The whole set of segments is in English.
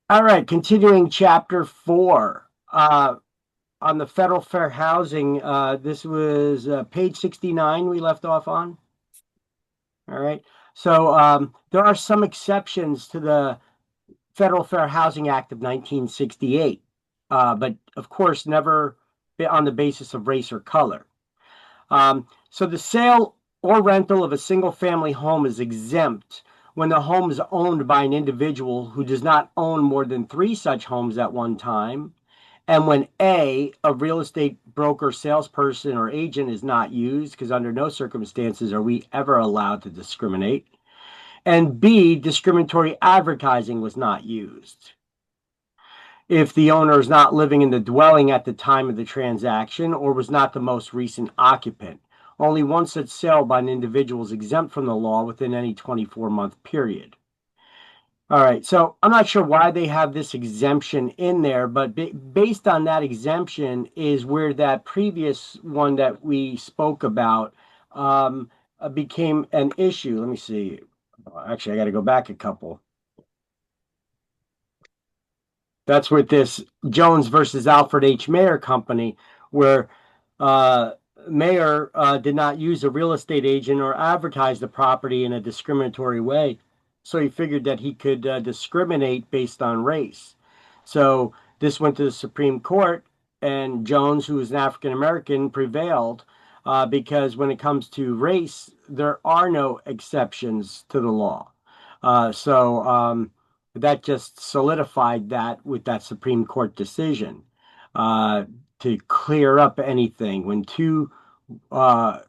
All right, continuing chapter 4 on the federal fair housing. This was page 69 we left off on. All right. So there are some exceptions to the Federal Fair Housing Act of 1968, but of course, never on the basis of race or color. So the sale or rental of a single family home is exempt when the home is owned by an individual who does not own more than three such homes at one time, and when a real estate broker, salesperson, or agent is not used, because under no circumstances are we ever allowed to discriminate, and B, discriminatory advertising was not used. If the owner is not living in the dwelling at the time of the transaction or was not the most recent occupant. Only one such sale by an individual is exempt from the law within any 24-month period. All right, so I'm not sure why they have this exemption in there, but based on that exemption is where that previous one that we spoke about became an issue. Let me see. Actually, I got to go back a couple. That's with this Jones versus Alfred H. Mayer Company, where uh, Mayer did not use a real estate agent or advertise the property in a discriminatory way. So he figured that he could discriminate based on race. So this went to the Supreme Court, and Jones, who was an African American, prevailed because when it comes to race, there are no exceptions to the law. So that just solidified that with that Supreme Court decision uh, to clear up anything. When two uh,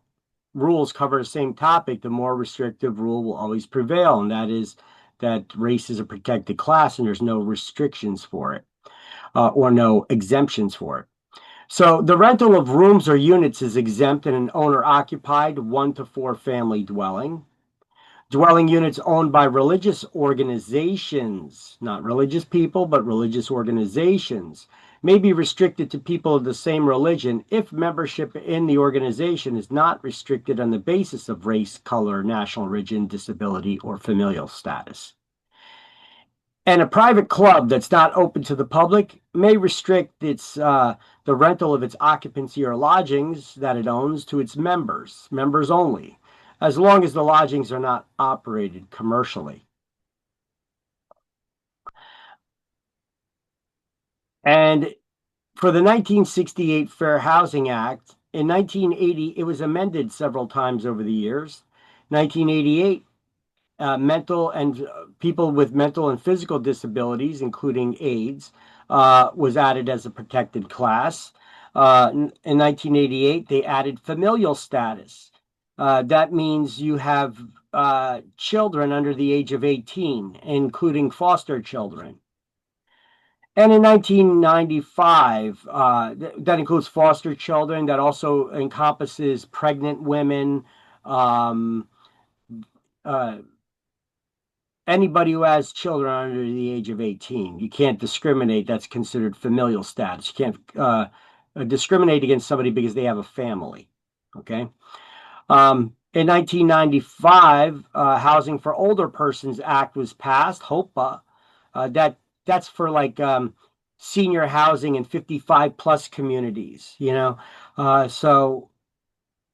rules cover the same topic, the more restrictive rule will always prevail, and that is that race is a protected class and there's no restrictions for it or no exemptions for it. So the rental of rooms or units is exempt in an owner occupied 1 to 4 family dwelling. Dwelling units owned by religious organizations, not religious people, but religious organizations, may be restricted to people of the same religion if membership in the organization is not restricted on the basis of race, color, national origin, disability, or familial status. And a private club that's not open to the public may restrict the rental of its occupancy or lodgings that it owns to its members only, as long as the lodgings are not operated commercially. And for the 1968 Fair Housing Act, in 1980, it was amended several times over the years. 1988, mental and people with mental and physical disabilities, including AIDS, was added as a protected class. In 1988, they added familial status. That means you have children under the age of 18, including foster children. And in 1995, that includes foster children. That also encompasses pregnant women, um, uh, anybody who has children under the age of 18. You can't discriminate. That's considered familial status. You can't discriminate against somebody because they have a family. Okay. In 1995, Housing for Older Persons Act was passed, HOPA. That's for like senior housing in 55 plus communities, you know. So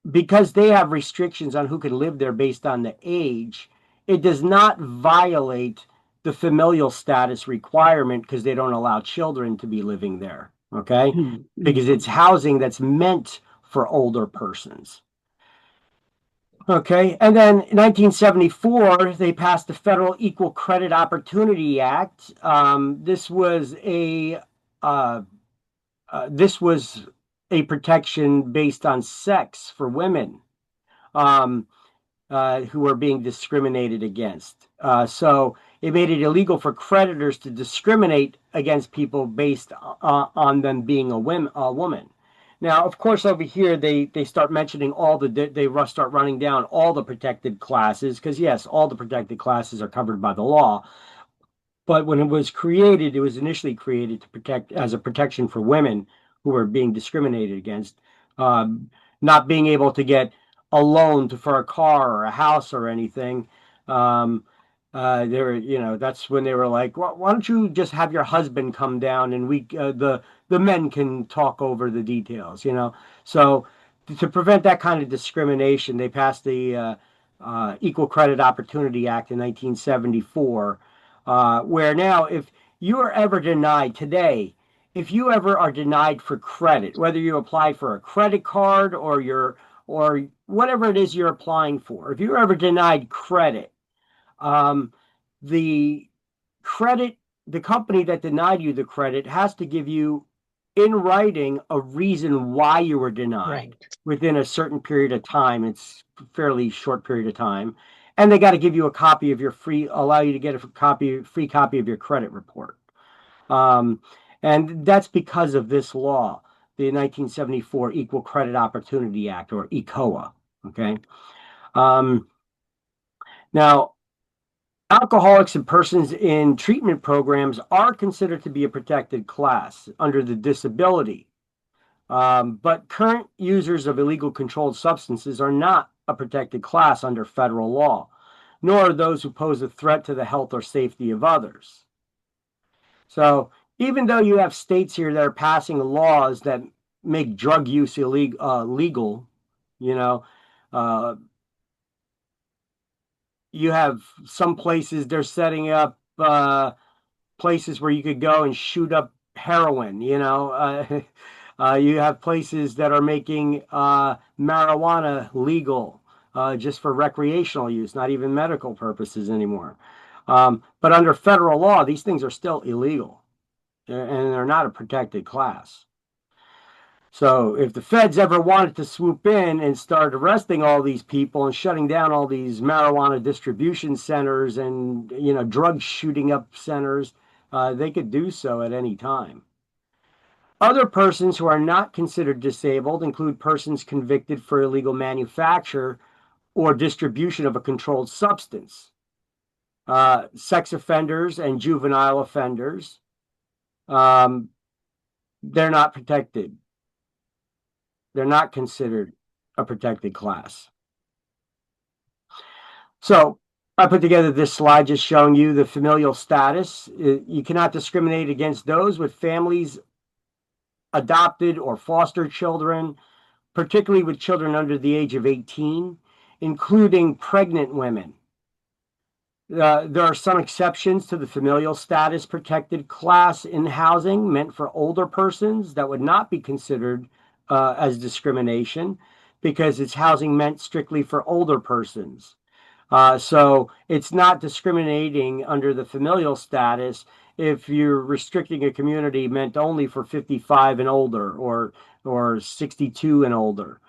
because they have restrictions on who can live there based on the age, it does not violate the familial status requirement because they don't allow children to be living there. Okay. Because it's housing that's meant for older persons. Okay. And then in 1974, they passed the Federal Equal Credit Opportunity Act. Uh, this was a protection based on sex for women. Um, who are being discriminated against. So it made it illegal for creditors to discriminate against people based on them being a woman. Now, of course, over here they start mentioning they start running down all the protected classes because yes, all the protected classes are covered by the law. But when it was initially created to protect as a protection for women who were being discriminated against, um, not being able to get a loan for a car or a house or anything. Um, They were, that's when they were like, why don't you just have your husband come down and the men can talk over the details, So to prevent that kind of discrimination, they passed the Equal Credit Opportunity Act in 1974, where now if you are ever denied today, if you ever are denied for credit, whether you apply for a credit card or whatever it is you're applying for, if you're ever denied credit, um, the credit, the company that denied you the credit has to give you in writing a reason why you were denied Right. within a certain period of time. It's a fairly short period of time. And they got to give you a copy of allow you to get free copy of your credit report. Um, and that's because of this law, the 1974 Equal Credit Opportunity Act, or ECOA. Okay. Um, Now, alcoholics and persons in treatment programs are considered to be a protected class under the disability. But current users of illegal controlled substances are not a protected class under federal law, nor are those who pose a threat to the health or safety of others. So, even though you have states here that are passing laws that make drug use legal, you know, uh, you have some places they're setting up places where you could go and shoot up heroin. You have places that are making marijuana legal just for recreational use, not even medical purposes anymore. But under federal law, these things are still illegal and they're not a protected class. So if the feds ever wanted to swoop in and start arresting all these people and shutting down all these marijuana distribution centers and drug shooting up centers, they could do so at any time. Other persons who are not considered disabled include persons convicted for illegal manufacture or distribution of a controlled substance, sex offenders and juvenile offenders. Um, they're not protected. They're not considered a protected class. So I put together this slide just showing you the familial status. You cannot discriminate against those with families, adopted or foster children, particularly with children under the age of 18, including pregnant women. There are some exceptions to the familial status protected class in housing meant for older persons that would not be considered as discrimination because it's housing meant strictly for older persons. So it's not discriminating under the familial status if you're restricting a community meant only for 55 and older or 62 and older,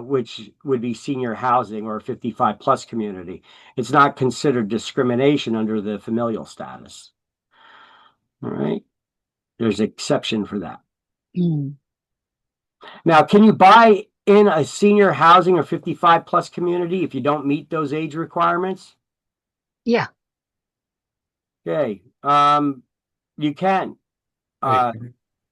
which would be senior housing or a 55 plus community. It's not considered discrimination under the familial status. All right. There's an exception for that. Mm. Now, can you buy in a senior housing or 55 plus community if you don't meet those age requirements? Yeah. Okay. You can.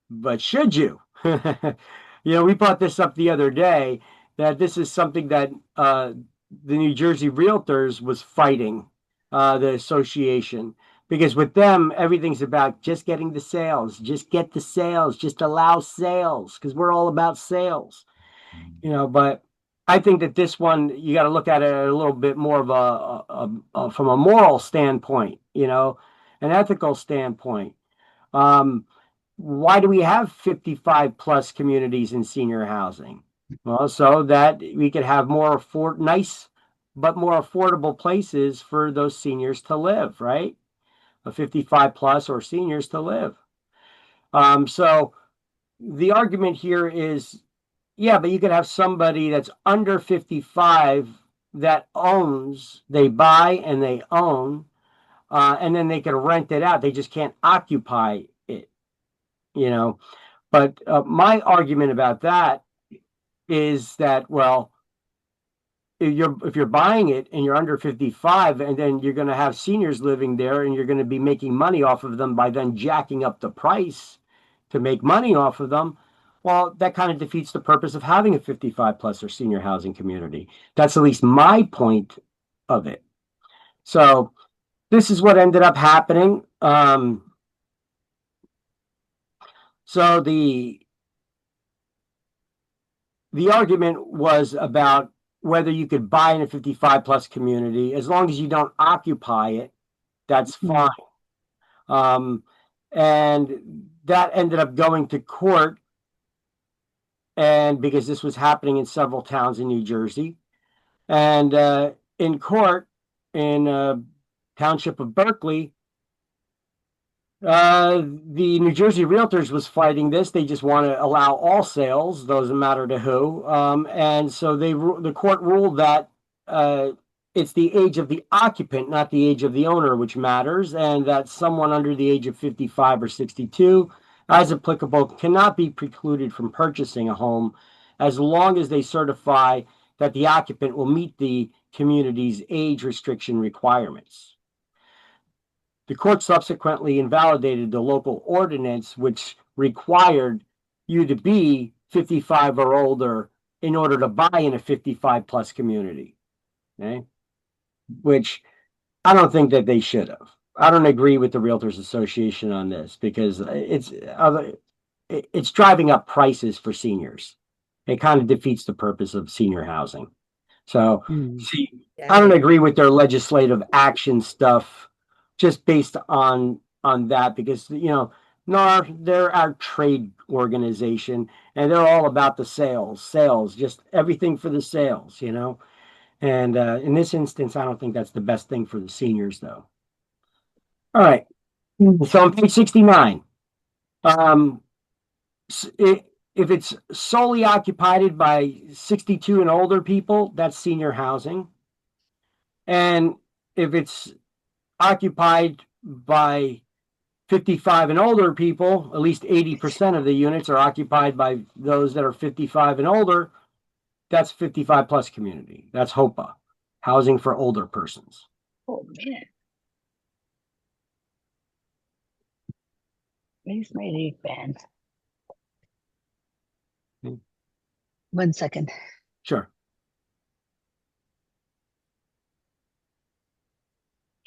But should you? We brought this up the other day that this is something that the New Jersey Realtors was fighting, the association, because with them, everything's about just getting the sales, just get the sales, just allow sales, because we're all about sales, but I think that this one, you got to look at it a little bit more of from a moral standpoint, an ethical standpoint. Why do we have 55 plus communities in senior housing? Well, so that we could have nice, but more affordable places for those seniors to live, right? A 55 plus or seniors to live. So the argument here is, yeah, but you could have somebody that's under 55 that they buy and they own, and then they can rent it out. They just can't occupy it, But my argument about that is that, well, if you're buying it and you're under 55, and then you're going to have seniors living there, and you're going to be making money off of them by then jacking up the price to make money off of them, well, that kind of defeats the purpose of having a 55 plus or senior housing community. That's at least my point of it. So this is what ended up happening. So the argument was about whether you could buy in a 55 plus community as long as you don't occupy it, that's fine. And that ended up going to court, and because this was happening in several towns in New Jersey, and in court in township of Berkeley, the New Jersey Realtors was fighting this. They just want to allow all sales, doesn't matter to who. And so the court ruled that it's the age of the occupant, not the age of the owner, which matters, and that someone under the age of 55 or 62, as applicable, cannot be precluded from purchasing a home as long as they certify that the occupant will meet the community's age restriction requirements. The court subsequently invalidated the local ordinance, which required you to be 55 or older in order to buy in a 55 plus community. Okay? Which I don't think that they should have. I don't agree with the Realtors Association on this because it's driving up prices for seniors. It kind of defeats the purpose of senior housing. So, see, I don't agree with their legislative action stuff just based on that because NAR, they're our trade organization and they're all about the sales, just everything for the sales, And in this instance, I don't think that's the best thing for the seniors, though. All right. So on page 69, if it's solely occupied by 62 and older people, that's senior housing. And if it's occupied by 55 and older people, at least 80% of the units are occupied by those that are 55 and older, that's 55 plus community. That's HOPA, housing for older persons. Oh man. Where's my read pen? 1 second. Sure.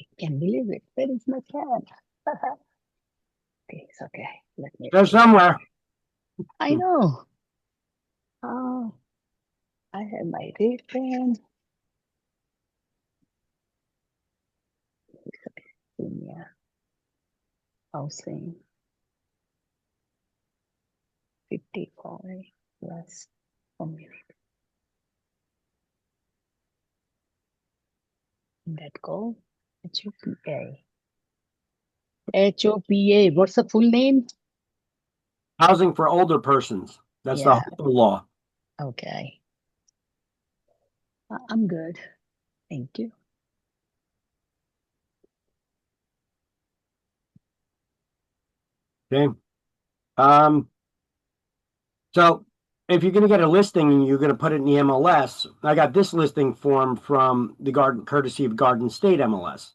I can't believe it. Where is my pen? Okay, it's okay. Let me. There's somewhere. I know. Oh, I have my read pen. Senior housing 55 plus community. That go HOPA. HOPA. What's the full name? Housing for older persons. That's the whole law. Okay. I'm good. Thank you. Okay. So if you're going to get a listing and you're going to put it in the MLS, I got this listing form from the courtesy of Garden State MLS.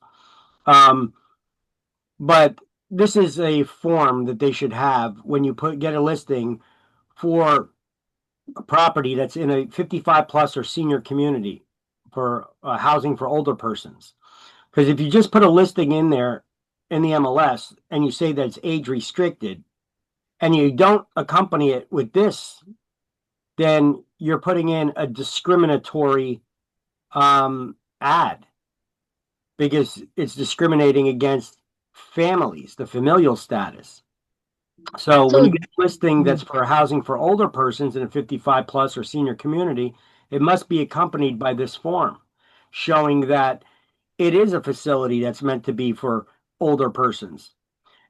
But this is a form that they should have when you get a listing for a property that's in a 55 plus or senior community for housing for older persons. Because if you just put a listing in there in the MLS and you say that it's age restricted and you don't accompany it with this, then you're putting in a discriminatory ad because it's discriminating against families, the familial status. So when you get a listing that's for housing for older persons in a 55 plus or senior community, it must be accompanied by this form showing that it is a facility that's meant to be for older persons.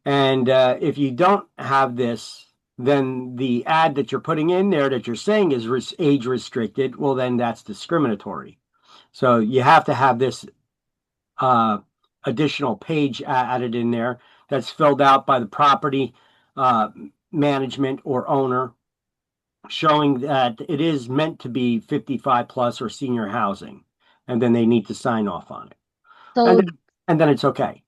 And if you don't have this, then the ad that you're putting in there that you're saying is age restricted, well, then that's discriminatory. So you have to have this additional page added in there that's filled out by the property management or owner, showing that it is meant to be 55 plus or senior housing, and then they need to sign off on it. So, and then it's okay.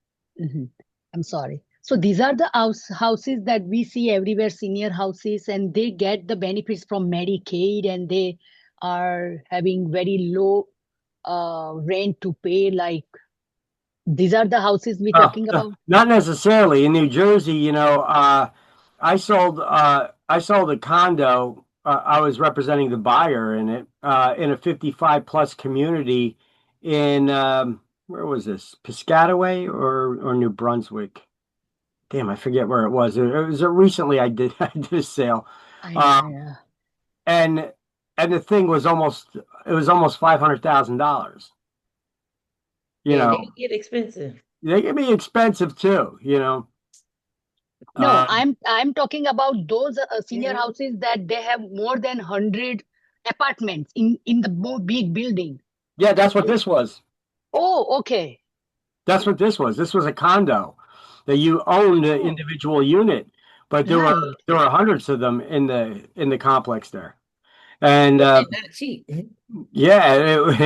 I'm sorry. So these are the houses that we see everywhere, senior houses, and they get the benefits from Medicaid, and they are having very low rent to pay, like These are the houses we're talking about. Not necessarily. In New Jersey, I sold a condo. I was representing the buyer in it, in a 55 plus community in, where was this? Piscataway or New Brunswick? Damn, I forget where it was. It was recently I did I did a sale. Um, I and the thing was almost $500,000. You Yeah, know, they get expensive. they can be expensive too. No, Uh, I'm talking about those senior Mhm. houses that they have more than 100 apartments in the big building. yeah, that's what this was. Oh, okay. That's what this was. This was a condo that you owned an Oh, individual unit, but there were right. there were hundreds of them in the complex there. And Yeah, they're not cheap. yeah,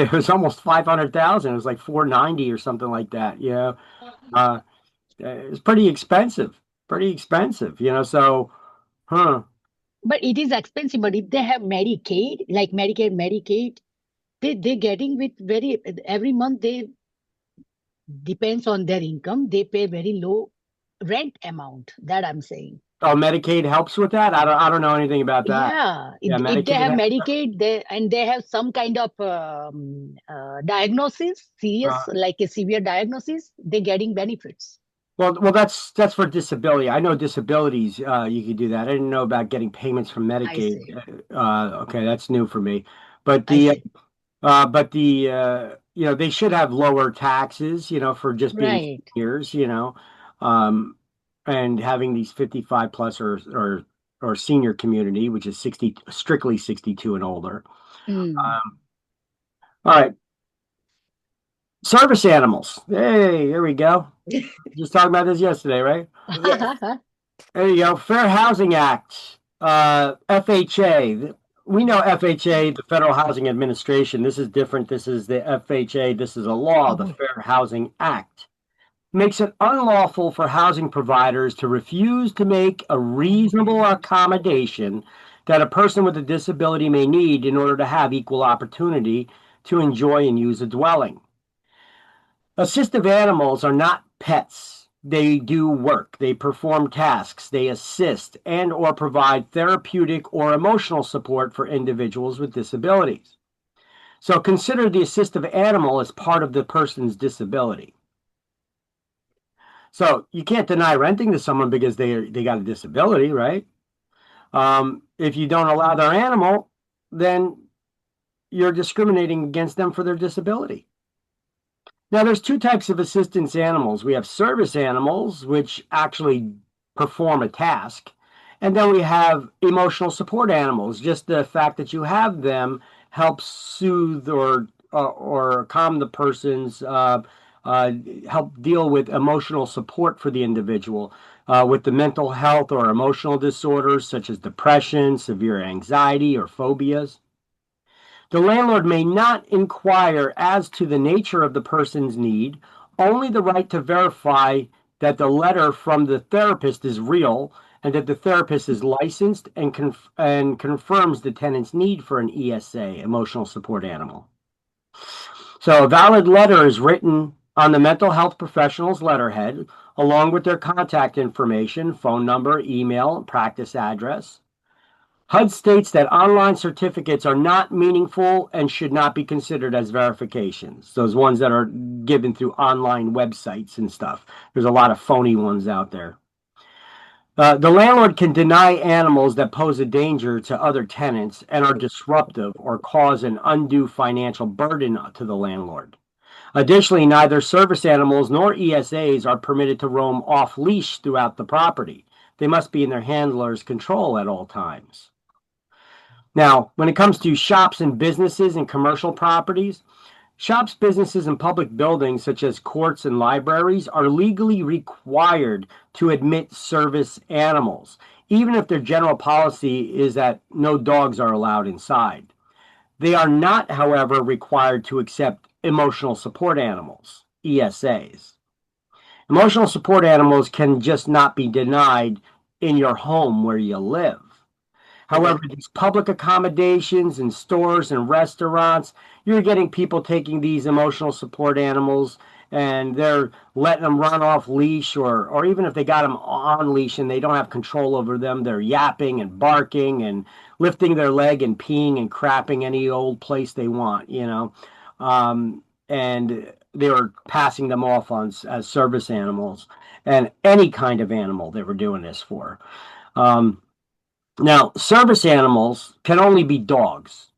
it was almost 500,000. It was like 490 or something like that. Uh, it was pretty expensive. Pretty expensive. So, huh? But it is expensive. But if they have Medicaid, like Medicaid, they getting with very every month they depends on their income. They pay very low rent amount. That I'm saying. Oh, Medicaid helps with that. I don't know anything about that. Yeah, Yeah, if they have Medicaid. Medicaid, they have some kind of diagnosis, serious Uh, like a severe diagnosis, they're getting benefits. well, that's for disability. I know disabilities. You could do that. I didn't know about getting payments from I Medicaid. see. Okay, that's new for me. But I the see. they should have lower taxes. For just being Right. seniors. Um, and having these 55 plus or senior community, which is strictly 62 and older. Mm. Um, all right, service animals. Hey, here we go. Just talking about this yesterday, right? Yes. There you go. Fair Housing Act, FHA. We know FHA, the Federal Housing Administration. This is different. This is the FHA. This is a law, the Oh, Fair Housing Act. Makes it unlawful for housing providers to refuse to make a reasonable accommodation that a person with a disability may need in order to have equal opportunity to enjoy and use a dwelling. Assistive animals are not pets. They do work. They perform tasks. They assist and or provide therapeutic or emotional support for individuals with disabilities. So consider the assistive animal as part of the person's disability. So you can't deny renting to someone because they got a disability, right? If you don't allow their animal, then you're discriminating against them for their disability. Now, there's two types of assistance animals. We have service animals, which actually perform a task, and then we have emotional support animals. Just the fact that you have them helps soothe or calm the person's, uh, help deal with emotional support for the individual with the mental health or emotional disorders such as depression, severe anxiety, or phobias. The landlord may not inquire as to the nature of the person's need, only the right to verify that the letter from the therapist is real and that the therapist is licensed and confirms the tenant's need for an ESA, emotional support animal. So a valid letter is written on the mental health professional's letterhead, along with their contact information, phone number, email, practice address. HUD states that online certificates are not meaningful and should not be considered as verifications. Those ones that are given through online websites and stuff. There's a lot of phony ones out there. The landlord can deny animals that pose a danger to other tenants and are disruptive or cause an undue financial burden to the landlord. Additionally, neither service animals nor ESAs are permitted to roam off leash throughout the property. They must be in their handler's control at all times. Now, when it comes to shops and businesses and commercial properties, shops, businesses, and public buildings such as courts and libraries are legally required to admit service animals, even if their general policy is that no dogs are allowed inside. They are not, however, required to accept emotional support animals, ESAs. Emotional support animals can just not be denied in your home where you live. Yeah. However, these public accommodations and stores and restaurants, you're getting people taking these emotional support animals and they're letting them run off leash, or even if they got them on leash and they don't have control over them, they're yapping and barking and lifting their leg and peeing and crapping any old place they want, and they were passing them off as service animals, and any kind of animal they were doing this for. Now, service animals can only be dogs,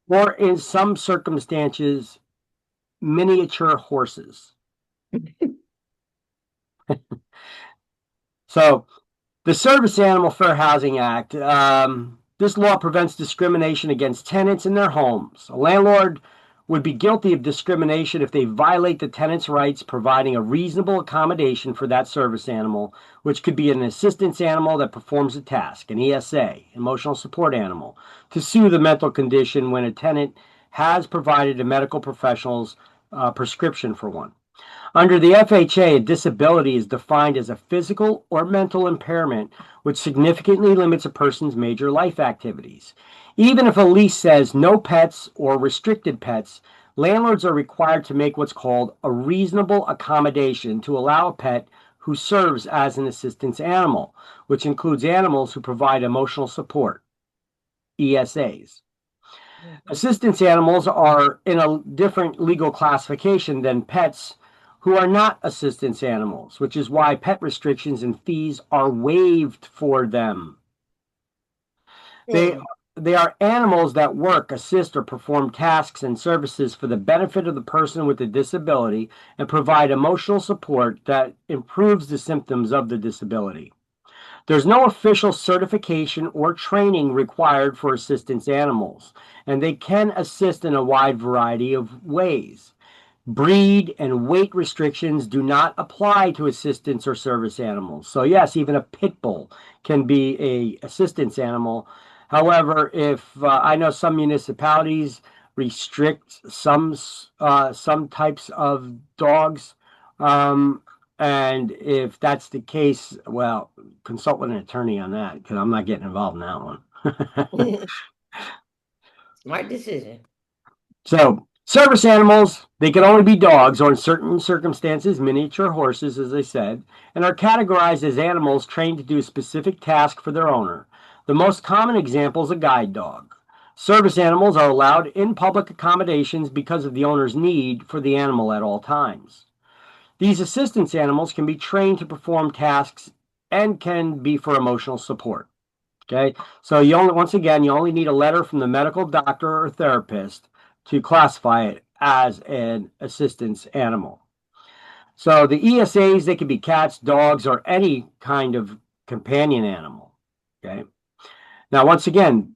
or in some circumstances, miniature horses. So, the Service Animal Fair Housing Act, this law prevents discrimination against tenants in their homes. A landlord would be guilty of discrimination if they violate the tenant's rights, providing a reasonable accommodation for that service animal, which could be an assistance animal that performs a task, an ESA, emotional support animal, to soothe the mental condition when a tenant has provided a medical professional's prescription for one. Under the FHA, a disability is defined as a physical or mental impairment which significantly limits a person's major life activities. Even if a lease says no pets or restricted pets, landlords are required to make what's called a reasonable accommodation to allow a pet who serves as an assistance animal, which includes animals who provide emotional support, ESAs. Assistance animals are in a different legal classification than pets who are not assistance animals, which is why pet restrictions and fees are waived for them. They are animals that work, assist, or perform tasks and services for the benefit of the person with a disability and provide emotional support that improves the symptoms of the disability. There's no official certification or training required for assistance animals, and they can assist in a wide variety of ways. Breed and weight restrictions do not apply to assistance or service animals. So yes, even a pit bull can be a assistance animal. However, if I know some municipalities restrict some types of dogs, and if that's the case, well, consult with an attorney on that, because I'm not getting involved in that one. Smart decision. So, service animals, they can only be dogs, or in certain circumstances, miniature horses, as I said, and are categorized as animals trained to do a specific task for their owner. The most common example is a guide dog. Service animals are allowed in public accommodations because of the owner's need for the animal at all times. These assistance animals can be trained to perform tasks and can be for emotional support. Okay, so you only need a letter from the medical doctor or therapist to classify it as an assistance animal. So the ESAs, they can be cats, dogs, or any kind of companion animal. Okay. Now, once again,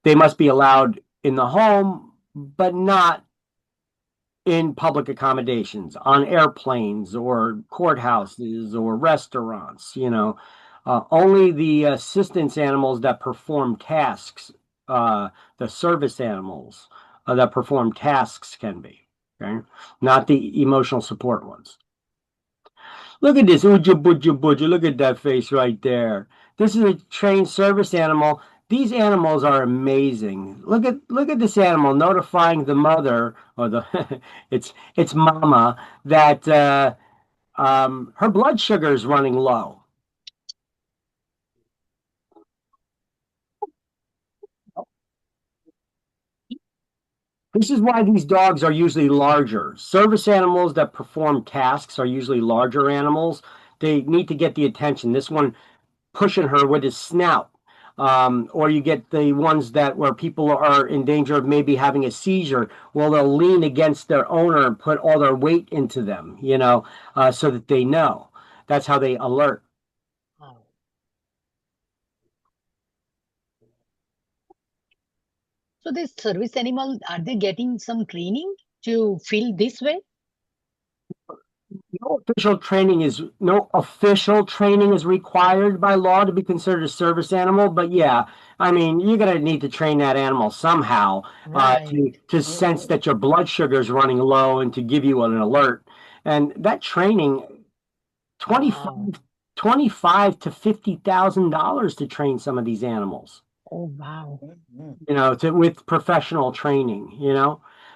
they must be allowed in the home, but not in public accommodations, on airplanes or courthouses or restaurants, only the assistance animals that perform tasks, the service animals that perform tasks can be, okay? Not the emotional support ones. Look at this, Uja Buja Buja, look at that face right there. This is a trained service animal. These animals are amazing. Look at this animal notifying the mother, or the it's mama, that her blood sugar is running low. This is why these dogs are usually larger. Service animals that perform tasks are usually larger animals. They need to get the attention. This one pushing her with his snout. Or you get the ones where people are in danger of maybe having a seizure. Well, they'll lean against their owner and put all their weight into them, so that they know. That's how they alert. So this service animal, are they getting some training to feel this way? No official training is required by law to be considered a service animal, but yeah, I mean, you're gonna need to train that animal somehow to sense that your blood sugar is running low and to give you an alert. And that training, 25 to $50,000 to train some of these animals. Oh wow. With professional training,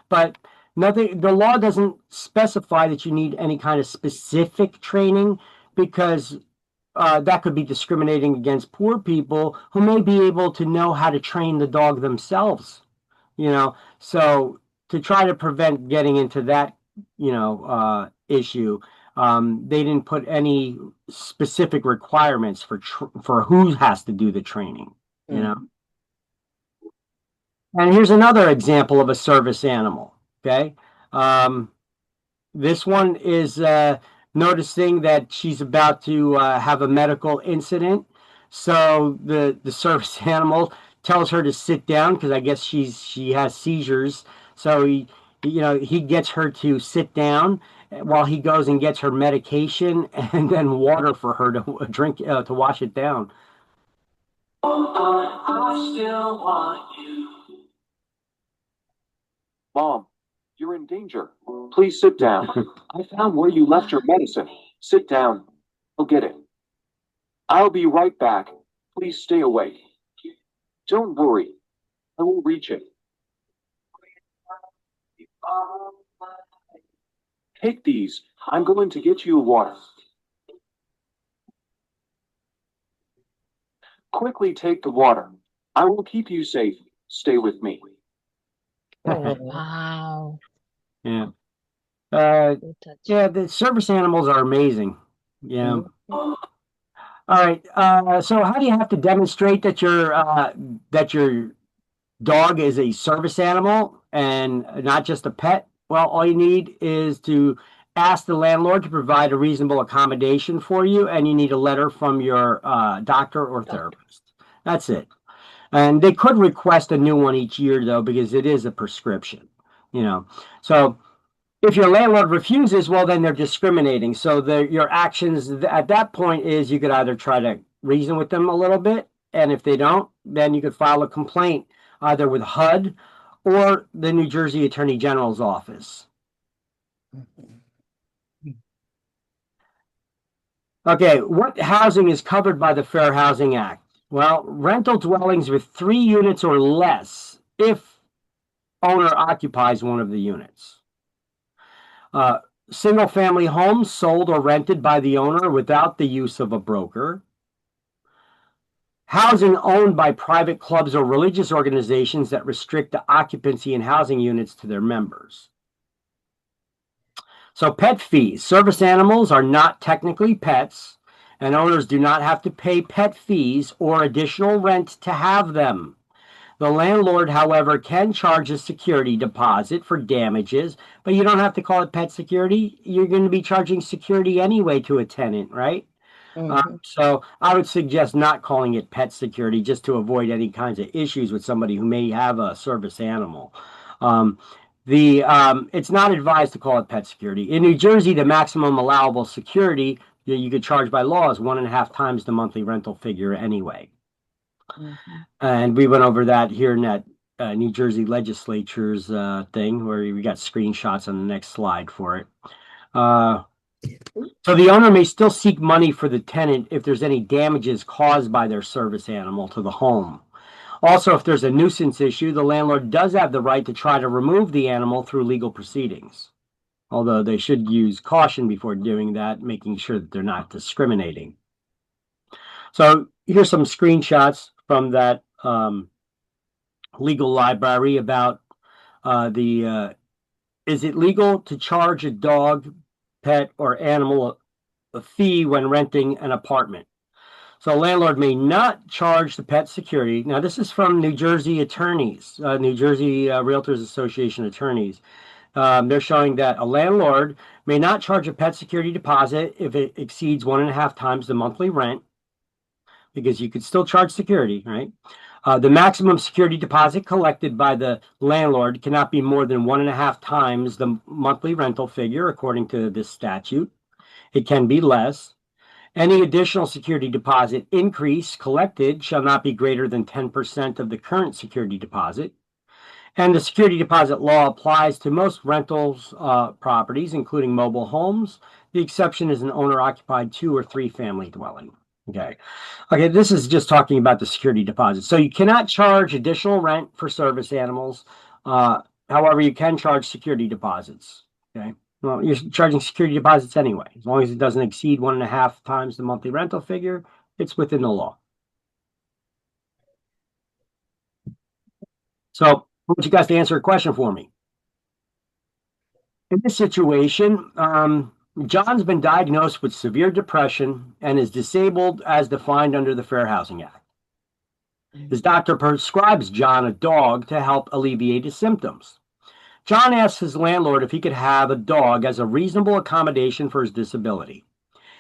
but Nothing, the law doesn't specify that you need any kind of specific training because that could be discriminating against poor people who may be able to know how to train the dog themselves, you know. So to try to prevent getting into that, issue, they didn't put any specific requirements for who has to do the training, you know. And here's another example of a service animal. Okay. This one is noticing that she's about to have a medical incident. So the service animal tells her to sit down because I guess she has seizures. So he gets her to sit down while he goes and gets her medication and then water for her to drink to wash it down. I still want you. Mom, you're in danger. Please sit down. I found where you left your medicine. Sit down. I'll get it. I'll be right back. Please stay awake. Don't worry. I will reach it. Take these. I'm going to get you water. Quickly take the water. I will keep you safe. Stay with me. Wow. Yeah. So touching. Yeah, the service animals are amazing. Yeah. All right. So how do you have to demonstrate that your dog is a service animal and not just a pet? Well, all you need is to ask the landlord to provide a reasonable accommodation for you, and you need a letter from your doctor or therapist. That's it. And they could request a new one each year, though, because it is a prescription, So if your landlord refuses, well, then they're discriminating. So your actions at that point is you could either try to reason with them a little bit, and if they don't, then you could file a complaint either with HUD or the New Jersey Attorney General's office. Okay, what housing is covered by the Fair Housing Act? Well, rental dwellings with 3 units or less if owner occupies one of the units. Single-family homes sold or rented by the owner without the use of a broker. Housing owned by private clubs or religious organizations that restrict the occupancy in housing units to their members. So pet fees. Service animals are not technically pets, and owners do not have to pay pet fees or additional rent to have them. The landlord, however, can charge a security deposit for damages, but you don't have to call it pet security. You're going to be charging security anyway to a tenant, right? So I would suggest not calling it pet security just to avoid any kinds of issues with somebody who may have a service animal. It's not advised to call it pet security. In New Jersey, the maximum allowable security you could charge by law is 1.5 times the monthly rental figure anyway. And we went over that here in that New Jersey legislature's thing where we got screenshots on the next slide for it. So the owner may still seek money for the tenant if there's any damages caused by their service animal to the home. Also, if there's a nuisance issue, the landlord does have the right to try to remove the animal through legal proceedings, although they should use caution before doing that, making sure that they're not discriminating. So here's some screenshots from that legal library about is it legal to charge a dog, pet, or animal a fee when renting an apartment? So a landlord may not charge the pet security. Now, this is from New Jersey attorneys, New Jersey Realtors Association attorneys. They're showing that a landlord may not charge a pet security deposit if it exceeds 1.5 times the monthly rent, because you could still charge security, right? The maximum security deposit collected by the landlord cannot be more than 1.5 times the monthly rental figure, according to this statute. It can be less. Any additional security deposit increase collected shall not be greater than 10% of the current security deposit. And the security deposit law applies to most rentals properties, including mobile homes. The exception is an owner-occupied 2 or 3 family dwelling. Okay, this is just talking about the security deposit. So you cannot charge additional rent for service animals. However, you can charge security deposits. Okay. Well, you're charging security deposits anyway. As long as it doesn't exceed 1.5 times the monthly rental figure, it's within the law. So I want you guys to answer a question for me. In this situation, John's been diagnosed with severe depression and is disabled as defined under the Fair Housing Act. His doctor prescribes John a dog to help alleviate his symptoms. John asks his landlord if he could have a dog as a reasonable accommodation for his disability.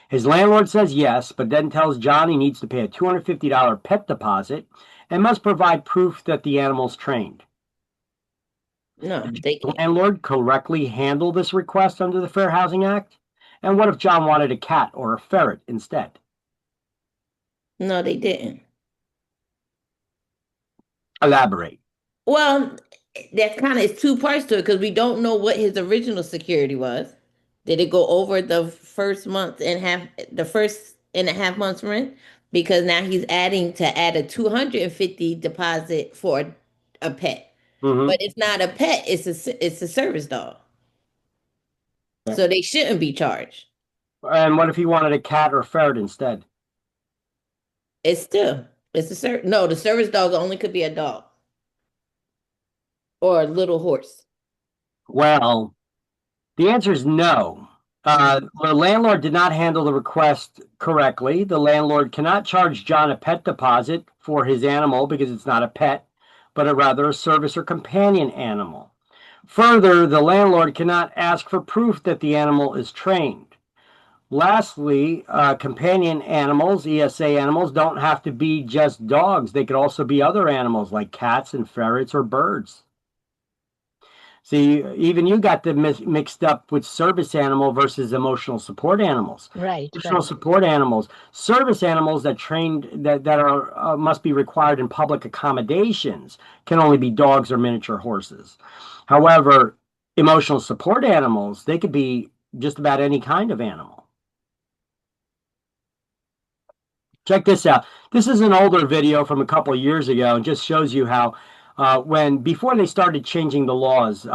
His landlord says yes, but then tells John he needs to pay a $250 pet deposit and must provide proof that the animal's trained. No, Did they the can't. landlord correctly handle this request under the Fair Housing Act? And what if John wanted a cat or a ferret instead? No, they didn't. Elaborate. Well, that kind of is two parts to it because we don't know what his original security was. Did it go over the first month and half, the first and a half months rent? Because now he's adding to add a $250 deposit for a pet. Mhm. But it's not a pet, it's a service dog. Yeah. So they shouldn't be charged. And what if he wanted a cat or a ferret instead? It's no, the service dog only could be a dog or a little horse. Well, the answer is no. The landlord did not handle the request correctly. The landlord cannot charge John a pet deposit for his animal because it's not a pet, but rather a service or companion animal. Further, the landlord cannot ask for proof that the animal is trained. Lastly, companion animals, ESA animals, don't have to be just dogs. They could also be other animals like cats and ferrets or birds. See, even you got them mixed up with service animal versus emotional support animals. Right. Emotional support animals, service animals that are must be required in public accommodations can only be dogs or miniature horses. However, emotional support animals, they could be just about any kind of animal. Check this out. This is an older video from a couple of years ago and just shows you how before they started changing the laws,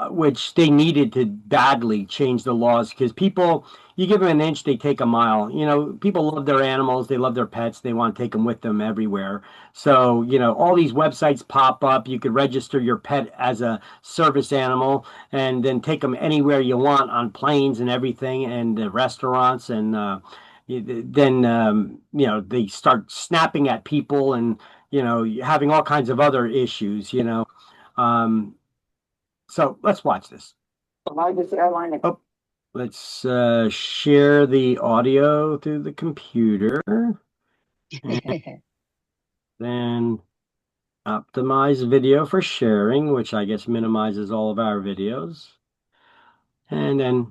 which they needed to badly change the laws because people, you give them an inch, they take a mile. You know, people love their animals, they love their pets, they want to take them with them everywhere. So, you know, all these websites pop up. You could register your pet as a service animal and then take them anywhere you want on planes and everything and restaurants and then you know, they start snapping at people and, you know, having all kinds of other issues, you know. So let's watch this. The largest airline. Oh, let's share the audio through the computer. Then optimize video for sharing, which I guess minimizes all of our videos. And then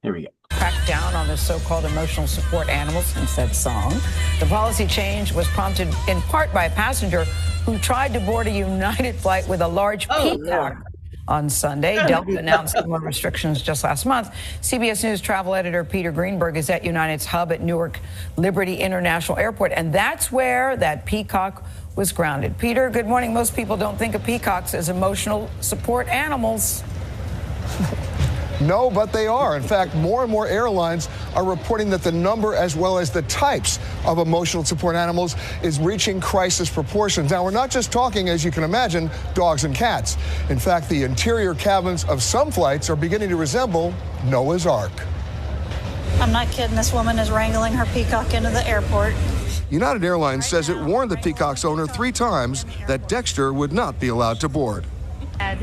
here we go. Crack down on the so-called emotional support animals since that song. The policy change was prompted in part by a passenger who tried to board a United flight with a large peacock on Sunday. Delta announced similar restrictions just last month. CBS News travel editor Peter Greenberg is at United's hub at Newark Liberty International Airport, and that's where that peacock was grounded. Peter, good morning. Most people don't think of peacocks as emotional support animals. No, but they are. In fact, more and more airlines are reporting that the number as well as the types of emotional support animals is reaching crisis proportions. Now, we're not just talking, as you can imagine, dogs and cats. In fact, the interior cabins of some flights are beginning to resemble Noah's Ark. I'm not kidding. This woman is wrangling her peacock into the airport. United Airlines says it warned the peacock's owner 3 times that Dexter would not be allowed to board.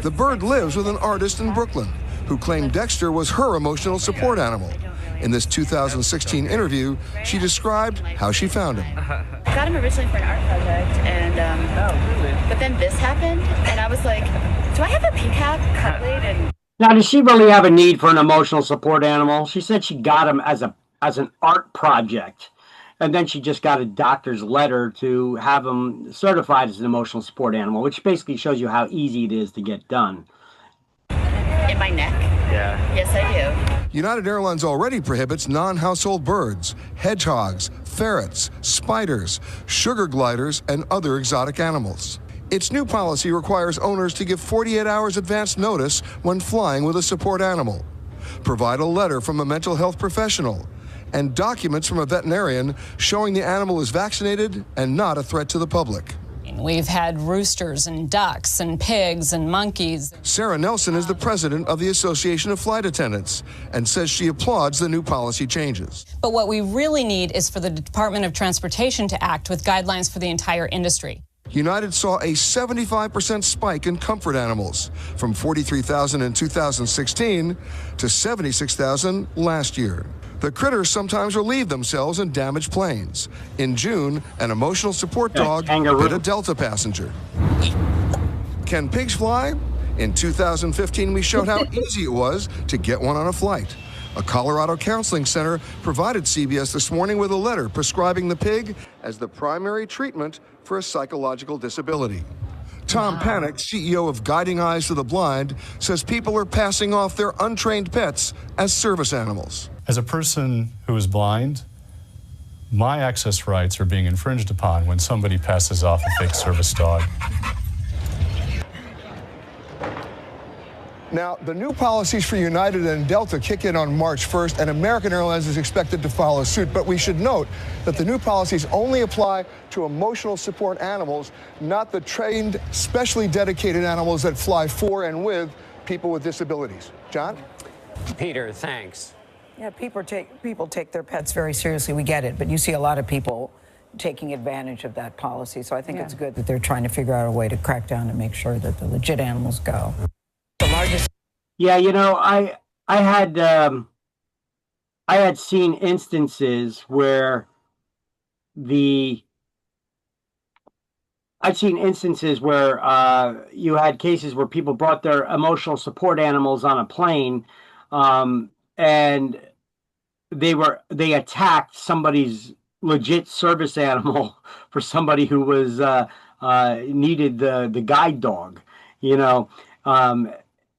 The bird lives with an artist in Brooklyn who claimed Dexter was her emotional support animal. In this 2016 interview, she described how she found him. I got him originally for an art project, and but then this happened, and I was like, do I have a peacock cut-laid? And Now, does she really have a need for an emotional support animal? She said she got him as an art project, and then she just got a doctor's letter to have him certified as an emotional support animal, which basically shows you how easy it is to get done. in my neck. Yeah. Yes, I do. United Airlines already prohibits non-household birds, hedgehogs, ferrets, spiders, sugar gliders, and other exotic animals. Its new policy requires owners to give 48 hours advance notice when flying with a support animal, provide a letter from a mental health professional, and documents from a veterinarian showing the animal is vaccinated and not a threat to the public. We've had roosters and ducks and pigs and monkeys. Sarah Nelson is the president of the Association of Flight Attendants and says she applauds the new policy changes. But what we really need is for the Department of Transportation to act with guidelines for the entire industry. United saw a 75% spike in comfort animals, from 43,000 in 2016 to 76,000 last year. The critters sometimes relieve themselves in damaged planes. In June, an emotional support dog hit a Delta passenger. Can pigs fly? In 2015, we showed how easy it was to get one on a flight. A Colorado counseling center provided CBS This Morning with a letter prescribing the pig as the primary treatment for a psychological disability. Tom Panic, CEO of Guiding Eyes to the Blind, says people are passing off their untrained pets as service animals. As a person who is blind, my access rights are being infringed upon when somebody passes off a fake service dog. Now, the new policies for United and Delta kick in on March 1st, and American Airlines is expected to follow suit. But we should note that the new policies only apply to emotional support animals, not the trained, specially dedicated animals that fly for and with people with disabilities. John? Peter, thanks. Yeah, people take their pets very seriously. We get it. But you see a lot of people taking advantage of that policy. So I think it's good that they're trying to figure out a way to crack down and make sure that the legit animals go. The largest. Yeah, you know, I had seen instances where you had cases where people brought their emotional support animals on a plane, and they attacked somebody's legit service animal for somebody who was needed the guide dog, you know.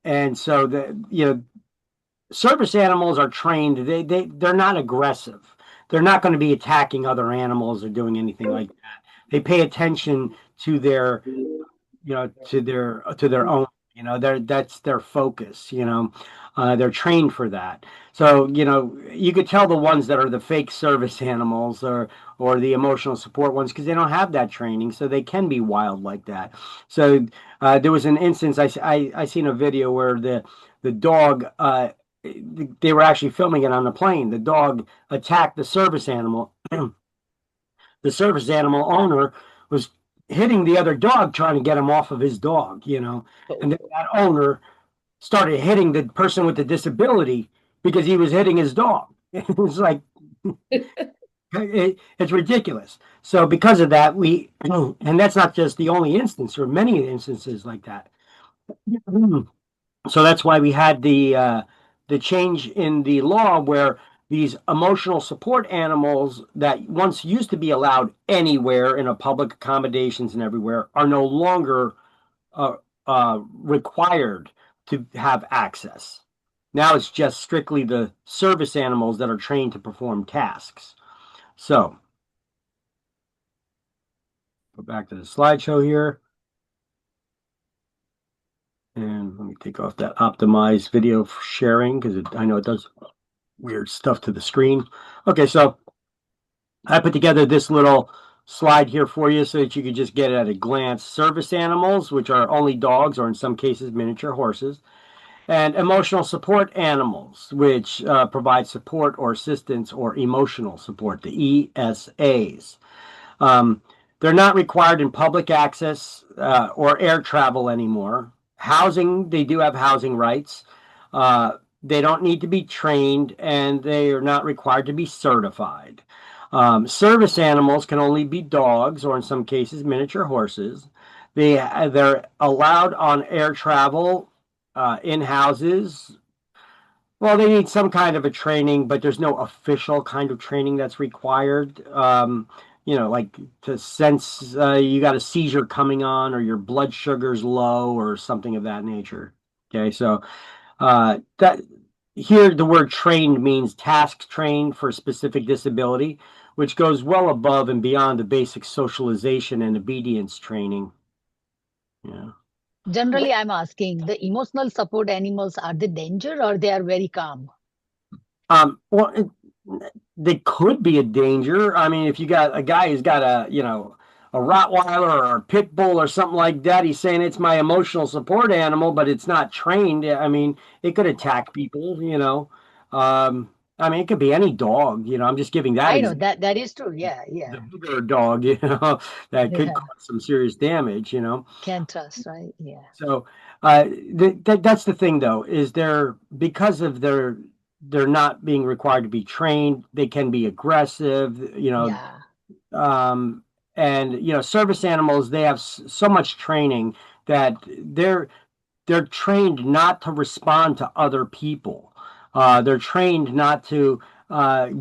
And so service animals are trained. They're not aggressive. They're not going to be attacking other animals or doing anything like that. They pay attention to their own. You know, that's their focus. You know, they're trained for that. So you know, you could tell the ones that are the fake service animals or the emotional support ones because they don't have that training, so they can be wild like that. So there was an instance I seen a video where the dog they were actually filming it on the plane. The dog attacked the service animal. The service animal owner was hitting the other dog trying to get him off of his dog, you know, and then that owner started hitting the person with the disability because he was hitting his dog. It was like it's ridiculous. So because of that, and that's not just the only instance. There are many instances like that. So that's why we had the change in the law where these emotional support animals that once used to be allowed anywhere in a public accommodations and everywhere are no longer required to have access. Now it's just strictly the service animals that are trained to perform tasks. So, go back to the slideshow here. And let me take off that optimized video for sharing because I know it does weird stuff to the screen. Okay, so I put together this little slide here for you so that you could just get it at a glance. Service animals, which are only dogs or in some cases miniature horses, and emotional support animals, which provide support or assistance or emotional support, the ESAs. They're not required in public access or air travel anymore. Housing, they do have housing rights. They don't need to be trained, and they are not required to be certified. Service animals can only be dogs, or in some cases, miniature horses. They're allowed on air travel, in houses. Well, they need some kind of a training, but there's no official kind of training that's required. You know, like to sense you got a seizure coming on, or your blood sugar's low, or something of that nature. Okay, so that here the word trained means task trained for a specific disability, which goes well above and beyond the basic socialization and obedience training. Yeah. Generally, I'm asking the emotional support animals, are they danger or they are very calm? Well, they could be a danger. I mean, if you got a guy who's got a Rottweiler or a pit bull or something like that, he's saying it's my emotional support animal, but it's not trained. I mean, it could attack people, I mean, it could be any dog, I'm just giving that I know example. that is true. Yeah, yeah. The bigger dog, that could Yeah. cause some serious damage, Can't trust, right? Yeah. So that's the thing, though, is because of they're not being required to be trained, they can be aggressive, Yeah. And service animals, they have so much training that they're trained not to respond to other people. They're trained not to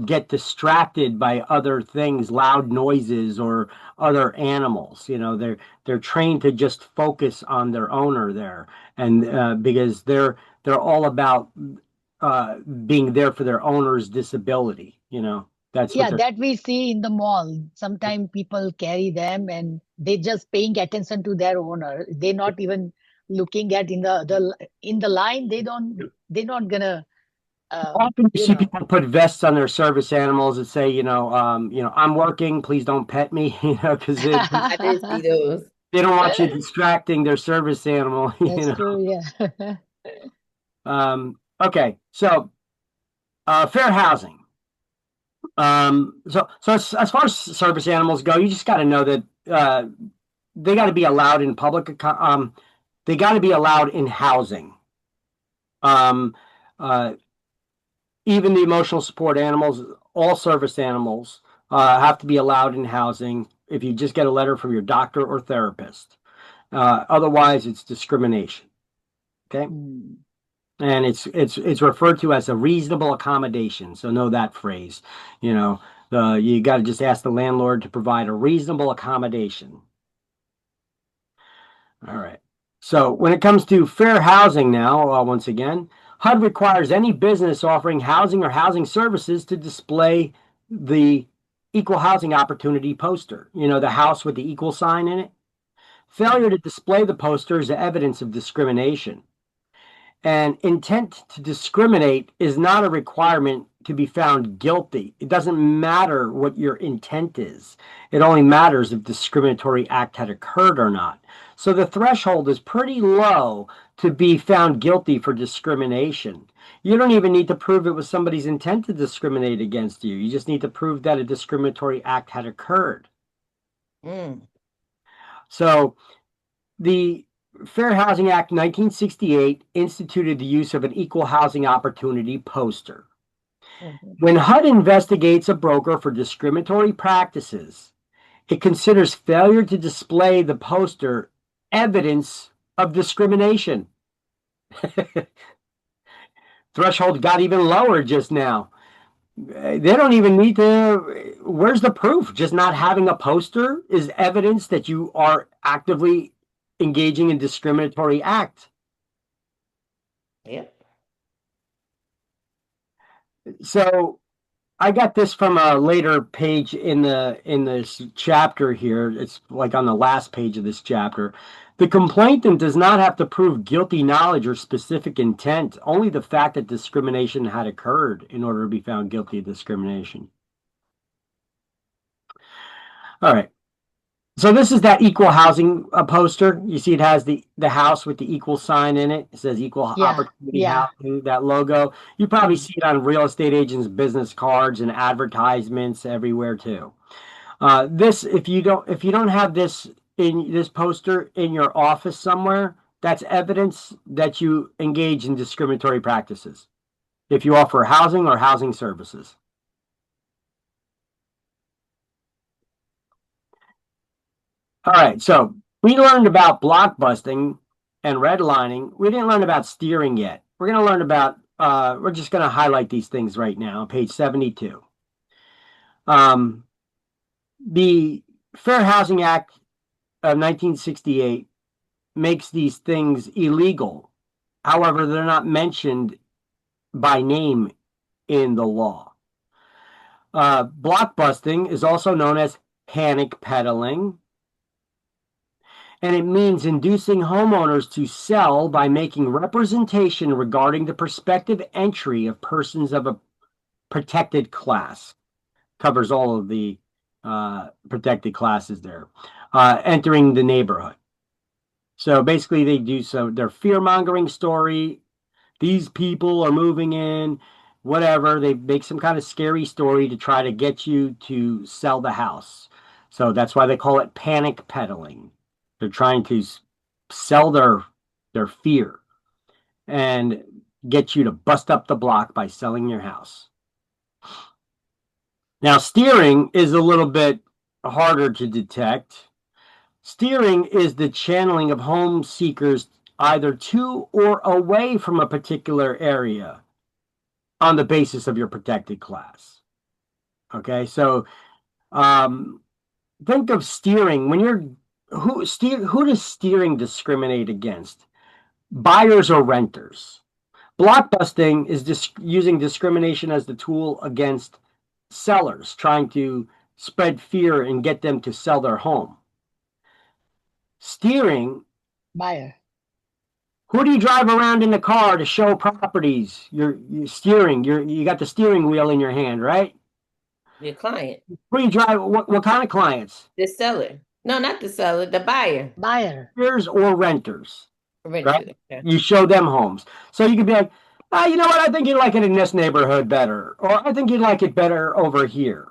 get distracted by other things, loud noises or other animals. They're trained to just focus on their owner there, and because they're all about being there for their owner's disability. That's what Yeah, they're. that we see in the mall. Sometimes people carry them and they just paying attention to their owner. They're not even looking at in the line. They're not gonna Often you see people put vests on their service animals that say, I'm working, please don't pet me, because I did see those. they don't want you distracting their service animal. That's true, yeah. Okay, so fair housing. So as far as service animals go, you just got to know that they got to be allowed in public. They got to be allowed in housing. Even the emotional support animals, all service animals, have to be allowed in housing if you just get a letter from your doctor or therapist. Otherwise, it's discrimination. Okay. And it's referred to as a reasonable accommodation. So know that phrase. You got to just ask the landlord to provide a reasonable accommodation. All right. So when it comes to fair housing now, once again, HUD requires any business offering housing or housing services to display the equal housing opportunity poster, the house with the equal sign in it. Failure to display the poster is evidence of discrimination. And intent to discriminate is not a requirement to be found guilty. It doesn't matter what your intent is. It only matters if discriminatory act had occurred or not. So the threshold is pretty low to be found guilty for discrimination. You don't even need to prove it was somebody's intent to discriminate against you. You just need to prove that a discriminatory act had occurred. So the Fair Housing Act 1968 instituted the use of an equal housing opportunity poster. When HUD investigates a broker for discriminatory practices, it considers failure to display the poster evidence of discrimination. Threshold got even lower just now. They don't even need to. Where's the proof? Just not having a poster is evidence that you are actively engaging in discriminatory act. Yep. So I got this from a later page in this chapter here. It's like on the last page of this chapter. The complainant does not have to prove guilty knowledge or specific intent, only the fact that discrimination had occurred in order to be found guilty of discrimination. All right. So this is that equal housing poster. You see it has the house with the equal sign in it. It says equal opportunity housing, that logo. You probably see it on real estate agents' business cards and advertisements everywhere too. If you don't have this poster in your office somewhere, that's evidence that you engage in discriminatory practices if you offer housing or housing services. All right, so we learned about blockbusting and redlining. We didn't learn about steering yet. We're going to learn about, we're just going to highlight these things right now on page 72. The Fair Housing Act of 1968 makes these things illegal. However, they're not mentioned by name in the law. Blockbusting is also known as panic peddling. and it means inducing homeowners to sell by making representation regarding the prospective entry of persons of a protected class. Covers all of the protected classes there, entering the neighborhood. So basically they do their fear-mongering story. These people are moving in, whatever. They make some kind of scary story to try to get you to sell the house. So that's why they call it panic peddling. They're trying to sell their fear and get you to bust up the block by selling your house. Now, steering is a little bit harder to detect. Steering is the channeling of home seekers either to or away from a particular area on the basis of your protected class. Okay, so think of steering when you're who does steering discriminate against? Buyers or renters? Blockbusting is using discrimination as the tool against sellers, trying to spread fear and get them to sell their home. Steering, buyer. Who do you drive around in the car to show properties? You're steering. You got the steering wheel in your hand, right? Your client. Who do you drive? What kind of clients? The seller. No, not the seller. The buyer. Buyer. Buyers or renters. Renters. Right? Okay. You show them homes. So you could be like, you know what? I think you'd like it in this neighborhood better. Or I think you'd like it better over here.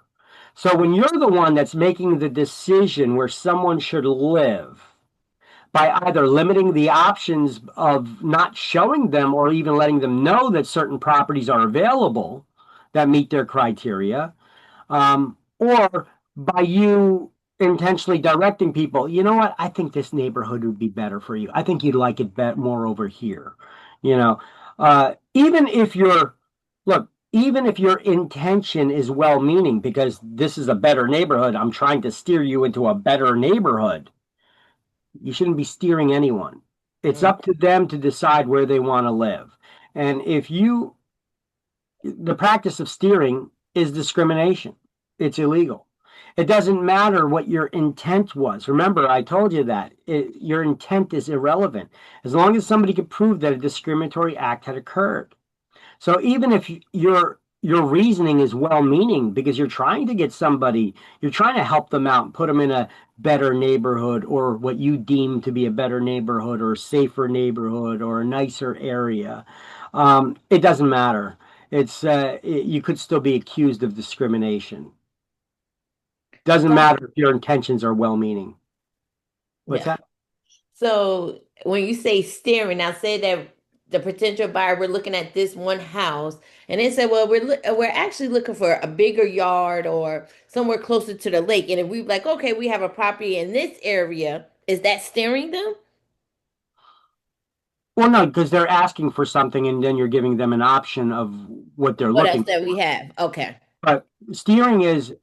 So when you're the one that's making the decision where someone should live, by either limiting the options of not showing them or even letting them know that certain properties are available that meet their criteria, or by you intentionally directing people, you know what, I think this neighborhood would be better for you. I think you'd like it more over here. Even if your intention is well-meaning, because this is a better neighborhood, I'm trying to steer you into a better neighborhood, you shouldn't be steering anyone. It's up to them to decide where they want to live. And the practice of steering is discrimination. It's illegal. It doesn't matter what your intent was. Remember, I told you that your intent is irrelevant as long as somebody could prove that a discriminatory act had occurred. So even if your reasoning is well-meaning because you're trying to get somebody, you're trying to help them out and put them in a better neighborhood or what you deem to be a better neighborhood or a safer neighborhood or a nicer area, it doesn't matter. You could still be accused of discrimination. Doesn't matter if your intentions are well-meaning. What's that? So when you say steering, now say that the potential buyer, we're looking at this one house, and they say, well, we're actually looking for a bigger yard or somewhere closer to the lake. And if we're like, okay, we have a property in this area, is that steering them? Well, no, because they're asking for something, and then you're giving them an option of what they're looking for. What else that we have? Okay. But steering is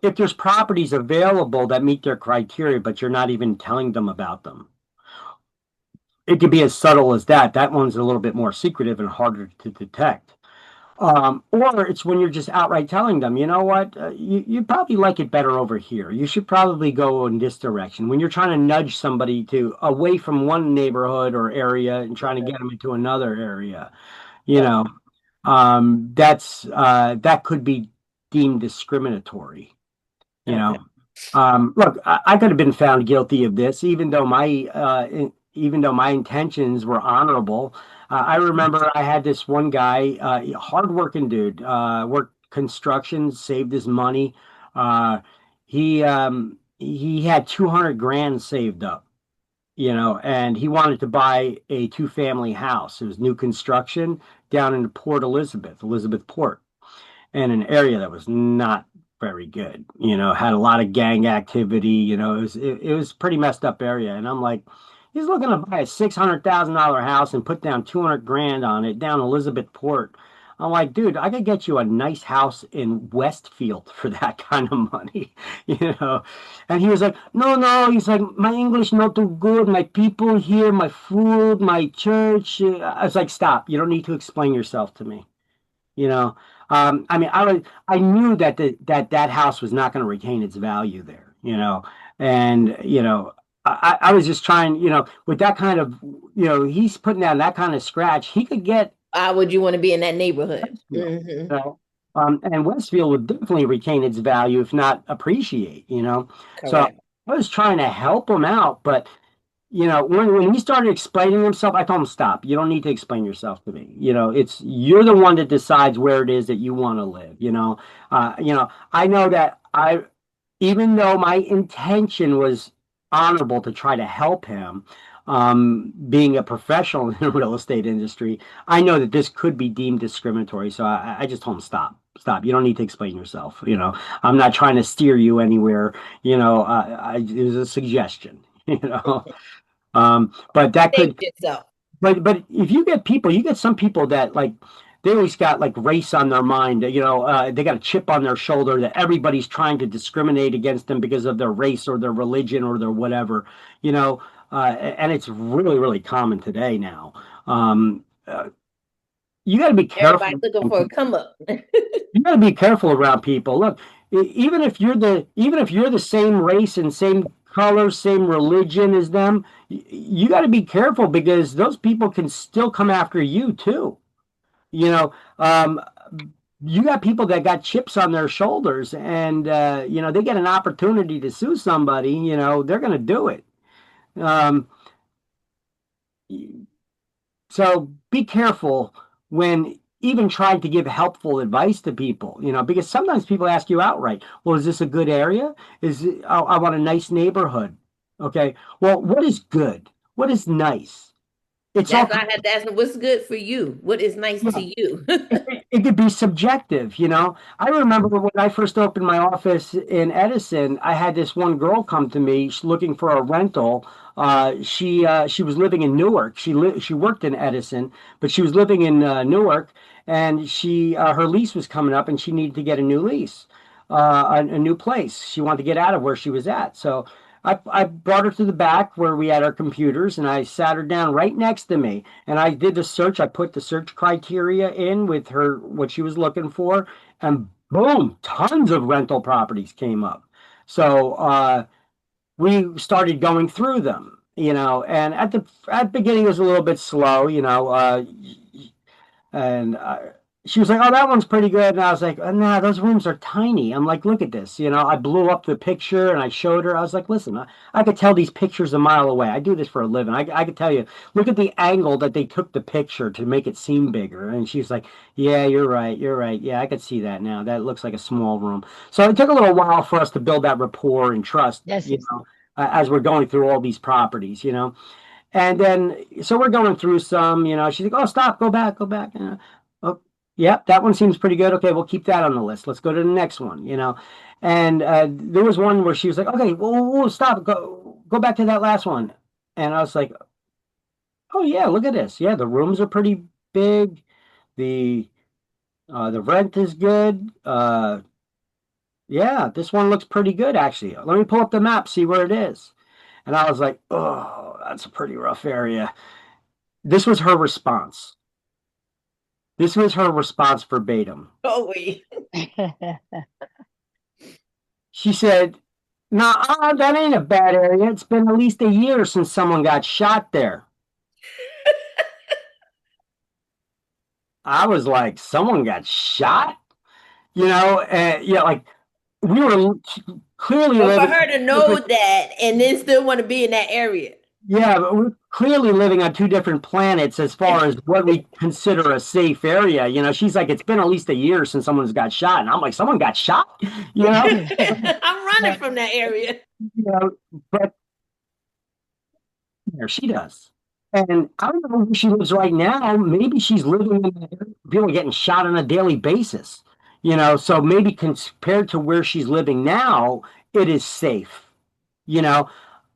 if there's properties available that meet their criteria, but you're not even telling them about them. It could be as subtle as that. That one's a little bit more secretive and harder to detect. Or it's when you're just outright telling them, you know what, you probably like it better over here. You should probably go in this direction. When you're trying to nudge somebody away from one neighborhood or area and trying to get them into another area, that could be deemed discriminatory. Look, I could have been found guilty of this, even though my intentions were honorable. I remember I had this one guy, hardworking dude, worked construction, saved his money. He had 200 grand saved up, and he wanted to buy a 2-family house. It was new construction down in Port Elizabeth Port, in an area that was not very good. Had a lot of gang activity. It was a pretty messed up area, and I'm like, he's looking to buy a $600,000 house and put down 200 grand on it down Elizabeth Port. I'm like, dude, I could get you a nice house in Westfield for that kind of money, And he was like, no. He's like, my English not too good. My people here, my food, my church. I was like, stop. You don't need to explain yourself to me. I knew that that house was not going to retain its value there, and I was just trying, with that kind of, he's putting down that kind of scratch. He could get. Why would you want to be in that neighborhood? You know, and Westfield would definitely retain its value, if not appreciate. So Correct. I was trying to help him out, but when he started explaining himself, I told him, stop. You don't need to explain yourself to me. You're the one that decides where it is that you want to live. I know that even though my intention was honorable to try to help him, being a professional in the real estate industry, I know that this could be deemed discriminatory. So I just told him, stop. You don't need to explain yourself. I'm not trying to steer you anywhere. It was a suggestion. But that could. But if you get some people that they always got race on their mind. They got a chip on their shoulder that everybody's trying to discriminate against them because of their race or their religion or their whatever. And it's really, really common today now. You got to be careful. Everybody's looking for a come up. You got to be careful around people. Look, even if you're the same race and same color, same religion as them, you got to be careful because those people can still come after you too. You got people that got chips on their shoulders and, they get an opportunity to sue somebody, they're going to do it. So be careful when even trying to give helpful advice to people, because sometimes people ask you outright, well, is this a good area? I want a nice neighborhood. Okay. Well, what is good? What is nice? I had to ask them, what's good for you? What is nice to you? It could be subjective, I remember when I first opened my office in Edison, I had this one girl come to me looking for a rental. She was living in Newark. She worked in Edison, but she was living in Newark, and her lease was coming up, and she needed to get a new lease, a new place. She wanted to get out of where she was at, so I brought her to the back where we had our computers, and I sat her down right next to me, and I did the search. I put the search criteria in with her, what she was looking for, and boom, tons of rental properties came up. So we started going through them, and at the beginning it was a little bit slow, and she was like, oh, that one's pretty good. And I was like, oh, nah, those rooms are tiny. I'm like, look at this. I blew up the picture and I showed her. I was like, listen, I could tell these pictures a mile away. I do this for a living. I could tell you, look at the angle that they took the picture to make it seem bigger. And she's like, yeah, you're right. Yeah, I could see that now. That looks like a small room. So it took a little while for us to build that rapport and trust, as we're going through all these properties, And then, so we're going through some, she's like, oh, stop, go back. Yep, that one seems pretty good. Okay, we'll keep that on the list. Let's go to the next one, And there was one where she was like, okay, we'll stop. Go back to that last one. And I was like, oh, yeah, look at this. Yeah, the rooms are pretty big. The rent is good. Yeah, this one looks pretty good, actually. Let me pull up the map, see where it is. And I was like, oh, that's a pretty rough area. This was her response. This was her response verbatim. Oh, wait. She said, nah, that ain't a bad area. It's been at least a year since someone got shot there. I was like, someone got shot? Like we were clearly for her to know that and then still want to be in that area. Yeah, but we're clearly living on two different planets as far as what we consider a safe area. She's like, it's been at least a year since someone's got shot. And I'm like, someone got shot? I'm running from that area. But there she does. And I don't know where she lives right now. Maybe she's living in an area where people are getting shot on a daily basis. So maybe compared to where she's living now, it is safe.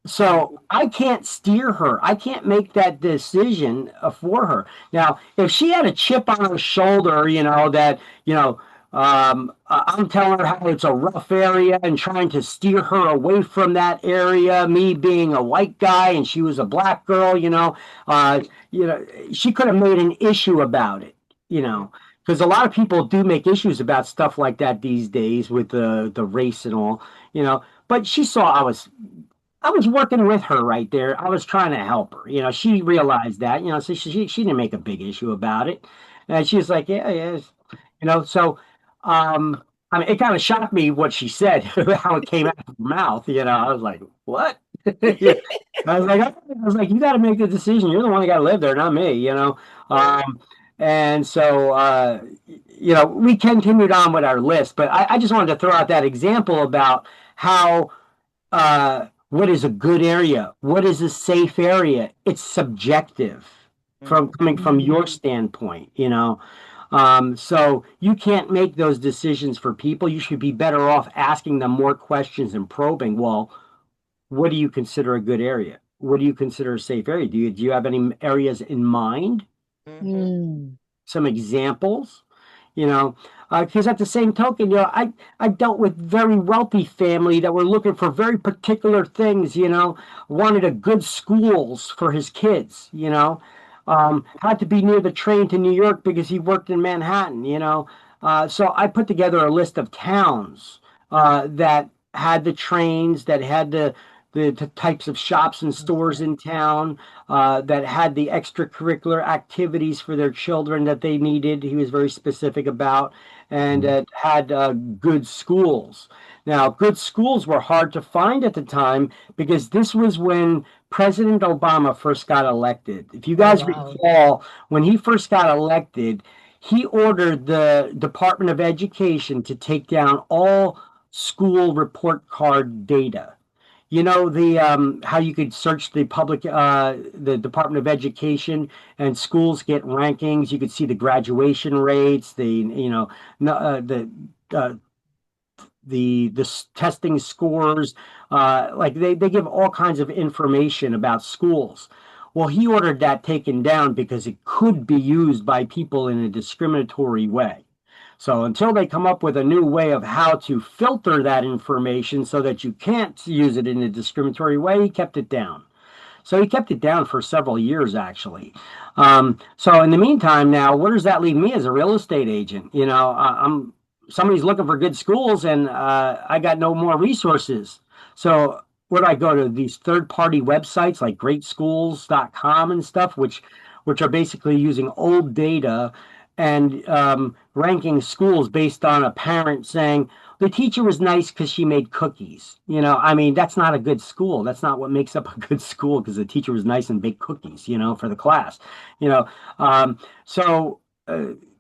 So I can't steer her. I can't make that decision for her. Now, if she had a chip on her shoulder, that, I'm telling her how it's a rough area and trying to steer her away from that area, me being a white guy and she was a black girl, she could have made an issue about it, because a lot of people do make issues about stuff like that these days with the race and all, but she saw I was working with her right there. I was trying to help her. She realized that, so she didn't make a big issue about it. And she was like, yeah, yeah. So I mean, it kind of shocked me what she said, how it came out of her mouth. I was like, what? Yeah. I was like, you got to make the decision. You're the one that got to live there, not me. And so, we continued on with our list, but I just wanted to throw out that example about how, what is a good area? What is a safe area? It's subjective coming from your standpoint, so you can't make those decisions for people. You should be better off asking them more questions and probing. Well, what do you consider a good area? What do you consider a safe area? Do you have any areas in mind? Some examples, because at the same token, I dealt with very wealthy family that were looking for very particular things, wanted a good schools for his kids, had to be near the train to New York because he worked in Manhattan, so I put together a list of towns that had the trains, that had the types of shops and stores in town, that had the extracurricular activities for their children that they needed. He was very specific about, and had good schools. Now, good schools were hard to find at the time because this was when President Obama first got elected. If you guys recall, when he first got elected, he ordered the Department of Education to take down all school report card data. The how you could search the Department of Education, and schools get rankings. You could see the graduation rates, the testing scores. Like they give all kinds of information about schools. Well, he ordered that taken down because it could be used by people in a discriminatory way. So until they come up with a new way of how to filter that information so that you can't use it in a discriminatory way, he kept it down. So he kept it down for several years, actually. So in the meantime, now, where does that leave me as a real estate agent? Somebody's looking for good schools, and I got no more resources. So where do I go to? These third-party websites like greatschools.com and stuff, which are basically using old data and ranking schools based on a parent saying the teacher was nice because she made cookies. That's not a good school. That's not what makes up a good school, because the teacher was nice and baked cookies, for the class. So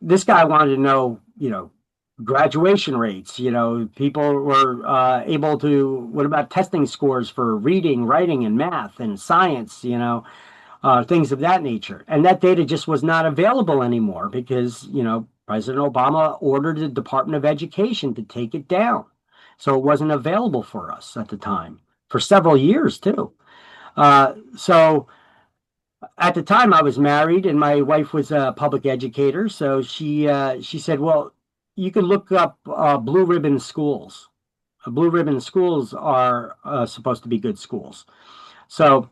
this guy wanted to know, graduation rates. People were able to. What about testing scores for reading, writing, and math and science? Things of that nature. And that data just was not available anymore because, President Obama ordered the Department of Education to take it down. So it wasn't available for us at the time for several years too. So at the time I was married and my wife was a public educator. So she said, well, you can look up blue ribbon schools. Blue ribbon schools are supposed to be good schools. So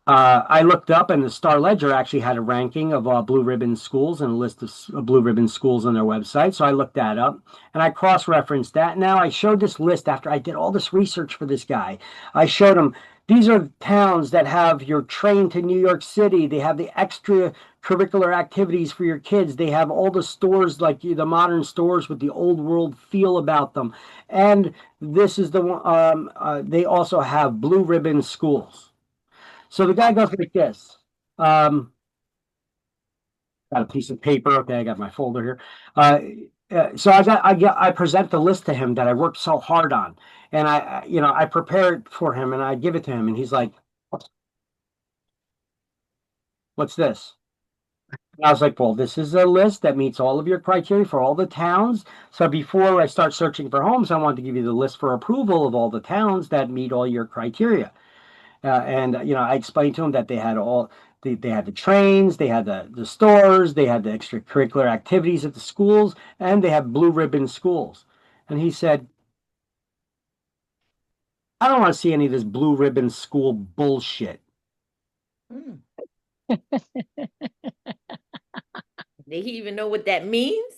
I looked up, and the Star Ledger actually had a ranking of blue ribbon schools and a list of blue ribbon schools on their website. So I looked that up, and I cross-referenced that. Now I showed this list after I did all this research for this guy. I showed him, these are towns that have your train to New York City. They have the extracurricular activities for your kids. They have all the stores, like the modern stores with the old world feel about them. And this is the one, they also have blue ribbon schools. So the guy goes like this. Got a piece of paper. Okay, I got my folder here. So I present the list to him that I worked so hard on, and I prepare it for him, and I give it to him, and he's like, "What's this?" And I was like, "Well, this is a list that meets all of your criteria for all the towns. So before I start searching for homes, I wanted to give you the list for approval of all the towns that meet all your criteria." And I explained to him that they had they had the trains, they had the stores, they had the extracurricular activities at the schools, and they have blue ribbon schools. And he said, I don't want to see any of this blue ribbon school bullshit. Did he even know what that means?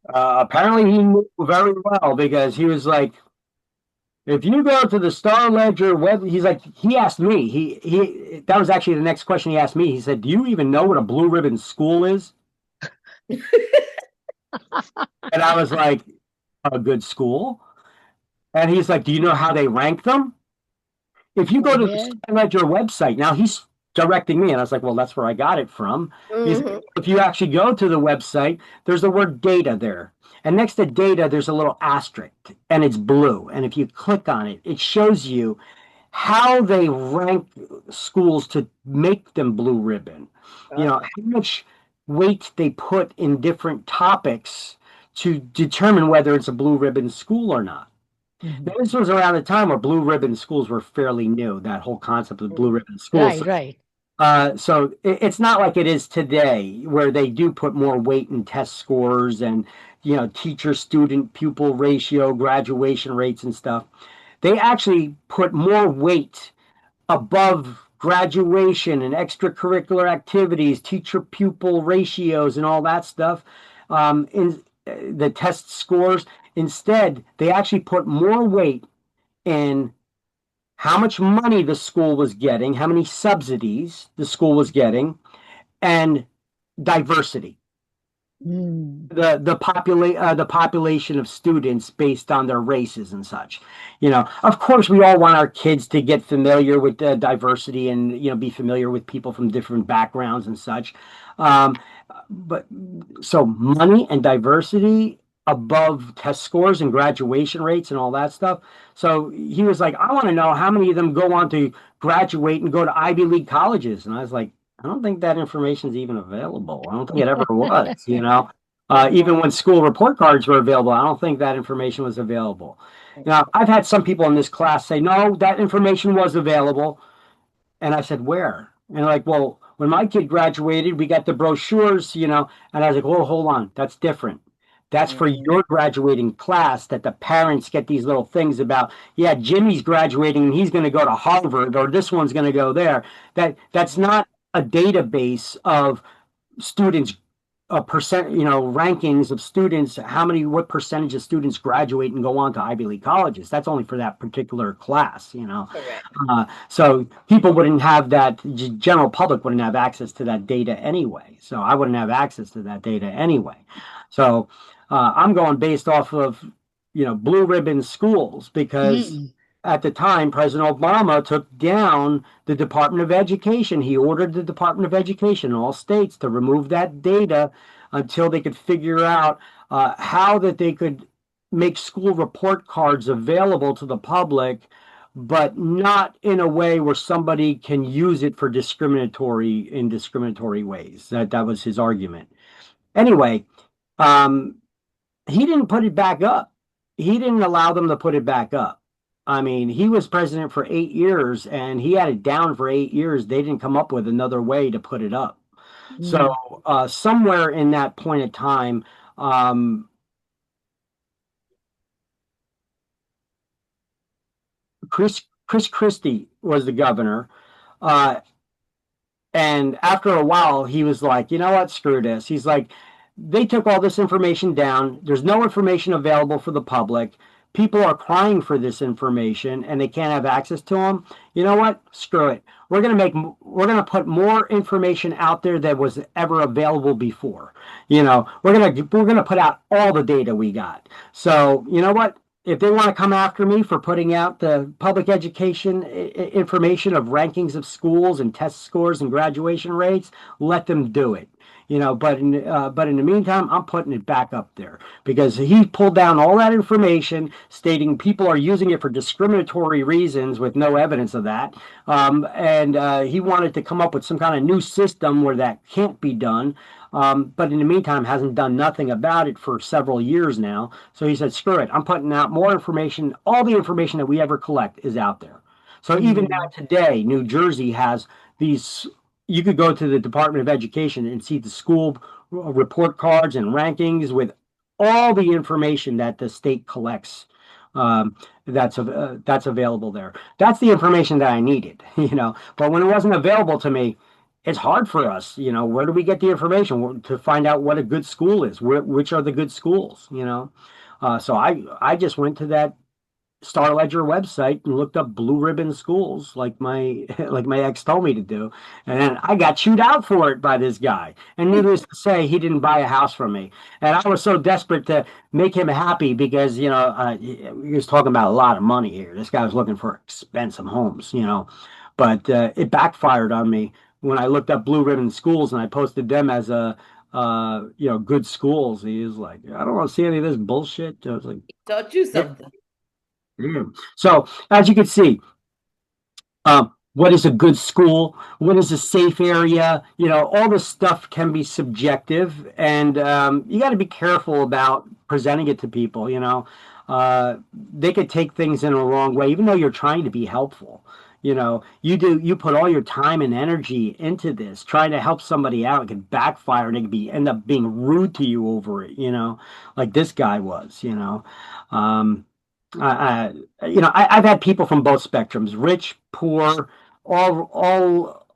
Apparently he knew very well, because he was like, If you go to the Star Ledger web, he's like, he asked me, that was actually the next question he asked me. He said, do you even know what a blue ribbon school is? And I was like, a good school. And he's like, do you know how they rank them? If you go to the Star Ledger website, now he's directing me, and I was like, well, that's where I got it from. If you actually go to the website, there's the word data there. And next to data, there's a little asterisk, and it's blue. And if you click on it, it shows you how they rank schools to make them blue ribbon. You know, how much weight they put in different topics to determine whether it's a blue ribbon school or not. This was around the time where blue ribbon schools were fairly new, that whole concept of blue ribbon schools. Right. So it's not like it is today, where they do put more weight in test scores and, you know, teacher student pupil ratio, graduation rates and stuff. They actually put more weight above graduation and extracurricular activities, teacher pupil ratios and all that stuff in the test scores. Instead, they actually put more weight in how much money the school was getting, how many subsidies the school was getting, and diversity. The population of students based on their races and such. You know, of course, we all want our kids to get familiar with the diversity and, you know, be familiar with people from different backgrounds and such. But so money and diversity above test scores and graduation rates and all that stuff. So he was like, I want to know how many of them go on to graduate and go to Ivy League colleges. And I was like, I don't think that information is even available. I don't think it ever was, you know. Even when school report cards were available, I don't think that information was available. Now, I've had some people in this class say, no, that information was available. And I said, where? And they're like, well, when my kid graduated, we got the brochures, you know. And I was like, oh, hold on, that's different. That's for your graduating class, that the parents get these little things about, yeah, Jimmy's graduating and he's going to go to Harvard, or this one's going to go there. That's not a database of students, a percent, you know, rankings of students, what percentage of students graduate and go on to Ivy League colleges. That's only for that particular class, you know. So people wouldn't have that, general public wouldn't have access to that data anyway. So I wouldn't have access to that data anyway. So I'm going based off of, you know, blue ribbon schools, because at the time, President Obama took down the Department of Education. He ordered the Department of Education in all states to remove that data until they could figure out how that they could make school report cards available to the public, but not in a way where somebody can use it for discriminatory ways. That was his argument. Anyway, he didn't put it back up. He didn't allow them to put it back up. I mean, he was president for 8 years and he had it down for 8 years. They didn't come up with another way to put it up. So somewhere in that point of time, Chris Christie was the governor. And after a while, he was like, you know what, screw this. He's like, they took all this information down. There's no information available for the public. People are crying for this information and they can't have access to them. You know what? Screw it. We're going to put more information out there that was ever available before. You know, we're going to put out all the data we got. So, you know what? If they want to come after me for putting out the public education information of rankings of schools and test scores and graduation rates, let them do it. You know, but in the meantime, I'm putting it back up there, because he pulled down all that information stating people are using it for discriminatory reasons with no evidence of that. And he wanted to come up with some kind of new system where that can't be done. But in the meantime, hasn't done nothing about it for several years now. So he said, screw it. I'm putting out more information. All the information that we ever collect is out there. So even now today, New Jersey has these. You could go to the Department of Education and see the school report cards and rankings with all the information that the state collects. That's available there. That's the information that I needed, you know. But when it wasn't available to me, it's hard for us, you know. Where do we get the information to find out what a good school is? Which are the good schools, you know? So I just went to that Star Ledger website and looked up blue ribbon schools like my like my ex told me to do, and then I got chewed out for it by this guy. And needless to say, he didn't buy a house from me, and I was so desperate to make him happy because he was talking about a lot of money here. This guy was looking for expensive homes, but it backfired on me when I looked up blue ribbon schools and I posted them as a good schools. He was like, I don't want to see any of this bullshit. I was like, Taught you something. So as you can see, what is a good school? What is a safe area? All this stuff can be subjective, and you got to be careful about presenting it to people. They could take things in a wrong way, even though you're trying to be helpful. You put all your time and energy into this, trying to help somebody out. It could backfire, and it could end up being rude to you over it. Like this guy was. I've had people from both spectrums, rich, poor, all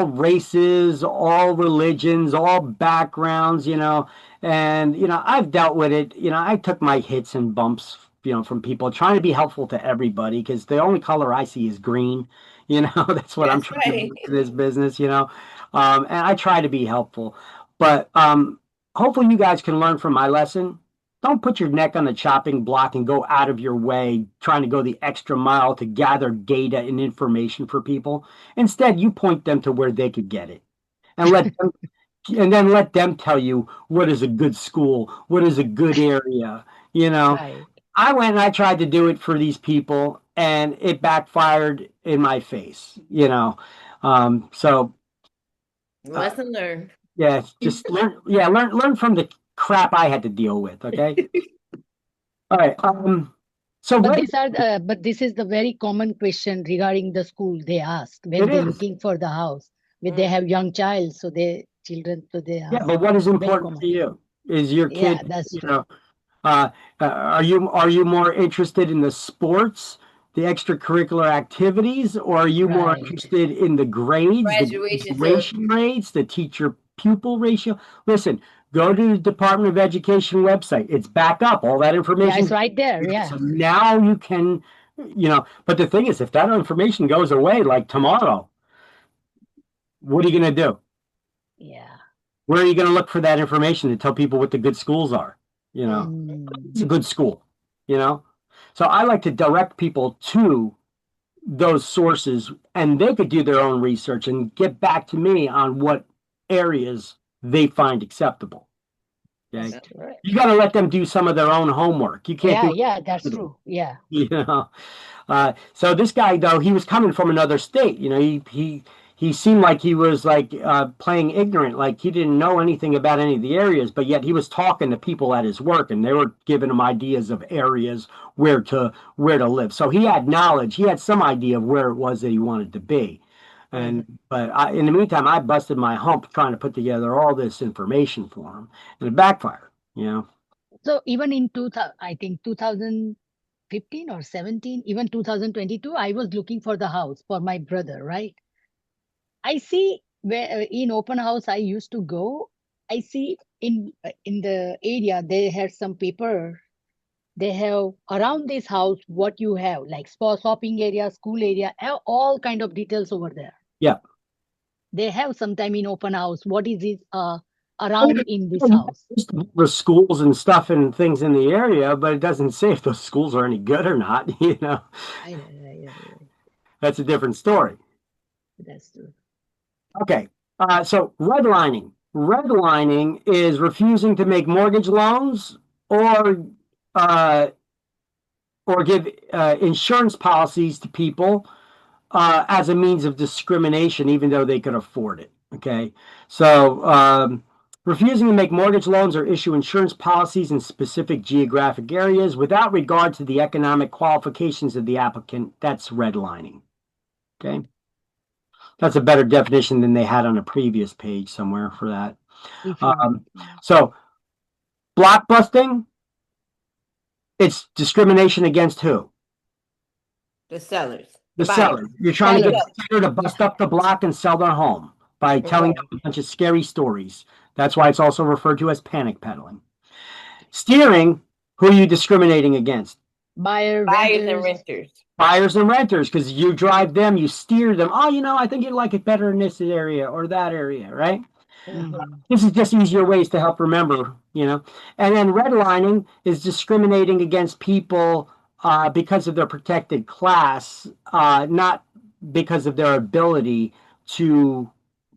races, all religions, all backgrounds, and I've dealt with it. I took my hits and bumps, from people, trying to be helpful to everybody, because the only color I see is green. That's what I'm trying to do in this business, and I try to be helpful. But hopefully you guys can learn from my lesson. Don't put your neck on the chopping block and go out of your way trying to go the extra mile to gather data and information for people. Instead, you point them to where they could get it, and then let them tell you what is a good school, what is a good area. Right. I went and I tried to do it for these people, and it backfired in my face. So lesson learned. Yeah, just learn. Yeah, learn from the crap I had to deal with. Okay. All right. But this is the very common question regarding the school they ask when they're looking for the house. When they have young child, so they ask. Yeah, but what is important to you? Is your kid? Yeah, that's true. Are you more interested in the sports, the extracurricular activities, or are you more interested in the grades, the graduation rates, the teacher pupil ratio? Listen, go to the Department of Education website. It's back up. All that information. Yeah, it's right there. Yeah. So now you can, but the thing is, if that information goes away like tomorrow, what are you going to do? Yeah. Where are you going to look for that information to tell people what the good schools are? It's a good school, So I like to direct people to those sources, and they could do their own research and get back to me on what areas they find acceptable. Okay. Right. You got to let them do some of their own homework. You can't. Yeah, that's true. Yeah. So this guy, though, he was coming from another state. He seemed like he was playing ignorant, like he didn't know anything about any of the areas, but yet he was talking to people at his work, and they were giving him ideas of areas where to live. So he had knowledge. He had some idea of where it was that he wanted to be. But in the meantime, I busted my hump trying to put together all this information for him, and it backfired. So even in 2015 or 17, even 2022, I was looking for the house for my brother, right? I see where in open house I used to go, I see in the area they had some paper. They have around this house what you have, like shopping area, school area, all kind of details over there. Yeah. They have sometime in open house. What is it around in this house? The schools and stuff and things in the area, but it doesn't say if those schools are any good or not. That's a different story. That's true. Okay, so redlining. Redlining is refusing to make mortgage loans or give insurance policies to people as a means of discrimination, even though they could afford it. Okay, so refusing to make mortgage loans or issue insurance policies in specific geographic areas without regard to the economic qualifications of the applicant, that's redlining. Okay. That's a better definition than they had on a previous page somewhere for that. So blockbusting, it's discrimination against who? The sellers. The sellers. You're trying to get the seller to bust up the block and sell their home by telling them a bunch of scary stories. That's why it's also referred to as panic peddling. Steering, who are you discriminating against? Buyers and renters. Buyers and renters, because you drive them, you steer them. Oh, I think you'd like it better in this area or that area, right? This is just easier ways to help remember, And then redlining is discriminating against people because of their protected class, not because of their ability to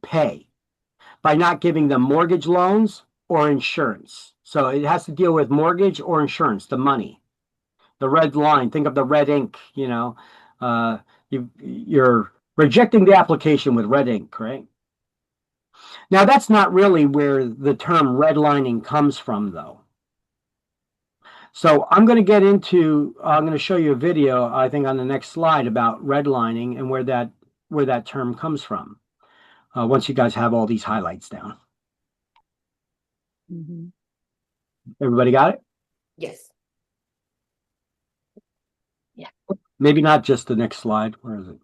pay, by not giving them mortgage loans or insurance. So it has to deal with mortgage or insurance, the money. The red line, think of the red ink, you're rejecting the application with red ink, right? Now, that's not really where the term redlining comes from, though. So I'm going to show you a video, I think on the next slide, about redlining and where that term comes from, once you guys have all these highlights down. Everybody got it? Yes. Yeah. Maybe not just the next slide. Where is it?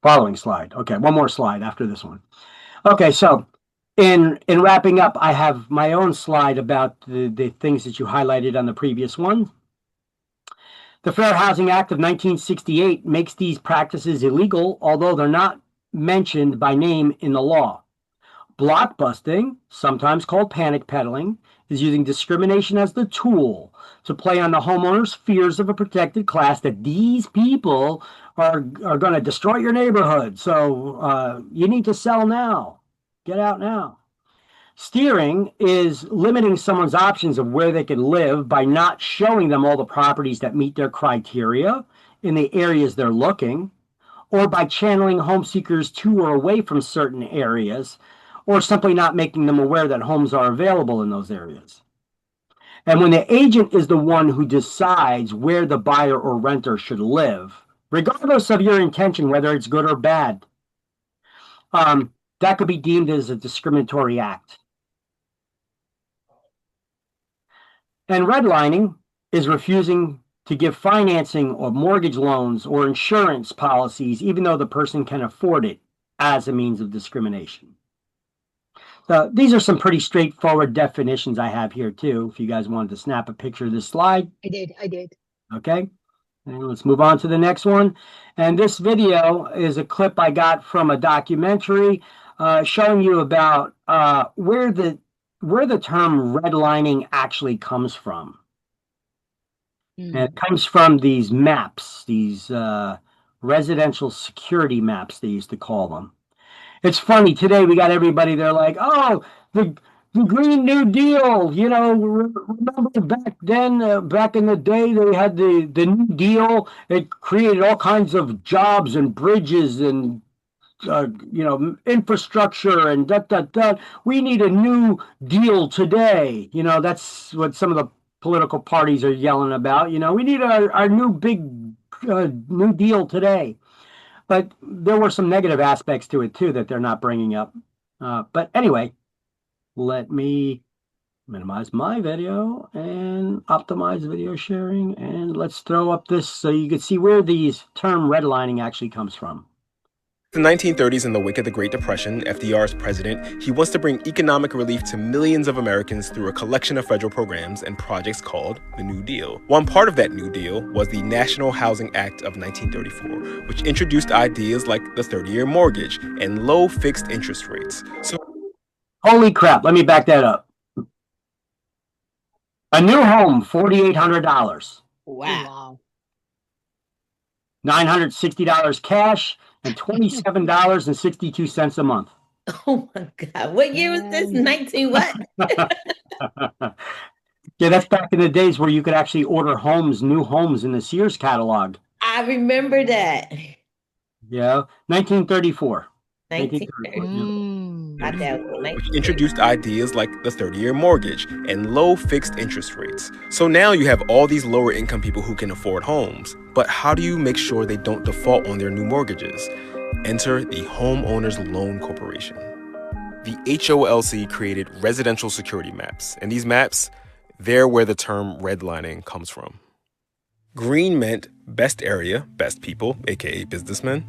Following slide. Okay, one more slide after this one. Okay, so in wrapping up, I have my own slide about the things that you highlighted on the previous one. The Fair Housing Act of 1968 makes these practices illegal, although they're not mentioned by name in the law. Blockbusting, sometimes called panic peddling, is using discrimination as the tool to play on the homeowner's fears of a protected class that these people are going to destroy your neighborhood. So you need to sell now. Get out now. Steering is limiting someone's options of where they can live by not showing them all the properties that meet their criteria in the areas they're looking, or by channeling home seekers to or away from certain areas, or simply not making them aware that homes are available in those areas. And when the agent is the one who decides where the buyer or renter should live, regardless of your intention, whether it's good or bad, that could be deemed as a discriminatory act. And redlining is refusing to give financing or mortgage loans or insurance policies, even though the person can afford it, as a means of discrimination. So these are some pretty straightforward definitions I have here too, if you guys wanted to snap a picture of this slide. I did. Okay, and let's move on to the next one. And this video is a clip I got from a documentary showing you about where the term redlining actually comes from. And it comes from these maps, these residential security maps, they used to call them. It's funny, today we got everybody, they're like, oh, the Green New Deal, remember back then, back in the day, they had the New Deal. It created all kinds of jobs and bridges and, infrastructure and We need a New Deal today. That's what some of the political parties are yelling about. We need our new big New Deal today. But there were some negative aspects to it, too, that they're not bringing up. But anyway, let me minimize my video and optimize video sharing. And let's throw up this so you can see where the term redlining actually comes from. In the 1930s, in the wake of the Great Depression, FDR is president. He wants to bring economic relief to millions of Americans through a collection of federal programs and projects called the New Deal. One part of that New Deal was the National Housing Act of 1934, which introduced ideas like the 30-year mortgage and low fixed interest rates. So, holy crap, let me back that up. A new home, $4,800. Wow. $960 cash and $27.62 a month. Oh my God. What year was this? 19 what? Yeah, that's back in the days where you could actually order new homes in the Sears catalog. I remember that. Yeah, 1934. 1934. Which introduced ideas like the 30-year mortgage and low fixed interest rates. So now you have all these lower income people who can afford homes. But how do you make sure they don't default on their new mortgages? Enter the Homeowners Loan Corporation. The HOLC created residential security maps. And these maps, they're where the term redlining comes from. Green meant best area, best people, aka businessmen.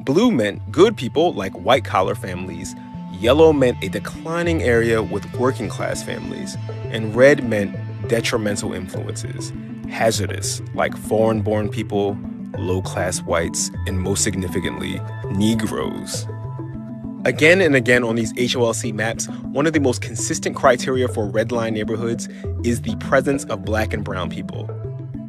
Blue meant good people like white-collar families. Yellow meant a declining area with working-class families. And red meant detrimental influences. hazardous, like foreign-born people, low-class whites, and most significantly, Negroes. Again and again on these HOLC maps, one of the most consistent criteria for redline neighborhoods is the presence of Black and brown people.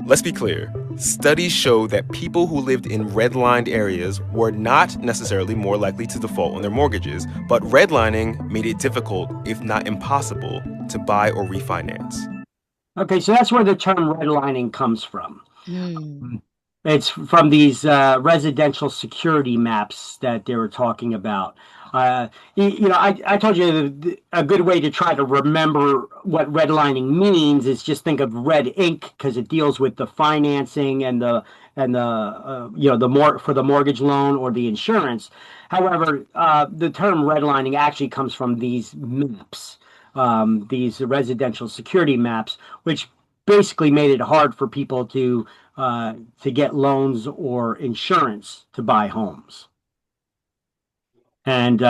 Let's be clear. Studies show that people who lived in redlined areas were not necessarily more likely to default on their mortgages, but redlining made it difficult, if not impossible, to buy or refinance. Okay, so that's where the term redlining comes from. Hmm. It's from these residential security maps that they were talking about. I told you a good way to try to remember what redlining means is just think of red ink because it deals with the financing and the for the mortgage loan or the insurance. However, the term redlining actually comes from these maps, these residential security maps, which basically made it hard for people to get loans or insurance to buy homes. And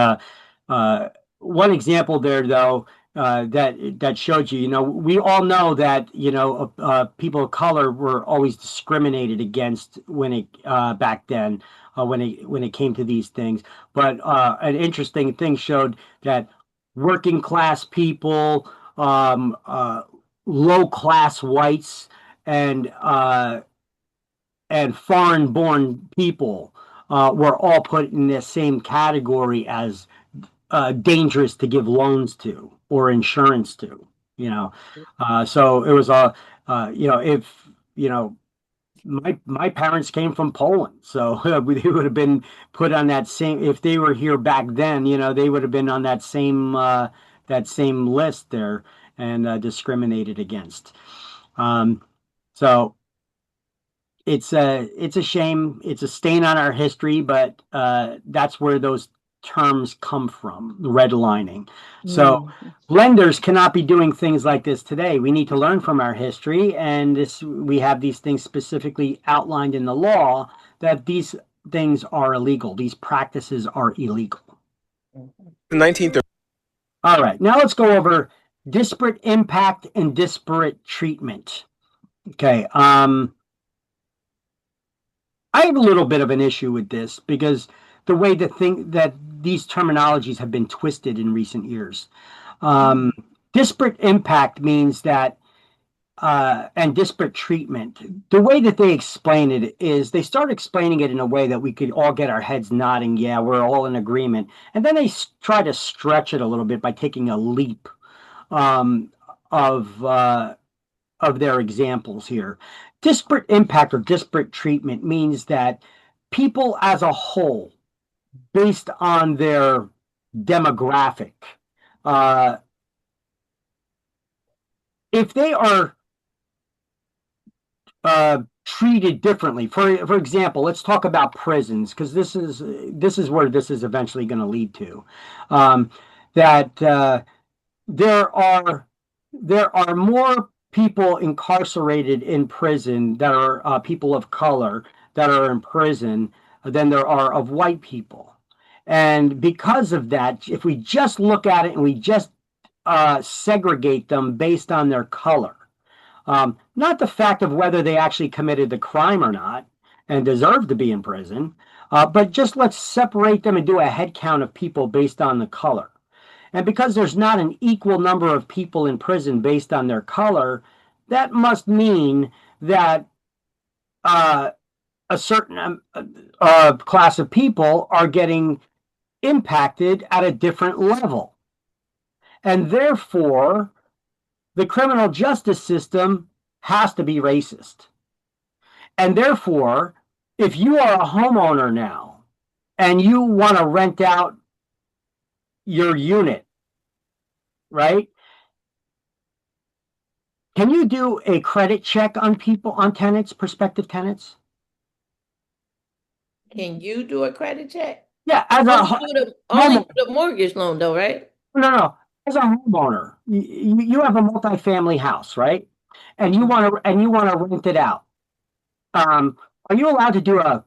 one example there, though, that showed you, we all know that, people of color were always discriminated against when it back then when it came to these things. But an interesting thing showed that working class people, low class whites, and foreign-born people were all put in the same category as dangerous to give loans to or insurance to. So it was my parents came from Poland, so they would have been put on that same. If they were here back then, they would have been on that same list there and discriminated against. So. It's a shame. It's a stain on our history, but that's where those terms come from, redlining. So lenders cannot be doing things like this today. We need to learn from our history, and we have these things specifically outlined in the law that these things are illegal. These practices are illegal. The 1930s. All right, now let's go over disparate impact and disparate treatment. Okay. I have a little bit of an issue with this because the way that these terminologies have been twisted in recent years. Disparate impact means that, and disparate treatment, the way that they explain it is they start explaining it in a way that we could all get our heads nodding, yeah, we're all in agreement. And then they try to stretch it a little bit by taking a leap of their examples here. Disparate impact or disparate treatment means that people as a whole, based on their demographic, if they are treated differently, for example, let's talk about prisons, because this is where this is eventually going to lead to, that there are more people incarcerated in prison that are people of color that are in prison than there are of white people. And because of that, if we just look at it and we just segregate them based on their color, not the fact of whether they actually committed the crime or not and deserve to be in prison, but just let's separate them and do a head count of people based on the color. And because there's not an equal number of people in prison based on their color, that must mean that a certain class of people are getting impacted at a different level. And therefore, the criminal justice system has to be racist. And therefore, if you are a homeowner now and you want to rent out your unit, right? Can you do a credit check on tenants, prospective tenants? Can you do a credit check? Yeah, as only for the mortgage loan, though, right? No. As a homeowner, you have a multifamily house, right? And you want to rent it out. Are you allowed to do a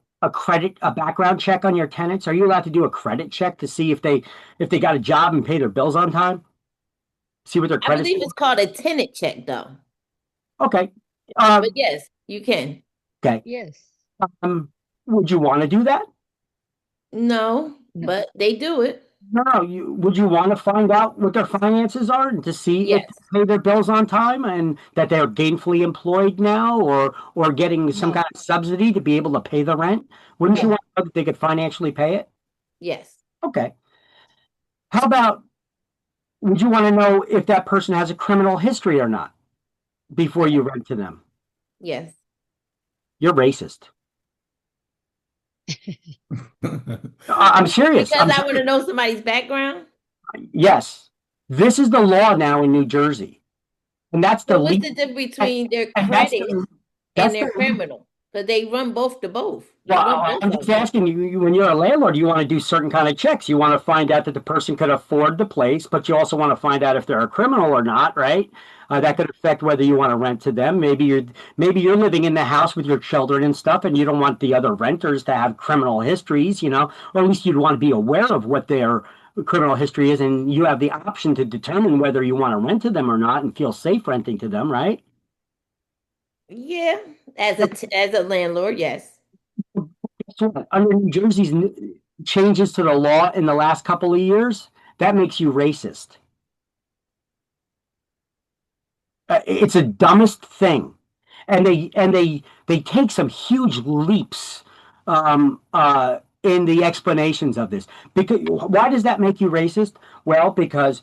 background check on your tenants? Are you allowed to do a credit check to see if they got a job and pay their bills on time? See what their credit. I believe it's called a tenant check, though. Okay, But yes, you can. Okay. Yes. Would you want to do that? No, but they do it. No, would you want to find out what their finances are and to see if Yes. they pay their bills on time and that they're gainfully employed now or getting some kind of subsidy to be able to pay the rent? Wouldn't you want to know that they could financially pay it? Yes. Okay. How about, would you want to know if that person has a criminal history or not before you rent to them? Yes. You're racist. I'm serious. Because I want to know somebody's background? Yes. This is the law now in New Jersey. And that's the what's the difference between their credit and their criminal? Because they run both to both. Well, I'm just asking you, when you're a landlord, you want to do certain kind of checks. You want to find out that the person could afford the place, but you also want to find out if they're a criminal or not, right? That could affect whether you want to rent to them. Maybe you're living in the house with your children and stuff, and you don't want the other renters to have criminal histories, or at least you'd want to be aware of what their criminal history is, and you have the option to determine whether you want to rent to them or not and feel safe renting to them, right? Yeah, as a landlord, yes. Under New Jersey's changes to the law in the last couple of years, that makes you racist. It's the dumbest thing, and they take some huge leaps in the explanations of this. Because why does that make you racist? Well, because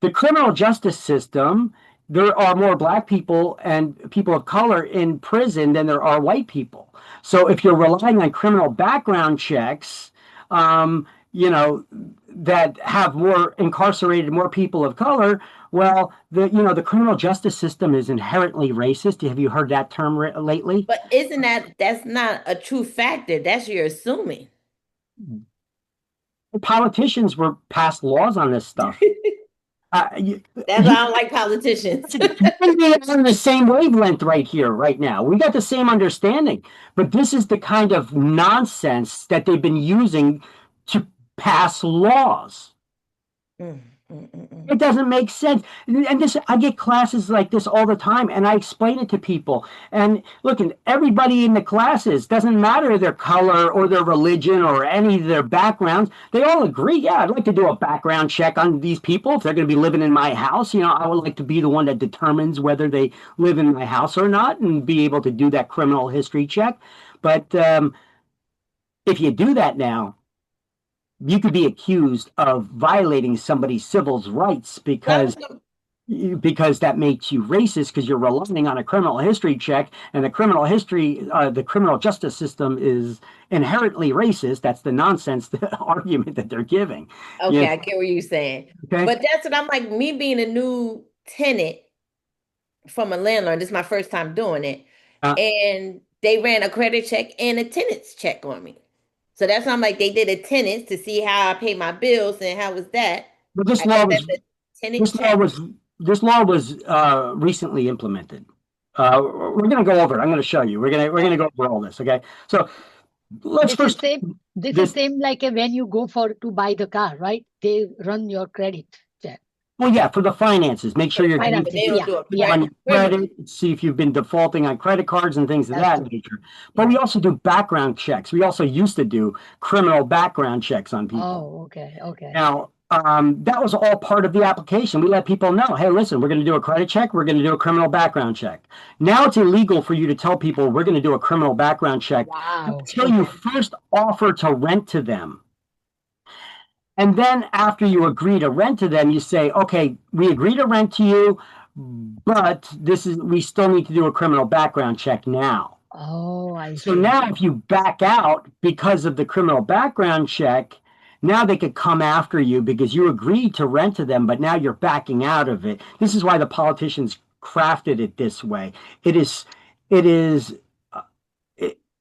the criminal justice system, there are more black people and people of color in prison than there are white people. So if you're relying on criminal background checks, that have more incarcerated, more people of color, well, the criminal justice system is inherently racist. Have you heard that term lately? But that's not a true factor? That's you're assuming. Politicians were passed laws on this stuff. That's why I don't like politicians. We're on the same wavelength right here, right now. We got the same understanding, but this is the kind of nonsense that they've been using to pass laws. It doesn't make sense. And I get classes like this all the time, and I explain it to people. And look, everybody in the classes, doesn't matter their color or their religion or any of their backgrounds, they all agree, yeah, I'd like to do a background check on these people. If they're going to be living in my house, I would like to be the one that determines whether they live in my house or not and be able to do that criminal history check. But if you do that now, you could be accused of violating somebody's civil rights because that makes you racist, because you're relying on a criminal history check, and the criminal justice system is inherently racist. That's the nonsense argument that they're giving. Okay, I get what you're saying. Okay. But that's what I'm like, me being a new tenant from a landlord, this is my first time doing it, and they ran a credit check and a tenant's check on me. So that's why I'm like, they did a tenants to see how I pay my bills and how was that. But this law was recently implemented. We're going to go over it. I'm going to show you. We're going to go over all this. Okay. So let's this is same like when you go to buy the car, right? They run your credit check. Well, yeah, for the finances, make sure you're on your credit, see if you've been defaulting on credit cards and things of that nature. But we also do background checks. We also used to do criminal background checks on people. Oh, okay. Now, that was all part of the application. We let people know, hey, listen, we're going to do a credit check. We're going to do a criminal background check. Now it's illegal for you to tell people we're going to do a criminal background check until you first offer to rent to them. And then after you agree to rent to them, you say, okay, we agree to rent to you, but we still need to do a criminal background check now. Oh, I see. So now if you back out because of the criminal background check, now they could come after you because you agreed to rent to them, but now you're backing out of it. This is why the politicians crafted it this way.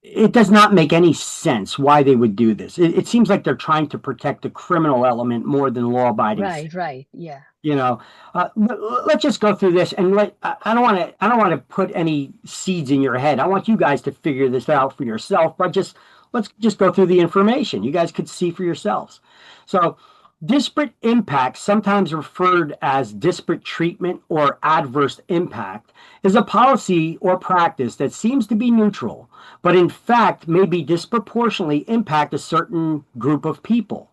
It does not make any sense why they would do this. It seems like they're trying to protect the criminal element more than law-abiding. Right, yeah. Let's just go through this, and I don't want to put any seeds in your head. I want you guys to figure this out for yourself. But let's just go through the information. You guys could see for yourselves. So Disparate impact, sometimes referred as disparate treatment or adverse impact, is a policy or practice that seems to be neutral, but in fact may be disproportionately impact a certain group of people.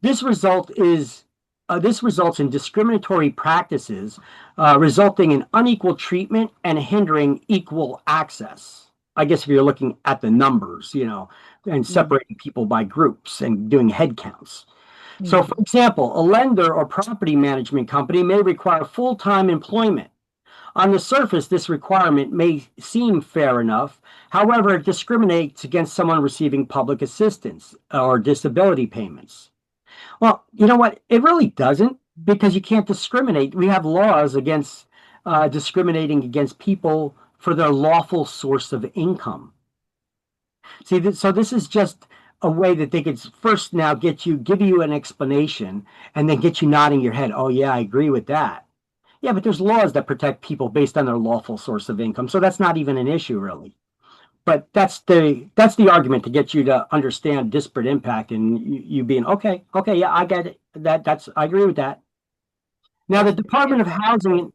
This results in discriminatory practices, resulting in unequal treatment and hindering equal access. I guess if you're looking at the numbers, and separating people by groups and doing head counts. So, for example, a lender or property management company may require full-time employment. On the surface, this requirement may seem fair enough. However, it discriminates against someone receiving public assistance or disability payments. Well, you know what? It really doesn't, because you can't discriminate. We have laws against discriminating against people for their lawful source of income. See, so this is just a way that they could first now give you an explanation, and then get you nodding your head. Oh yeah, I agree with that. Yeah, but there's laws that protect people based on their lawful source of income, so that's not even an issue really. But that's the argument to get you to understand disparate impact, and you being okay, yeah, I get it. I agree with that. Now the Department of Housing,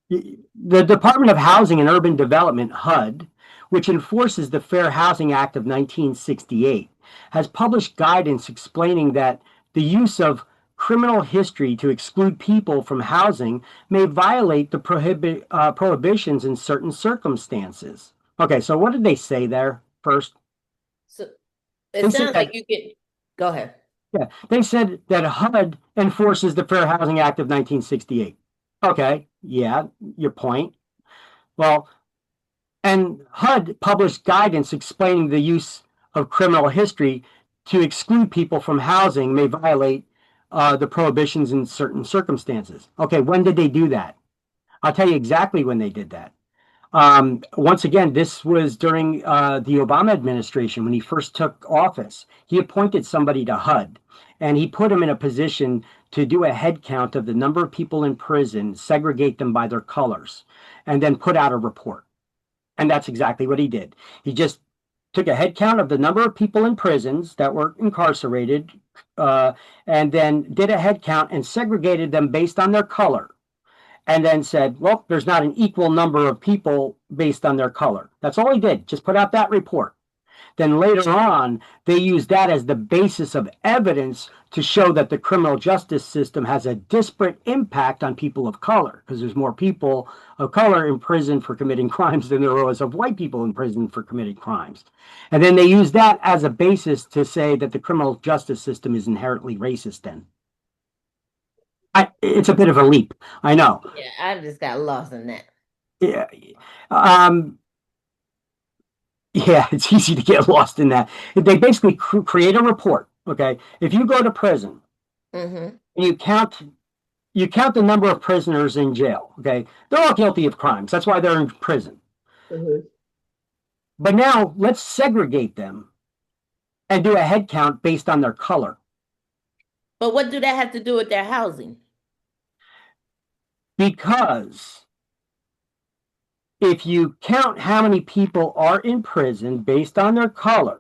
the Department of Housing and Urban Development, HUD, which enforces the Fair Housing Act of 1968, has published guidance explaining that the use of criminal history to exclude people from housing may violate the prohibitions in certain circumstances. Okay, so what did they say there first? So it sounds like you can go ahead. Yeah, they said that HUD enforces the Fair Housing Act of 1968. Okay, yeah, your point. Well, and HUD published guidance explaining the use of criminal history to exclude people from housing may violate the prohibitions in certain circumstances. Okay, when did they do that? I'll tell you exactly when they did that. Once again, this was during the Obama administration when he first took office. He appointed somebody to HUD, and he put him in a position to do a head count of the number of people in prison, segregate them by their colors, and then put out a report. And that's exactly what he did. He just took a head count of the number of people in prisons that were incarcerated, and then did a head count and segregated them based on their color. And then said, well, there's not an equal number of people based on their color. That's all he did, just put out that report. Then later on, they used that as the basis of evidence to show that the criminal justice system has a disparate impact on people of color, because there's more people of color in prison for committing crimes than there was of white people in prison for committing crimes. And then they used that as a basis to say that the criminal justice system is inherently racist then. It's a bit of a leap, I know. Yeah, I just got lost in that. Yeah. Yeah, it's easy to get lost in that. They basically create a report. Okay, if you go to prison and you count the number of prisoners in jail. Okay, they're all guilty of crimes. That's why they're in prison. But now let's segregate them and do a head count based on their color. But what do that have to do with their housing? Because if you count how many people are in prison based on their color,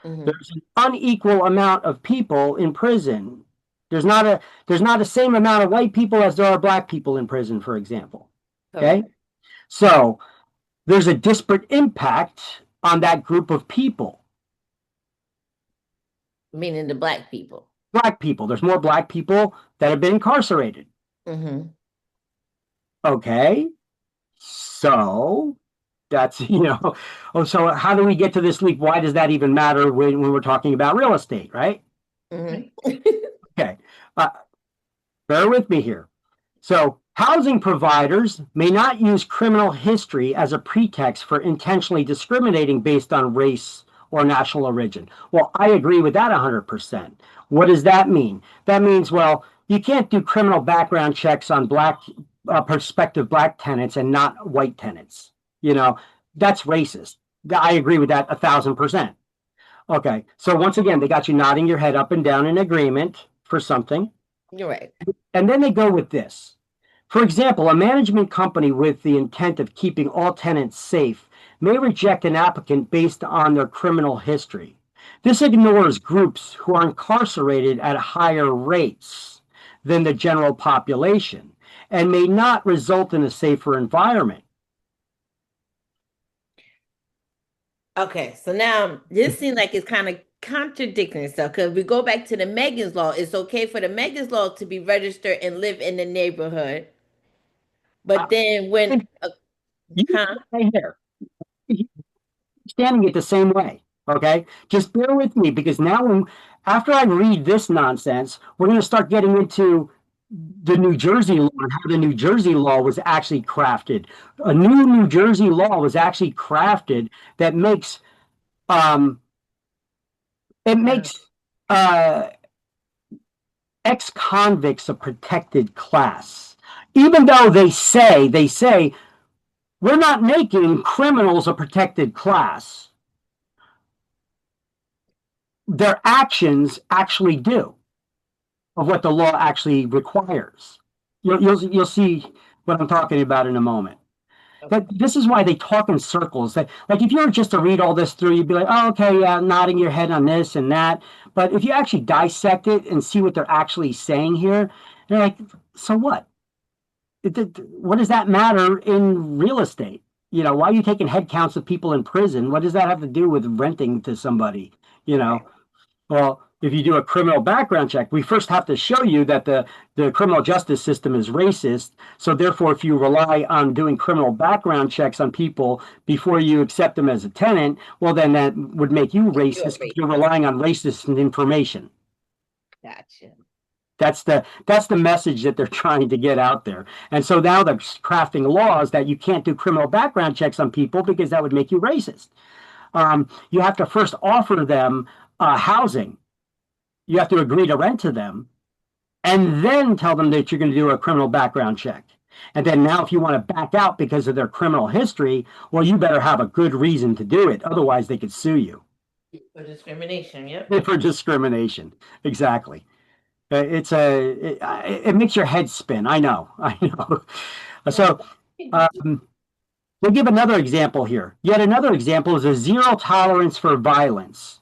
there's an unequal amount of people in prison. There's not the same amount of white people as there are black people in prison, for example. Okay? So there's a disparate impact on that group of people. Meaning the black people. Black people. There's more black people that have been incarcerated. Okay? So that's, so how do we get to this leap? Why does that even matter when we're talking about real estate, right? Okay. Bear with me here. So housing providers may not use criminal history as a pretext for intentionally discriminating based on race or national origin. Well, I agree with that 100%. What does that mean? That means, well, you can't do criminal background checks on prospective black tenants and not white tenants. That's racist. I agree with that 1,000%. Okay, so once again, they got you nodding your head up and down in agreement for something. You're right. And then they go with this. For example, a management company with the intent of keeping all tenants safe may reject an applicant based on their criminal history. This ignores groups who are incarcerated at higher rates than the general population and may not result in a safer environment. Okay, so now this seems like it's kind of contradicting itself, because we go back to the Megan's Law. It's okay for the Megan's Law to be registered and live in the neighborhood. But then when here, standing it the same way, okay? Just bear with me, because now after I read this nonsense, we're going to start getting into the New Jersey law and how the New Jersey law was actually crafted. A new New Jersey law was actually crafted that makes ex-convicts a protected class, even though they say we're not making criminals a protected class. Their actions actually do of what the law actually requires. You'll see what I'm talking about in a moment. But this is why they talk in circles. Like if you were just to read all this through, you'd be like, oh, okay, yeah, nodding your head on this and that. But if you actually dissect it and see what they're actually saying here, you're like, so what? What does that matter in real estate? You know, why are you taking head counts of people in prison? What does that have to do with renting to somebody? You know, well, if you do a criminal background check, we first have to show you that the criminal justice system is racist. So therefore, if you rely on doing criminal background checks on people before you accept them as a tenant, well, then that would make you racist because you're relying on racist information. Gotcha. That's the message that they're trying to get out there. And so now they're crafting laws that you can't do criminal background checks on people because that would make you racist. You have to first offer them housing. You have to agree to rent to them and then tell them that you're going to do a criminal background check. And then now if you want to back out because of their criminal history, well, you better have a good reason to do it. Otherwise, they could sue you. For discrimination, yep. For discrimination, exactly. It makes your head spin. I know. So we'll give another example here. Yet another example is a zero tolerance for violence,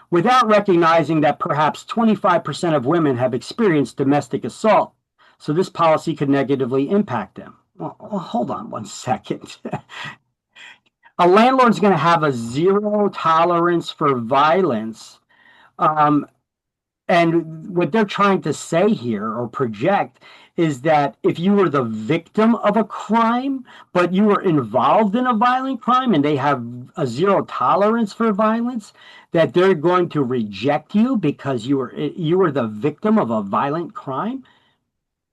without recognizing that perhaps 25% of women have experienced domestic assault. So this policy could negatively impact them. Well, hold on one second. A landlord's going to have a zero tolerance for violence. And what they're trying to say here or project is that if you were the victim of a crime, but you were involved in a violent crime and they have a zero tolerance for violence, that they're going to reject you because you were the victim of a violent crime.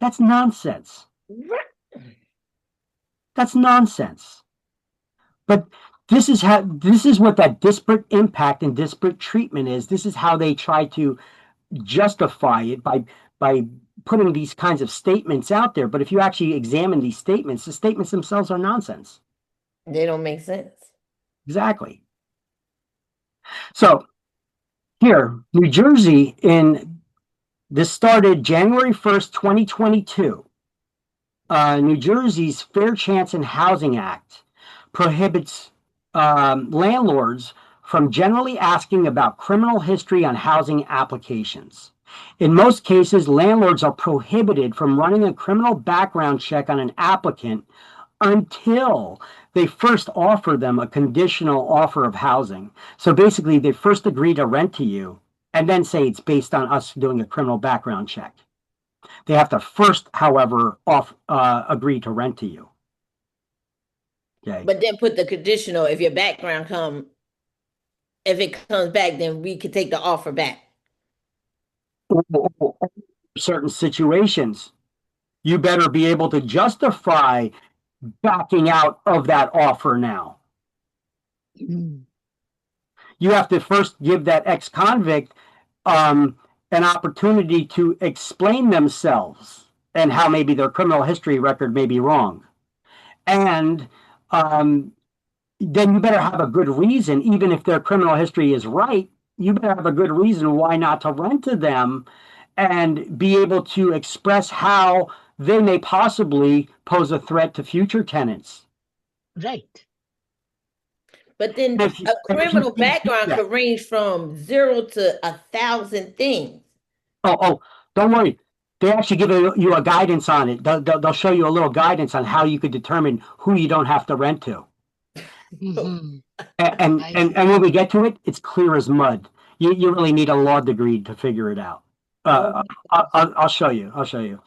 That's nonsense. That's nonsense. But this is what that disparate impact and disparate treatment is. This is how they try to justify it by putting these kinds of statements out there. But if you actually examine these statements, the statements themselves are nonsense. They don't make sense. Exactly. So here, New Jersey, this started January 1st, 2022. New Jersey's Fair Chance in Housing Act prohibits landlords from generally asking about criminal history on housing applications. In most cases, landlords are prohibited from running a criminal background check on an applicant until they first offer them a conditional offer of housing. So basically, they first agree to rent to you and then say it's based on us doing a criminal background check. They have to first, however, agree to rent to you. Okay. But then put the conditional, if your background if it comes back, then we could take the offer back. Certain situations, you better be able to justify backing out of that offer now. You have to first give that ex-convict an opportunity to explain themselves and how maybe their criminal history record may be wrong. And then you better have a good reason, even if their criminal history is right, you better have a good reason why not to rent to them and be able to express how they may possibly pose a threat to future tenants. Right. But then If you- a if you- criminal yeah. background could range from 0 to 1,000 things. Oh, don't worry. They actually give you a guidance on it. They'll show you a little guidance on how you could determine who you don't have to rent to. Mhm. And when we get to it, it's clear as mud. You really need a law degree to figure it out. I'll show you. I'll show you.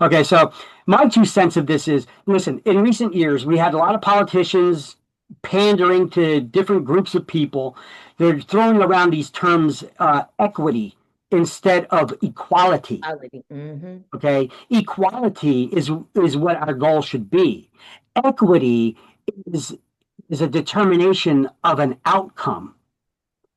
Okay, so my 2 cents of this is, listen, in recent years, we had a lot of politicians pandering to different groups of people. They're throwing around these terms, equity instead of equality. Okay, equality is what our goal should be. Equity is a determination of an outcome.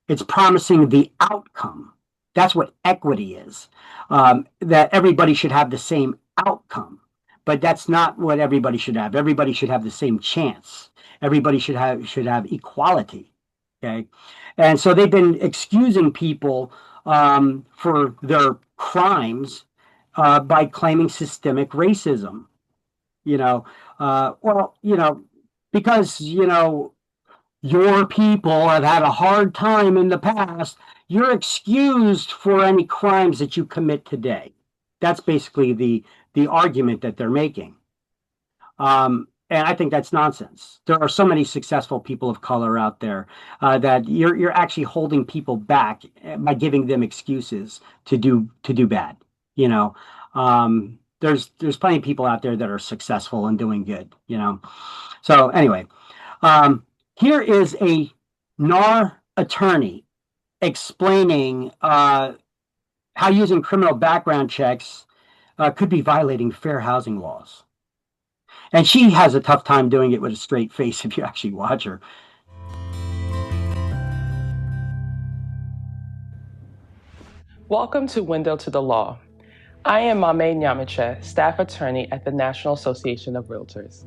It's promising the outcome. That's what equity is. That everybody should have the same outcome, but that's not what everybody should have. Everybody should have the same chance. Everybody should have equality. Okay, and so they've been excusing people for their crimes by claiming systemic racism. Because your people have had a hard time in the past, you're excused for any crimes that you commit today. That's basically the argument that they're making. And I think that's nonsense. There are so many successful people of color out there that you're actually holding people back by giving them excuses to do bad. There's plenty of people out there that are successful and doing good. So anyway, here is a NAR attorney explaining how using criminal background checks could be violating fair housing laws. And she has a tough time doing it with a straight face if you actually watch her. Welcome to Window to the Law. I am Mame Nyamiche, staff attorney at the National Association of Realtors.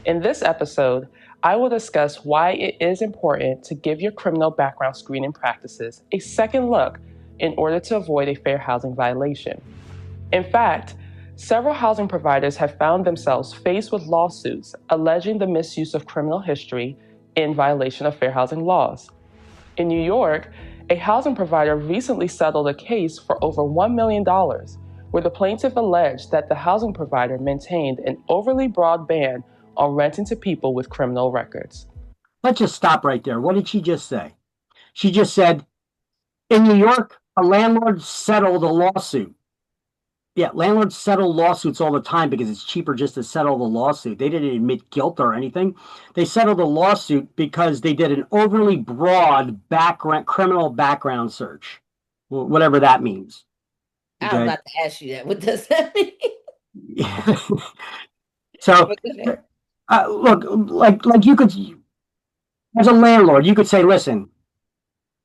In this episode, I will discuss why it is important to give your criminal background screening practices a second look in order to avoid a fair housing violation. In fact, several housing providers have found themselves faced with lawsuits alleging the misuse of criminal history in violation of fair housing laws. In New York, a housing provider recently settled a case for over $1 million, where the plaintiff alleged that the housing provider maintained an overly broad ban on renting to people with criminal records. Let's just stop right there. What did she just say? She just said, in New York, a landlord settled a lawsuit. Yeah, landlords settle lawsuits all the time because it's cheaper just to settle the lawsuit. They didn't admit guilt or anything. They settled a lawsuit because they did an overly broad criminal background search, whatever that means. Okay? I was about to ask you that. What does that mean? So, look, like you could, as a landlord, you could say, listen,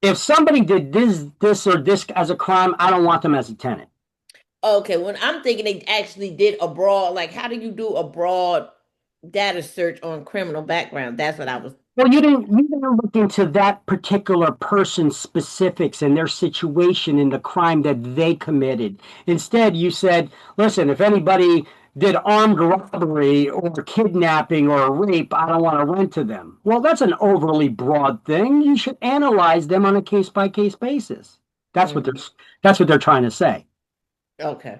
if somebody did this or this as a crime, I don't want them as a tenant. Okay, when I'm thinking they actually did a broad, like how do you do a broad data search on criminal background? That's what I was. Well, you didn't look into that particular person's specifics and their situation in the crime that they committed. Instead, you said, listen, if anybody did armed robbery or kidnapping or rape, I don't want to rent to them. Well, that's an overly broad thing. You should analyze them on a case-by-case basis. That's what they're trying to say. Okay.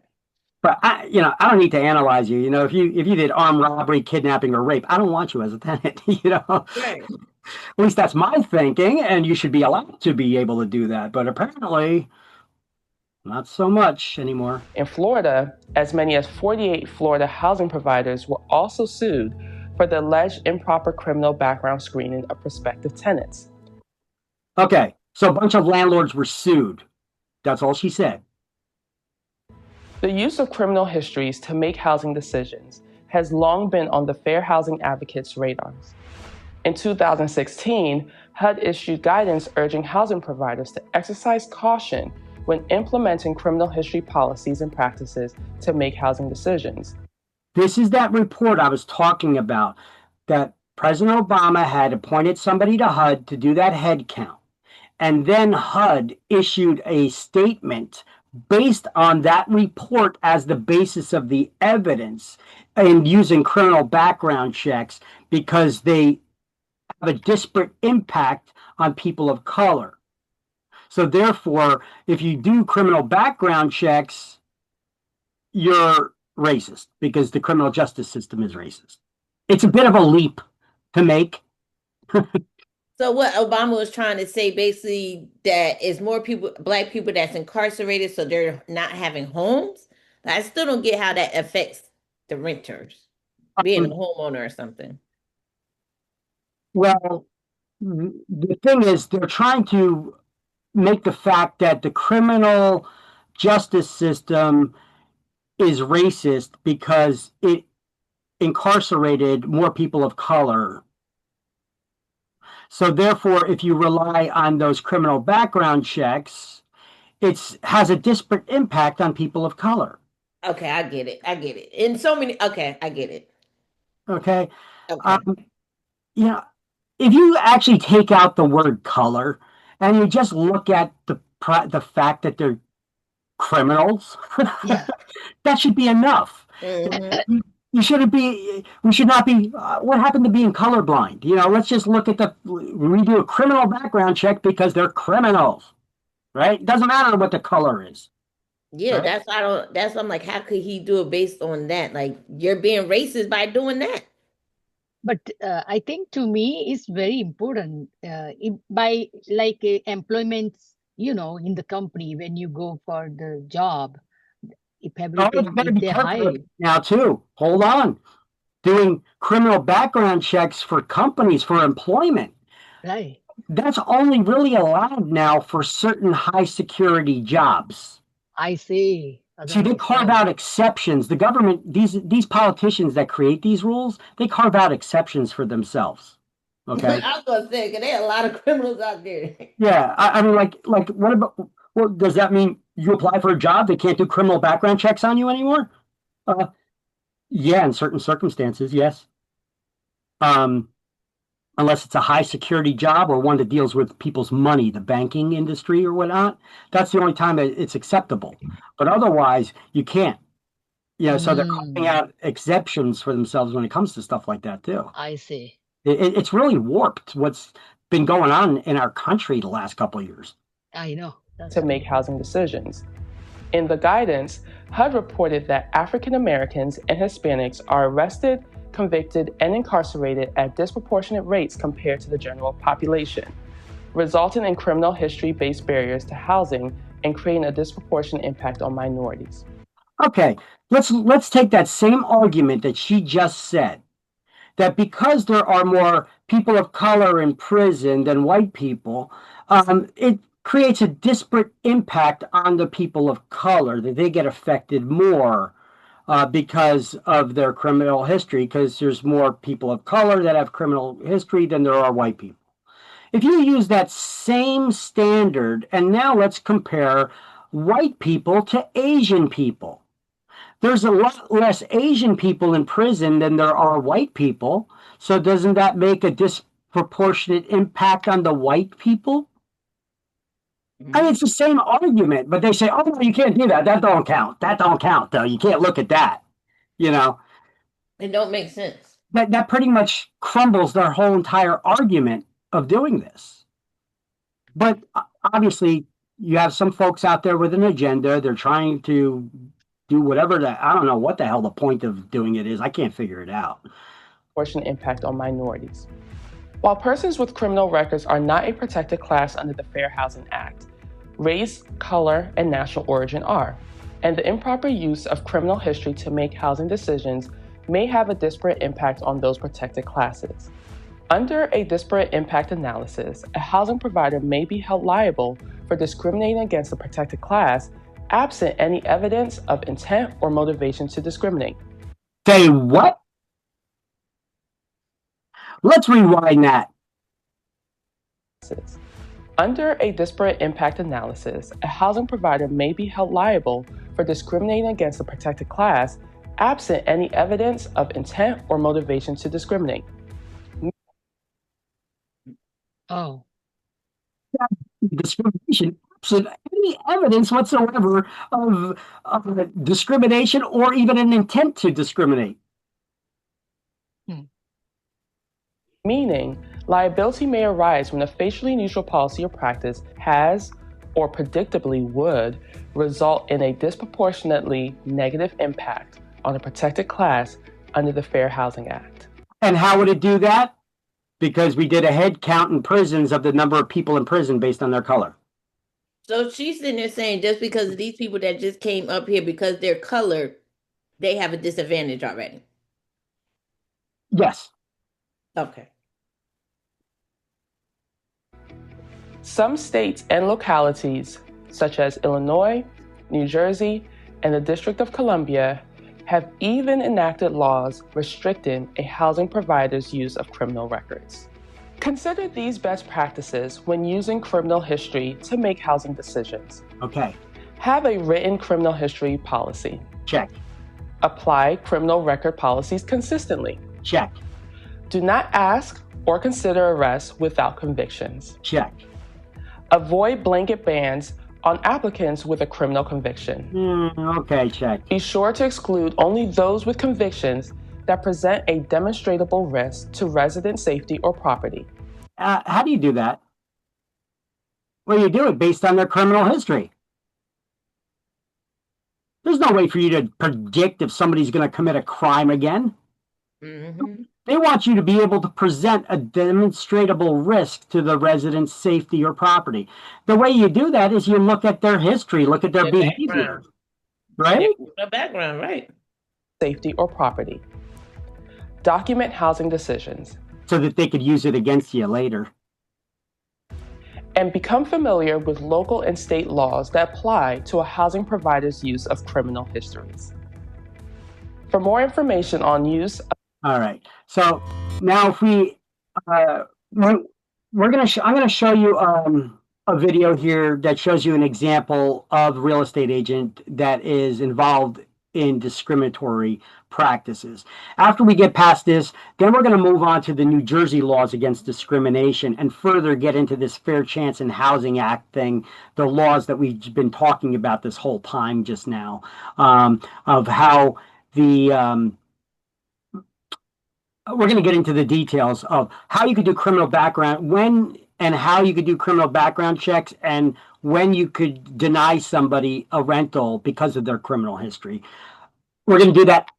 But I don't need to analyze you. If you did armed robbery, kidnapping, or rape, I don't want you as a tenant. Right. At least that's my thinking, and you should be allowed to be able to do that. But apparently, not so much anymore. In Florida, as many as 48 Florida housing providers were also sued for the alleged improper criminal background screening of prospective tenants. Okay, so a bunch of landlords were sued. That's all she said. The use of criminal histories to make housing decisions has long been on the fair housing advocates' radars. In 2016, HUD issued guidance urging housing providers to exercise caution when implementing criminal history policies and practices to make housing decisions. This is that report I was talking about, that President Obama had appointed somebody to HUD to do that head count. And then HUD issued a statement based on that report as the basis of the evidence and using criminal background checks because they have a disparate impact on people of color. So therefore, if you do criminal background checks, you're racist because the criminal justice system is racist. It's a bit of a leap to make. So what Obama was trying to say basically that is more people, black people that's incarcerated, so they're not having homes. I still don't get how that affects the renters, being a homeowner or something. Well, the thing is, they're trying to make the fact that the criminal justice system is racist because it incarcerated more people of color. So therefore, if you rely on those criminal background checks, it has a disparate impact on people of color. Okay, I get it. I get it. In so many, okay, I get it. Okay. You know, if you actually take out the word color and you just look at the fact that they're criminals, that should be enough. Mm-hmm. We should not be, what happened to being colorblind? You know, let's just look at we do a criminal background check because they're criminals, right? It doesn't matter what the color is. Yeah, right? that's I'm like, how could he do it based on that? Like, you're being racist by doing that. But I think to me it's very important by like employment, you know, in the company when you go for the job, if everything if they hire you. Now too, hold on. Doing criminal background checks for companies for employment. Right. That's only really allowed now for certain high security jobs. I see. See, they carve out exceptions. The government, these politicians that create these rules, they carve out exceptions for themselves. Okay. I was gonna say, because there are a lot of criminals out there. Yeah, I mean, like, what about? Well, does that mean you apply for a job, they can't do criminal background checks on you anymore? Yeah, in certain circumstances, yes. Unless it's a high security job or one that deals with people's money, the banking industry or whatnot. That's the only time that it's acceptable. But otherwise, you can't. You know, so they're carving out exceptions for themselves when it comes to stuff like that too. I see. It's really warped what's been going on in our country the last couple of years. I know. To make housing decisions. In the guidance, HUD reported that African Americans and Hispanics are arrested, convicted, and incarcerated at disproportionate rates compared to the general population, resulting in criminal history-based barriers to housing and creating a disproportionate impact on minorities. Okay, let's take that same argument that she just said, that because there are more people of color in prison than white people, it creates a disparate impact on the people of color, that they get affected more because of their criminal history, because there's more people of color that have criminal history than there are white people. If you use that same standard, and now let's compare white people to Asian people. There's a lot less Asian people in prison than there are white people. So doesn't that make a disproportionate impact on the white people? I mean, it's the same argument, but they say, oh, no, you can't do that. That don't count. That don't count, though. You can't look at that. You know? It don't make sense. That pretty much crumbles their whole entire argument of doing this. But obviously, you have some folks out there with an agenda. They're trying to do whatever I don't know what the hell the point of doing it is. I can't figure it out. Disproportionate impact on minorities. While persons with criminal records are not a protected class under the Fair Housing Act, race, color, and national origin are, and the improper use of criminal history to make housing decisions may have a disparate impact on those protected classes. Under a disparate impact analysis, a housing provider may be held liable for discriminating against a protected class absent any evidence of intent or motivation to discriminate. Say what? Let's rewind that. Under a disparate impact analysis, a housing provider may be held liable for discriminating against a protected class absent any evidence of intent or motivation to discriminate. Oh. Discrimination, absent any evidence whatsoever of discrimination or even an intent to discriminate. Meaning, Liability may arise when a facially neutral policy or practice has or predictably would result in a disproportionately negative impact on a protected class under the Fair Housing Act. And how would it do that? Because we did a head count in prisons of the number of people in prison based on their color. So she's sitting there saying just because of these people that just came up here because they're colored, they have a disadvantage already. Yes. Okay. Some states and localities, such as Illinois, New Jersey, and the District of Columbia, have even enacted laws restricting a housing provider's use of criminal records. Consider these best practices when using criminal history to make housing decisions. Okay. Have a written criminal history policy. Check. Apply criminal record policies consistently. Check. Do not ask or consider arrests without convictions. Check. Avoid blanket bans on applicants with a criminal conviction. Okay, check. Be sure to exclude only those with convictions that present a demonstrable risk to resident safety or property. How do you do that? Well, you do it based on their criminal history. There's no way for you to predict if somebody's going to commit a crime again. Mm-hmm. They want you to be able to present a demonstrable risk to the resident's safety or property. The way you do that is you look at their history, look at their behavior. Right? The background, right. Safety or property. Document housing decisions. So that they could use it against you later. And become familiar with local and state laws that apply to a housing provider's use of criminal histories. For more information on use of all right. So now if we, I'm going to show you a video here that shows you an example of a real estate agent that is involved in discriminatory practices. After we get past this, then we're going to move on to the New Jersey laws against discrimination and further get into this Fair Chance in Housing Act thing, the laws that we've been talking about this whole time just now, of how the we're going to get into the details of how you could do criminal background, when and how you could do criminal background checks, and when you could deny somebody a rental because of their criminal history. We're going to do that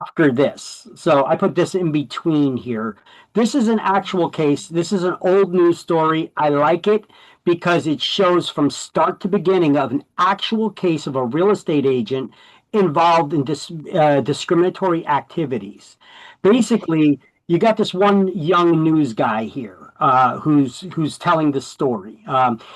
after this. So I put this in between here. This is an actual case. This is an old news story. I like it because it shows from start to beginning of an actual case of a real estate agent involved in discriminatory activities. Basically, you got this one young news guy here who's telling the story.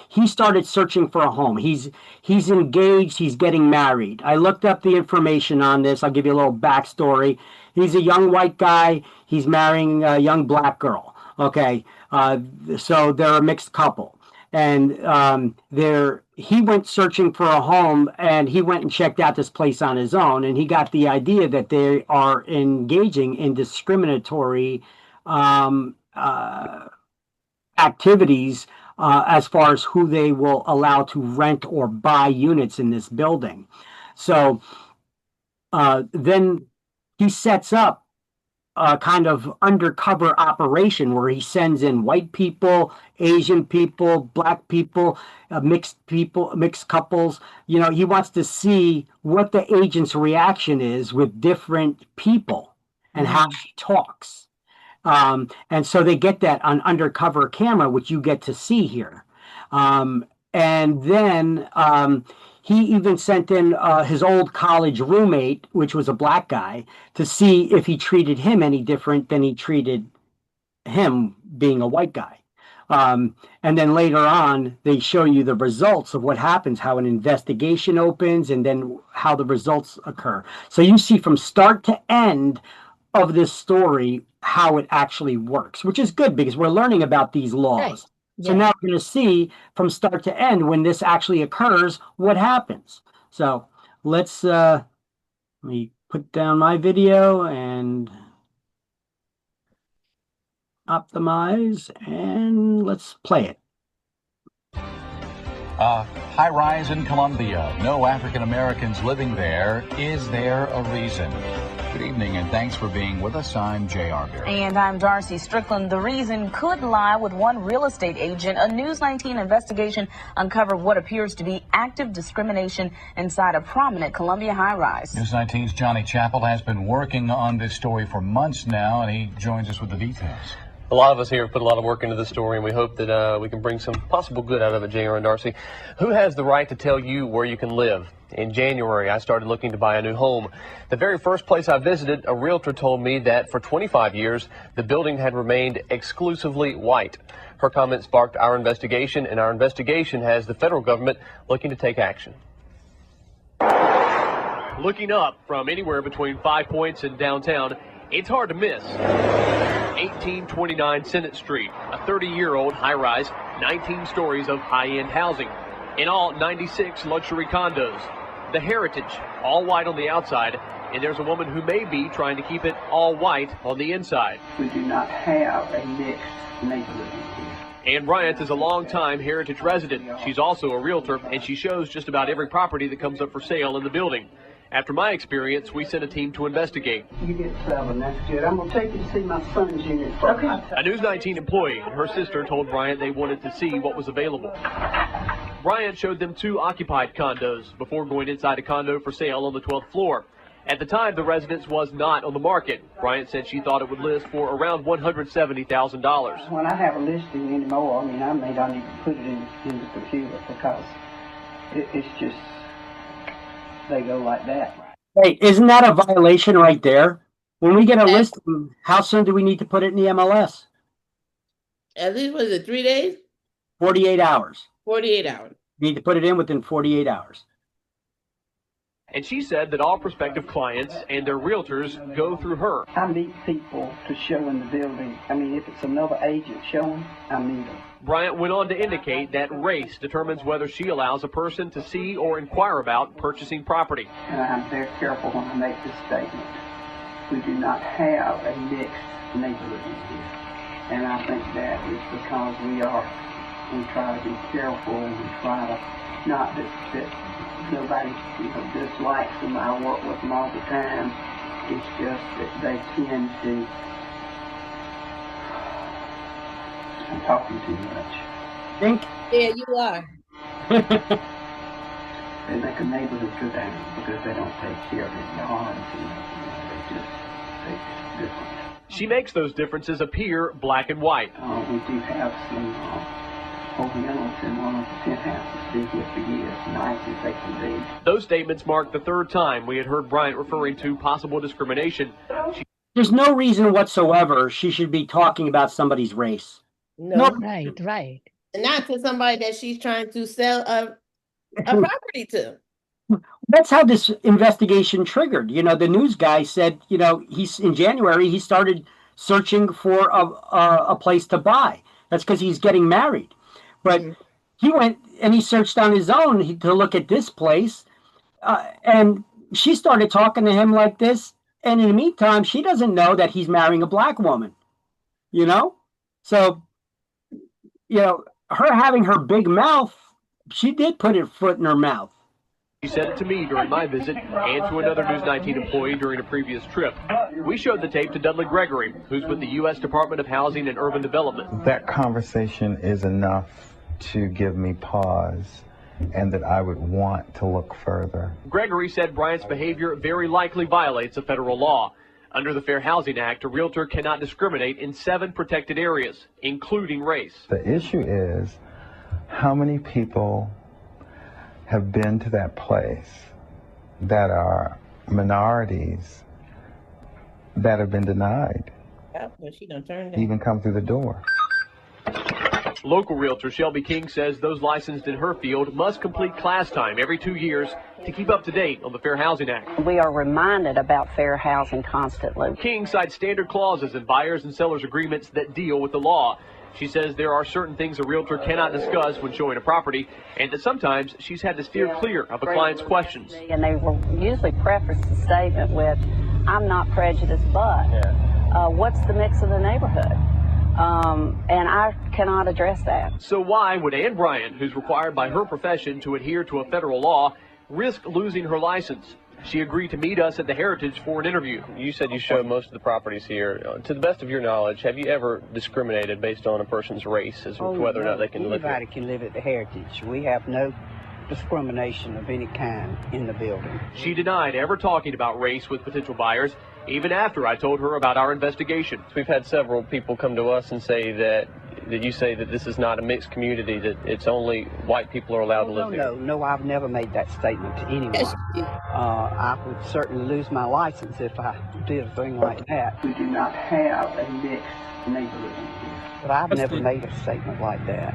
He started searching for a home. He's engaged. He's getting married. I looked up the information on this. I'll give you a little backstory. He's a young white guy. He's marrying a young black girl. Okay, so they're a mixed couple. And he went searching for a home, and he went and checked out this place on his own, and he got the idea that they are engaging in discriminatory activities as far as who they will allow to rent or buy units in this building. So then he sets up a kind of undercover operation where he sends in white people, Asian people, black people, mixed couples. You know, he wants to see what the agent's reaction is with different people and how she talks. And so they get that on undercover camera, which you get to see here. And then he even sent in his old college roommate, which was a black guy, to see if he treated him any different than he treated him being a white guy. And then later on, they show you the results of what happens, how an investigation opens, and then how the results occur. So you see from start to end of this story how it actually works, which is good because we're learning about these laws. Right. So now we're going to see from start to end when this actually occurs, what happens. So let's let me put down my video and optimize, and let's play it. High rise in Colombia. No African Americans living there. Is there a reason? Good evening, and thanks for being with us. I'm J.R. Berry. And I'm Darcy Strickland. The reason could lie with one real estate agent. A News 19 investigation uncovered what appears to be active discrimination inside a prominent Columbia high-rise. News 19's Johnny Chappell has been working on this story for months now, and he joins us with the details. A lot of us here have put a lot of work into this story, and we hope that we can bring some possible good out of it, J.R. and Darcy. Who has the right to tell you where you can live? In January, I started looking to buy a new home. The very first place I visited, a realtor told me that for 25 years, the building had remained exclusively white. Her comment sparked our investigation, and our investigation has the federal government looking to take action. Looking up from anywhere between 5 Points and downtown, it's hard to miss. 1829 Senate Street, a 30-year-old high-rise, 19 stories of high-end housing. In all, 96 luxury condos. The Heritage, all white on the outside, and there's a woman who may be trying to keep it all white on the inside. We do not have a mixed neighborhood here. Ann Bryant is a longtime Heritage resident. She's also a realtor, and she shows just about every property that comes up for sale in the building. After my experience, we sent a team to investigate. You get 7, that's good. I'm going to take you to see my son's unit first. Okay. A News 19 employee and her sister told Bryant they wanted to see what was available. Bryant showed them 2 occupied condos before going inside a condo for sale on the 12th floor. At the time, the residence was not on the market. Bryant said she thought it would list for around $170,000. When I have a listing anymore, I may not even put it in the computer because it's just... they go like that. Hey, isn't that a violation right there? When we get a listing, how soon do we need to put it in the MLS? At least, was it 3 days? 48 hours. 48 hours. You need to put it in within 48 hours. And she said that all prospective clients and their realtors go through her. I meet people to show in the building. If it's another agent showing, I meet them. Bryant went on to indicate that race determines whether she allows a person to see or inquire about purchasing property. And I'm very careful when I make this statement. We do not have a mixed neighborhood here. And I think that is because we try to be careful, and we try to not that nobody dislikes them. I work with them all the time. It's just that they tend to... I'm talking too much. Yeah, you are. They make a neighborhood go down because they don't take care of their yards, they different. She makes those differences appear black and white. We do have some Orientals in one of the penthouses. Been here for years, nice as they can be. Those statements marked the third time we had heard Bryant referring to possible discrimination. There's no reason whatsoever she should be talking about somebody's race. No. Right. Not to somebody that she's trying to sell a property to. That's how this investigation triggered. The news guy said, he's in January, he started searching for a place to buy. That's because he's getting married. But he went and he searched on his own to look at this place. And she started talking to him like this. And in the meantime, she doesn't know that he's marrying a black woman. So, her having her big mouth, she did put her foot in her mouth. She said it to me during my visit and to another News 19 employee during a previous trip. We showed the tape to Dudley Gregory, who's with the U.S. Department of Housing and Urban Development. That conversation is enough to give me pause and that I would want to look further. Gregory said Bryant's behavior very likely violates a federal law. Under the Fair Housing Act, a realtor cannot discriminate in 7 protected areas, including race. The issue is how many people have been to that place that are minorities that have been denied. She done turned down. Even come through the door. Local realtor Shelby King says those licensed in her field must complete class time every 2 years to keep up to date on the Fair Housing Act. We are reminded about fair housing constantly. King cites standard clauses in buyers and sellers agreements that deal with the law. She says there are certain things a realtor cannot discuss when showing a property, and that sometimes she's had to steer clear of a client's questions. And they will usually preface the statement with, I'm not prejudiced, but what's the mix of the neighborhood? And I cannot address that. So why would Ann Bryant, who's required by her profession to adhere to a federal law, risk losing her license? She agreed to meet us at the Heritage for an interview. You said you showed most of the properties here. To the best of your knowledge, have you ever discriminated based on a person's race as to whether or not they can live here? Anybody can live at the Heritage. We have no discrimination of any kind in the building. She denied ever talking about race with potential buyers, even after I told her about our investigation. We've had several people come to us and say that you say that this is not a mixed community, that it's only white people are allowed to live here. No, I've never made that statement to anyone. I would certainly lose my license if I did a thing like that. We do not have a mixed neighborhood here. But I've never made a statement like that.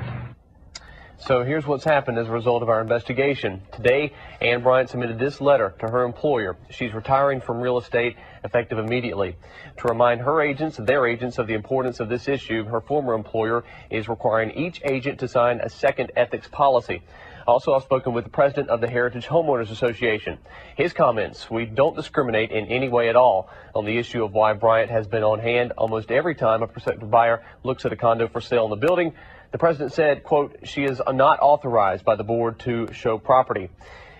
So here's what's happened as a result of our investigation. Today, Ann Bryant submitted this letter to her employer. She's retiring from real estate effective immediately. To remind her agents and their agents of the importance of this issue, her former employer is requiring each agent to sign a second ethics policy. Also, I've spoken with the president of the Heritage Homeowners Association. His comments: we don't discriminate in any way at all on the issue of why Bryant has been on hand almost every time a prospective buyer looks at a condo for sale in the building. The president said, quote, she is not authorized by the board to show property.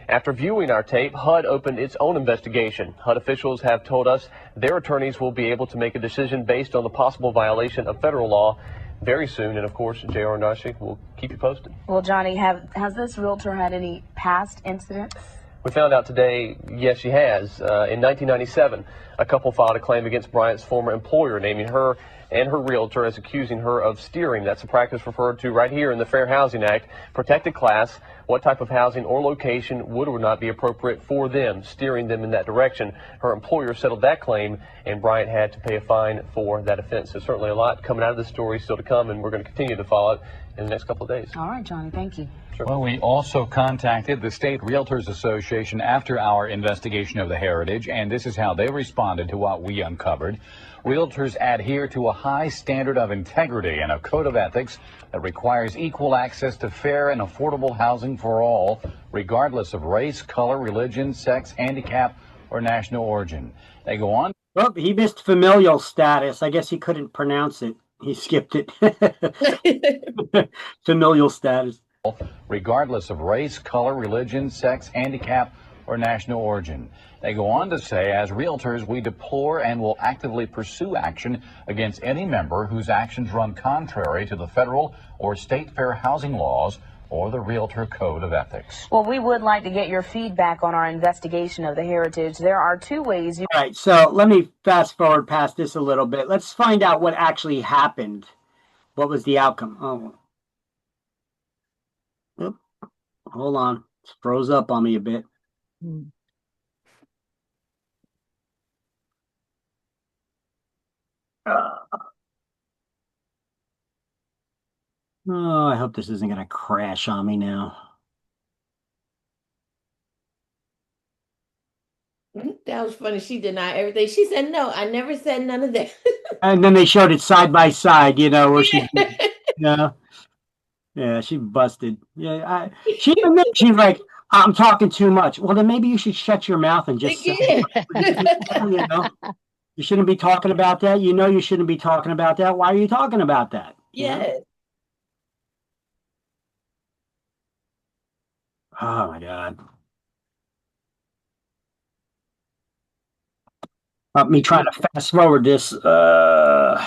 After viewing our tape, HUD opened its own investigation. HUD officials have told us their attorneys will be able to make a decision based on the possible violation of federal law very soon. And of course, J.R. and Darcy will keep you posted. Well, Johnny, has this realtor had any past incidents? We found out today, yes, she has. In 1997, a couple filed a claim against Bryant's former employer, naming her and her realtor as accusing her of steering. That's a practice referred to right here in the Fair Housing Act. Protected class, what type of housing or location would or would not be appropriate for them, steering them in that direction. Her employer settled that claim, and Bryant had to pay a fine for that offense. So certainly a lot coming out of this story still to come, and we're going to continue to follow it in the next couple of days. All right, Johnny, thank you. Sure. Well, we also contacted the State Realtors Association after our investigation of the Heritage, and this is how they responded to what we uncovered. Realtors adhere to a high standard of integrity and a code of ethics that requires equal access to fair and affordable housing for all, regardless of race, color, religion, sex, handicap, or national origin. They go on. Well, he missed familial status. I guess he couldn't pronounce it. He skipped it. Familial status. Regardless of race, color, religion, sex, handicap, or national origin. They go on to say, as realtors, we deplore and will actively pursue action against any member whose actions run contrary to the federal or state fair housing laws or the Realtor Code of Ethics. Well, we would like to get your feedback on our investigation of the Heritage. There are two ways you... All right, so let me fast forward past this a little bit. Let's find out what actually happened. What was the outcome? Oh, oop. Hold on. It froze up on me a bit. Oh, I hope this isn't going to crash on me now. That was funny. She denied everything. She said, no, I never said none of that. And then they showed it side by side, you know, where she, yeah, she busted. Yeah, she's like, I'm talking too much. Well, then maybe you should shut your mouth and just say, you know, you shouldn't be talking about that. You know, you shouldn't be talking about that. Why are you talking about that? Yes. Oh my God. Me trying to fast forward this. I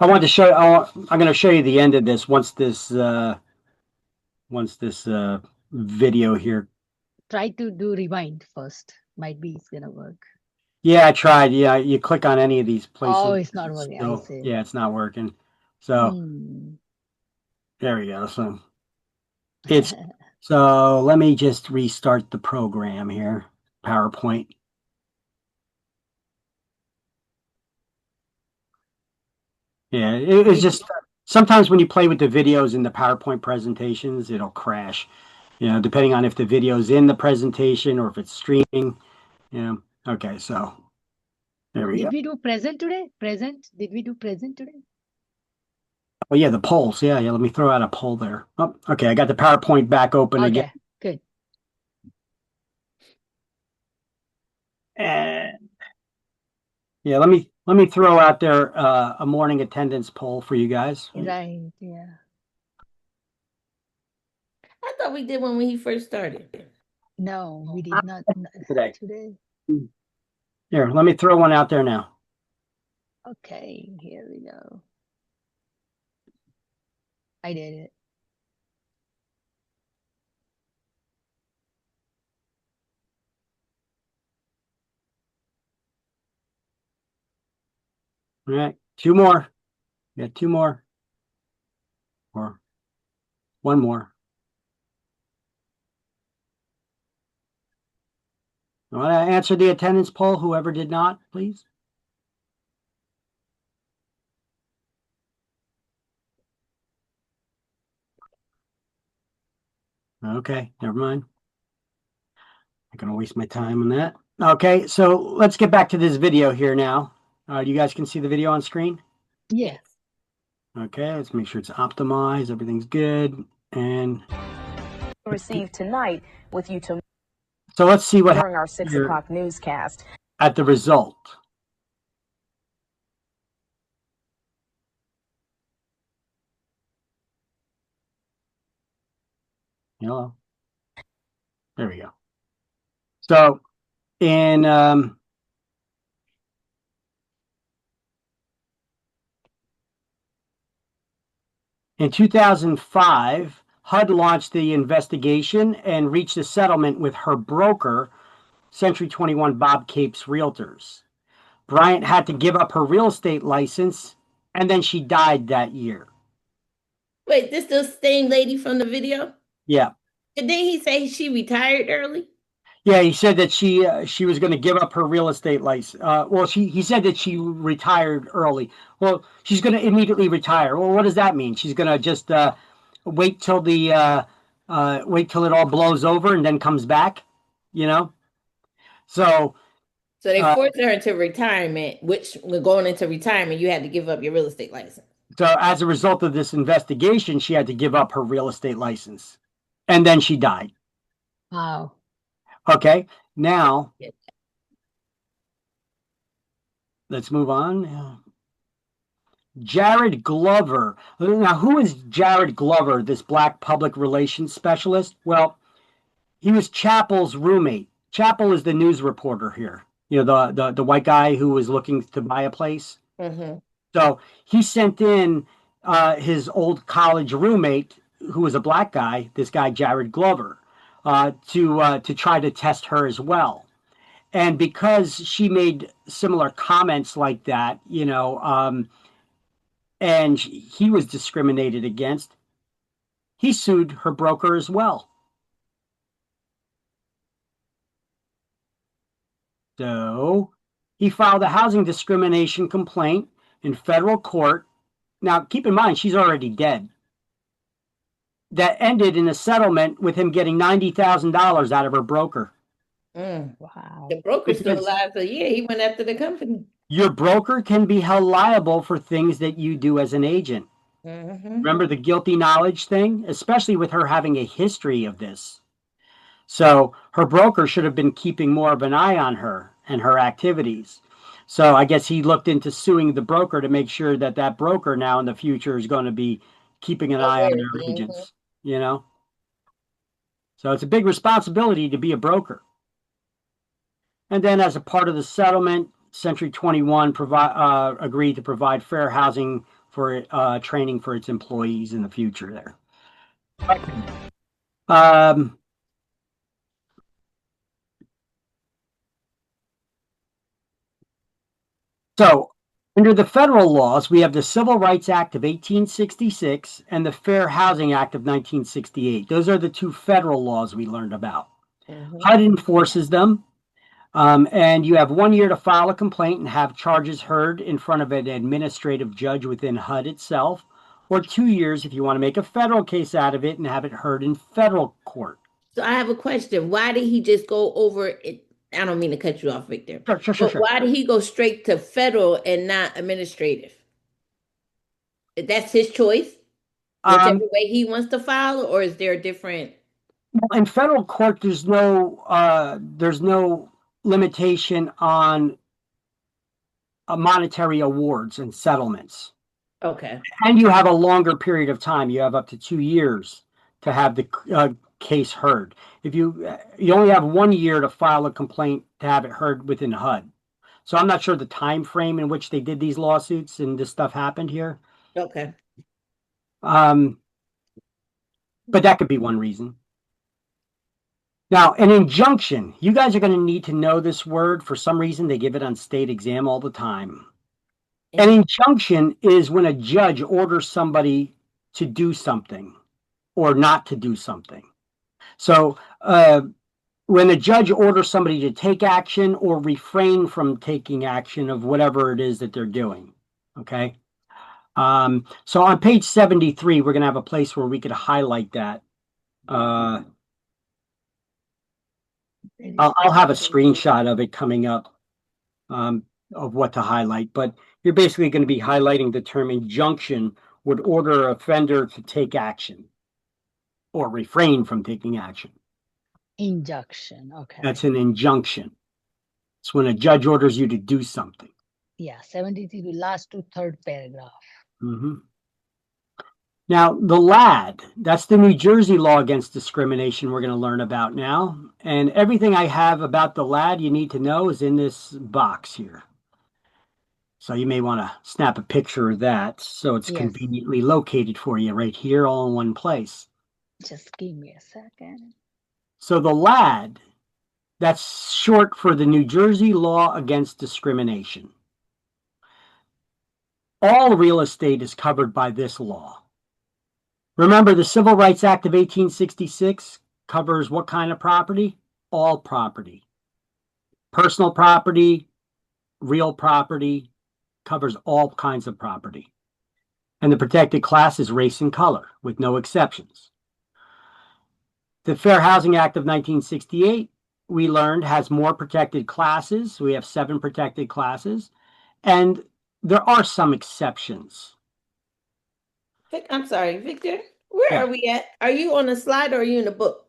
wanted to show. I'm going to show you the end of this once this video here. Try to do rewind first. Might be it's gonna work. Yeah, I tried. Yeah, you click on any of these places. Oh, it's not working. So, I see. yeah, it's not working. So there we go. So it's so let me just restart the program here. PowerPoint. Yeah, it's just sometimes when you play with the videos in the PowerPoint presentations, it'll crash, you know, depending on if the video's in the presentation or if it's streaming, you know. Okay, so there we go. Did we do present today? Present? Did we do present today? Oh, yeah, the polls. Yeah, let me throw out a poll there. Oh, okay, I got the PowerPoint back open again. Good. And yeah, let me throw out there a morning attendance poll for you guys. Right, yeah. I thought we did one when he first started. No, we did not today. today. Here, let me throw one out there now. Okay, here we go. I did it. All right, two more. We got two more. Or one more. Want to answer the attendance poll, whoever did not, please? Okay, never mind. I'm going to waste my time on that. Okay, so let's get back to this video here now. You guys can see the video on screen? Yes. Okay, let's make sure it's optimized. Everything's good. And Received tonight with you tomorrow. So let's see what during our 6 o'clock newscast. At the result. Hello. There we go. So in in 2005, HUD launched the investigation and reached a settlement with her broker, Century 21 Bob Capes Realtors. Bryant had to give up her real estate license, and then she died that year. Wait, this the same lady from the video? Yeah. And then he say she retired early? Yeah, he said that she was going to give up her real estate license. He said that she retired early. Well, she's going to immediately retire. Well, what does that mean? She's going to just wait till it all blows over and then comes back, you know? So they forced her into retirement, which when going into retirement, you had to give up your real estate license. So as a result of this investigation, she had to give up her real estate license. And then she died. Wow. Okay, now let's move on. Jared Glover. Now, who is Jared Glover, this black public relations specialist? Well, he was Chappell's roommate. Chappell is the news reporter here. You know, the white guy who was looking to buy a place. Mm-hmm. So he sent in his old college roommate, who was a black guy, this guy Jared Glover, to try to test her as well. And because she made similar comments like that, you know, and he was discriminated against, he sued her broker as well. So he filed a housing discrimination complaint in federal court. Now, keep in mind, she's already dead. That ended in a settlement with him getting $90,000 out of her broker. Wow. The broker's still alive, so yeah, he went after the company. Your broker can be held liable for things that you do as an agent. Mm-hmm. Remember the guilty knowledge thing? Especially with her having a history of this. So her broker should have been keeping more of an eye on her and her activities. So I guess he looked into suing the broker to make sure that that broker now in the future is going to be keeping an eye on their agents, you know? So it's a big responsibility to be a broker. And then as a part of the settlement, Century 21 agreed to provide fair housing for training for its employees in the future there. So under the federal laws, we have the Civil Rights Act of 1866 and the Fair Housing Act of 1968. Those are the two federal laws we learned about. Mm-hmm. HUD enforces them. And you have 1 year to file a complaint and have charges heard in front of an administrative judge within HUD itself, or 2 years if you want to make a federal case out of it and have it heard in federal court. So I have a question. Why did he just go over it? I don't mean to cut you off, Victor. Sure. Why did he go straight to federal and not administrative? That's his choice? Whichever way he wants to file, or is there a different? In federal court, there's no limitation on monetary awards and settlements. Okay. And you have a longer period of time. You have up to 2 years to have the case heard. If you only have 1 year to file a complaint to have it heard within HUD. So I'm not sure the time frame in which they did these lawsuits and this stuff happened here. Okay. But that could be one reason. Now, an injunction. You guys are going to need to know this word. For some reason, they give it on state exam all the time. An injunction is when a judge orders somebody to do something or not to do something. So when a judge orders somebody to take action or refrain from taking action of whatever it is that they're doing, okay? So on page 73, we're going to have a place where we could highlight that. I'll have a screenshot of it coming up of what to highlight, but you're basically going to be highlighting the term injunction would order an offender to take action or refrain from taking action. Injunction, okay. That's an injunction. It's when a judge orders you to do something. Yeah, 73, the last to third paragraph. Mm-hmm. Now, the LAD, that's the New Jersey law against discrimination we're going to learn about now. And everything I have about the LAD you need to know is in this box here. So you may want to snap a picture of that so it's conveniently located for you right here, all in one place. Just give me a second. So the LAD, that's short for the New Jersey Law Against Discrimination. All real estate is covered by this law. Remember, the Civil Rights Act of 1866 covers what kind of property? All property. Personal property, real property, covers all kinds of property. And the protected class is race and color, with no exceptions. The Fair Housing Act of 1968, we learned, has more protected classes. We have 7 protected classes. And there are some exceptions. I'm sorry, Victor, where are we at? Are you on the slide or are you in the book?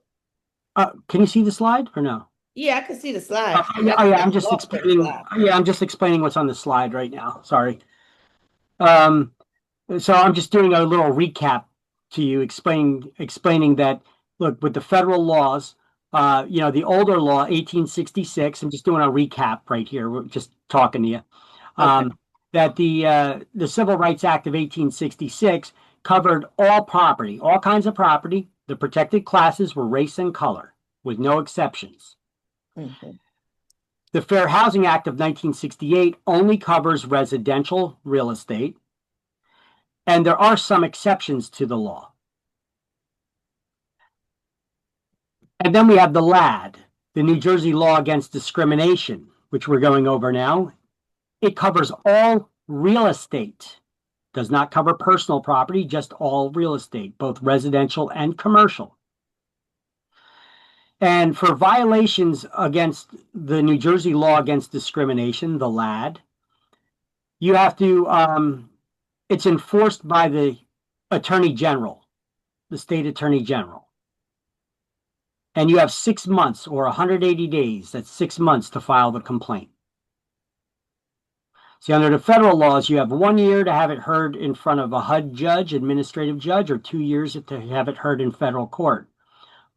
Can you see the slide or no? Yeah, I can see the slide. I'm just explaining. Yeah, I'm just explaining what's on the slide right now. Sorry. So I'm just doing a little recap to you, explaining that. Look, with the federal laws, the older law, 1866. I'm just doing a recap right here. We're just talking to you. That the Civil Rights Act of 1866 covered all property, all kinds of property. The protected classes were race and color, with no exceptions. Mm-hmm. The Fair Housing Act of 1968 only covers residential real estate, and there are some exceptions to the law. And then we have the LAD, the New Jersey Law Against Discrimination, which we're going over now. It covers all real estate, does not cover personal property, just all real estate, both residential and commercial. And for violations against the New Jersey Law Against Discrimination, the LAD, you have to, it's enforced by the Attorney General, the State Attorney General. And you have 6 months or 180 days, that's 6 months to file the complaint. See, under the federal laws, you have 1 year to have it heard in front of a HUD judge, administrative judge, or 2 years to have it heard in federal court.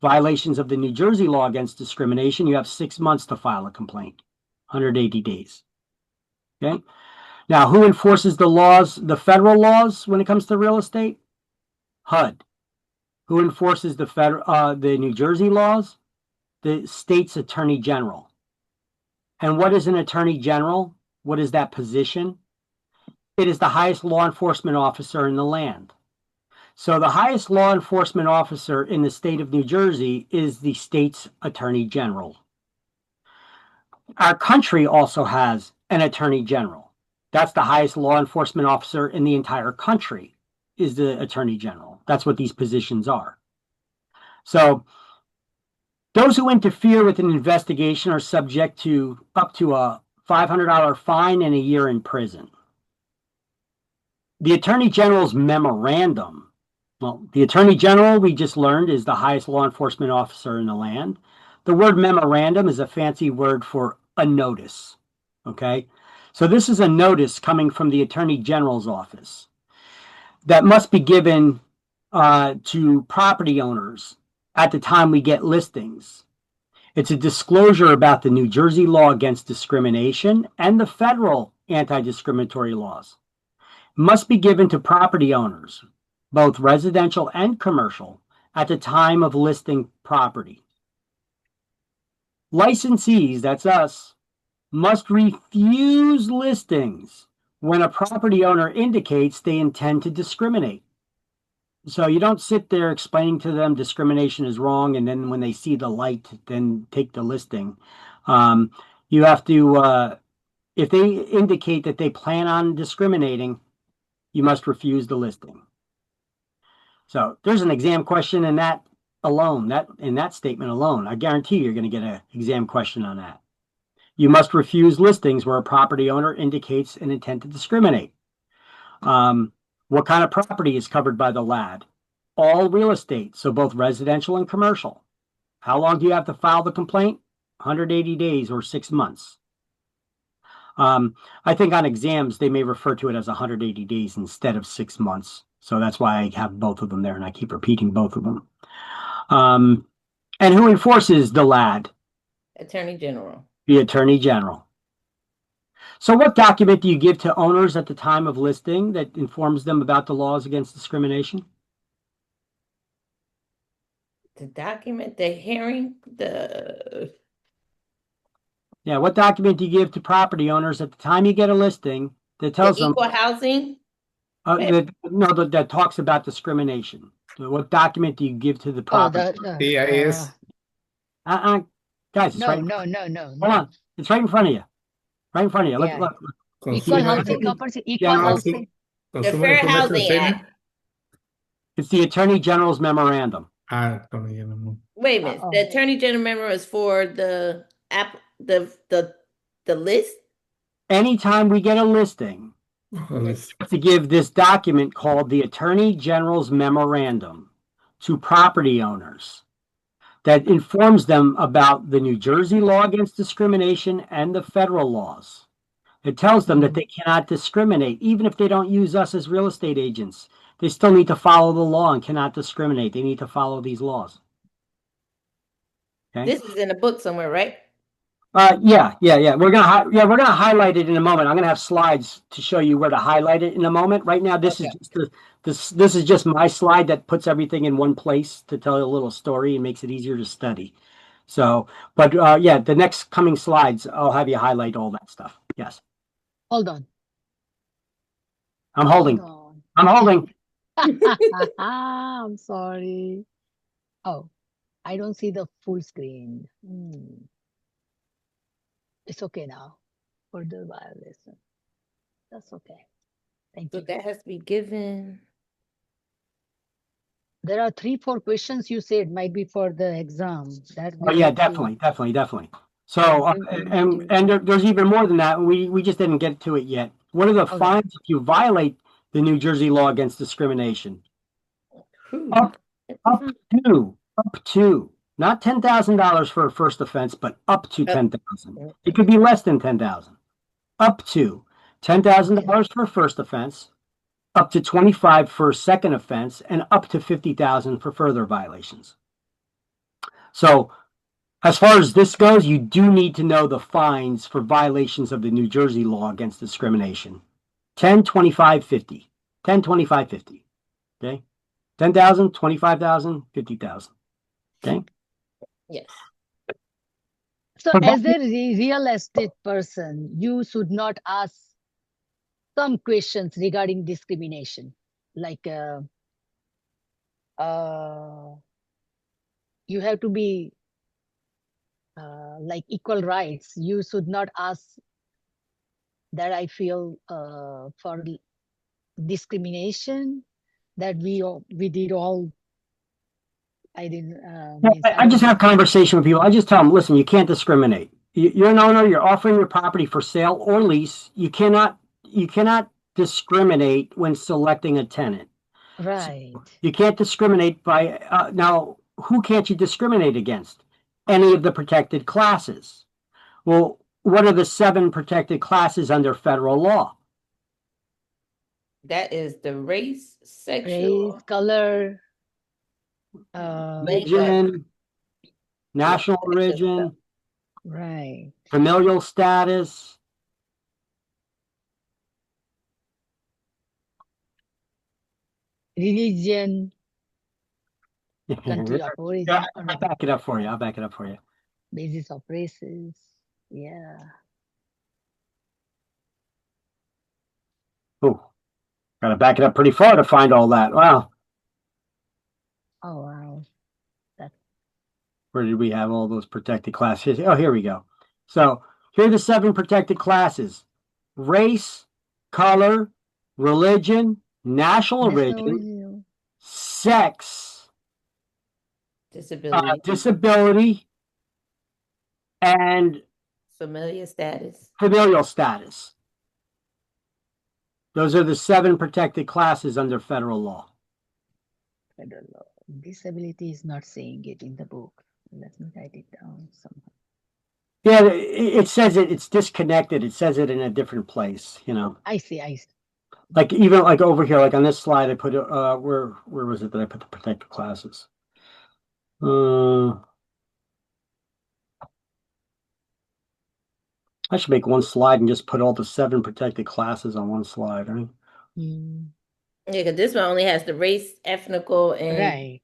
Violations of the New Jersey Law Against Discrimination, you have 6 months to file a complaint, 180 days. Okay? Now, who enforces the laws, the federal laws, when it comes to real estate? HUD. Who enforces the New Jersey laws? The state's Attorney General. And what is an Attorney General? What is that position? It is the highest law enforcement officer in the land. So the highest law enforcement officer in the state of New Jersey is the state's Attorney General. Our country also has an Attorney General. That's the highest law enforcement officer in the entire country, is the Attorney General. That's what these positions are. So those who interfere with an investigation are subject to up to a $500 fine and a year in prison. The Attorney General's memorandum. Well, the Attorney General, we just learned, is the highest law enforcement officer in the land. The word memorandum is a fancy word for a notice. Okay? So this is a notice coming from the Attorney General's office that must be given to property owners at the time we get listings. It's a disclosure about the New Jersey law against discrimination and the federal anti-discriminatory laws. It must be given to property owners, both residential and commercial, at the time of listing property. Licensees, that's us, must refuse listings when a property owner indicates they intend to discriminate. So you don't sit there explaining to them discrimination is wrong, and then when they see the light, then take the listing. You have to, if they indicate that they plan on discriminating, you must refuse the listing. So there's an exam question in that alone, in that statement alone. I guarantee you're going to get an exam question on that. You must refuse listings where a property owner indicates an intent to discriminate. What kind of property is covered by the LAD? All real estate, so both residential and commercial. How long do you have to file the complaint? 180 days or 6 months. I think on exams, they may refer to it as 180 days instead of 6 months. So that's why I have both of them there, and I keep repeating both of them. And who enforces the LAD? Attorney General. The Attorney General. So what document do you give to owners at the time of listing that informs them about the laws against discrimination? The document, the hearing, Yeah, what document do you give to property owners at the time you get a listing that tells them equal housing? That talks about discrimination. So what document do you give to the property? BIS. Guys, it's right. No. Hold on, it's right in front of you. Right in front of you. Yeah. Look. Equal housing, equal housing. The Fair Housing Act. It's the Attorney General's memorandum. Wait a minute. The Attorney General memorandum is for the list. Anytime we get a listing, to give this document called the Attorney General's memorandum to property owners that informs them about the New Jersey law against discrimination and the federal laws. It tells them that they cannot discriminate, even if they don't use us as real estate agents. They still need to follow the law and cannot discriminate. They need to follow these laws. Okay? This is in a book somewhere, right? Yeah. We're gonna highlight it in a moment. I'm gonna have slides to show you where to highlight it in a moment. Right now, this is just this is just my slide that puts everything in one place to tell a little story and makes it easier to study. So, but yeah, the next coming slides, I'll have you highlight all that stuff. Yes. Hold on. I'm holding. I'm holding. I'm sorry. Oh, I don't see the full screen. It's okay now. Further violation. That's okay. Thank you. So that has to be given. There are 3-4 questions you said might be for the exam. Oh yeah, definitely. So and there's even more than that. We just didn't get to it yet. What are the fines if you violate the New Jersey law against discrimination? Up to not $10,000 for a first offense, but up to $10,000. It could be less than $10,000. Up to $10,000 for a first offense, up to $25,000 for a second offense, and up to $50,000 for further violations. So, as far as this goes, you do need to know the fines for violations of the New Jersey law against discrimination. 10, 25, 50. 10, 25, 50. Okay? 10,000, 25,000, 50,000. Okay? Yes. So as a real estate person, you should not ask some questions regarding discrimination. Like you have to be like equal rights. You should not ask that I feel for discrimination that we did all. I didn't. I just have conversation with people. I just tell them, listen, you can't discriminate. You're an owner. You're offering your property for sale or lease. You cannot discriminate when selecting a tenant. Right. So you can't discriminate by now. Who can't you discriminate against? Any of the protected classes. Well, what are the 7 protected classes under federal law? That is the race, sexual, color. Religion, national origin, right. familial status. Religion, country of origin, Yeah, I'll back it up for you. I'll back it up for you. basis of races. Yeah. Oh, gotta back it up pretty far to find all that. Wow. Oh, wow. Where did we have all those protected classes? Oh, here we go. So here are the 7 protected classes: race, color, religion, national origin, sex, disability, and familial status. Familial status. Those are the 7 protected classes under federal law. Federal law. Disability is not saying it in the book. Let me write it down somehow. Yeah, it says it's disconnected. It says it in a different place, you know. I see. Like even like over here, like on this slide, I put where was it that I put the protected classes? I should make one slide and just put all the 7 protected classes on one slide, right? Yeah, because this one only has the race, ethnical, and right.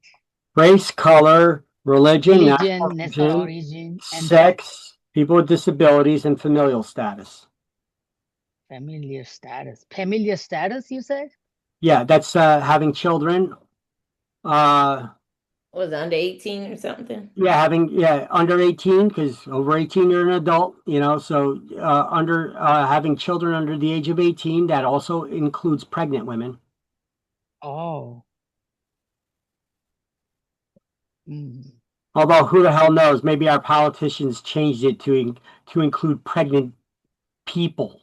Race, color, religion, national origin, and sex, people with disabilities, and familial status. Familiar status. Familiar status, you said? Yeah, that's having children. Was it under 18 or something? Yeah, under 18, because over 18 you're an adult, you know. So under having children under the age of 18, that also includes pregnant women. Oh. Although who the hell knows? Maybe our politicians changed it to include pregnant people.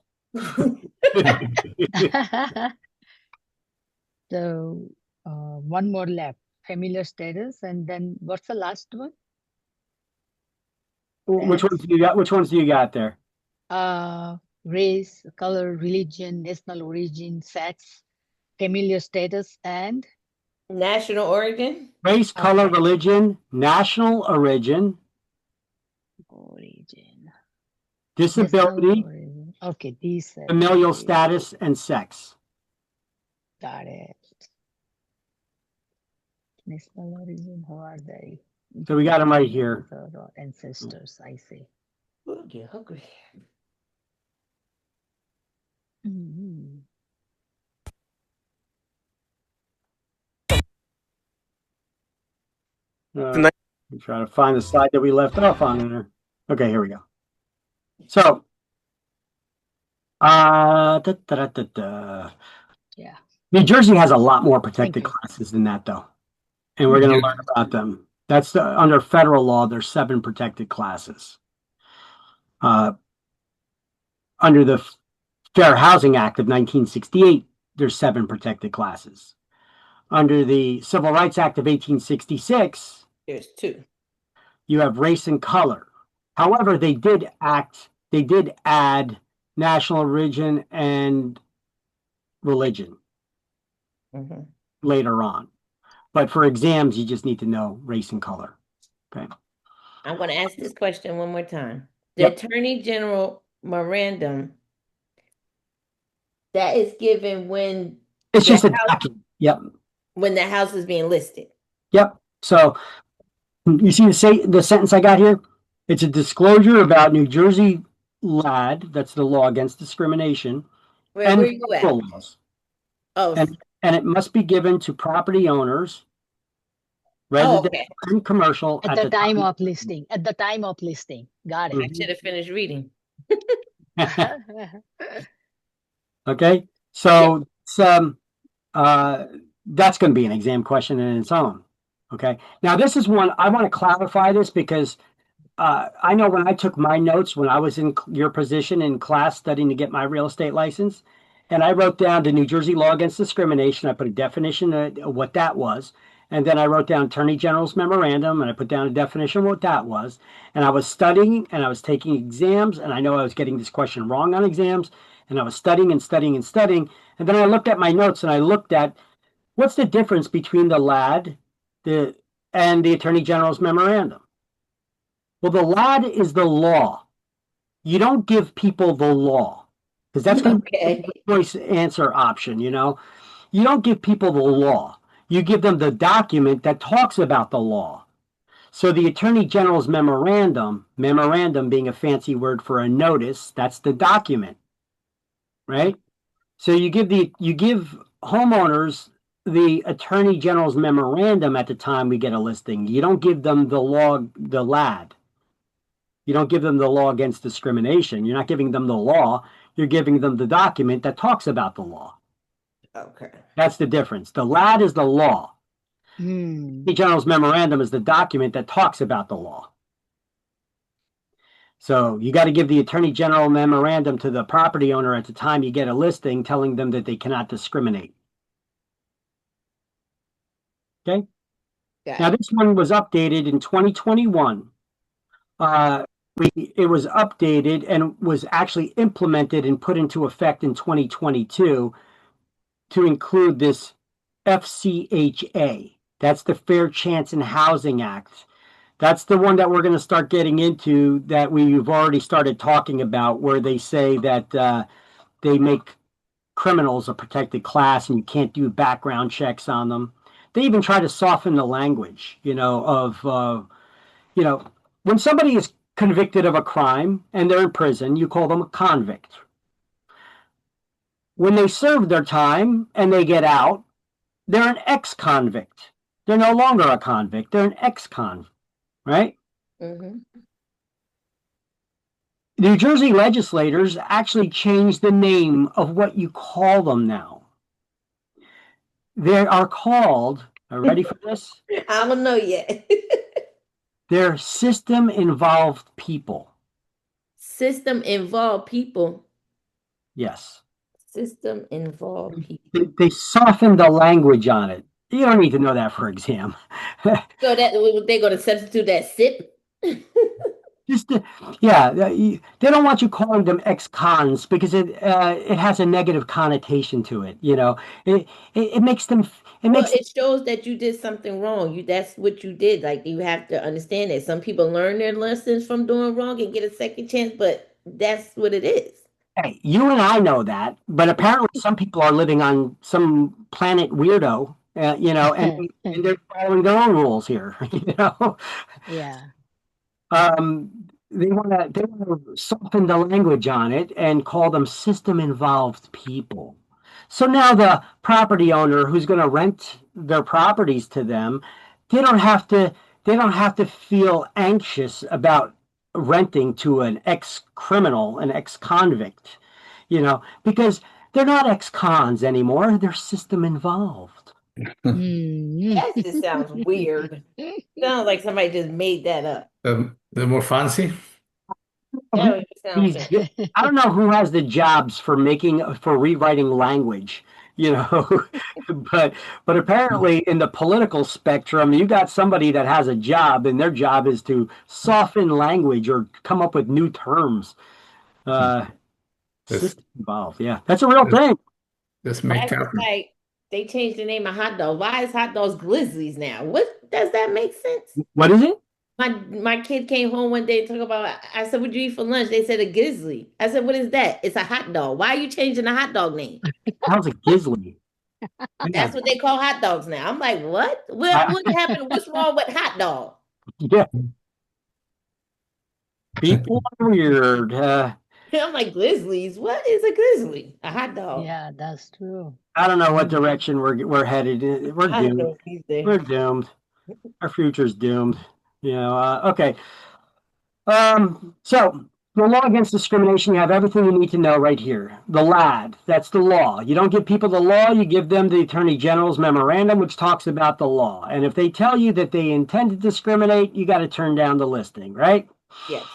So one more left. Familiar status, and then what's the last one? Which ones do you got? Which ones do you got there? Race, color, religion, national origin, sex, familiar status, and national origin. Race, color, religion, national origin, disability, okay, these familial status, and sex. Got it. National origin, who are they? So we got them right here. Ancestors, I see. Okay, hungry. I'm trying to find the slide that we left off on there. Okay, here we go. So, yeah. New Jersey has a lot more protected classes than that, though, and we're going to learn about them. That's under federal law. There's 7 protected classes. Under the Fair Housing Act of 1968, there's 7 protected classes. Under the Civil Rights Act of 1866, there's 2. You have race and color. However, they did add national origin and religion later on. But for exams, you just need to know race and color. Okay. I'm going to ask this question one more time. The Attorney General memorandum that is given when it's just a document. Yep. When the house is being listed. Yep. So you see the sentence I got here? It's a disclosure about New Jersey LAD, that's the law against discrimination, where you at? Laws. Oh, and it must be given to property owners, residential and commercial, at the time of listing. At the time of listing, got it. I should have finished reading. Okay, so that's going to be an exam question in its own. Okay, now this is one I want to clarify this because I know when I took my notes when I was in your position in class studying to get my real estate license, and I wrote down the New Jersey law against discrimination. I put a definition of what that was, and then I wrote down Attorney General's memorandum, and I put down a definition of what that was. And I was studying, and I was taking exams, and I know I was getting this question wrong on exams, and I was studying and studying and studying. And then I looked at my notes, and I looked at what's the difference between the LAD, the and the Attorney General's memorandum. Well, the LAD is the law. You don't give people the law, because that's going to be the choice answer option, you know. You don't give people the law. You give them the document that talks about the law. So the Attorney General's memorandum being a fancy word for a notice, that's the document, right? So you give homeowners the Attorney General's memorandum at the time we get a listing. You don't give them the LAD. You don't give them the law against discrimination. You're not giving them the law. You're giving them the document that talks about the law. Okay. That's the difference. The LAD is the law. The General's memorandum is the document that talks about the law. So you got to give the Attorney General memorandum to the property owner at the time you get a listing, telling them that they cannot discriminate. Okay? Now, this one was updated in 2021. It was updated and was actually implemented and put into effect in 2022 to include this FCHA. That's the Fair Chance in Housing Act. That's the one that we're going to start getting into, that we've already started talking about, where they say that they make criminals a protected class and you can't do background checks on them. They even try to soften the language, you know, of, you know, when somebody is convicted of a crime and they're in prison, you call them a convict. When they serve their time and they get out, they're an ex-convict. They're no longer a convict. They're an ex-convict, right? Mm-hmm. New Jersey legislators actually changed the name of what you call them now. They are called, are you ready for this? I don't know yet. They're system-involved people. System-involved people? Yes. System-involved people. They softened the language on it. You don't need to know that for exam. So that they're going to substitute that SIP? They don't want you calling them ex-cons because it has a negative connotation to it. You know, it makes them. It shows that you did something wrong. That's what you did. Like, you have to understand that some people learn their lessons from doing wrong and get a second chance, but that's what it is. Hey, you and I know that, but apparently some people are living on some planet weirdo, you know, and they're following their own rules here. You know. Yeah. They want to soften the language on it and call them system-involved people. So now the property owner who's going to rent their properties to them, they don't have to feel anxious about renting to an ex-criminal, an ex-convict, you know, because they're not ex-cons anymore. They're system-involved. That just sounds weird. Sounds like somebody just made that up. They're more fancy. I don't know who has the jobs for rewriting language, you know, but apparently in the political spectrum, you got somebody that has a job and their job is to soften language or come up with new terms. System involved, yeah, that's a real thing. Just make up. Like they changed the name of hot dog. Why is hot dogs Grizzlies now? What does that make sense? What is it? My kid came home one day and talked about, I said, what'd you eat for lunch? They said a Grizzly. I said, what is that? It's a hot dog. Why are you changing the hot dog name? How's a Grizzly? That's what they call hot dogs now. I'm like, what? What happened? What's wrong with hot dog? Yeah. People are weird. I'm like, Grizzlies? What is a Grizzly? A hot dog. Yeah, that's true. I don't know what direction we're headed in. We're doomed. We're doomed. Our future's doomed. You know, okay. So the law against discrimination, you have everything you need to know right here. The LAD, that's the law. You don't give people the law, you give them the Attorney General's memorandum, which talks about the law. And if they tell you that they intend to discriminate, you got to turn down the listing, right? Yes.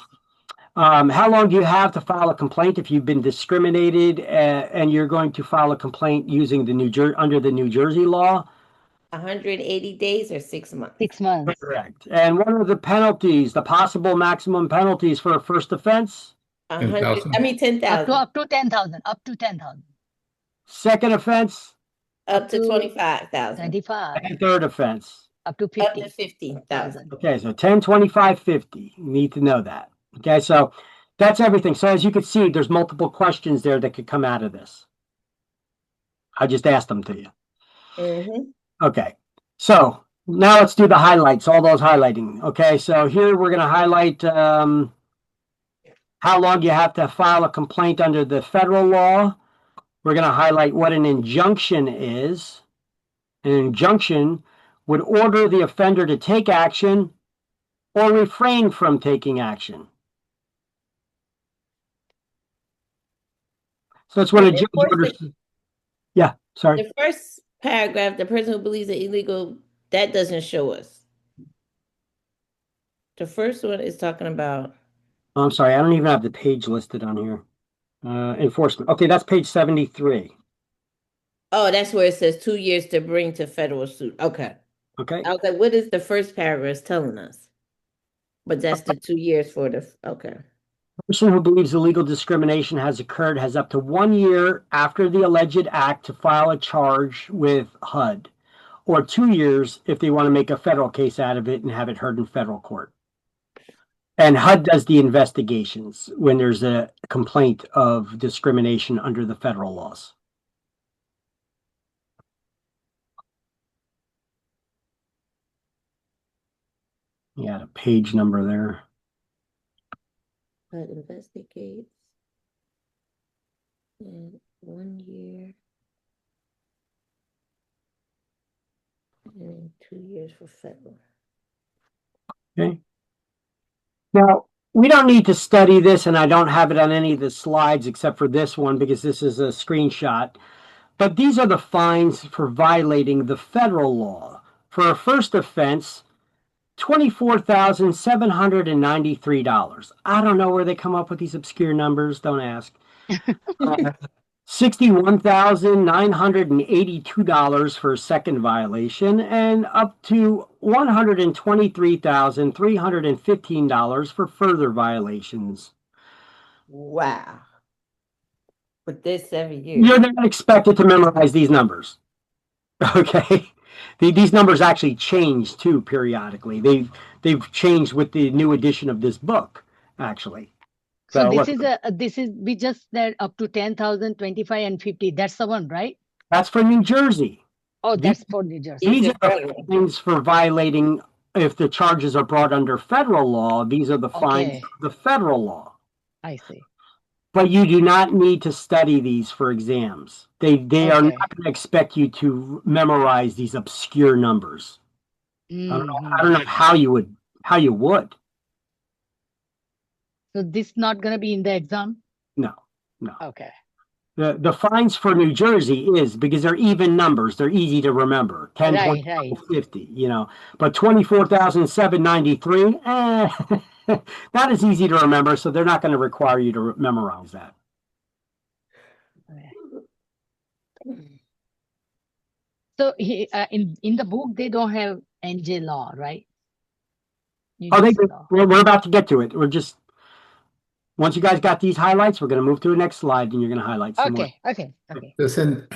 How long do you have to file a complaint if you've been discriminated and you're going to file a complaint using under the New Jersey law? 180 days or 6 months? 6 months. Correct. And what are the penalties, the possible maximum penalties for a first offense? 10,000. Up to 10,000. Up to 10,000. Second offense? Up to 25,000. 25. And third offense? Up to Up 50. to 50,000. Okay, so 10, 25, 50. You need to know that. Okay, so that's everything. So as you can see, there's multiple questions there that could come out of this. I just asked them to you. Okay, so now let's do the highlights, all those highlighting. Okay, so here we're going to highlight how long you have to file a complaint under the federal law. We're going to highlight what an injunction is. An injunction would order the offender to take action or refrain from taking action. So that's what a judge orders. Yeah, sorry. The first paragraph, the person who believes it illegal, that doesn't show us. The first one is talking about. I'm sorry, I don't even have the page listed on here. Enforcement. Okay, that's page 73. Oh, that's where it says 2 years to bring to federal suit. Okay. Okay. I was like, what is the first paragraph telling us? But that's the 2 years for the, okay. A person who believes illegal discrimination has occurred has up to 1 year after the alleged act to file a charge with HUD, or 2 years if they want to make a federal case out of it and have it heard in federal court. And HUD does the investigations when there's a complaint of discrimination under the federal laws. You got a page number there. HUD investigates in 1 year and 2 years for federal. Okay. Now, we don't need to study this, and I don't have it on any of the slides except for this one because this is a screenshot. But these are the fines for violating the federal law. For a first offense, $24,793. I don't know where they come up with these obscure numbers. Don't ask. $61,982 for a second violation, and up to $123,315 for further violations. Wow. With this 7 years. You're not expected to memorize these numbers. Okay? These numbers actually change too periodically. They've changed with the new edition of this book, actually. So we just said up to 10,000, 25, and 50. That's the one, right? That's for New Jersey. Oh, that's for New Jersey. These are the things for violating. If the charges are brought under federal law, these are the fines of the federal law. I see. But you do not need to study these for exams. They are not going to expect you to memorize these obscure numbers. I don't know how you would. So this not going to be in the exam? No. Okay. The fines for New Jersey is because they're even numbers. They're easy to remember. 10, Right, 20, right. 50, But 24,793, not as easy to remember, so they're not going to require you to memorize that. So in the book, they don't have NJ law, right? We're about to get to it. Once you guys got these highlights, we're going to move to the next slide, and you're going to highlight some more. Okay. It's in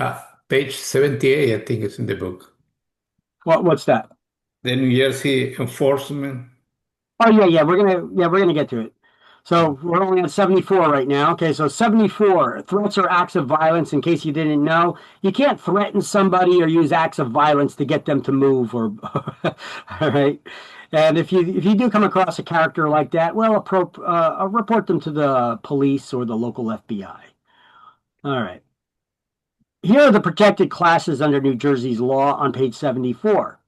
page 78, I think it's in the book. What's that? The New Jersey enforcement. Oh yeah, we're gonna get to it. So we're only on 74 right now. Okay, so 74, threats or acts of violence. In case you didn't know, you can't threaten somebody or use acts of violence to get them to move. Or all right. And if you do come across a character like that, well, report them to the police or the local FBI. All right. Here are the protected classes under New Jersey's law on page 74.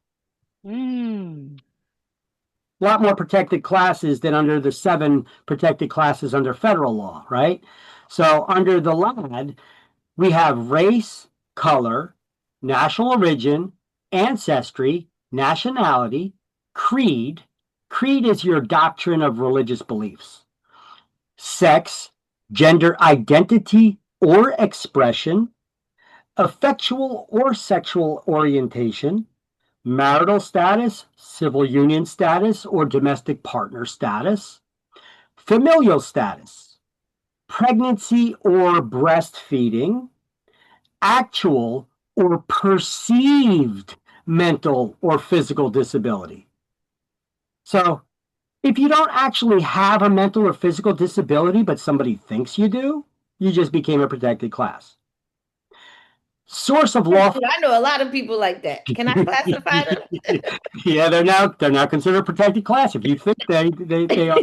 A lot more protected classes than under the 7 protected classes under federal law, right? So under the LAD, we have race, color, national origin, ancestry, nationality, creed. Creed is your doctrine of religious beliefs. Sex, gender identity or expression, affectual or sexual orientation, marital status, civil union status or domestic partner status, familial status, pregnancy or breastfeeding, actual or perceived mental, or physical disability. So if you don't actually have a mental or physical disability, but somebody thinks you do, you just became a protected class. Source of lawful. I know a lot of people like that. Can I classify them? Yeah, they're now considered protected class. If you think they are.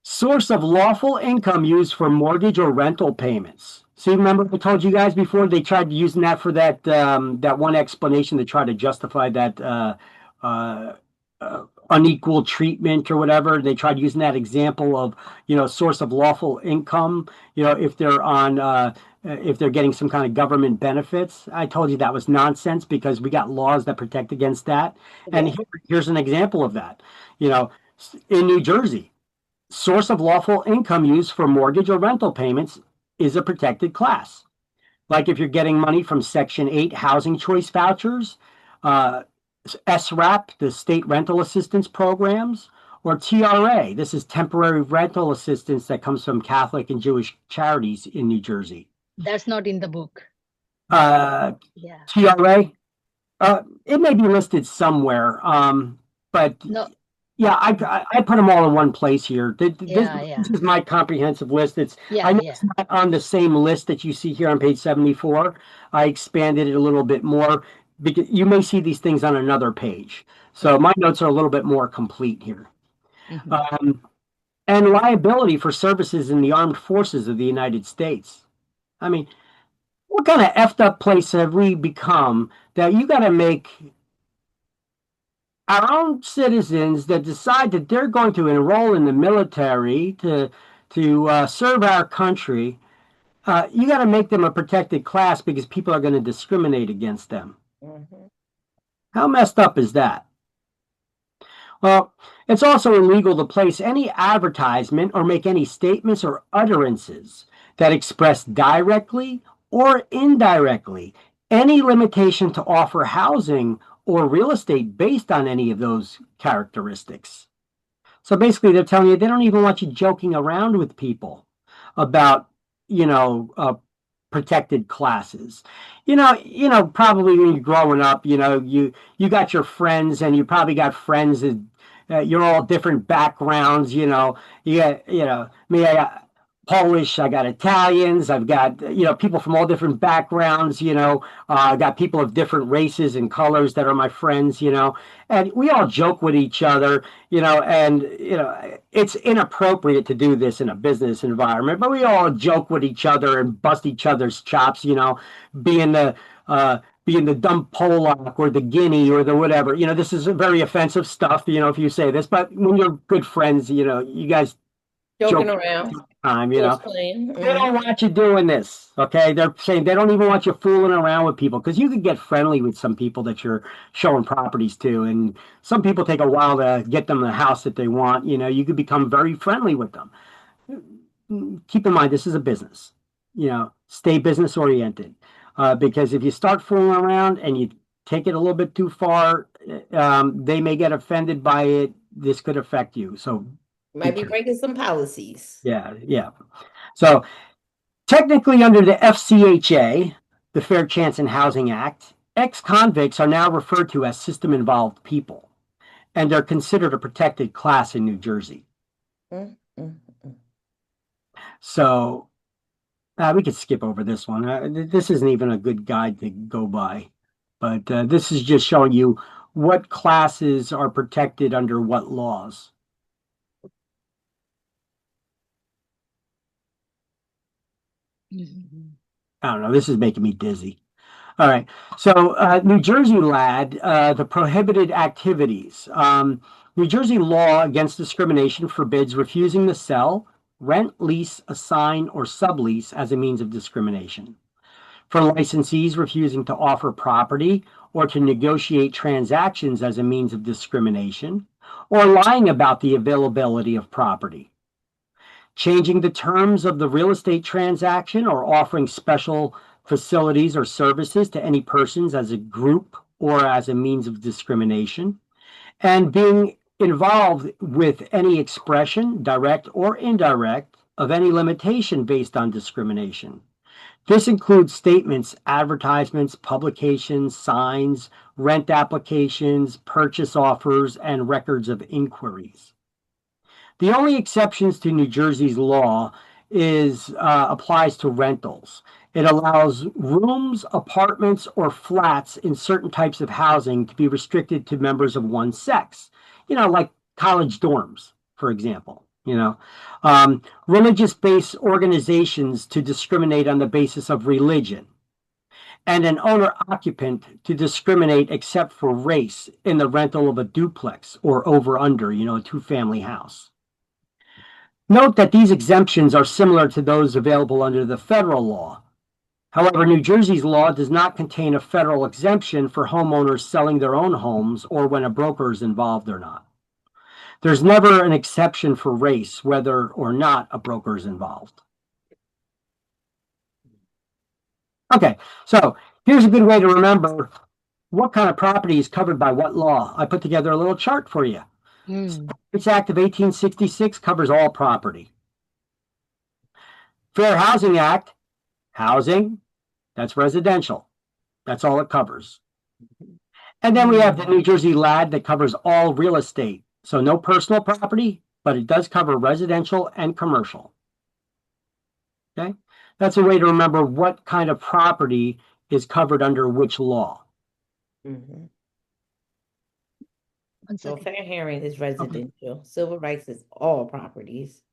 Source of lawful income used for mortgage or rental payments. See, remember I told you guys before they tried using that for that that one explanation to try to justify that unequal treatment or whatever. They tried using that example of, source of lawful income, if they're on if they're getting some kind of government benefits. I told you that was nonsense because we got laws that protect against that. And here's an example of that. In New Jersey, source of lawful income used for mortgage or rental payments is a protected class. Like if you're getting money from Section 8 housing choice vouchers, SRAP, the state rental assistance programs, or TRA. This is temporary rental assistance that comes from Catholic and Jewish charities in New Jersey. That's not in the book. TRA, it may be listed somewhere, but no. Yeah, I put them all in one place here. This is my comprehensive list. It's it's not on the same list that you see here on page 74. I expanded it a little bit more because you may see these things on another page. So my notes are a little bit more complete here. Mm-hmm. And liability for services in the armed forces of the United States. I mean, what kind of effed up place have we become that you got to make our own citizens that decide that they're going to enroll in the military to serve our country, you got to make them a protected class because people are going to discriminate against them. Mm-hmm. How messed up is that? Well, it's also illegal to place any advertisement or make any statements or utterances that express directly or indirectly any limitation to offer housing or real estate based on any of those characteristics. So basically they're telling you they don't even want you joking around with people about, protected classes. Probably when you're growing up, you got your friends and you probably got friends that you're all different backgrounds, you got, me, Polish, I got Italians, I've got, people from all different backgrounds, I got people of different races and colors that are my friends, and we all joke with each other, and, it's inappropriate to do this in a business environment, but we all joke with each other and bust each other's chops, being the dumb Polak or the Guinea or the whatever, this is very offensive stuff, if you say this, but when you're good friends, you guys joking around. Time, they don't want you doing this. Okay, they're saying they don't even want you fooling around with people because you could get friendly with some people that you're showing properties to, and some people take a while to get them the house that they want. You could become very friendly with them. Keep in mind, this is a business. Stay business oriented because if you start fooling around and you take it a little bit too far, they may get offended by it. This could affect you. So. Might be breaking some policies. Yeah. So technically under the FCHA, the Fair Chance in Housing Act, ex-convicts are now referred to as system-involved people, and they're considered a protected class in New Jersey. So we could skip over this one. This isn't even a good guide to go by, but this is just showing you what classes are protected under what laws. I don't know. This is making me dizzy. All right. So New Jersey LAD, the prohibited activities. New Jersey law against discrimination forbids refusing to sell, rent, lease, assign, or sublease as a means of discrimination. For licensees refusing to offer property or to negotiate transactions as a means of discrimination, or lying about the availability of property. Changing the terms of the real estate transaction or offering special facilities or services to any persons as a group or as a means of discrimination, and being involved with any expression, direct or indirect, of any limitation based on discrimination. This includes statements, advertisements, publications, signs, rent applications, purchase offers, and records of inquiries. The only exceptions to New Jersey's law applies to rentals. It allows rooms, apartments, or flats in certain types of housing to be restricted to members of one sex, like college dorms, for example. Religious-based organizations to discriminate on the basis of religion, and an owner-occupant to discriminate except for race in the rental of a duplex or over-under, a two-family house. Note that these exemptions are similar to those available under the federal law. However, New Jersey's law does not contain a federal exemption for homeowners selling their own homes or when a broker is involved or not. There's never an exception for race, whether or not a broker is involved. Okay, so here's a good way to remember what kind of property is covered by what law. I put together a little chart for you. This Act of 1866 covers all property. Fair Housing Act, housing, that's residential. That's all it covers. And then we have the New Jersey LAD that covers all real estate. So no personal property, but it does cover residential and commercial. Okay, that's a way to remember what kind of property is covered under which law. Mm-hmm. So fair hearing is residential. Okay. Civil rights is all properties.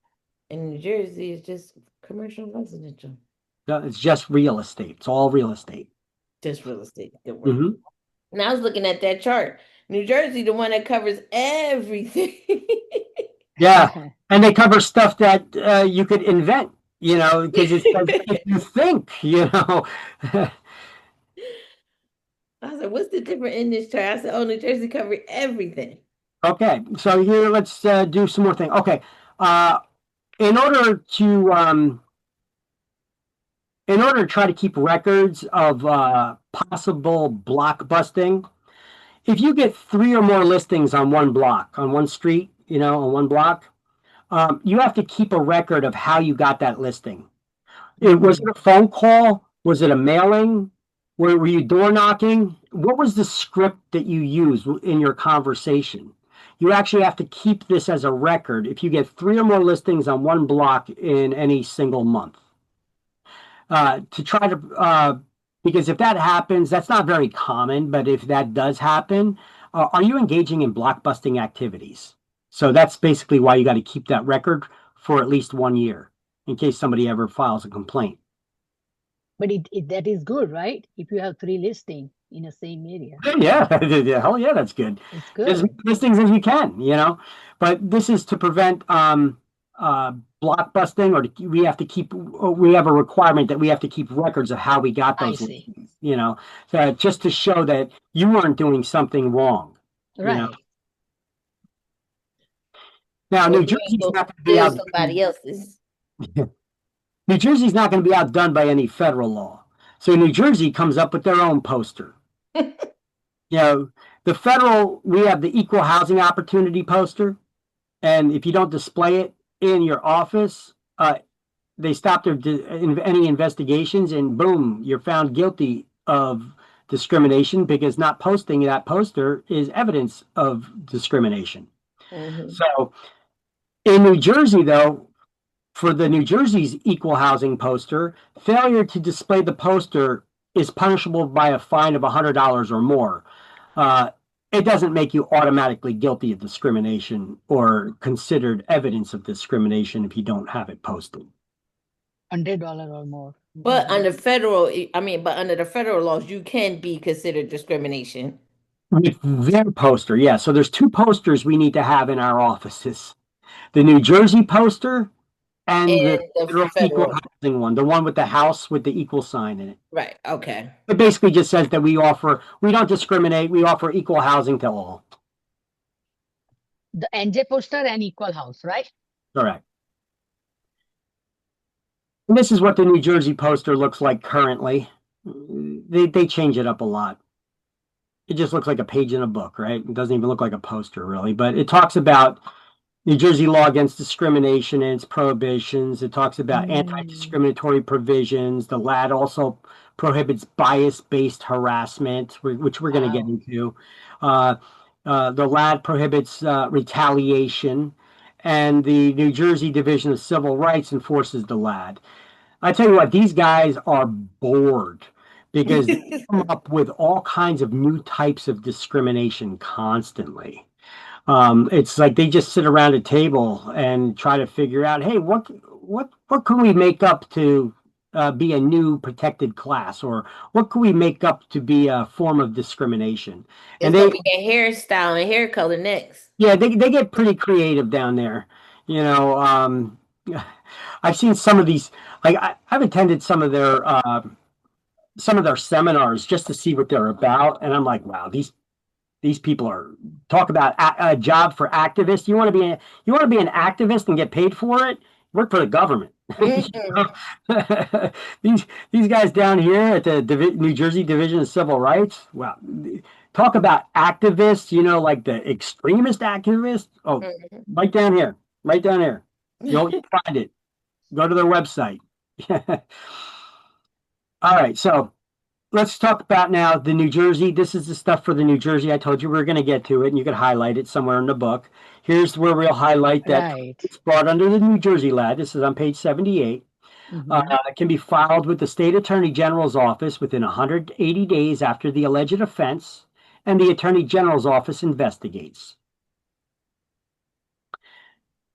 And New Jersey is just commercial residential. No, it's just real estate. It's all real estate. Just real estate. Good word. Mm-hmm. And I was looking at that chart. New Jersey, the one that covers everything. Yeah. And they cover stuff that you could invent, because it's if you think, I was like, what's the difference in this chart? I said, oh, New Jersey covered everything. Okay, so here, let's do some more things. Okay, in order to try to keep records of possible block busting, if you get 3 or more listings on one block, on one street, on one block, you have to keep a record of how you got that listing. Was it a phone call? Was it a mailing? Were you door knocking? What was the script that you used in your conversation? You actually have to keep this as a record if you get 3 or more listings on one block in any single month. To try to, because if that happens, that's not very common, but if that does happen, are you engaging in block busting activities? So that's basically why you got to keep that record for at least 1 year in case somebody ever files a complaint. But that is good, right? If you have 3 listings in the same area. Yeah, hell yeah, that's good. It's good. As many listings as you can, But this is to prevent block busting, or we have a requirement that we have to keep records of how we got those listings, so just to show that you weren't doing something wrong. Right. Now, New Jersey's not going to be out. Somebody else's. New Jersey's not going to be outdone by any federal law. So New Jersey comes up with their own poster. The federal, we have the equal housing opportunity poster. And if you don't display it in your office, they stop any investigations, and boom, you're found guilty of discrimination, because not posting that poster is evidence of discrimination. Mm-hmm. So in New Jersey, though, for the New Jersey's equal housing poster, failure to display the poster is punishable by a fine of $100 or more. It doesn't make you automatically guilty of discrimination or considered evidence of discrimination if you don't have it posted. $100 or more. But under the federal laws, you can be considered discrimination. With their poster, yeah. So there's 2 posters we need to have in our offices: the New Jersey poster and the equal housing one, the one with the house with the equal sign in it. Right. Okay. It basically just says that we don't discriminate. We offer equal housing to all. The NJ poster and equal house, right? Correct. And this is what the New Jersey poster looks like currently. They change it up a lot. It just looks like a page in a book, right? It doesn't even look like a poster, really. But it talks about New Jersey law against discrimination and its prohibitions. It talks about anti-discriminatory provisions. The LAD also prohibits bias-based harassment, which we're going to get into. The LAD prohibits retaliation, and the New Jersey Division of Civil Rights enforces the LAD. I tell you what, these guys are bored because they come up with all kinds of new types of discrimination constantly. It's like they just sit around a table and try to figure out, hey, what can we make up to be a new protected class, or what can we make up to be a form of discrimination? It's gonna be a hairstyle and hair color next. Yeah, they get pretty creative down there. You know, I've seen some of these. Like I've attended some of their seminars just to see what they're about, and I'm like, wow, these people are talk about a job for activists. You want to be an activist and get paid for it? Work for the government. These guys down here at the New Jersey Division of Civil Rights. Wow, talk about activists. You know, like the extremist activists. Oh, right down here. You'll find it. Go to their website. All right, so let's talk about now the New Jersey. This is the stuff for the New Jersey. I told you we were going to get to it, and you could highlight it somewhere in the book. Here's where we'll highlight that it's brought under the New Jersey LAD. This is on page 78. It can be filed with the State Attorney General's office within 180 days after the alleged offense, and the Attorney General's office investigates.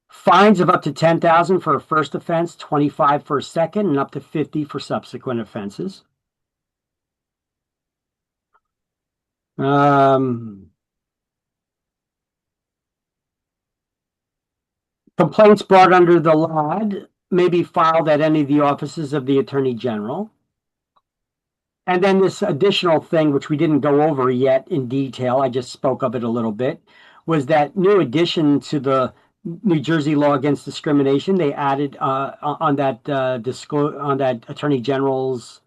Fines of up to $10,000 for a first offense, $25,000 for a second, and up to $50,000 for subsequent offenses. Complaints brought under the LAD may be filed at any of the offices of the Attorney General. And then this additional thing, which we didn't go over yet in detail, I just spoke of it a little bit, was that new addition to the New Jersey law against discrimination. They added on that Attorney General's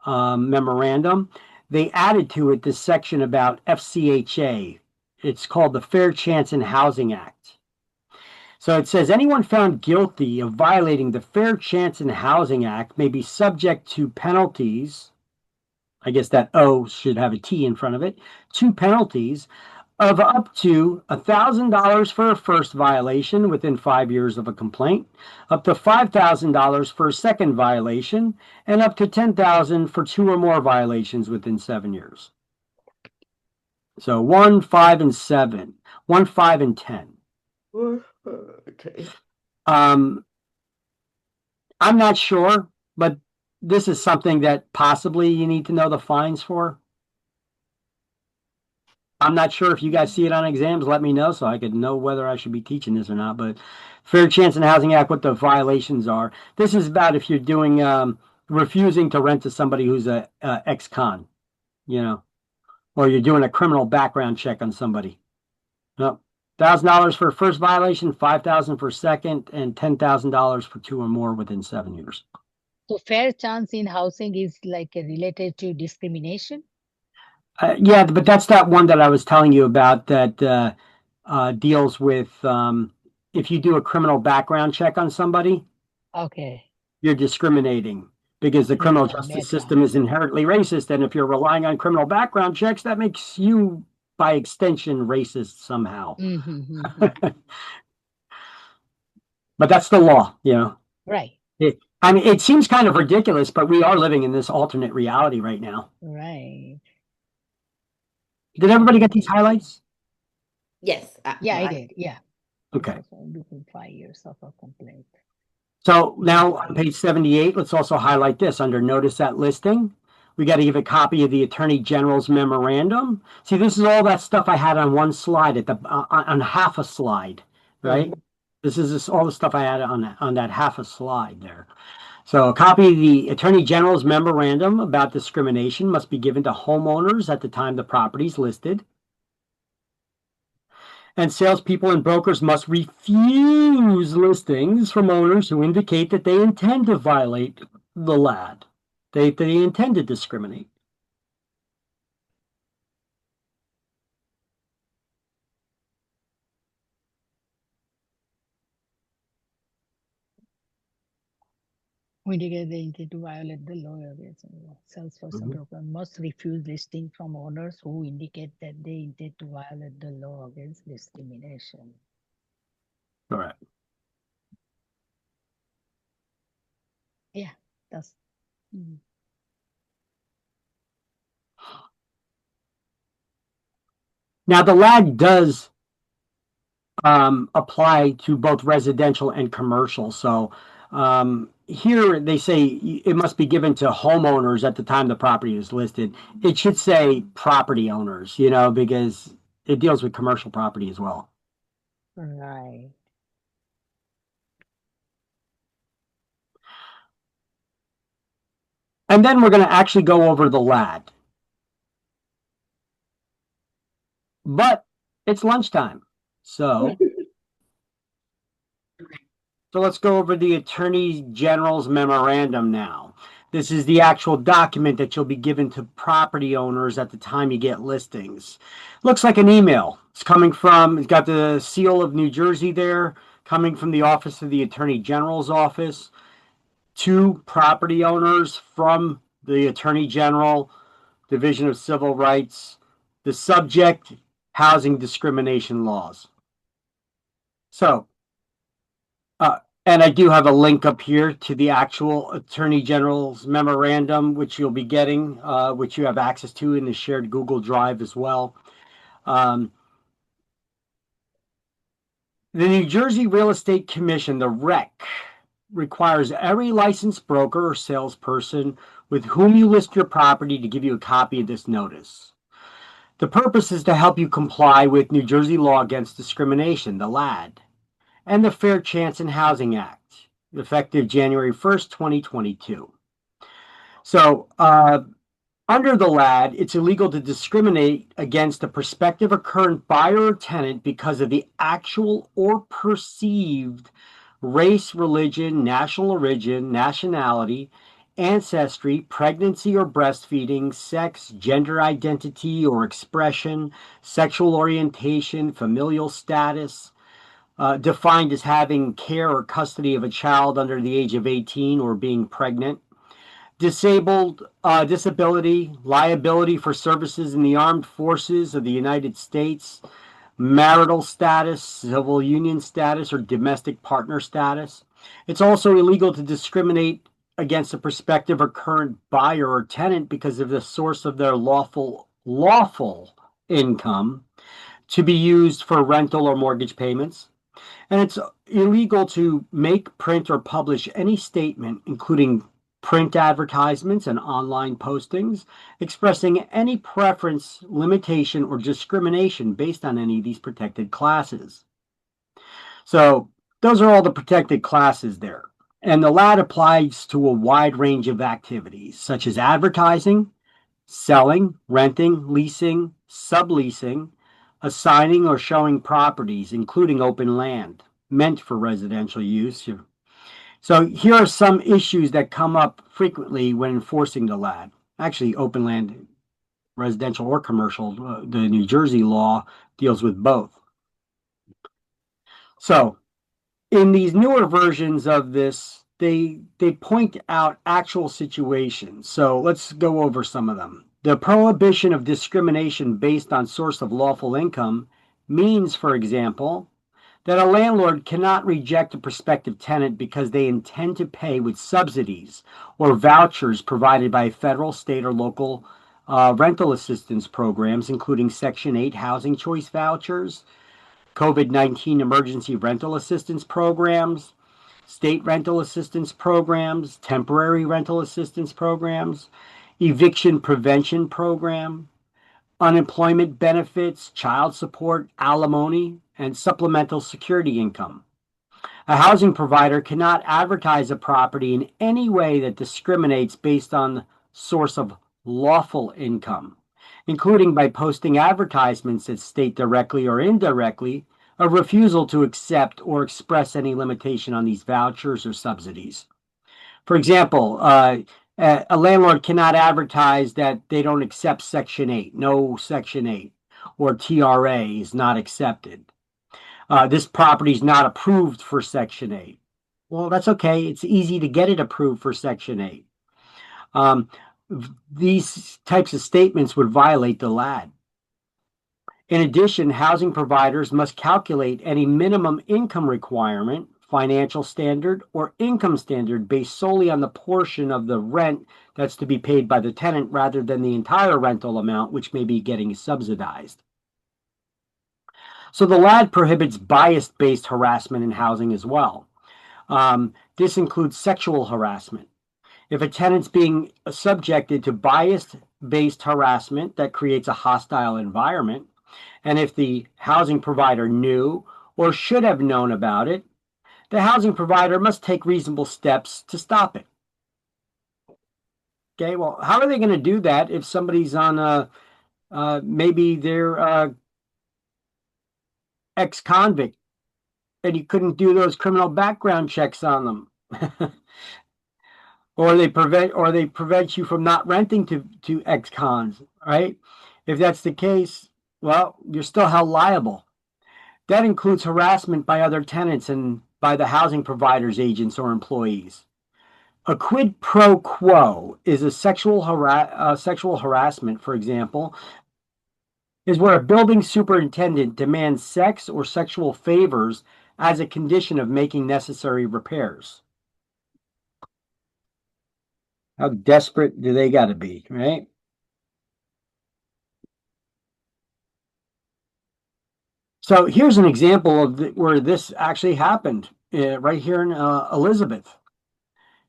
memorandum. They added to it this section about FCHA. It's called the Fair Chance in Housing Act. So it says anyone found guilty of violating the Fair Chance in Housing Act may be subject to penalties. I guess that O should have a T in front of it. 2 penalties of up to $1,000 for a first violation within 5 years of a complaint, up to $5,000 for a second violation, and up to $10,000 for 2 or more violations within 7 years. So 1, 5, and 7. 1, 5, and 10. Okay. I'm not sure, but this is something that possibly you need to know the fines for. I'm not sure if you guys see it on exams. Let me know so I could know whether I should be teaching this or not. But Fair Chance in Housing Act, what the violations are. This is about if you're doing refusing to rent to somebody who's a ex-con, you know, or you're doing a criminal background check on somebody. No, $1,000 for first violation, $5,000 for second, and $10,000 for 2 or more within 7 years. So fair chance in housing is like related to discrimination? Yeah, but that's that one that I was telling you about that deals with if you do a criminal background check on somebody, Okay. you're discriminating because the criminal justice system is inherently racist. And if you're relying on criminal background checks, that makes you, by extension, racist somehow. But that's the law, you know. Right. I mean, it seems kind of ridiculous, but we are living in this alternate reality right now. Right. Did everybody get these highlights? Yes. Yeah, I did. Yeah. Okay. Within 5 years of a complaint. So now on page 78, let's also highlight this under notice at listing. We got to give a copy of the Attorney General's memorandum. See, this is all that stuff I had on one slide at the on half a slide, right? This is all the stuff I had on that half a slide there. So a copy of the Attorney General's memorandum about discrimination must be given to homeowners at the time the property is listed. And salespeople and brokers must refuse listings from owners who indicate that they intend to violate the LAD. They intend to discriminate. who indicate they intend to violate the law against salesperson broker must refuse listing from owners who indicate that they intend to violate the law against discrimination. Correct. Yeah, that's. Now, the LAD does apply to both residential and commercial. So here they say it must be given to homeowners at the time the property is listed. It should say property owners, because it deals with commercial property as well. Right. And then we're going to actually go over the LAD. But it's lunchtime. So let's go over the Attorney General's memorandum now. This is the actual document that you'll be given to property owners at the time you get listings. Looks like an email. It's got the seal of New Jersey there, coming from the Office of the Attorney General's office to property owners from the Attorney General, Division of Civil Rights. The subject, housing discrimination laws. So, and I do have a link up here to the actual Attorney General's memorandum, which you'll be getting, which you have access to in the shared Google Drive as well. The New Jersey Real Estate Commission, the REC, requires every licensed broker or salesperson with whom you list your property to give you a copy of this notice. The purpose is to help you comply with New Jersey Law Against Discrimination, the LAD, and the Fair Chance in Housing Act, effective January 1st, 2022. So, under the LAD, it's illegal to discriminate against a prospective or current buyer or tenant because of the actual or perceived race, religion, national origin, nationality, ancestry, pregnancy or breastfeeding, sex, gender identity or expression, sexual orientation, familial status, defined as having care or custody of a child under the age of 18 or being pregnant, disability, liability for services in the armed forces of the United States, marital status, civil union status, or domestic partner status. It's also illegal to discriminate against a prospective or current buyer or tenant because of the source of their lawful income to be used for rental or mortgage payments. And it's illegal to make, print, or publish any statement, including print advertisements and online postings, expressing any preference, limitation, or discrimination based on any of these protected classes. So those are all the protected classes there. And the LAD applies to a wide range of activities, such as advertising, selling, renting, leasing, subleasing, assigning or showing properties, including open land, meant for residential use. So here are some issues that come up frequently when enforcing the LAD. Actually, open land, residential or commercial, the New Jersey law deals with both. So, in these newer versions of this, they point out actual situations. So let's go over some of them. The prohibition of discrimination based on source of lawful income means, for example, that a landlord cannot reject a prospective tenant because they intend to pay with subsidies or vouchers provided by federal, state, or local rental assistance programs, including Section 8 housing choice vouchers, COVID-19 emergency rental assistance programs, state rental assistance programs, temporary rental assistance programs, eviction prevention program, unemployment benefits, child support, alimony, and supplemental security income. A housing provider cannot advertise a property in any way that discriminates based on source of lawful income, including by posting advertisements that state directly or indirectly a refusal to accept or express any limitation on these vouchers or subsidies. For example, a landlord cannot advertise that they don't accept Section 8, no Section 8, or TRA is not accepted. This property is not approved for Section 8. Well, that's okay. It's easy to get it approved for Section 8. These types of statements would violate the LAD. In addition, housing providers must calculate any minimum income requirement, financial standard, or income standard based solely on the portion of the rent that's to be paid by the tenant rather than the entire rental amount, which may be getting subsidized. So the LAD prohibits bias-based harassment in housing as well. This includes sexual harassment. If a tenant's being subjected to bias-based harassment that creates a hostile environment, and if the housing provider knew or should have known about it, the housing provider must take reasonable steps to stop it. Okay, well, how are they going to do that if somebody's on maybe they're ex-convict and you couldn't do those criminal background checks on them? Or they prevent you from not renting to ex-cons, right? If that's the case, well, you're still held liable. That includes harassment by other tenants and by the housing provider's agents or employees. A quid pro quo is a sexual harassment, for example, is where a building superintendent demands sex or sexual favors as a condition of making necessary repairs. How desperate do they got to be, right? So here's an example of where this actually happened, right here in Elizabeth.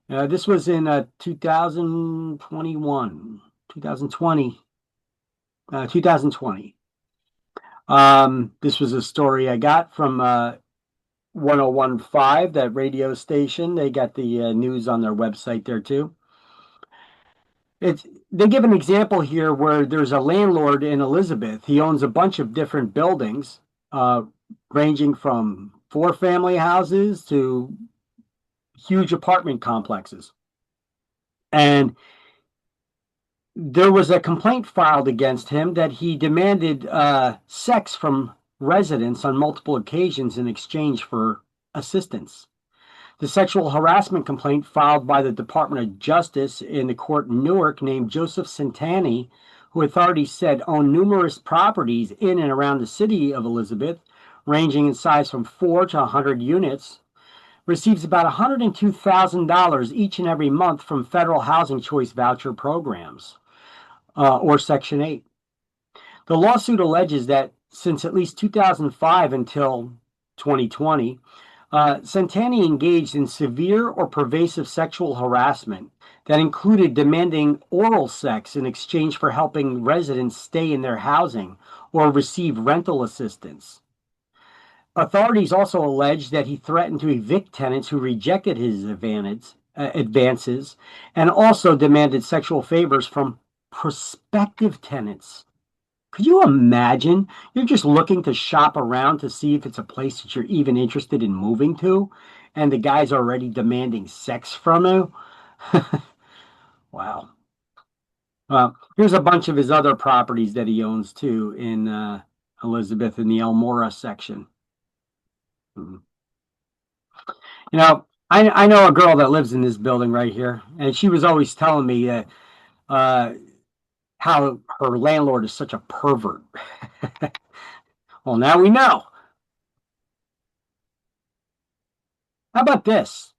This was in 2020. This was a story I got from 1015, that radio station. They got the news on their website there too. They give an example here where there's a landlord in Elizabeth. He owns a bunch of different buildings, ranging from 4-family houses to huge apartment complexes. And there was a complaint filed against him that he demanded sex from residents on multiple occasions in exchange for assistance. The sexual harassment complaint filed by the Department of Justice in the court in Newark named Joseph Santani, who authorities said owned numerous properties in and around the city of Elizabeth, ranging in size from 4 to 100 units, receives about $102,000 each and every month from federal housing choice voucher programs, or Section 8. The lawsuit alleges that since at least 2005 until 2020, Santani engaged in severe or pervasive sexual harassment that included demanding oral sex in exchange for helping residents stay in their housing or receive rental assistance. Authorities also alleged that he threatened to evict tenants who rejected his advances, and also demanded sexual favors from prospective tenants. Could you imagine? You're just looking to shop around to see if it's a place that you're even interested in moving to, and the guy's already demanding sex from you? Wow. Here's a bunch of his other properties that he owns too in Elizabeth, in the Elmora section. You know, I know a girl that lives in this building right here, and she was always telling me that how her landlord is such a pervert. Well, now we know. How about this?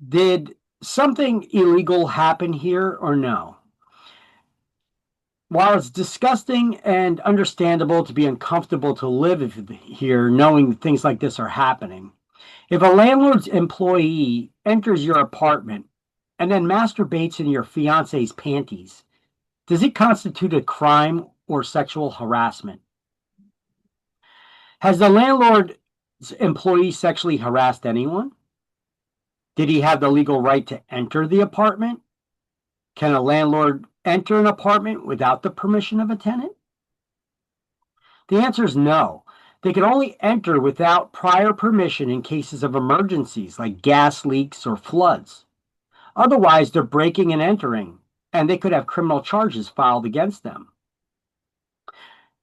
Did something illegal happen here or no? While it's disgusting and understandable to be uncomfortable to live here knowing things like this are happening, if a landlord's employee enters your apartment and then masturbates in your fiance's panties, does it constitute a crime or sexual harassment? Has the landlord's employee sexually harassed anyone? Did he have the legal right to enter the apartment? Can a landlord enter an apartment without the permission of a tenant? The answer is no. They can only enter without prior permission in cases of emergencies like gas leaks or floods. Otherwise, they're breaking and entering, and they could have criminal charges filed against them.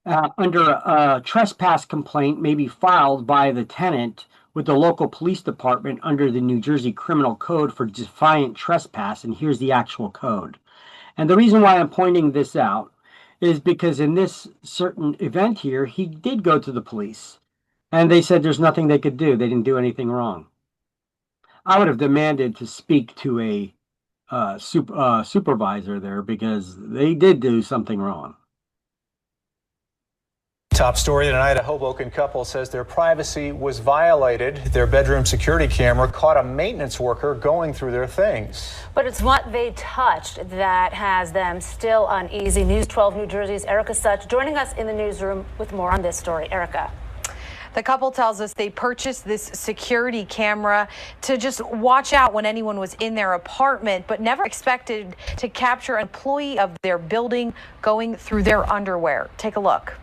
Under a trespass complaint may be filed by the tenant with the local police department under the New Jersey Criminal Code for defiant trespass, and here's the actual code. And the reason why I'm pointing this out is because in this certain event here, he did go to the police, and they said there's nothing they could do. They didn't do anything wrong. I would have demanded to speak to a supervisor there because they did do something wrong. Top story tonight, a Hoboken couple says their privacy was violated. Their bedroom security camera caught a maintenance worker going through their things. But it's what they touched that has them still uneasy. News 12 New Jersey's Erica Such joining us in the newsroom with more on this story. Erica. The couple tells us they purchased this security camera to just watch out when anyone was in their apartment, but never expected to capture an employee of their building going through their underwear. Take a look.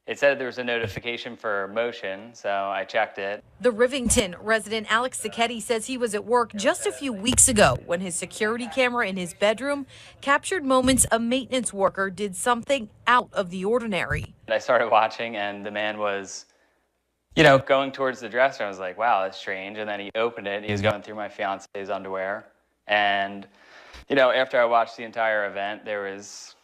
It said there was a notification for motion, so I checked it. The Rivington resident Alex Sacchetti says he was at work just a few weeks ago when his security camera in his bedroom captured moments a maintenance worker did something out of the ordinary. I started watching, and the man was, going towards the dresser. I was like, wow, that's strange. And then he opened it. He was going through my fiance's underwear. And, after I watched the entire event, there was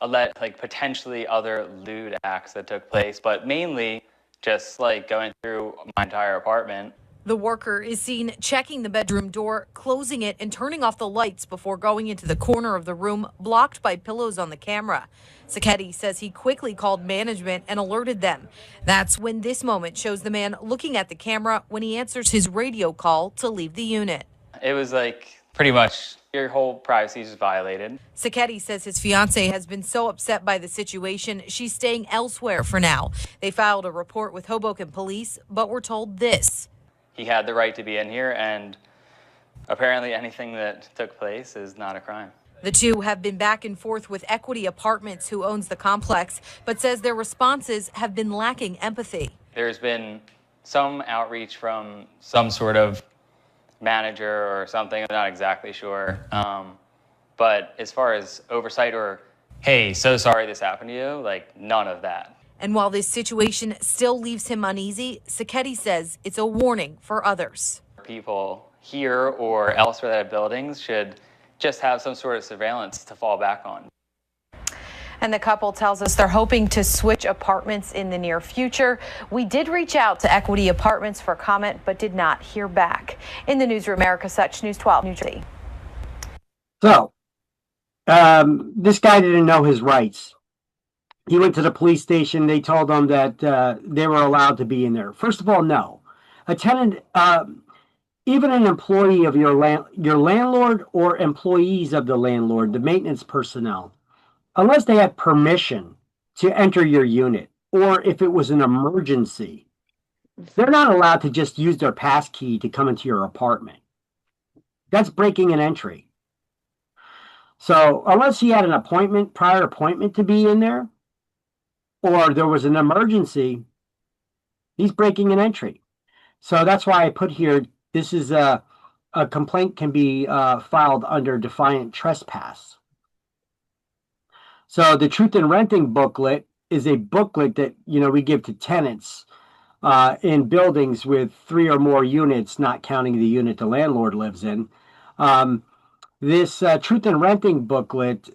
potentially other lewd acts that took place, but mainly just going through my entire apartment. The worker is seen checking the bedroom door, closing it, and turning off the lights before going into the corner of the room, blocked by pillows on the camera. Sacchetti says he quickly called management and alerted them. That's when this moment shows the man looking at the camera when he answers his radio call to leave the unit. It was pretty much your whole privacy is violated. Sacchetti says his fiance has been so upset by the situation, she's staying elsewhere for now. They filed a report with Hoboken police, but were told this. He had the right to be in here, and apparently anything that took place is not a crime. The two have been back and forth with Equity Apartments, who owns the complex, but says their responses have been lacking empathy. There's been some outreach from some sort of manager or something, I'm not exactly sure. But as far as oversight or, hey, so sorry this happened to you, none of that. And while this situation still leaves him uneasy, Sacchetti says it's a warning for others. People here or elsewhere that have buildings should just have some sort of surveillance to fall back on. And the couple tells us they're hoping to switch apartments in the near future. We did reach out to Equity Apartments for comment, but did not hear back. In the newsroom, Erica Such, News 12, New Jersey. So, this guy didn't know his rights. He went to the police station. They told him that they were allowed to be in there. First of all, no. A tenant, even an employee of your landlord or employees of the landlord, the maintenance personnel, unless they had permission to enter your unit, or if it was an emergency, they're not allowed to just use their pass key to come into your apartment. That's breaking an entry. So unless he had an prior appointment to be in there, or there was an emergency, he's breaking an entry. So that's why I put here, this is a complaint can be filed under defiant trespass. So the Truth in Renting booklet is a booklet that, we give to tenants in buildings with 3 or more units, not counting the unit the landlord lives in. This Truth in Renting booklet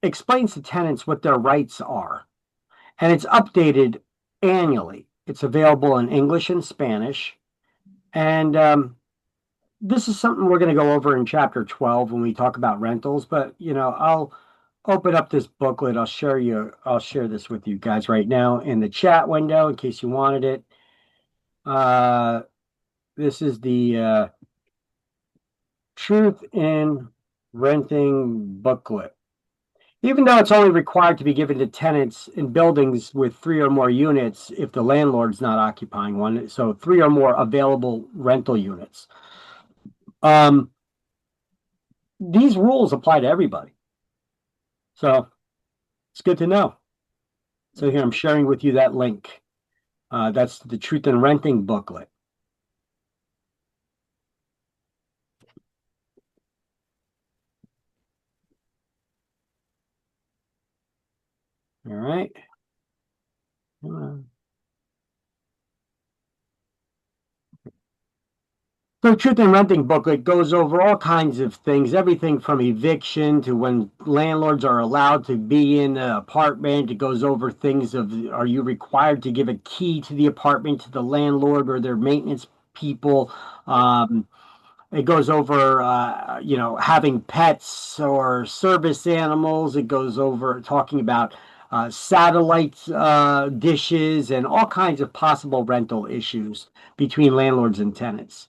explains to tenants what their rights are. And it's updated annually. It's available in English and Spanish. And this is something we're going to go over in Chapter 12 when we talk about rentals. But, I'll open up this booklet. I'll share this with you guys right now in the chat window in case you wanted it. This is the Truth in Renting booklet. Even though it's only required to be given to tenants in buildings with 3 or more units if the landlord's not occupying one, so 3 or more available rental units. These rules apply to everybody. So it's good to know. So here I'm sharing with you that link. That's the Truth in Renting booklet. All right. Come on. So Truth in Renting booklet goes over all kinds of things, everything from eviction to when landlords are allowed to be in an apartment. It goes over things of, are you required to give a key to the apartment to the landlord or their maintenance people? It goes over, having pets or service animals. It goes over talking about satellite dishes and all kinds of possible rental issues between landlords and tenants.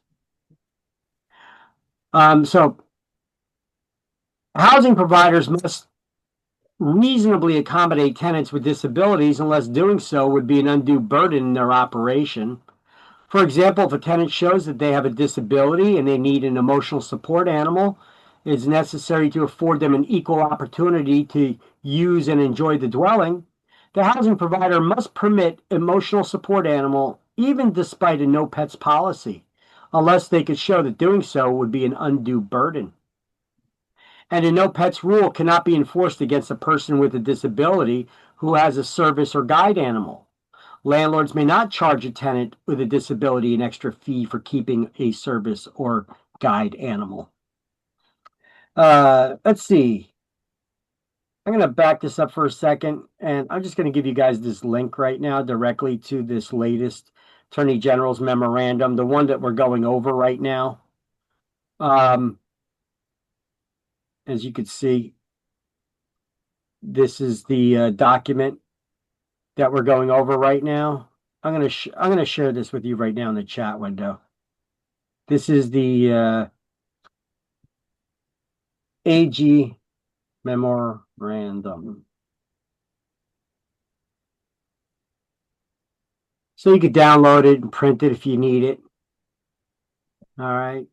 So housing providers must reasonably accommodate tenants with disabilities, unless doing so would be an undue burden in their operation. For example, if a tenant shows that they have a disability and they need an emotional support animal, it is necessary to afford them an equal opportunity to use and enjoy the dwelling. The housing provider must permit emotional support animal even despite a no pets policy, unless they could show that doing so would be an undue burden. And a no pets rule cannot be enforced against a person with a disability who has a service or guide animal. Landlords may not charge a tenant with a disability an extra fee for keeping a service or guide animal. Let's see. I'm going to back this up for a second, and I'm just going to give you guys this link right now directly to this latest Attorney General's memorandum, the one that we're going over right now. As you can see, this is the document that we're going over right now. I'm going to share this with you right now in the chat window. This is the AG memorandum. So you could download it and print it if you need it. All right.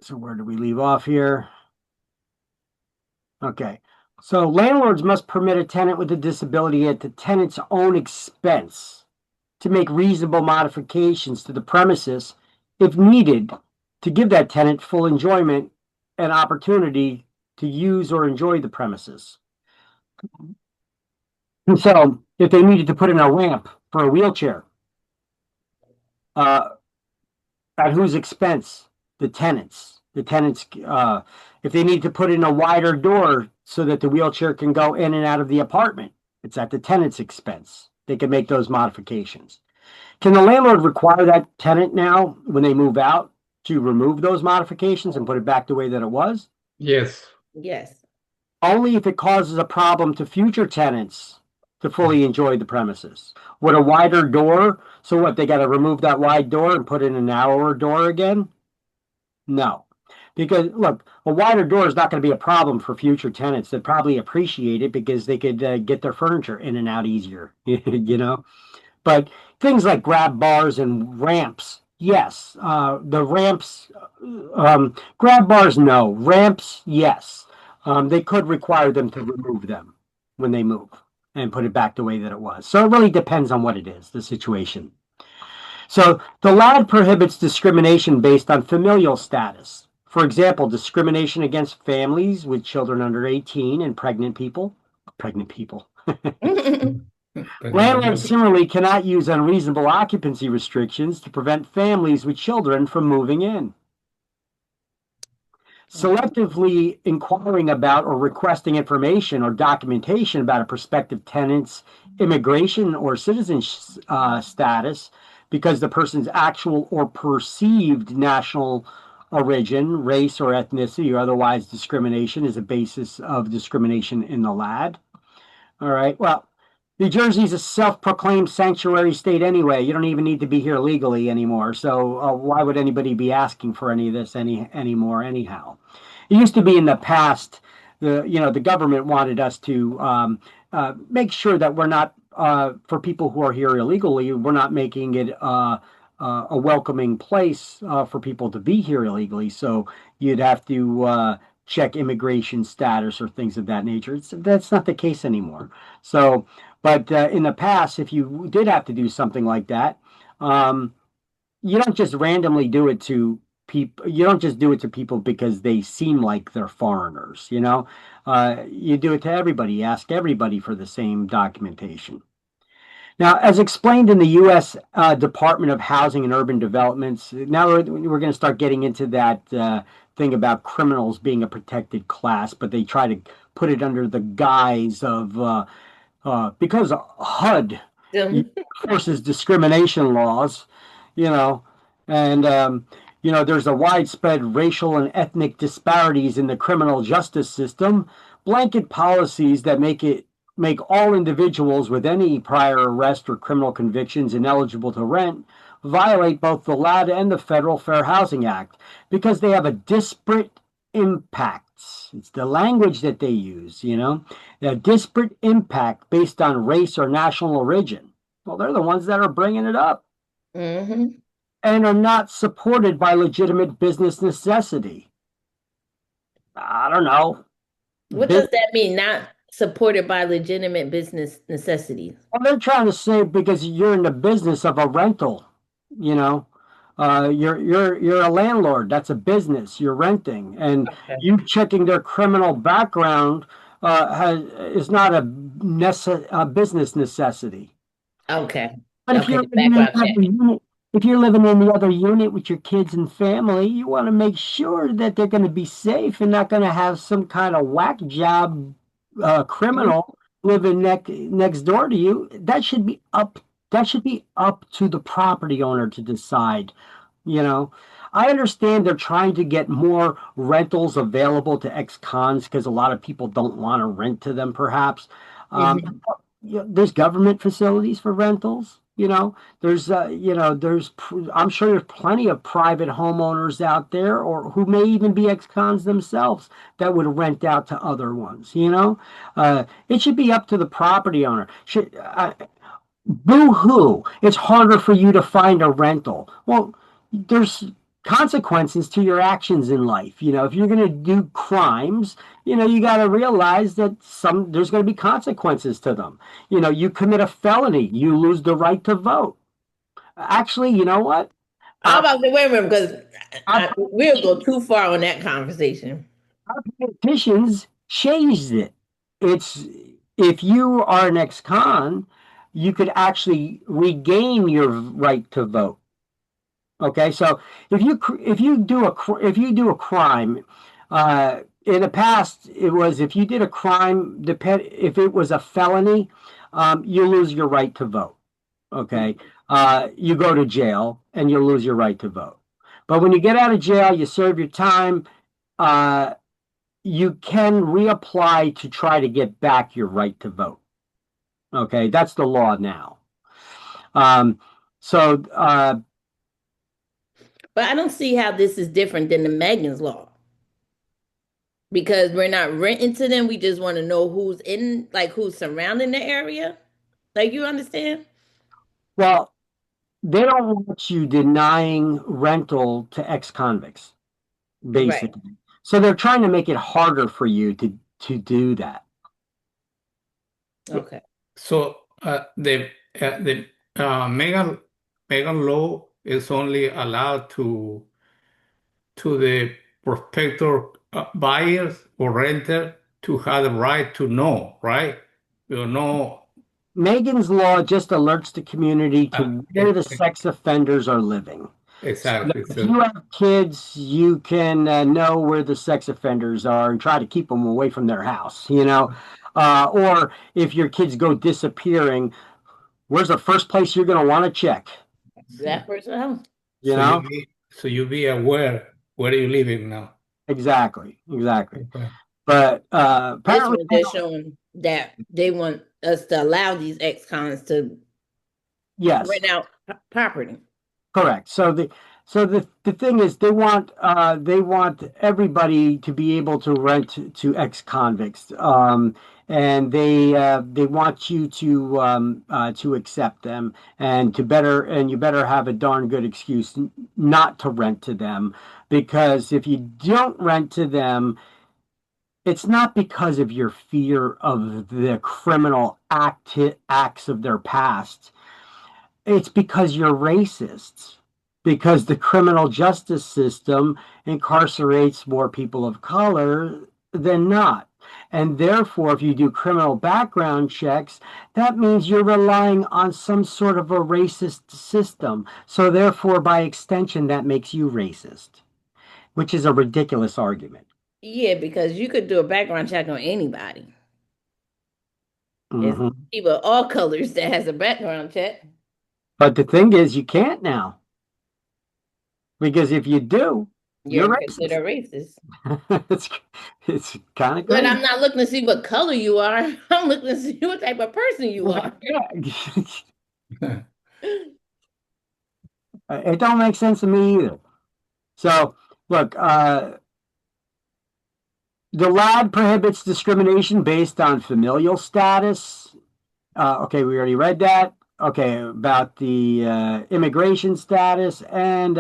So where do we leave off here? Okay. So landlords must permit a tenant with a disability at the tenant's own expense to make reasonable modifications to the premises if needed to give that tenant full enjoyment and opportunity to use or enjoy the premises. And so if they needed to put in a ramp for a wheelchair, at whose expense? The tenants. The tenants, if they need to put in a wider door so that the wheelchair can go in and out of the apartment, it's at the tenant's expense. They can make those modifications. Can the landlord require that tenant now, when they move out, to remove those modifications and put it back the way that it was? Yes. Yes. Only if it causes a problem to future tenants to fully enjoy the premises. Would a wider door, so what, they got to remove that wide door and put in a narrower door again? No. Because, look, a wider door is not going to be a problem for future tenants that probably appreciate it because they could get their furniture in and out easier, you know? But things like grab bars and ramps, yes. The ramps, grab bars, no. Ramps, yes. They could require them to remove them when they move and put it back the way that it was. So it really depends on what it is, the situation. So the LAD prohibits discrimination based on familial status. For example, discrimination against families with children under 18 and pregnant people. Landlords similarly cannot use unreasonable occupancy restrictions to prevent families with children from moving in. Selectively inquiring about or requesting information or documentation about a prospective tenant's immigration or citizenship status because the person's actual or perceived national origin, race, or ethnicity, or otherwise discrimination is a basis of discrimination in the LAD. All right, well, New Jersey is a self-proclaimed sanctuary state anyway. You don't even need to be here legally anymore. So why would anybody be asking for any of this anymore anyhow? It used to be in the past, the government wanted us to make sure that we're not, for people who are here illegally, we're not making it a welcoming place for people to be here illegally. So you'd have to check immigration status or things of that nature. That's not the case anymore. So, but in the past, if you did have to do something like that, you don't just randomly do it to people. You don't just do it to people because they seem like they're foreigners. You do it to everybody. You ask everybody for the same documentation. Now, as explained in the U.S. Department of Housing and Urban Developments, now we're going to start getting into that thing about criminals being a protected class, but they try to put it under the guise of because HUD enforces discrimination laws, and there's a widespread racial and ethnic disparities in the criminal justice system. Blanket policies that make all individuals with any prior arrest or criminal convictions ineligible to rent violate both the LAD and the Federal Fair Housing Act because they have a disparate impacts. It's the language that they use, a disparate impact based on race or national origin. Well, they're the ones that are bringing it up. Mm-hmm. And are not supported by legitimate business necessity. I don't know. What does that mean? Not supported by legitimate business necessities? Well, they're trying to say because you're in the business of a rental, you're a landlord. That's a business. You're renting, and you checking their criminal background is not a business necessity. Okay. But if you're living in the other unit with your kids and family, you want to make sure that they're going to be safe and not going to have some kind of whack job criminal living next door to you. That should be up to the property owner to decide. I understand they're trying to get more rentals available to ex-cons because a lot of people don't want to rent to them, perhaps. There's government facilities for rentals. I'm sure there's plenty of private homeowners out there or who may even be ex-cons themselves that would rent out to other ones. It should be up to the property owner. Boo-hoo, it's harder for you to find a rental. Well, there's consequences to your actions in life. If you're going to do crimes, you got to realize that there's going to be consequences to them. You commit a felony, you lose the right to vote. Actually, you know what? How about the wait a minute, because we'll go too far on that conversation. Our politicians changed it. It's if you are an ex-con, you could actually regain your right to vote. Okay, so if you do a crime, in the past it was if you did a crime, if it was a felony, you lose your right to vote. Okay, you go to jail and you lose your right to vote. But when you get out of jail, you serve your time. You can reapply to try to get back your right to vote. Okay, that's the law now. But I don't see how this is different than the Megan's Law. Because we're not renting to them. We just want to know who's surrounding the area. You understand? Well, they don't want you denying rental to ex-convicts, basically. Right. So they're trying to make it harder for you to do that. Okay. So the Megan Law is only allowed to the prospector buyers or renter to have the right to know, right? Megan's Law just alerts the community to where the sex offenders are living. Exactly. So if you have kids, you can know where the sex offenders are and try to keep them away from their house, or if your kids go disappearing, where's the first place you're going to want to check? That person's house. So you be aware where you're living now. Exactly. Okay. But apparently they're showing that they want us to allow these ex-cons to rent out property. Correct. So the thing is, they want everybody to be able to rent to ex-convicts, and they want you to accept them, and you better have a darn good excuse not to rent to them, because if you don't rent to them, it's not because of your fear of the criminal acts of their past. It's because you're racist, because the criminal justice system incarcerates more people of color than not. And therefore, if you do criminal background checks, that means you're relying on some sort of a racist system. So therefore, by extension, that makes you racist, which is a ridiculous argument. Yeah, because you could do a background check on anybody. There's people of all colors that has a background check. But the thing is, you can't now. Because if you do, you're considered racist. it's kind of But crazy. I'm not looking to see what color you are. I'm looking to see what type of person you are. It don't make sense to me either. So, look, the LAD prohibits discrimination based on familial status. Okay, we already read that. Okay, about the immigration status and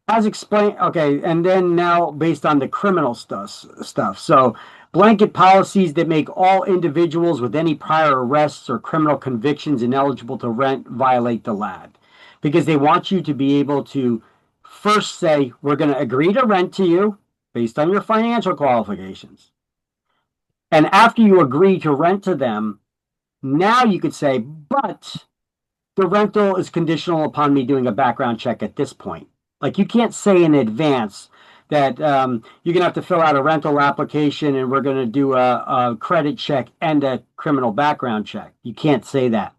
as explained. Okay, and then now based on the criminal stuff. So blanket policies that make all individuals with any prior arrests or criminal convictions ineligible to rent violate the LAD, because they want you to be able to first say, we're going to agree to rent to you based on your financial qualifications. And after you agree to rent to them, now you could say, but the rental is conditional upon me doing a background check at this point. Like, you can't say in advance that you're going to have to fill out a rental application and we're going to do a credit check and a criminal background check. You can't say that,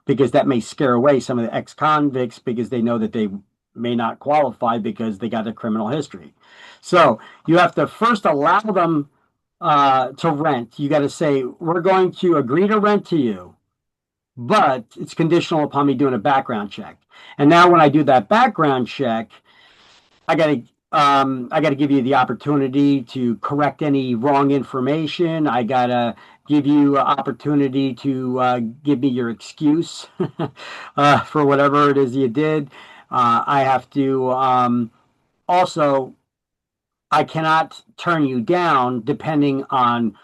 because that may scare away some of the ex-convicts, because they know that they may not qualify because they got a criminal history. So you have to first allow them to rent. You got to say, we're going to agree to rent to you, but it's conditional upon me doing a background check. And now when I do that background check, I got to give you the opportunity to correct any wrong information. I got to give you an opportunity to give me your excuse for whatever it is you did. I have to also, I cannot turn you down depending on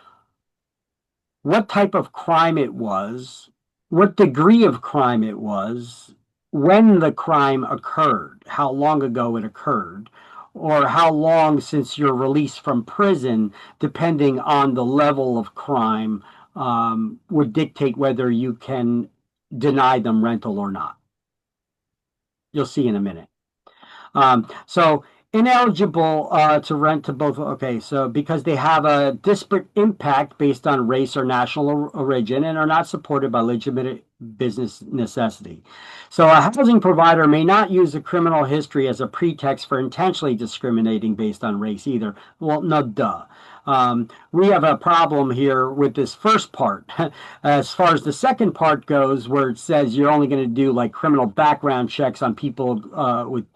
what type of crime it was, what degree of crime it was, when the crime occurred, how long ago it occurred, or how long since your release from prison, depending on the level of crime, would dictate whether you can deny them rental or not. You'll see in a minute. So ineligible to rent to both. Okay, so because they have a disparate impact based on race or national origin and are not supported by legitimate business necessity. So a housing provider may not use a criminal history as a pretext for intentionally discriminating based on race either. Well, no, duh. We have a problem here with this first part. As far as the second part goes, where it says you're only going to do like criminal background checks on people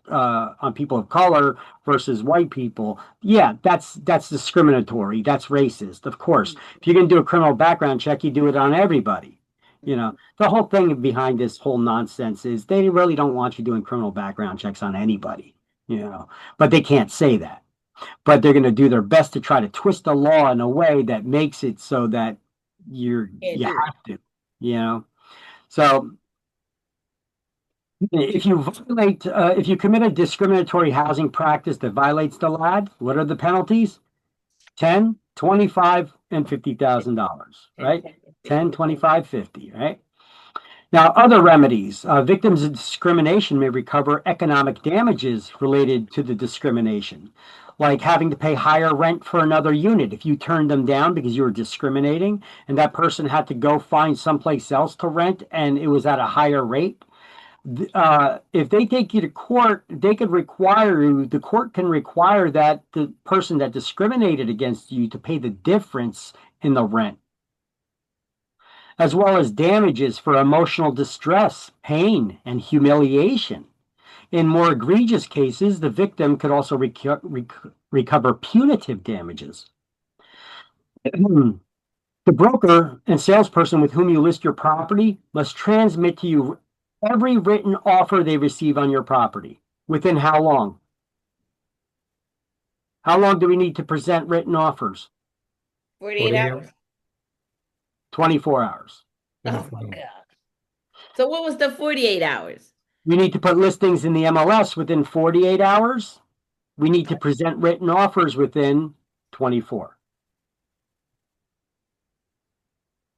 on people of color versus white people. Yeah, that's discriminatory. That's racist. Of course, if you're going to do a criminal background check, you do it on everybody. You know, the whole thing behind this whole nonsense is they really don't want you doing criminal background checks on anybody. You know, but they can't say that. But they're going to do their best to try to twist the law in a way that makes it so that you have to, you know. So if you violate, if you commit a discriminatory housing practice that violates the LAD, what are the penalties? $10,000, $25,000, and $50,000, right? 10, 25, 50, right? Now, other remedies. Victims of discrimination may recover economic damages related to the discrimination, like having to pay higher rent for another unit if you turned them down because you were discriminating and that person had to go find someplace else to rent and it was at a higher rate. If they take you to court, they could require you, the court can require that the person that discriminated against you to pay the difference in the rent, as well as damages for emotional distress, pain, and humiliation. In more egregious cases, the victim could also recover punitive damages. The broker and salesperson with whom you list your property must transmit to you every written offer they receive on your property. Within how long? How long do we need to present written offers? 48 hours. 24 hours. Oh my God. So what was the 48 hours? We need to put listings in the MLS within 48 hours. We need to present written offers within 24.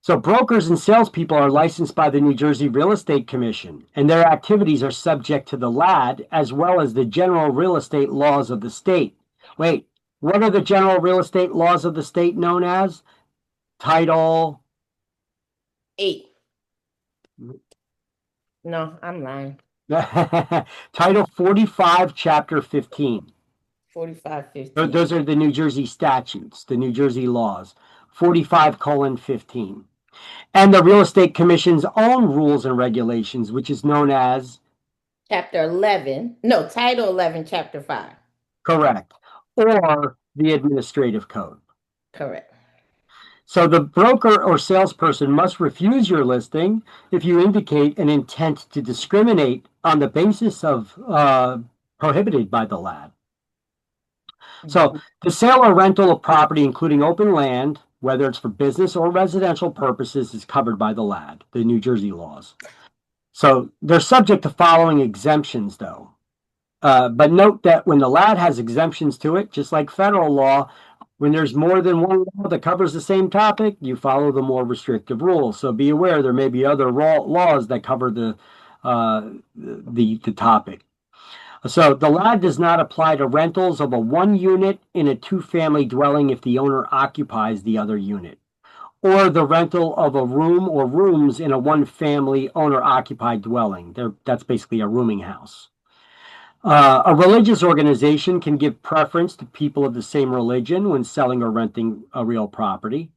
So brokers and salespeople are licensed by the New Jersey Real Estate Commission, and their activities are subject to the LAD as well as the general real estate laws of the state. Wait, what are the general real estate laws of the state known as? Title 8. No, I'm lying. Title 45, Chapter 15. 45-15. Those are the New Jersey statutes, the New Jersey laws. 45:15. And the Real Estate Commission's own rules and regulations, which is known as Chapter 11. No, Title 11, Chapter 5. correct, or the Administrative Code. Correct. So the broker or salesperson must refuse your listing if you indicate an intent to discriminate on the basis of prohibited by the LAD. So the sale or rental of property, including open land, whether it's for business or residential purposes, is covered by the LAD, the New Jersey laws. So they're subject to following exemptions, though. But note that when the LAD has exemptions to it, just like federal law, when there's more than one law that covers the same topic, you follow the more restrictive rules. So be aware there may be other laws that cover the topic. So the LAD does not apply to rentals of a 1 unit in a 2-family dwelling if the owner occupies the other unit, or the rental of a room or rooms in a 1-family owner-occupied dwelling. That's basically a rooming house. A religious organization can give preference to people of the same religion when selling or renting a real property.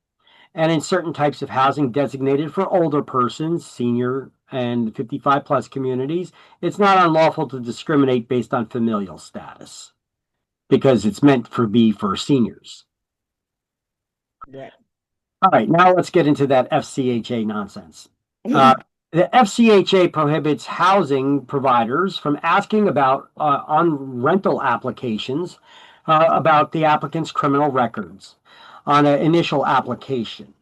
And in certain types of housing designated for older persons, senior and 55-plus communities, it's not unlawful to discriminate based on familial status because it's meant for seniors. Yeah. All right, now let's get into that FCHA nonsense. The FCHA prohibits housing providers from asking about on rental applications about the applicant's criminal records on an initial application,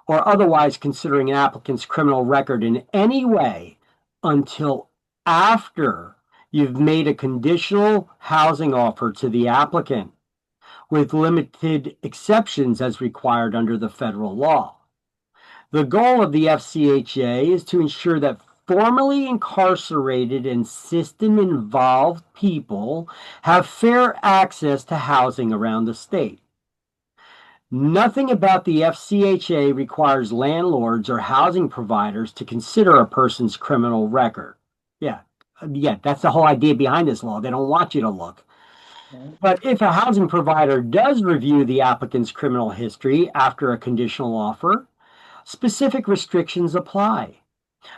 or otherwise considering an applicant's criminal record in any way until after you've made a conditional housing offer to the applicant, with limited exceptions as required under the federal law. The goal of the FCHA is to ensure that formerly incarcerated and system-involved people have fair access to housing around the state. Nothing about the FCHA requires landlords or housing providers to consider a person's criminal record. Yeah, that's the whole idea behind this law. They don't want you to look. But if a housing provider does review the applicant's criminal history after a conditional offer, specific restrictions apply.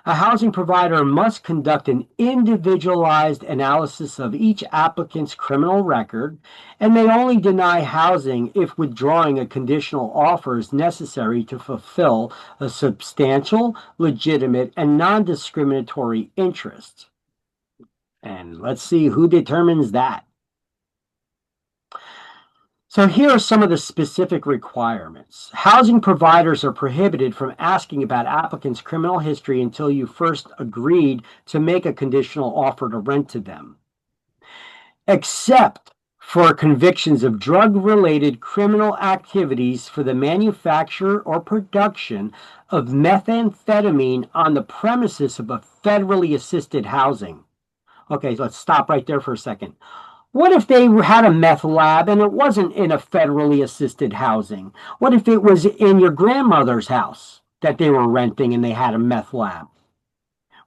A housing provider must conduct an individualized analysis of each applicant's criminal record and may only deny housing if withdrawing a conditional offer is necessary to fulfill a substantial, legitimate, and non-discriminatory interest. And let's see who determines that. So here are some of the specific requirements. Housing providers are prohibited from asking about applicants' criminal history until you first agreed to make a conditional offer to rent to them, except for convictions of drug-related criminal activities for the manufacture or production of methamphetamine on the premises of a federally assisted housing. Okay, so let's stop right there for a second. What if they had a meth lab and it wasn't in a federally assisted housing? What if it was in your grandmother's house that they were renting and they had a meth lab?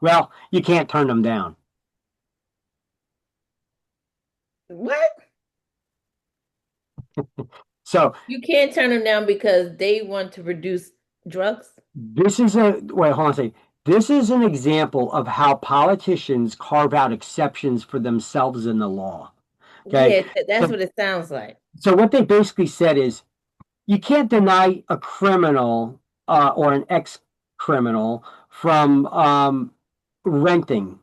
Well, you can't turn them down. What? So you can't turn them down because they want to produce drugs? This is hold on a second. This is an example of how politicians carve out exceptions for themselves in the law. Okay. Yeah, that's what it sounds like. So what they basically said is you can't deny a criminal or an ex-criminal from renting.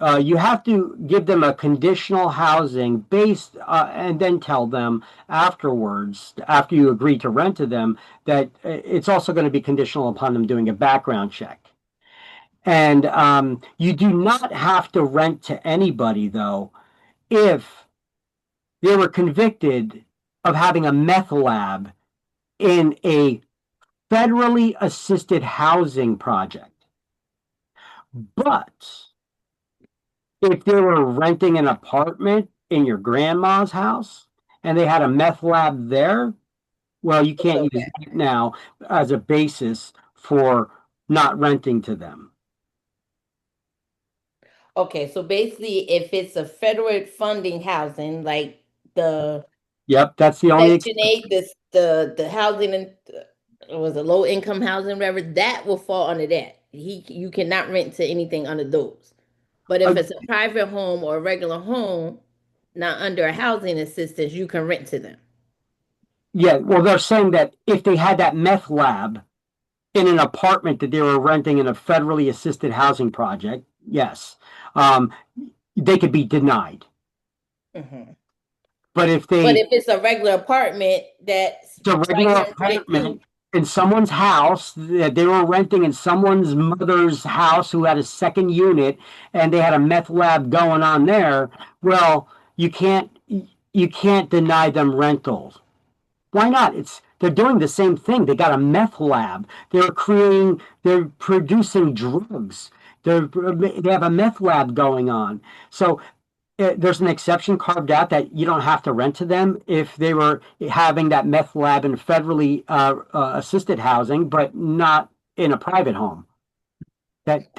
You have to give them a conditional housing based and then tell them afterwards, after you agree to rent to them, that it's also going to be conditional upon them doing a background check. And you do not have to rent to anybody, though, if they were convicted of having a meth lab in a federally assisted housing project. But if they were renting an apartment in your grandma's house and they had a meth lab there, well, you can't use it now as a basis for not renting to them. Okay, so basically, if it's a federal funding housing, like the Yep, that's the only Section 8, the housing and was a low income housing, whatever, that will fall under that. You cannot rent to anything under those. But if it's a private home or a regular home, not under a housing assistance, you can rent to them. Yeah, well, they're saying that if they had that meth lab in an apartment that they were renting in a federally assisted housing project, yes, they could be denied. Mm-hmm. But if it's a regular apartment that's a regular apartment in someone's house that they were renting in someone's mother's house who had a second unit and they had a meth lab going on there, well, you can't deny them rentals. Why not? They're doing the same thing. They got a meth lab. They're producing drugs. They have a meth lab going on. So there's an exception carved out that you don't have to rent to them if they were having that meth lab in federally assisted housing, but not in a private home. That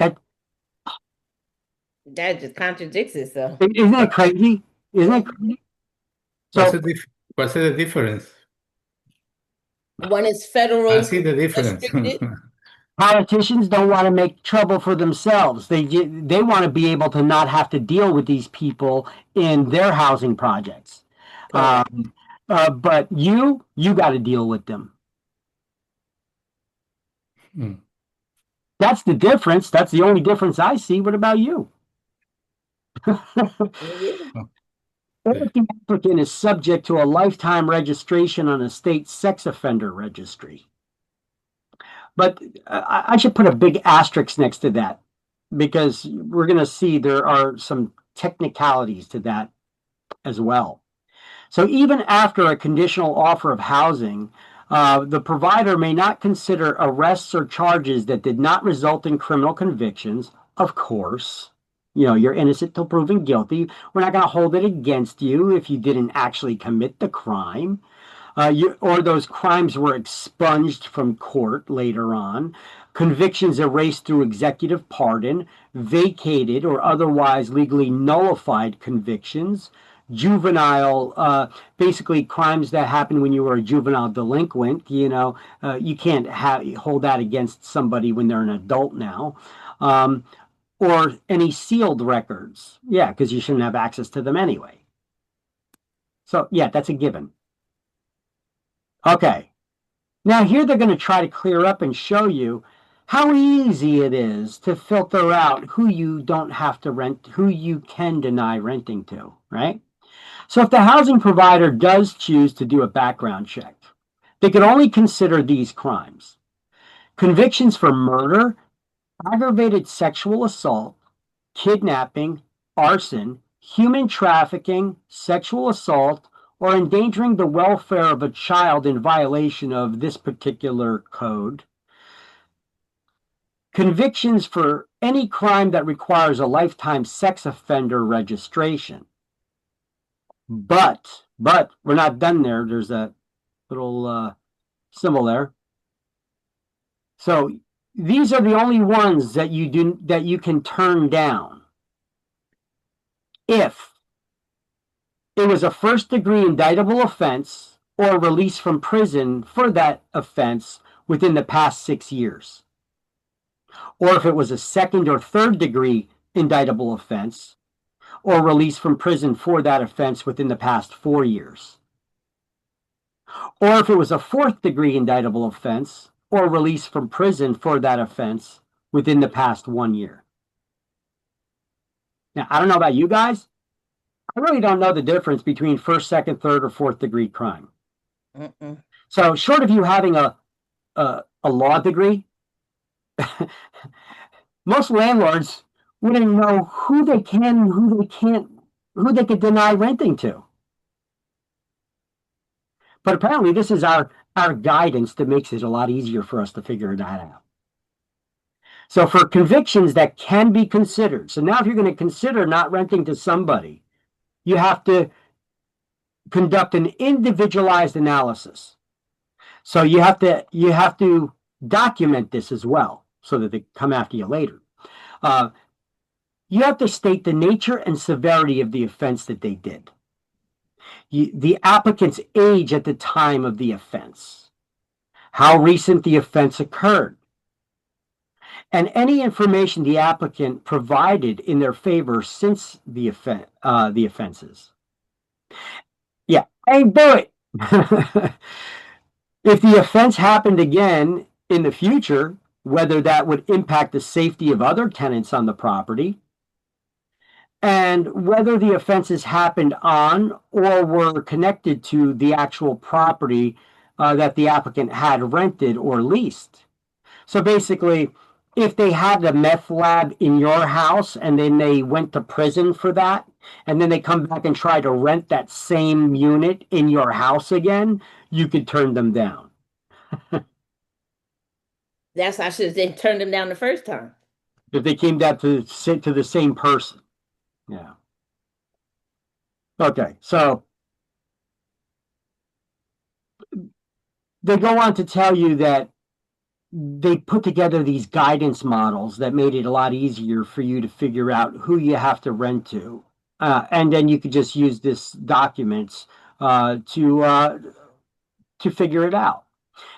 just contradicts itself. Isn't that crazy? Isn't it crazy? So what's the difference? One is federal. I see the difference. Politicians don't want to make trouble for themselves. They want to be able to not have to deal with these people in their housing projects. But you got to deal with them. That's the difference. That's the only difference I see. What about you? Or if the applicant is subject to a lifetime registration on a state sex offender registry. But I should put a big asterisk next to that because we're going to see there are some technicalities to that as well. So even after a conditional offer of housing, the provider may not consider arrests or charges that did not result in criminal convictions, of course. You know, you're innocent till proven guilty. We're not going to hold it against you if you didn't actually commit the crime. Or those crimes were expunged from court later on, convictions erased through executive pardon, vacated or otherwise legally nullified convictions, juvenile, basically crimes that happened when you were a juvenile delinquent. You know, you can't hold that against somebody when they're an adult now. Or any sealed records. Yeah, because you shouldn't have access to them anyway. So, yeah, that's a given. Okay, now here they're going to try to clear up and show you how easy it is to filter out who you don't have to rent, who you can deny renting to, right? So if the housing provider does choose to do a background check, they could only consider these crimes: convictions for murder, aggravated sexual assault, kidnapping, arson, human trafficking, sexual assault, or endangering the welfare of a child in violation of this particular code. Convictions for any crime that requires a lifetime sex offender registration. But we're not done there. There's a little symbol there. So these are the only ones that you can turn down if it was a first-degree indictable offense or release from prison for that offense within the past 6 years. Or if it was a second or third-degree indictable offense or release from prison for that offense within the past 4 years. Or if it was a fourth-degree indictable offense or release from prison for that offense within the past 1 year. Now, I don't know about you guys. I really don't know the difference between first, second, third, or fourth degree crime. So short of you having a law degree, most landlords wouldn't know who they can and who they can't, who they could deny renting to. But apparently this is our our guidance that makes it a lot easier for us to figure that out. So for convictions that can be considered, so now if you're going to consider not renting to somebody, you have to conduct an individualized analysis. So you have to document this as well so that they come after you later. You have to state the nature and severity of the offense that they did. The applicant's age at the time of the offense, how recent the offense occurred, and any information the applicant provided in their favor since the offenses. Yeah, hey, do it. If the offense happened again in the future, whether that would impact the safety of other tenants on the property, and whether the offenses happened on or were connected to the actual property that the applicant had rented or leased. So basically, if they had a meth lab in your house and then they went to prison for that, and then they come back and try to rent that same unit in your house again, you could turn them down. That's I should have turned them down the first time. If they came down to the same person. Yeah. Okay, so they go on to tell you that they put together these guidance models that made it a lot easier for you to figure out who you have to rent to. And then you could just use this documents to figure it out.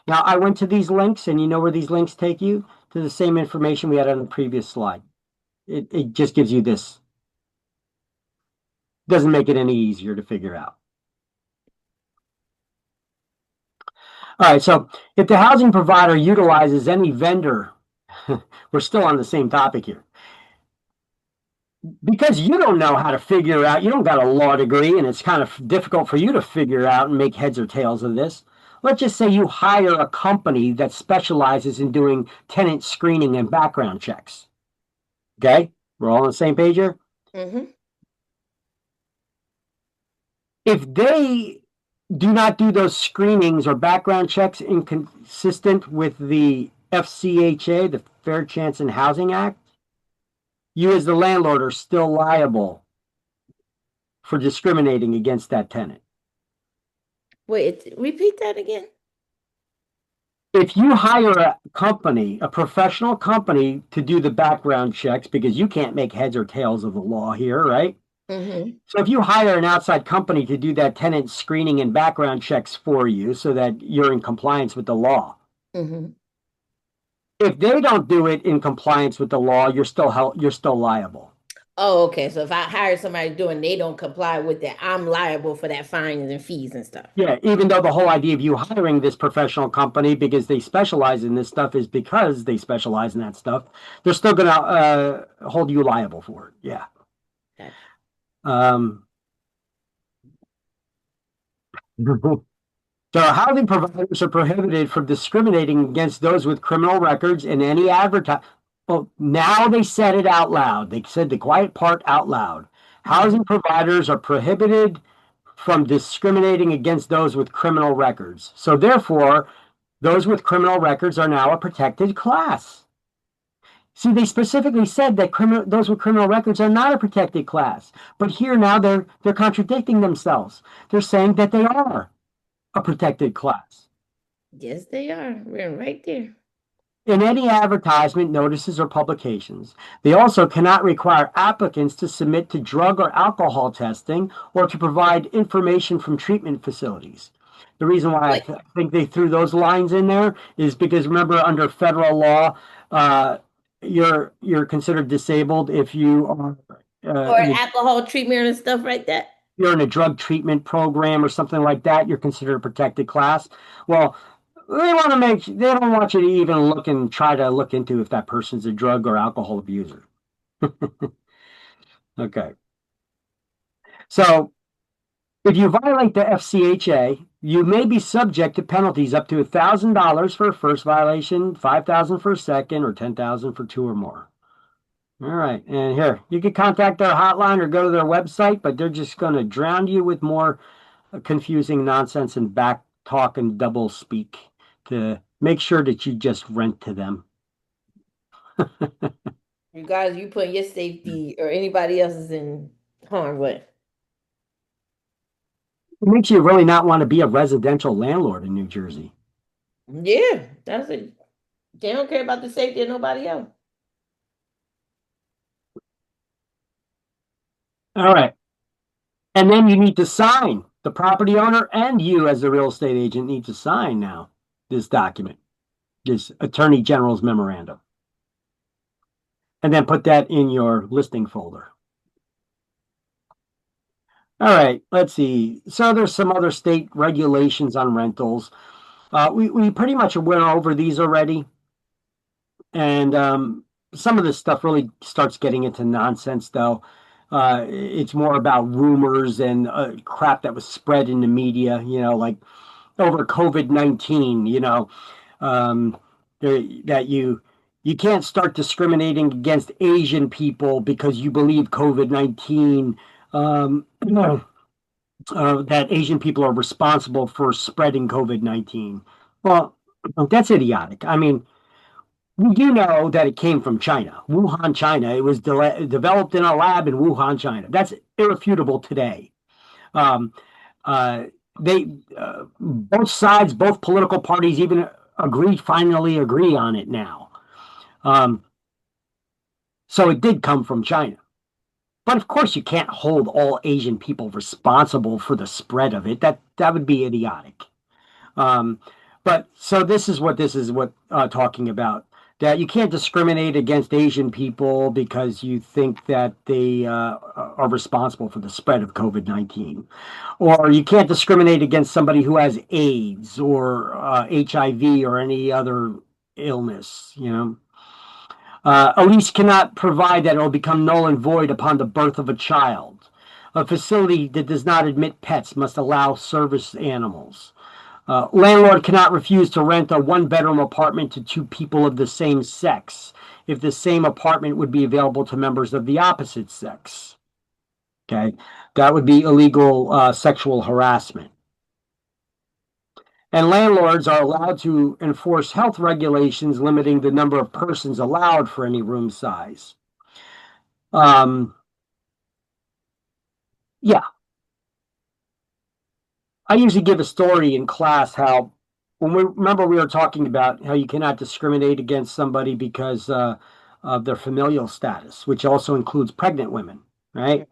Now, I went to these links, and you know where these links take you? To the same information we had on the previous slide. It just gives you this. Doesn't make it any easier to figure out. All right, so if the housing provider utilizes any vendor, we're still on the same topic here. Because you don't know how to figure out, you don't got a law degree, and it's kind of difficult for you to figure out and make heads or tails of this. Let's just say you hire a company that specializes in doing tenant screening and background checks. Okay, we're all on the same page here? Mm-hmm. If they do not do those screenings or background checks inconsistent with the FCHA, the Fair Chance in Housing Act, you as the landlord are still liable for discriminating against that tenant. Wait, repeat that again. If you hire a company, a professional company, to do the background checks, because you can't make heads or tails of the law here, right? Mm-hmm. So if you hire an outside company to do that tenant screening and background checks for you so that you're in compliance with the law, Mm-hmm. if they don't do it in compliance with the law, you're still liable. Oh, okay. So if I hire somebody doing, they don't comply with that, I'm liable for that fines and fees and stuff. Yeah, even though the whole idea of you hiring this professional company because they specialize in this stuff is because they specialize in that stuff, they're still going to hold you liable for it. Yeah. Okay. So housing providers are prohibited from discriminating against those with criminal records in any advertising. Well, now they said it out loud. They said the quiet part out loud. Housing providers are prohibited from discriminating against those with criminal records. So therefore, those with criminal records are now a protected class. See, they specifically said that those with criminal records are not a protected class. But here now they're contradicting themselves. They're saying that they are a protected class. Yes, they are. We're right there. In any advertisement, notices, or publications, they also cannot require applicants to submit to drug or alcohol testing or to provide information from treatment facilities. The reason why I think they threw those lines in there is because, remember, under federal law, you're considered disabled if you are or alcohol treatment and stuff like that. You're in a drug treatment program or something like that. You're considered a protected class. Well, they don't want you to even try to look into if that person's a drug or alcohol abuser. Okay. So if you violate the FCHA, you may be subject to penalties up to $1,000 for a first violation, $5,000 for a second, or $10,000 for 2 or more. All right. And here, you can contact their hotline or go to their website, but they're just going to drown you with more confusing nonsense and talk and double speak to make sure that you just rent to them. Regardless, you putting your safety or anybody else's in harm's way. It makes you really not want to be a residential landlord in New Jersey. Yeah, that's it. They don't care about the safety of nobody else. All right. And then you need to sign. The property owner and you as the real estate agent need to sign now this document, this Attorney General's memorandum. And then put that in your listing folder. All right, let's see. So there's some other state regulations on rentals. We pretty much went over these already. And some of this stuff really starts getting into nonsense, though. It's more about rumors and crap that was spread in the media, like over COVID-19, that you can't start discriminating against Asian people because you believe COVID-19, that Asian people are responsible for spreading COVID-19. Well, that's idiotic. I mean, we do know that it came from China, Wuhan, China. It was developed in a lab in Wuhan, China. That's irrefutable today. Both sides, both political parties even finally agree on it now. So it did come from China. But of course, you can't hold all Asian people responsible for the spread of it. That would be idiotic. But so this is what talking about. That you can't discriminate against Asian people because you think that they are responsible for the spread of COVID-19. Or you can't discriminate against somebody who has AIDS or HIV or any other illness, A lease cannot provide that it will become null and void upon the birth of a child. A facility that does not admit pets must allow service animals. Landlord cannot refuse to rent a one-bedroom apartment to two people of the same sex if the same apartment would be available to members of the opposite sex. Okay, that would be illegal sexual harassment. And landlords are allowed to enforce health regulations limiting the number of persons allowed for any room size. Yeah. I usually give a story in class how, we were talking about how you cannot discriminate against somebody because of their familial status, which also includes pregnant women, right?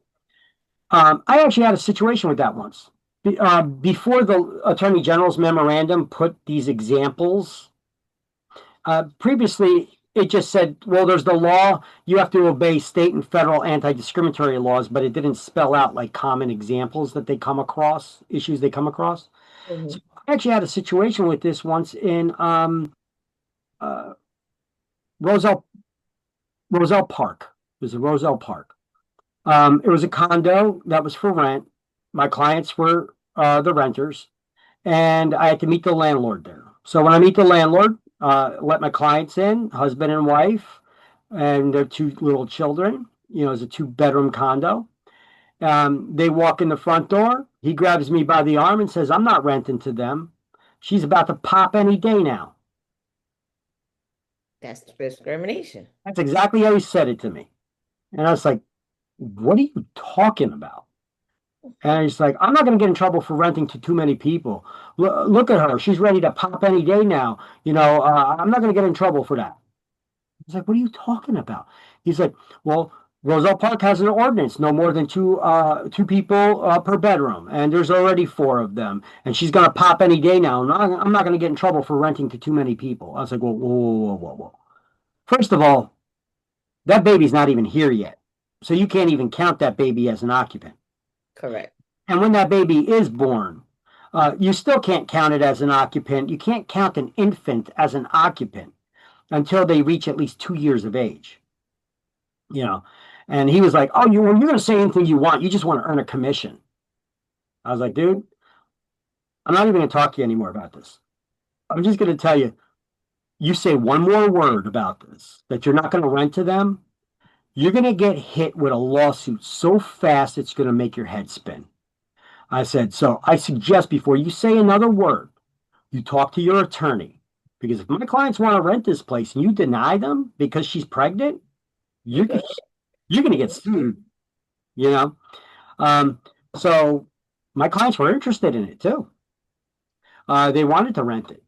I actually had a situation with that once. Before the Attorney General's memorandum put these examples, previously it just said, well, there's the law, you have to obey state and federal anti-discriminatory laws, but it didn't spell out like common examples that they come across, issues they come across. Mm-hmm. So I actually had a situation with this once in Roselle Park. It was a Roselle Park. It was a condo that was for rent. My clients were the renters, and I had to meet the landlord there. So when I meet the landlord, let my clients in, husband and wife, and their two little children. It's a 2-bedroom condo. They walk in the front door. He grabs me by the arm and says, I'm not renting to them. She's about to pop any day now. That's discrimination. That's exactly how he said it to me. And I was like, what are you talking about? And he's like, I'm not going to get in trouble for renting to too many people. Look at her. She's ready to pop any day now. I'm not going to get in trouble for that. I was like, what are you talking about? He's like, well, Roselle Park has an ordinance, no more than two people per bedroom. And there's already 4 of them. And she's going to pop any day now. And I'm not going to get in trouble for renting to too many people. I was like, whoa. First of all, that baby's not even here yet. So you can't even count that baby as an occupant. Correct. And when that baby is born, you still can't count it as an occupant. You can't count an infant as an occupant until they reach at least 2 years of age. And he was like, oh, you're going to say anything you want. You just want to earn a commission. I was like, dude, I'm not even going to talk to you anymore about this. I'm just going to tell you, you say one more word about this, that you're not going to rent to them, you're going to get hit with a lawsuit so fast it's going to make your head spin. I said, so I suggest before you say another word you talk to your attorney, because if my clients want to rent this place and you deny them because she's pregnant, you're going to get sued, you know? So my clients were interested in it too. They wanted to rent it,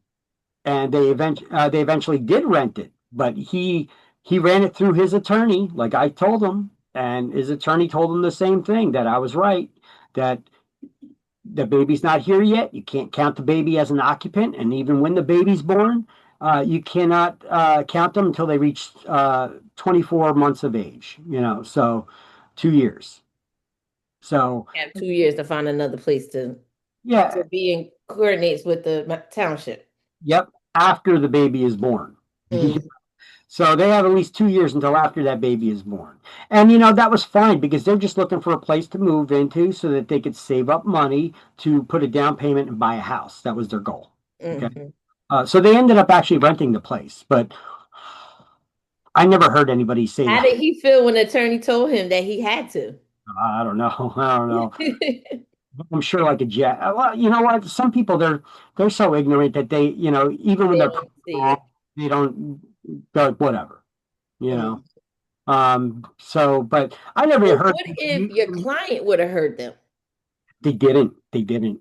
and they eventually did rent it, but he ran it through his attorney, like I told him, and his attorney told him the same thing, that I was right, that the baby's not here yet. You can't count the baby as an occupant, and even when the baby's born, you cannot count them until they reach 24 months of age, you know, so 2 years. So You have 2 years to find another place to be in coordinates with the township. Yep, after the baby is born. So they have at least 2 years until after that baby is born. And, you know, that was fine because they're just looking for a place to move into so that they could save up money to put a down payment and buy a house. That was their goal. Okay. So they ended up actually renting the place, but I never heard anybody say How that. did he feel when the attorney told him that he had to? I don't know. I'm sure like a jet. Well, you know what? Some people, they're so ignorant that they, you know, even when they don't, they're like, whatever, you know. So, but I never heard. What if your client would have heard them? They didn't,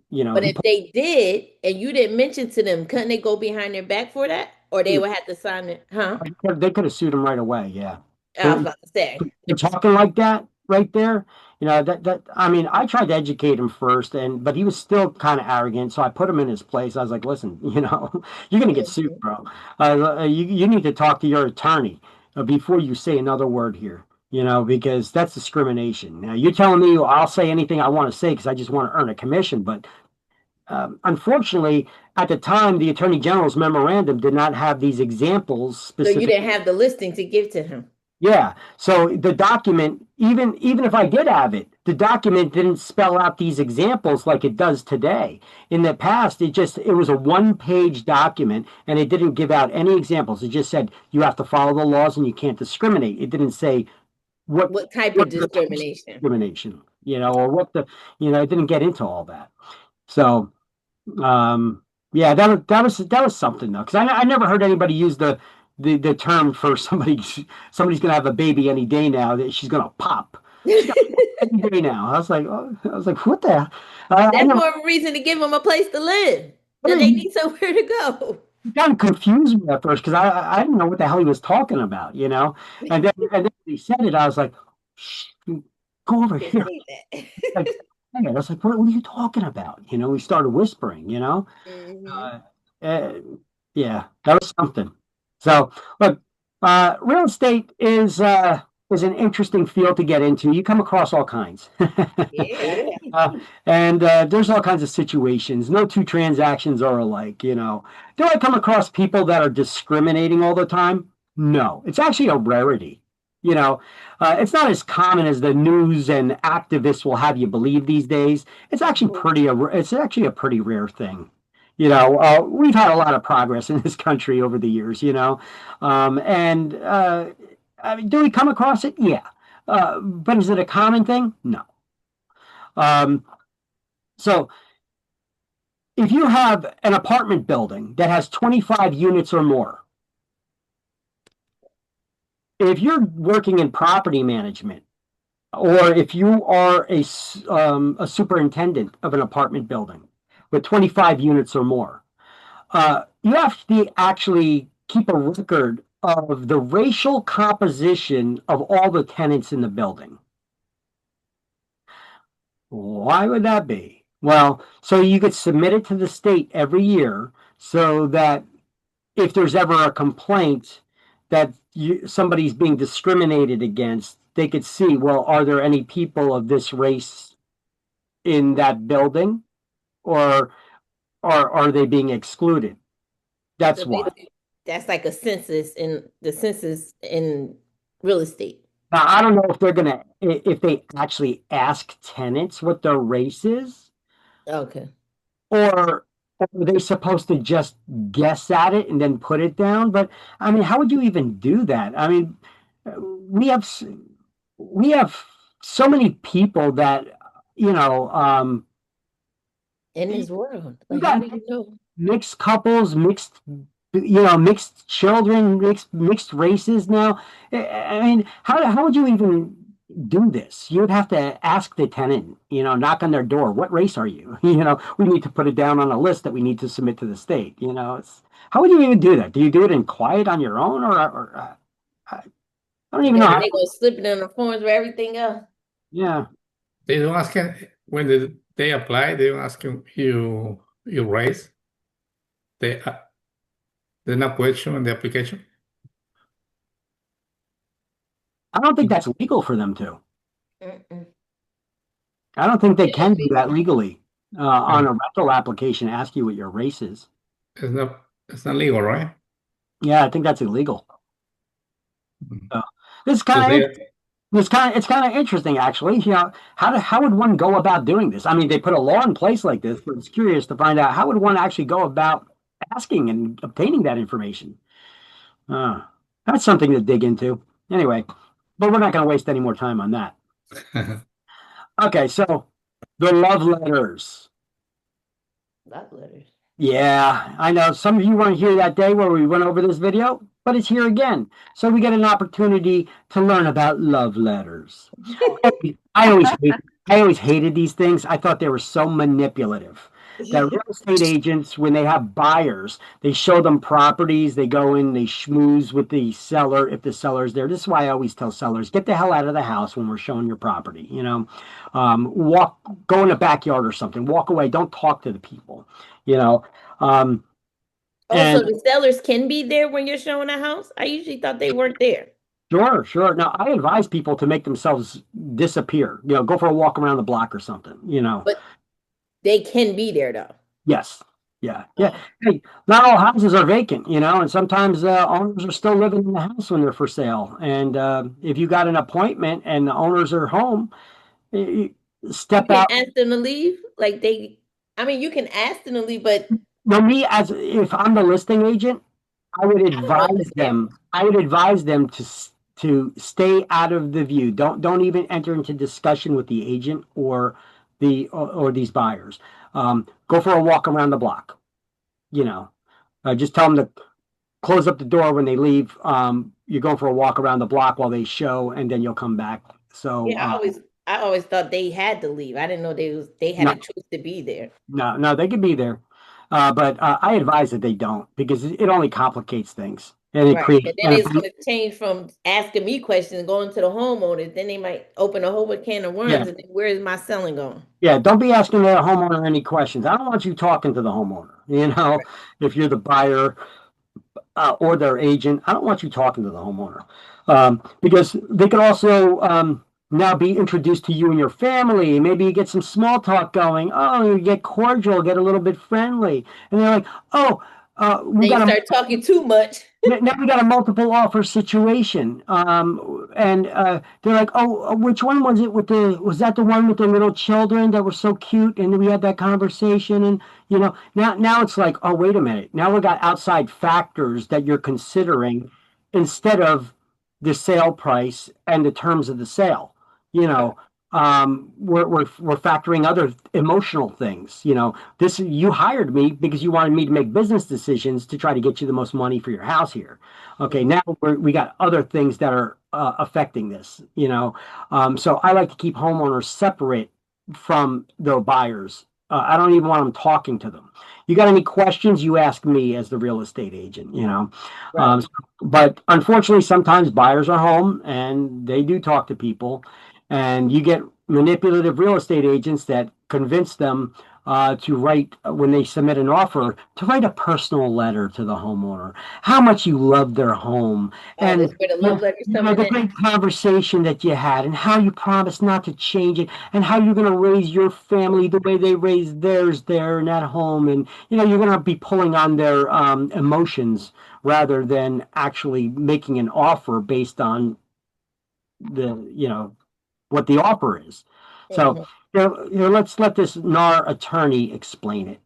you know. But if they did, and you didn't mention to them, couldn't they go behind their back for that? Or they would have to sign it, huh? They could have sued him right away, yeah. I was about to say. You're talking like that right there. You know, that I mean, I tried to educate him first, but he was still kind of arrogant. So I put him in his place. I was like, listen, you know, you're going to get sued, bro. You need to talk to your attorney before you say another word here, you know, because that's discrimination. Now, you're telling me I'll say anything I want to say because I just want to earn a commission. But unfortunately, at the time, the Attorney General's memorandum did not have these examples specific. So you didn't have the listing to give to him. Yeah. So the document, even if I did have it, the document didn't spell out these examples like it does today. In the past, it was a one-page document, and it didn't give out any examples. It just said you have to follow the laws and you can't discriminate. It didn't say what type of discrimination, you know, or it didn't get into all that. So, yeah, that was something though, because I never heard anybody use the term for somebody's gonna have a baby any day now, that she's gonna pop. Any day now. I was like, what the hell? That's more of a reason to give them a place to live. That they need somewhere to go. He kind of confused me at first because I didn't know what the hell he was talking about, you know. And then when he said it, I was like, shh, go over here. I was like, what are you talking about? You know, we started whispering, you know. Yeah, that was something. So, look, real estate is an interesting field to get into. You come across all kinds. And there's all kinds of situations. No two transactions are alike, you know. Do I come across people that are discriminating all the time? No. It's actually a rarity. You know, it's not as common as the news and activists will have you believe these days. It's actually a pretty rare thing. You know, we've had a lot of progress in this country over the years, you know, I mean, do we come across it? Yeah. But is it a common thing? No. So if you have an apartment building that has 25 units or more, if you're working in property management, or if you are a superintendent of an apartment building with 25 units or more, you have to actually keep a record of the racial composition of all the tenants in the building. Why would that be? Well, so you could submit it to the state every year so that if there's ever a complaint that somebody's being discriminated against, they could see, well, are there any people of this race in that building, or are they being excluded? That's So why. that's like a census in real estate. Now, I don't know if they actually ask tenants what their race is, Okay. or are they supposed to just guess at it and then put it down? But I mean, how would you even do that? I mean, we have so many people that, you know, In this world. Like, got- how do you know? mixed couples, mixed children, mixed races now. I mean, how would you even do this? You would have to ask the tenant, knock on their door. What race are you? We need to put it down on a list that we need to submit to the state. How would you even do that? Do you do it in quiet on your own, or I don't even know how? They go slip it in the forms with everything else. Yeah. They don't ask him when they apply. They don't ask him your race. They not question in the application. I don't think that's legal for them to. I don't think they can do that legally on a rental application. Ask you what your race is. It's not legal, right? Yeah, I think that's illegal. It's kind of interesting, actually. How would one go about doing this? I mean, they put a law in place like this, but it's curious to find out how would one actually go about asking and obtaining that information. That's something to dig into. Anyway, but we're not going to waste any more time on that. Okay, so the love letters. Love letters. Yeah, I know some of you weren't here that day where we went over this video, but it's here again. So we get an opportunity to learn about love letters. I always hated these things. I thought they were so manipulative. That real estate agents, when they have buyers, they show them properties, they go in, they schmooze with the seller if the seller's there. This is why I always tell sellers, get the hell out of the house when we're showing your property. Go in the backyard or something, walk away, don't talk to the people. So the sellers can be there when you're showing a house? I usually thought they weren't there. Sure. Now, I advise people to make themselves disappear. Go for a walk around the block or something, But they can be there, though. Yes. Yeah. Hey, not all houses are vacant, and sometimes owners are still living in the house when they're for sale. And if you got an appointment and the owners are home, step out. Ask them to leave? You can ask them to leave, but... No, if I'm the listing agent, I would advise them. I would advise them to stay out of the view. Don't even enter into discussion with the agent or these buyers. Go for a walk around the block. Just tell them to close up the door when they leave. You're going for a walk around the block while they show, and then you'll come back. So I always thought they had to leave. I didn't know they had a choice to be there. No, they could be there. But I advise that they don't, because it only complicates things. And it creates. And then it's going to change from asking me questions and going to the homeowner. Then they might open a whole can of worms. And then where is my selling going? Yeah, don't be asking the homeowner any questions. I don't want you talking to the homeowner. If you're the buyer or their agent, I don't want you talking to the homeowner, because they could also now be introduced to you and your family. Maybe you get some small talk going. Oh, you get cordial, get a little bit friendly, and they're like, "Oh, we got to start talking too much." Now we got a multiple offer situation, and they're like, "Oh, which one was it? Was that the one with the little children that were so cute?" And we had that conversation, and now it's like, "Oh, wait a minute! Now we got outside factors that you're considering instead of the sale price and the terms of the sale." We're factoring other emotional things. You hired me because you wanted me to make business decisions to try to get you the most money for your house here. Okay, now we got other things that are affecting this. So I like to keep homeowners separate from the buyers. I don't even want them talking to them. You got any questions, you ask me as the real estate agent. Right. But unfortunately, sometimes buyers are home and they do talk to people. And you get manipulative real estate agents that convince them to write, when they submit an offer, to write a personal letter to the homeowner, how much you love their home, and the great conversation that you had, and how you promised not to change it, and how you're going to raise your family the way they raised theirs there in that home. And, you're going to be pulling on their emotions rather than actually making an offer based on what the offer is. So let's let this NAR attorney explain it.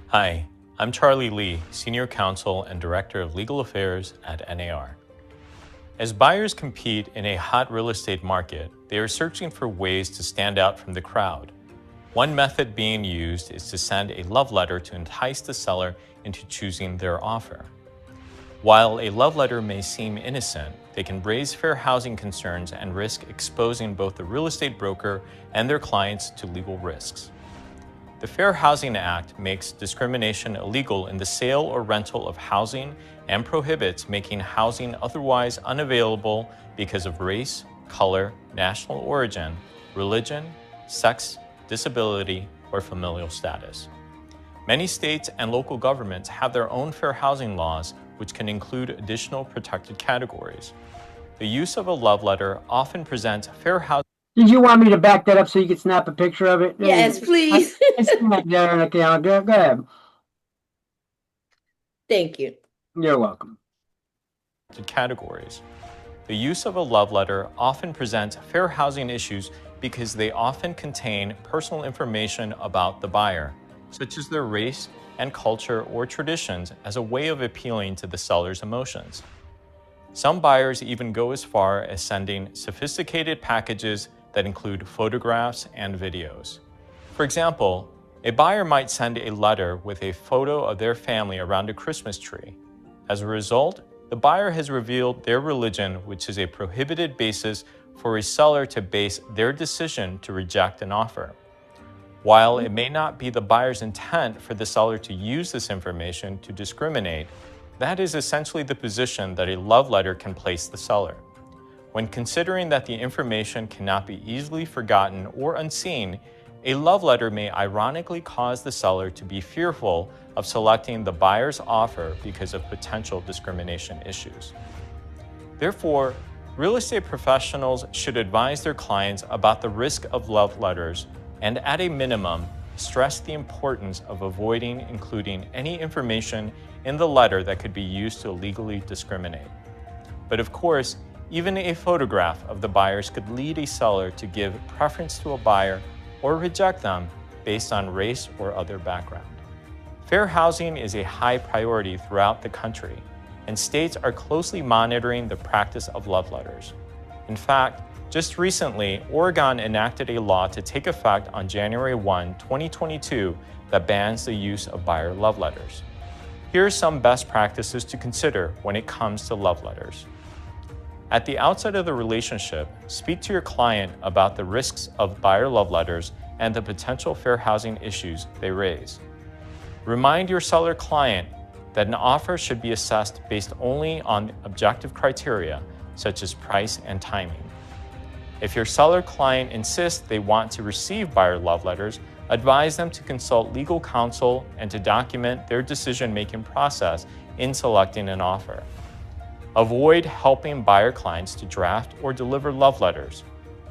Hi, I'm Charlie Lee, Senior Counsel and Director of Legal Affairs at NAR. As buyers compete in a hot real estate market, they are searching for ways to stand out from the crowd. One method being used is to send a love letter to entice the seller into choosing their offer. While a love letter may seem innocent, they can raise fair housing concerns and risk exposing both the real estate broker and their clients to legal risks. The Fair Housing Act makes discrimination illegal in the sale or rental of housing and prohibits making housing otherwise unavailable because of race, color, national origin, religion, sex, disability, or familial status. Many states and local governments have their own fair housing laws, which can include additional protected categories. The use of a love letter often presents fair housing. Did you want me to back that up so you could snap a picture of it? Yes, please. Go ahead. Thank you. You're welcome. Categories. The use of a love letter often presents fair housing issues because they often contain personal information about the buyer, such as their race and culture or traditions, as a way of appealing to the seller's emotions. Some buyers even go as far as sending sophisticated packages that include photographs and videos. For example, a buyer might send a letter with a photo of their family around a Christmas tree. As a result, the buyer has revealed their religion, which is a prohibited basis for a seller to base their decision to reject an offer. While it may not be the buyer's intent for the seller to use this information to discriminate, that is essentially the position that a love letter can place the seller. When considering that the information cannot be easily forgotten or unseen, a love letter may ironically cause the seller to be fearful of selecting the buyer's offer because of potential discrimination issues. Therefore, real estate professionals should advise their clients about the risk of love letters and, at a minimum, stress the importance of avoiding including any information in the letter that could be used to illegally discriminate. But of course, even a photograph of the buyers could lead a seller to give preference to a buyer or reject them based on race or other background. Fair housing is a high priority throughout the country, and states are closely monitoring the practice of love letters. In fact, just recently, Oregon enacted a law to take effect on January 1, 2022 that bans the use of buyer love letters. Here are some best practices to consider when it comes to love letters. At the outset of the relationship, speak to your client about the risks of buyer love letters and the potential fair housing issues they raise. Remind your seller client that an offer should be assessed based only on objective criteria, such as price and timing. If your seller client insists they want to receive buyer love letters, advise them to consult legal counsel and to document their decision-making process in selecting an offer. Avoid helping buyer clients to draft or deliver love letters.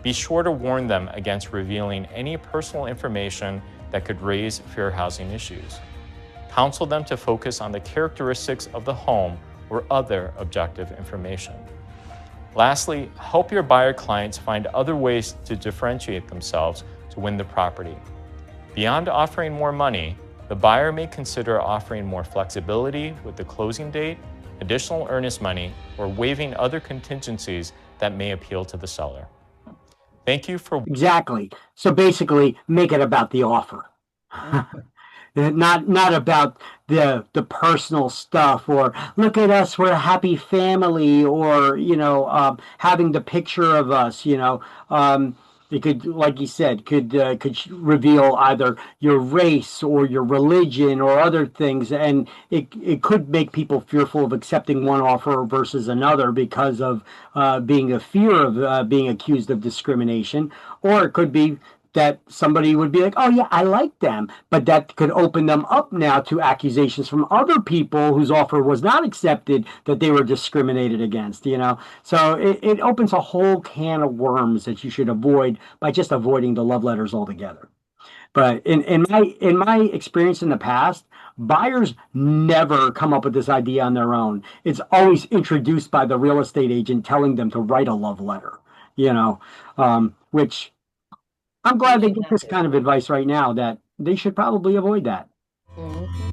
Be sure to warn them against revealing any personal information that could raise fair housing issues. Counsel them to focus on the characteristics of the home or other objective information. Lastly, help your buyer clients find other ways to differentiate themselves to win the property. Beyond offering more money, the buyer may consider offering more flexibility with the closing date, additional earnest money, or waiving other contingencies that may appeal to the seller. Thank you for... Exactly. So basically, make it about the offer. Not about the personal stuff, or look at us, we're a happy family, or having the picture of us. It could, like you said, could reveal either your race or your religion or other things, and it could make people fearful of accepting one offer versus another because of being a fear of being accused of discrimination, or it could be that somebody would be like, oh yeah, I like them, but that could open them up now to accusations from other people whose offer was not accepted that they were discriminated against, So it opens a whole can of worms that you should avoid by just avoiding the love letters altogether. But in my experience in the past, buyers never come up with this idea on their own. It's always introduced by the real estate agent telling them to write a love letter, which I'm glad they get this kind of advice right now, that they should probably avoid that. Mm-hmm.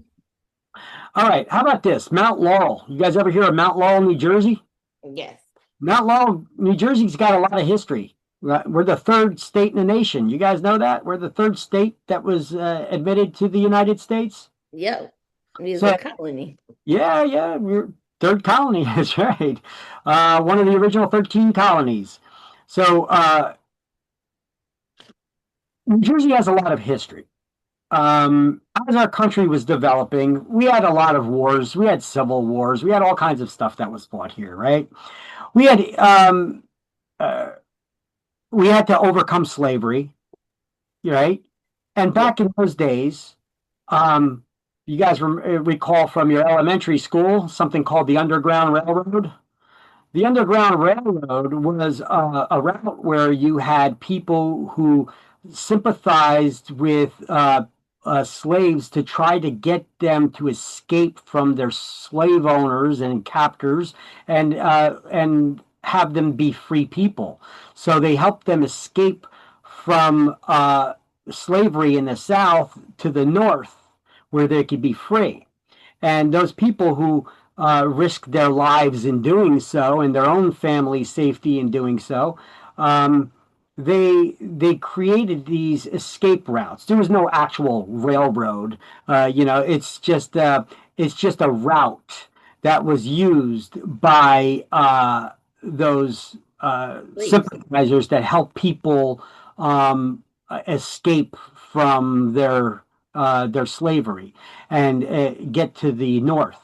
All right. How about this? Mount Laurel. You guys ever hear of Mount Laurel, New Jersey? Yes. Mount Laurel, New Jersey's got a lot of history. We're the third state in the nation. You guys know that? We're the third state that was admitted to the United States. Yep. It's So- a colony. Yeah, we're third colony. That's right. One of the original 13 colonies. So New Jersey has a lot of history. As our country was developing, we had a lot of wars. We had civil wars. We had all kinds of stuff that was fought here, right? We had to overcome slavery, right? And back in those days, you guys recall from your elementary school something called the Underground Railroad. The Underground Railroad was a route where you had people who sympathized with slaves to try to get them to escape from their slave owners and captors and have them be free people. So they helped them escape from slavery in the South to the North, where they could be free. And those people who risked their lives in doing so and their own family safety in doing so, they created these escape routes. There was no actual railroad. It's just a route that was used by those sympathizers that help people escape from their slavery and get to the North.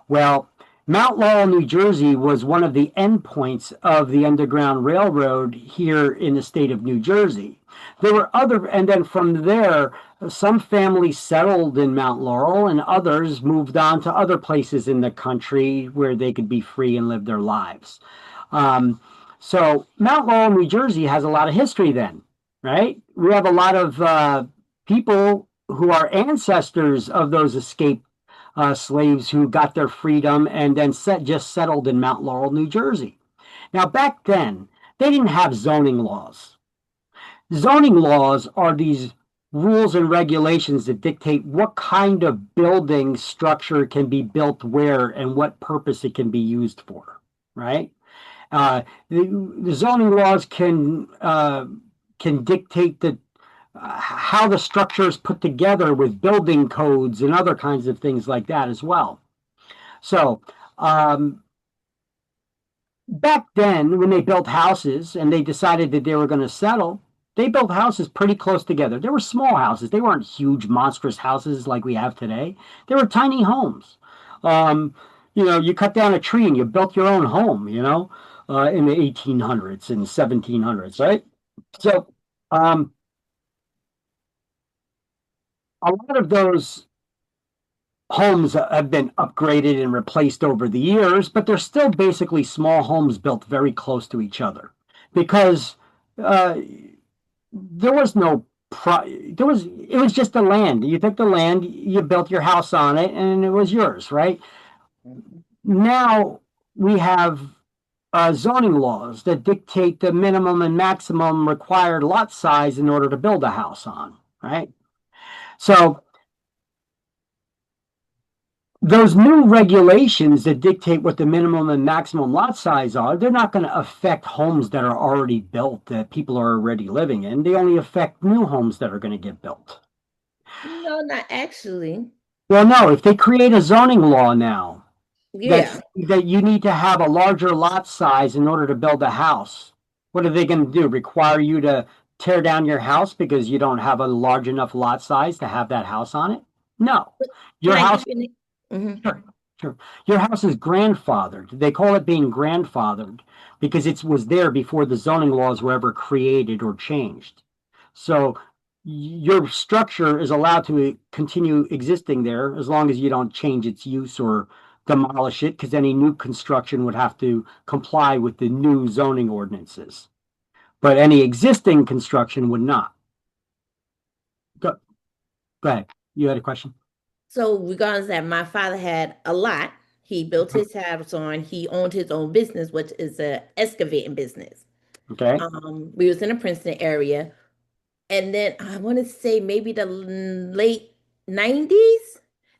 Well, Mount Laurel, New Jersey was one of the endpoints of the Underground Railroad here in the state of New Jersey. There were and then from there, some families settled in Mount Laurel and others moved on to other places in the country where they could be free and live their lives. So Mount Laurel, New Jersey has a lot of history then, right? We have a lot of people who are ancestors of those escaped slaves who got their freedom and then just settled in Mount Laurel, New Jersey. Now, back then, they didn't have zoning laws. Zoning laws are these rules and regulations that dictate what kind of building structure can be built where and what purpose it can be used for, right? The zoning laws can dictate how the structure is put together with building codes and other kinds of things like that as well. So back then, when they built houses and they decided that they were going to settle, they built houses pretty close together. They were small houses. They weren't huge, monstrous houses like we have today. They were tiny homes. You cut down a tree and you built your own home, in the 1800s and 1700s, right? So a lot of those homes have been upgraded and replaced over the years, but they're still basically small homes built very close to each other because there was no it was just the land. You took the land, you built your house on it, and it was yours, right? Now we have zoning laws that dictate the minimum and maximum required lot size in order to build a house on, right? So those new regulations that dictate what the minimum and maximum lot size are, they're not going to affect homes that are already built, that people are already living in. They only affect new homes that are going to get built. No, not actually. Well, no, if they create a zoning law now, Yeah. that you need to have a larger lot size in order to build a house, what are they going to do? Require you to tear down your house because you don't have a large enough lot size to have that house on it? No. Your house, sure. Your house is grandfathered. They call it being grandfathered because it was there before the zoning laws were ever created or changed. So your structure is allowed to continue existing there as long as you don't change its use or demolish it, because any new construction would have to comply with the new zoning ordinances. But any existing construction would not. Go ahead. You had a question? So regardless of that, my father had a lot. He built his house on. He owned his own business, which is a excavating business. Okay. We was in the Princeton area. And then I want to say maybe the late 90s,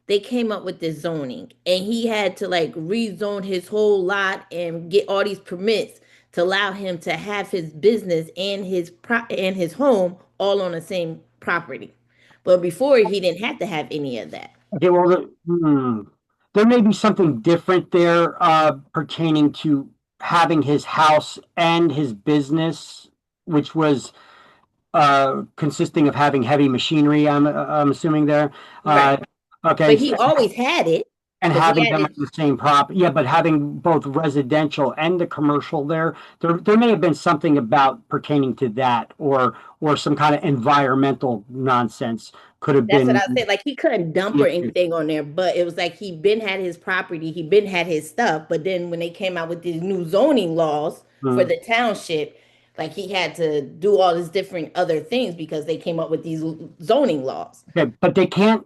they came up with this zoning, and he had to like rezone his whole lot and get all these permits to allow him to have his business and his home all on the same property. But before, he didn't have to have any of that. Okay, well, there may be something different there pertaining to having his house and his business, which was consisting of having heavy machinery. I'm assuming there. Right. Okay, but he always had it. And having them at the same property, yeah, but having both residential and the commercial there may have been something about pertaining to that, or some kind of environmental nonsense could have been. That's what I said. Like, he couldn't dump or anything on there, but it was like he been had his property, he been had his stuff. But then when they came out with these new zoning laws for the township, like, he had to do all these different other things because they came up with these zoning laws. Okay, but they can't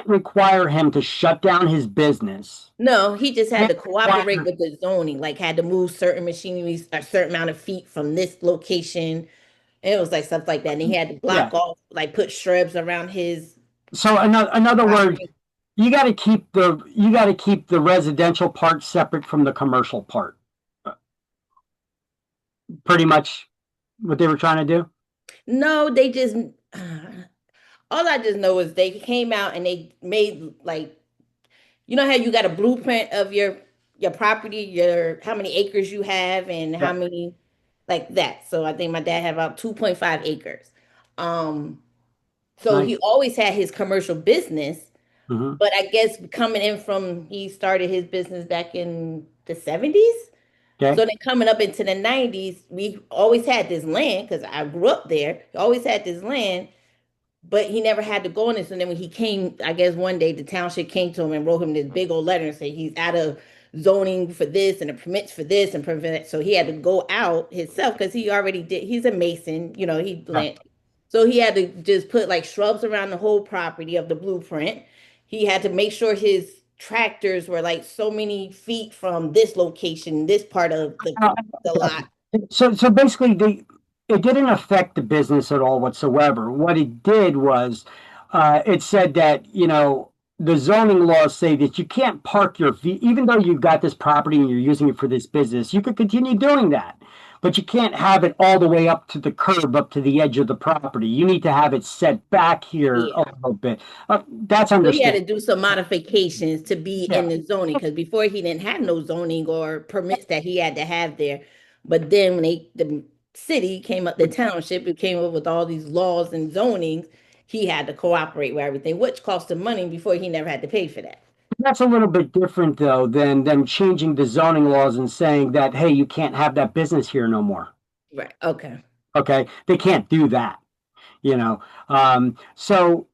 require him to shut down his business. No, he just had to cooperate with the zoning, like had to move certain machinery a certain amount of feet from this location. And it was like stuff like that. And he had to block off, like put shrubs around his. So another word, you got to keep the residential part separate from the commercial part. Pretty much what they were trying to do. No, they just. All I just know is they came out and they made, like, you know how you got a blueprint of your property, how many acres you have and how many, like that. So I think my dad had about 2.5 acres. So he always had his commercial business, but I guess coming in from, he started his business back in the 70s. Okay. So then coming up into the 90s, we always had this land because I grew up there. He always had this land. But he never had to go on this. And then when he came, I guess one day the township came to him and wrote him this big old letter and said he's out of zoning for this and the permits for this and prevent. So he had to go out himself because he already did. He's a mason, you know, so he had to just put like shrubs around the whole property of the blueprint. He had to make sure his tractors were like so many feet from this location, this part of the lot. So basically it didn't affect the business at all whatsoever. What it did was it said that, you know, the zoning laws say that you can't park your vehicle, even though you've got this property and you're using it for this business, you could continue doing that. But you can't have it all the way up to the curb, up to the edge of the property. You need to have it set back here a little bit. That's understandable. So he had to do some modifications to be in the zoning because before he didn't have no zoning or permits that he had to have there. But then when the city came up, the township, it came up with all these laws and zonings, he had to cooperate with everything, which cost him money before he never had to pay for that. That's a little bit different, though, than them changing the zoning laws and saying that, hey, you can't have that business here no more. Right. Okay. Okay. They can't do that, you know. So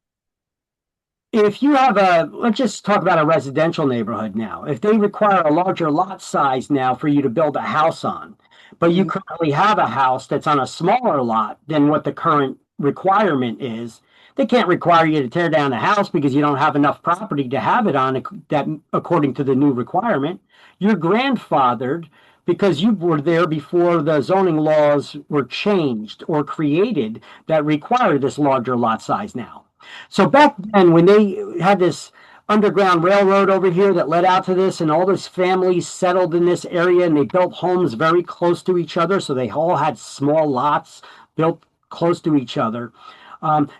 if you have let's just talk about a residential neighborhood now. If they require a larger lot size now for you to build a house on, but you currently have a house that's on a smaller lot than what the current requirement is, they can't require you to tear down the house because you don't have enough property to have it on that according to the new requirement. You're grandfathered because you were there before the zoning laws were changed or created that require this larger lot size now. So back then, when they had this underground railroad over here that led out to this, and all those families settled in this area, and they built homes very close to each other, so they all had small lots built close to each other.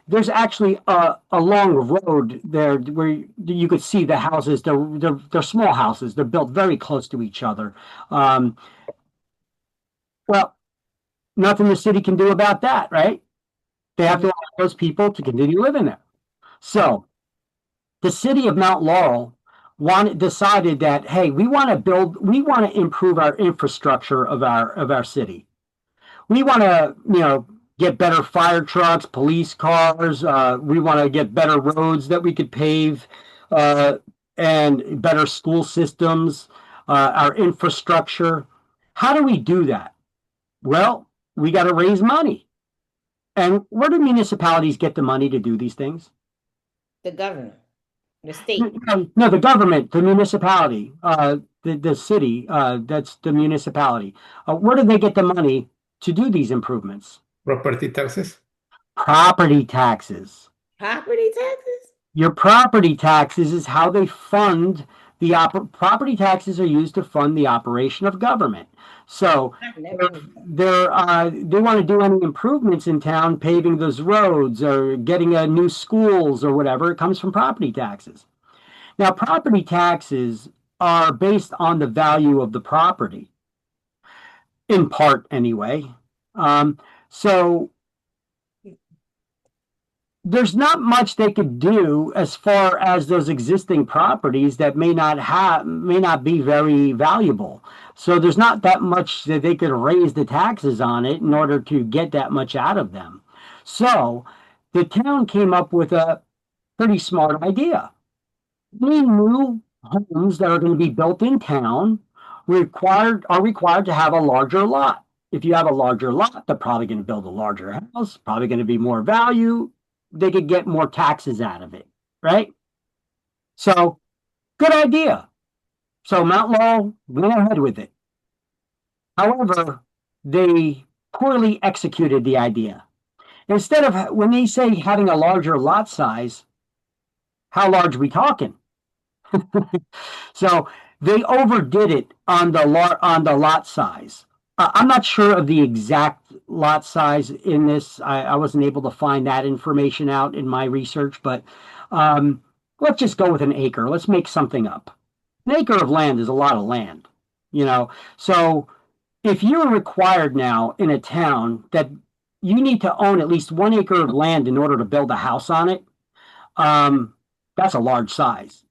There's actually a long road there where you could see the houses. They're small houses. They're built very close to each other. Well, nothing the city can do about that, right? They have to allow those people to continue living there. So the city of Mount Laurel decided that, hey, we want to improve our infrastructure of our city. We want to, you know, get better fire trucks, police cars. We want to get better roads that we could pave, and better school systems, our infrastructure. How do we do that? Well, we got to raise money. And where do municipalities get the money to do these things? The government, the state. No, the government, the municipality, the city, that's the municipality. Where do they get the money to do these improvements? Property taxes. Property taxes. Property taxes? Your property taxes is how they fund the property taxes are used to fund the operation of government. So they want to do any improvements in town, paving those roads or getting new schools or whatever, it comes from property taxes. Now, property taxes are based on the value of the property, in part anyway. So there's not much they could do as far as those existing properties that may not be very valuable. So there's not that much that they could raise the taxes on it in order to get that much out of them. So the town came up with a pretty smart idea. Any new homes that are going to be built in town are required to have a larger lot. If you have a larger lot, they're probably going to build a larger house, probably going to be more value. They could get more taxes out of it, right? So, good idea. So Mount Laurel went ahead with it. However, they poorly executed the idea. Instead of, when they say having a larger lot size, how large are we talking? So they overdid it on the lot size. I'm not sure of the exact lot size in this. I wasn't able to find that information out in my research, but let's just go with an acre. Let's make something up. An acre of land is a lot of land, So if you're required now in a town that you need to own at least 1 acre of land in order to build a house on it, that's a large size.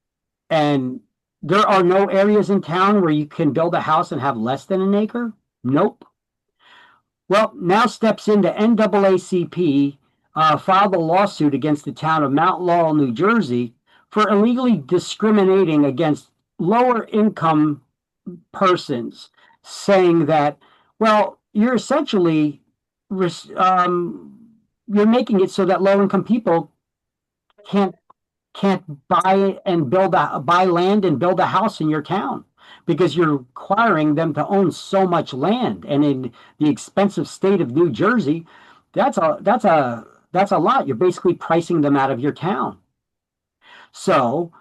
And there are no areas in town where you can build a house and have less than an acre. Nope. Well, now steps into NAACP, filed a lawsuit against the town of Mount Laurel, New Jersey, for illegally discriminating against lower income persons, saying that, well, you're essentially you're making it so that low income people can't buy land and build a house in your town, because you're requiring them to own so much land. And in the expensive state of New Jersey, that's a lot. You're basically pricing them out of your town. So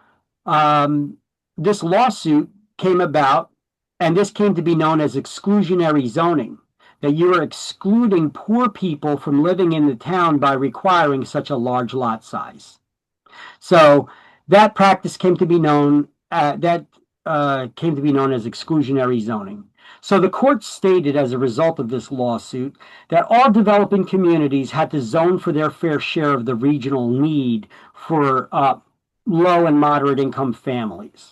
this lawsuit came about, and this came to be known as exclusionary zoning, that you are excluding poor people from living in the town by requiring such a large lot size. So that practice came to be known as exclusionary zoning. So the court stated, as a result of this lawsuit, that all developing communities had to zone for their fair share of the regional need for low and moderate income families.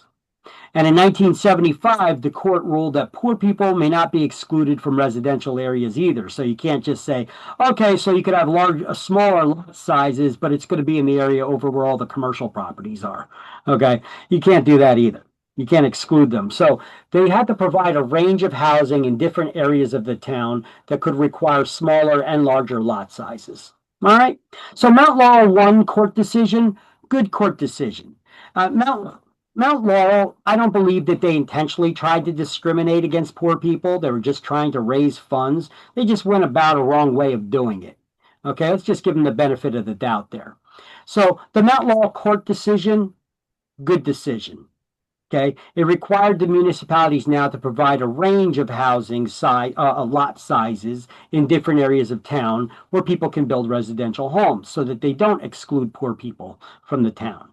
And in 1975, the court ruled that poor people may not be excluded from residential areas either. So you can't just say, okay, so you could have smaller lot sizes, but it's going to be in the area over where all the commercial properties are. Okay, you can't do that either. You can't exclude them. So they had to provide a range of housing in different areas of the town that could require smaller and larger lot sizes. All right. So Mount Laurel won court decision. Good court decision. Mount Laurel, I don't believe that they intentionally tried to discriminate against poor people. They were just trying to raise funds. They just went about a wrong way of doing it. Okay, let's just give them the benefit of the doubt there. So the Mount Laurel court decision, good decision. Okay, it required the municipalities now to provide a range of housing lot sizes in different areas of town where people can build residential homes, so that they don't exclude poor people from the town.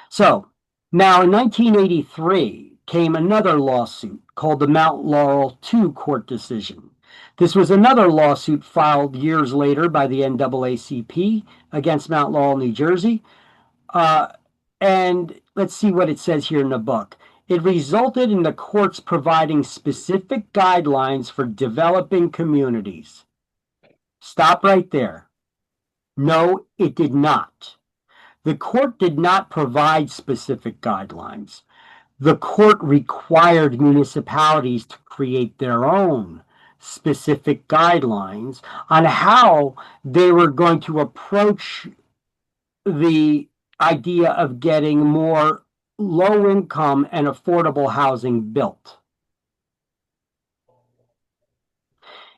So now in 1983 came another lawsuit called the Mount Laurel II court decision. This was another lawsuit filed years later by the NAACP against Mount Laurel, New Jersey. And let's see what it says here in the book. It resulted in the courts providing specific guidelines for developing communities. Stop right there. No, it did not. The court did not provide specific guidelines. The court required municipalities to create their own specific guidelines on how they were going to approach the idea of getting more low-income and affordable housing built.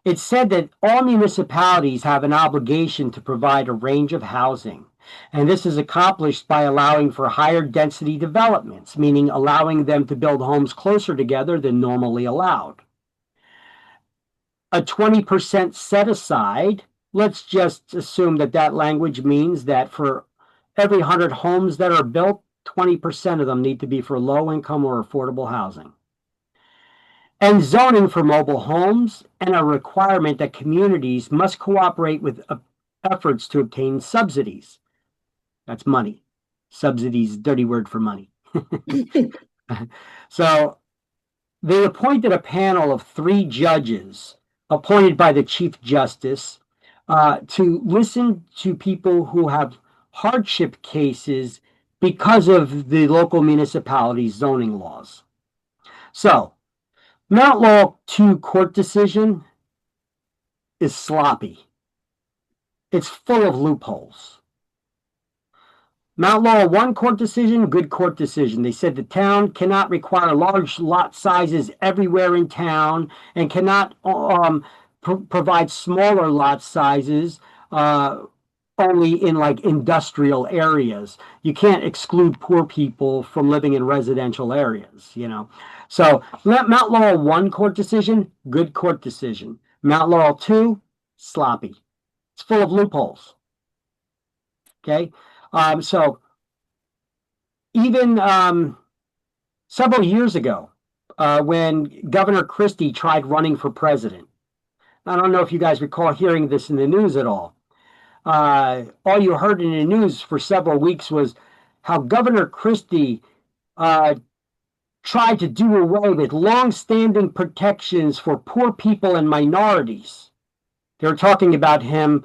It said that all municipalities have an obligation to provide a range of housing And this is accomplished by allowing for higher density developments, meaning allowing them to build homes closer together than normally allowed. A 20% set aside, let's just assume that that language means that for every 100 homes that are built, 20% of them need to be for low income or affordable housing. And zoning for mobile homes, and a requirement that communities must cooperate with efforts to obtain subsidies. That's money. Subsidies, dirty word for money. So they appointed a panel of 3 judges appointed by the Chief Justice to listen to people who have hardship cases because of the local municipalities' zoning laws. So, Mount Laurel 2 court decision is sloppy. It's full of loopholes. Mount Laurel 1 court decision, good court decision. They said the town cannot require large lot sizes everywhere in town and cannot provide smaller lot sizes only in like industrial areas. You can't exclude poor people from living in residential areas, you know. So Mount Laurel 1 court decision, good court decision. Mount Laurel 2, sloppy. It's full of loopholes. Okay. So even several years ago, when Governor Christie tried running for president, I don't know if you guys recall hearing this in the news at all. All you heard in the news for several weeks was how Governor Christie tried to do away with long-standing protections for poor people and minorities. They were talking about him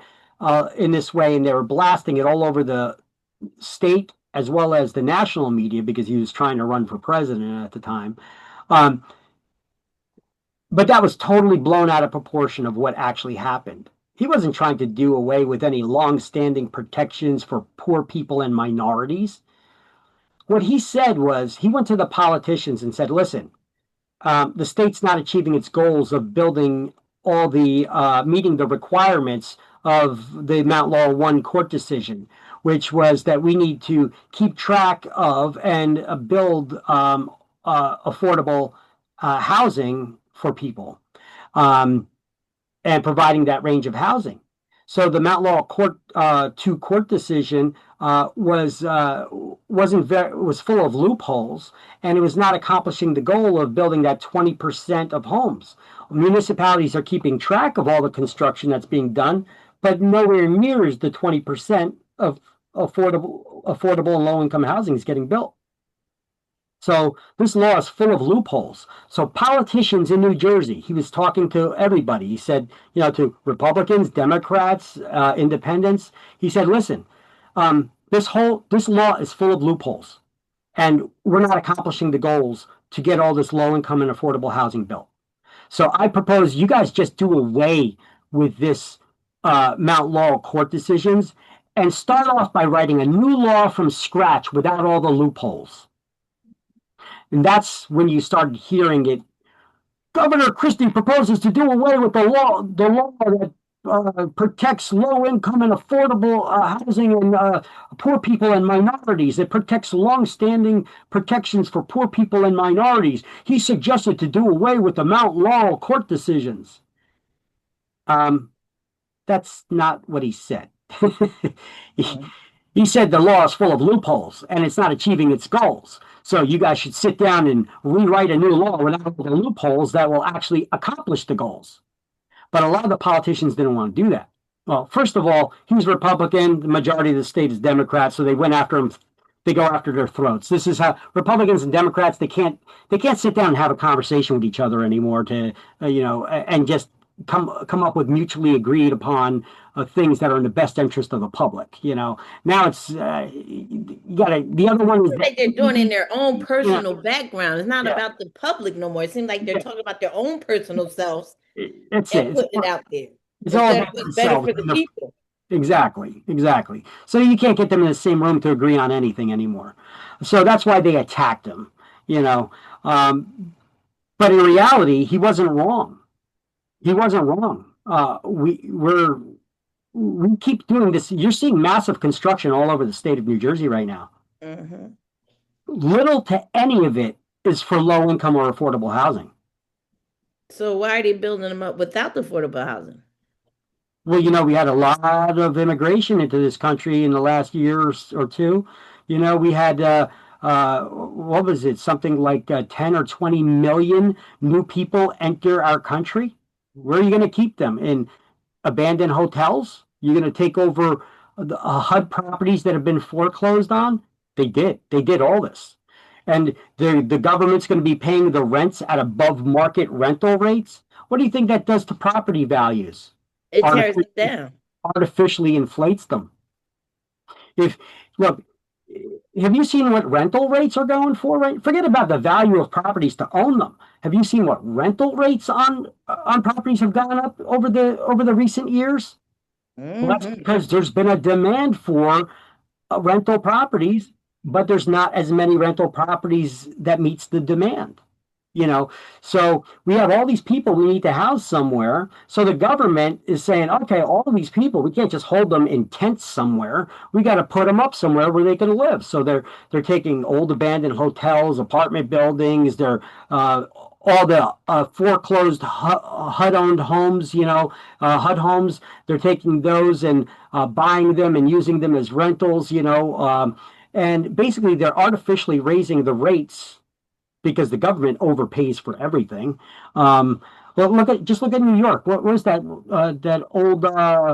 in this way, and they were blasting it all over the state as well as the national media because he was trying to run for president at the time. But that was totally blown out of proportion of what actually happened. He wasn't trying to do away with any long-standing protections for poor people and minorities. What he said was, he went to the politicians and said, listen, the state's not achieving its goals of building all the, meeting the requirements of the Mount Laurel 1 court decision, which was that we need to keep track of and build affordable housing for people and providing that range of housing. So the Mount Laurel 2 court decision was full of loopholes, and it was not accomplishing the goal of building that 20% of homes. Municipalities are keeping track of all the construction that's being done, but nowhere near the 20% of affordable and low-income housing is getting built. So this law is full of loopholes. So politicians in New Jersey, he was talking to everybody. He said, you know, to Republicans, Democrats, independents. He said, listen, this law is full of loopholes, and we're not accomplishing the goals to get all this low-income and affordable housing built. So I propose you guys just do away with this Mount Laurel court decisions and start off by writing a new law from scratch without all the loopholes. And that's when you start hearing it. Governor Christie proposes to do away with the law that protects low-income and affordable housing and poor people and minorities. It protects long-standing protections for poor people and minorities. He suggested to do away with the Mount Laurel court decisions. That's not what he said. He said the law is full of loopholes and it's not achieving its goals. So you guys should sit down and rewrite a new law without all the loopholes that will actually accomplish the goals. But a lot of the politicians didn't want to do that. Well, first of all, he's Republican. The majority of the state is Democrat, so they went after him. They go after their throats. This is how Republicans and Democrats, they can't sit down and have a conversation with each other anymore to, and just come up with mutually agreed upon things that are in the best interest of the public. Now it's you gotta. The other one is like they're doing in their own personal background. It's not about the public no more. It seems like they're talking about their own personal selves. That's and it. putting it out there. It's all about what's better for the people. Exactly. So you can't get them in the same room to agree on anything anymore. So that's why they attacked him. But in reality, he wasn't wrong. He wasn't wrong. we keep doing this. You're seeing massive construction all over the state of New Jersey right now. Mm-hmm. Little to any of it is for low income or affordable housing. So why are they building them up without the affordable housing? Well, we had a lot of immigration into this country in the last year or two. We had, what was it? Something like 10 or 20 million new people enter our country. Where are you going to keep them? In abandoned hotels? You're going to take over the HUD properties that have been foreclosed on? They did all this. And the government's going to be paying the rents at above market rental rates. What do you think that does to property values? It tears it down. Artificially inflates them. Look, have you seen what rental rates are going for? Right? Forget about the value of properties to own them. Have you seen what rental rates on properties have gone up over the recent years? Mm-hmm. Well, that's because there's been a demand for rental properties, but there's not as many rental properties that meets the demand. So we have all these people we need to house somewhere. So the government is saying, okay, all of these people, we can't just hold them in tents somewhere. We got to put them up somewhere where they can live. So they're taking old abandoned hotels, apartment buildings. They're all the foreclosed HUD-owned homes, HUD homes. They're taking those and buying them and using them as rentals, and basically they're artificially raising the rates because the government overpays for everything. Well, look at New York. What was that old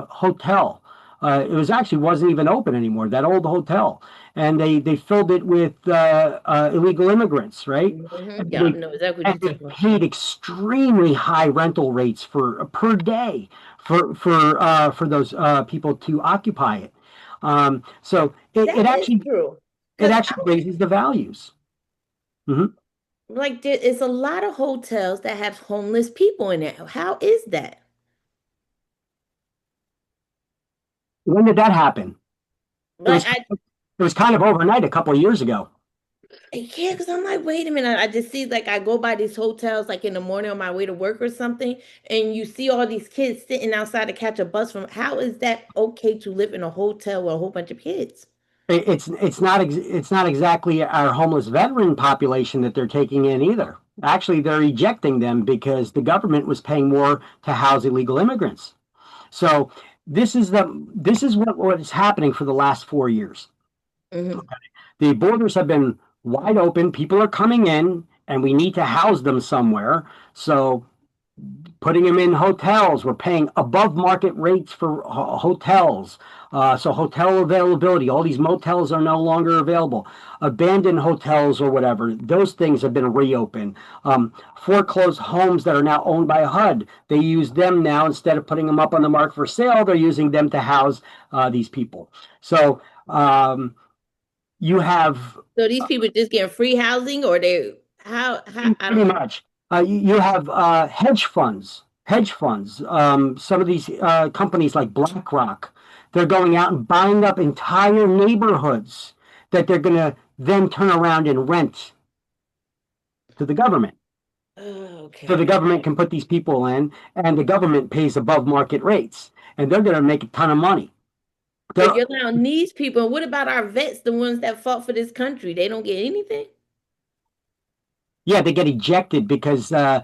hotel? It actually wasn't even open anymore. That old hotel, and they filled it with illegal immigrants, right? Mm-hmm. Yeah, I know exactly what you're they paid extremely high rental rates per day for those people to occupy it. So it actually raises the values. Mm-hmm. Like there is a lot of hotels that have homeless people in it. How is that? When did that happen? It was kind of overnight a couple of years ago. Yeah, because I'm like, wait a minute. I just see, like, I go by these hotels, like in the morning on my way to work or something, and you see all these kids sitting outside to catch a bus from. How is that okay to live in a hotel with a whole bunch of kids? It's not exactly our homeless veteran population that they're taking in either. Actually, they're ejecting them because the government was paying more to house illegal immigrants. So this is what is happening for the last 4 years. Mm-hmm. The borders have been wide open. People are coming in, and we need to house them somewhere. So putting them in hotels, we're paying above market rates for hotels. So hotel availability, all these motels are no longer available. Abandoned hotels or whatever, those things have been reopened. Foreclosed homes that are now owned by HUD, they use them now instead of putting them up on the market for sale. They're using them to house these people. So you have. So these people just getting free housing, or how? Pretty much. You have hedge funds. Some of these companies like BlackRock, they're going out and buying up entire neighborhoods that they're going to then turn around and rent to the government. Okay. So the government can put these people in, and the government pays above market rates, and they're going to make a ton of money. But you're allowing these people. What about our vets, the ones that fought for this country? They don't get anything? Yeah, they get ejected because the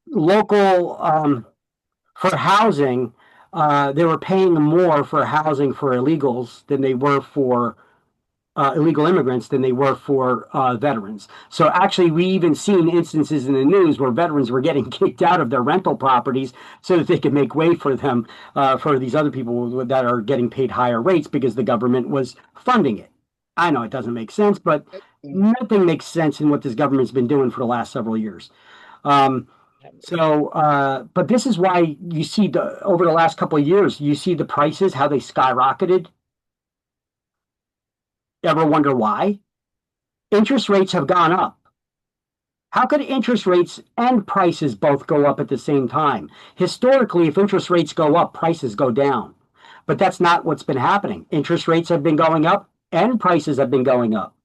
local for housing, they were paying more for housing for illegals than they were for illegal immigrants than they were for veterans. So actually, we even seen instances in the news where veterans were getting kicked out of their rental properties so that they could make way for them, for these other people that are getting paid higher rates because the government was funding it. I know it doesn't make sense, but nothing makes sense in what this government's been doing for the last several years. But this is why you see over the last couple of years, you see the prices, how they skyrocketed. Ever wonder why? Interest rates have gone up. How could interest rates and prices both go up at the same time? Historically, if interest rates go up, prices go down. But that's not what's been happening. Interest rates have been going up and prices have been going up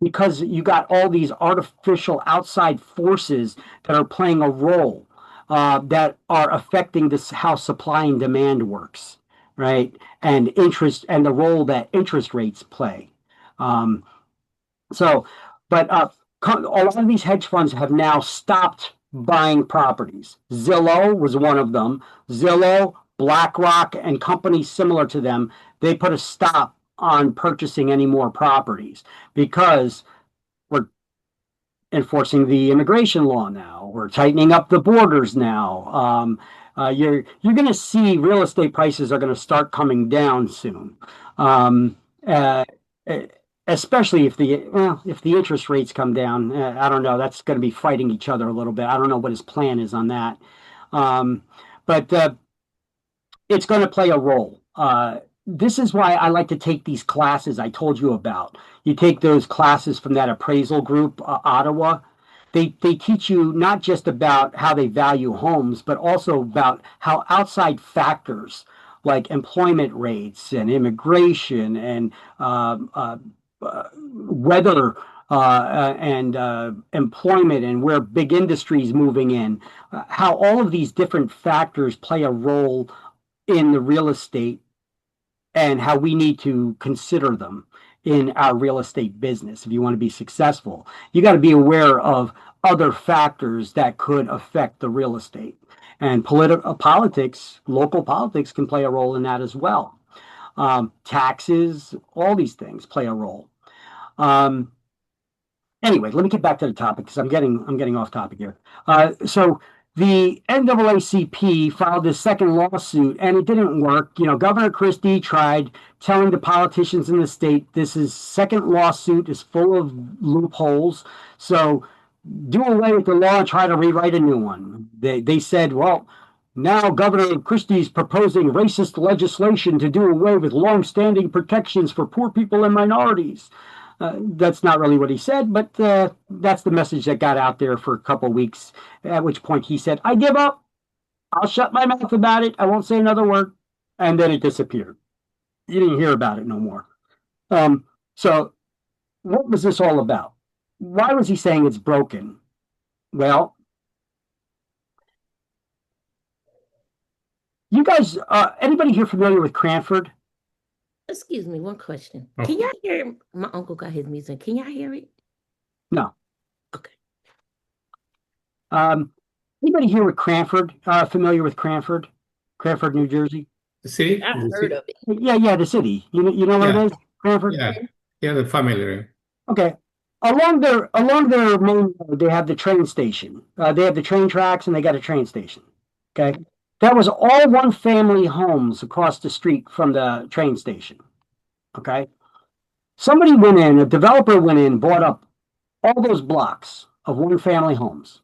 because you got all these artificial outside forces that are playing a role. that are affecting this, how supply and demand works, right? And interest and the role that interest rates play. But a lot of these hedge funds have now stopped buying properties. Zillow was one of them. Zillow, BlackRock, and companies similar to them, they put a stop on purchasing any more properties because we're enforcing the immigration law now. We're tightening up the borders now. You're going to see real estate prices are going to start coming down soon, especially if the interest rates come down. I don't know. That's going to be fighting each other a little bit. I don't know what his plan is on that, but it's going to play a role. This is why I like to take these classes I told you about. You take those classes from that appraisal group, Ottawa. They teach you not just about how they value homes, but also about how outside factors like employment rates and immigration and weather and employment and where big industry is moving in, how all of these different factors play a role in the real estate and how we need to consider them in our real estate business. If you want to be successful, you got to be aware of other factors that could affect the real estate. And politics, local politics can play a role in that as well. Taxes, all these things play a role. Anyway, let me get back to the topic because I'm getting off topic here. So the NAACP filed this second lawsuit and it didn't work. You know, Governor Christie tried telling the politicians in the state, this is second lawsuit is full of loopholes. So do away with the law and try to rewrite a new one. They said, well, now Governor Christie's proposing racist legislation to do away with longstanding protections for poor people and minorities. That's not really what he said, but that's the message that got out there for a couple of weeks, at which point he said, I give up. I'll shut my mouth about it. I won't say another word. And then it disappeared. You didn't hear about it no more. So what was this all about? Why was he saying it's broken? Well, you guys, anybody here familiar with Cranford? Excuse me, one question. Can y'all hear? My uncle got his music. Can y'all hear it? No. Okay. Anybody here with Cranford? Familiar with Cranford? Cranford, New Jersey? The city? I've heard of it. Yeah, the city. You know where it is? Cranford? Yeah, the family. Okay. Along their main road, they have the train station. They have the train tracks and they got a train station. Okay. That was all one family homes across the street from the train station. Okay. Somebody went in, a developer went in, bought up all those blocks of one family homes.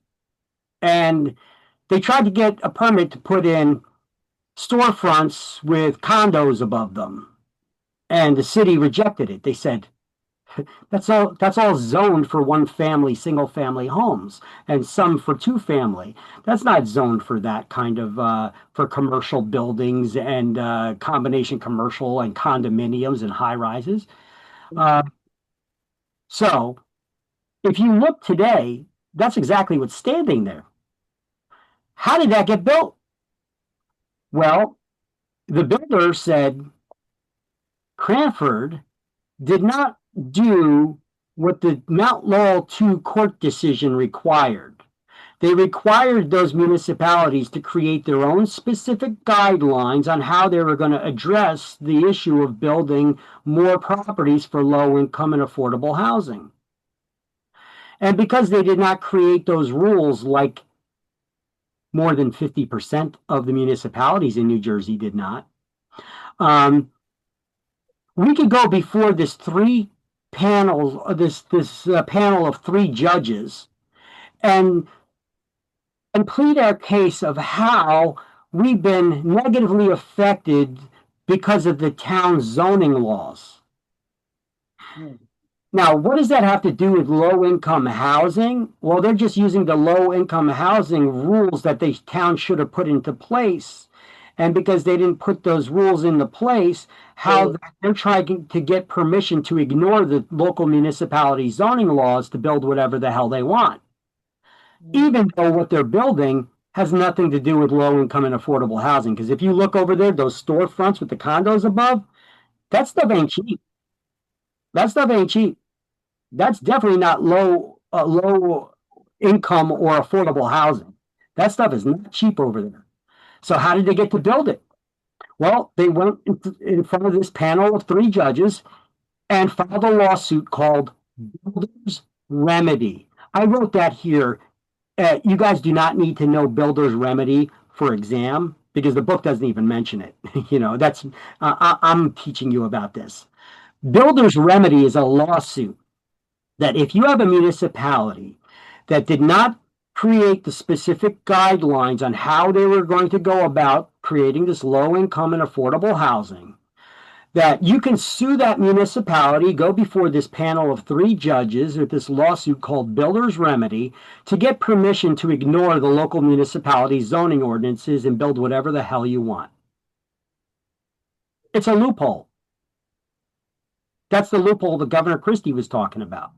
And they tried to get a permit to put in storefronts with condos above them. And the city rejected it. They said, that's all zoned for one family, single family homes, and some for two family. That's not zoned for that kind of for commercial buildings and combination commercial and condominiums and high rises. So if you look today, that's exactly what's standing there. How did that get built? Well, the builder said Cranford did not do what the Mount Laurel 2 court decision required. They required those municipalities to create their own specific guidelines on how they were going to address the issue of building more properties for low income and affordable housing. And because they did not create those rules, like more than 50% of the municipalities in New Jersey did not, we could go before this panel of three judges and plead our case of how we've been negatively affected because of the town's zoning laws. Now, what does that have to do with low-income housing? Well, they're just using the low-income housing rules that the town should have put into place. And because they didn't put those rules into place, how they're trying to get permission to ignore the local municipality zoning laws to build whatever the hell they want. Even though what they're building has nothing to do with low income and affordable housing. Because if you look over there, those storefronts with the condos above, that stuff ain't cheap. That stuff ain't cheap. That's definitely not low income or affordable housing. That stuff is not cheap over there. So how did they get to build it? Well, they went in front of this panel of 3 judges and filed a lawsuit called Builder's Remedy. I wrote that here. You guys do not need to know Builder's Remedy for exam because the book doesn't even mention it. That's I'm teaching you about this. Builder's Remedy is a lawsuit that if you have a municipality that did not create the specific guidelines on how they were going to go about creating this low income and affordable housing, that you can sue that municipality, go before this panel of 3 judges with this lawsuit called Builder's Remedy to get permission to ignore the local municipality's zoning ordinances and build whatever the hell you want. It's a loophole. That's the loophole that Governor Christie was talking about.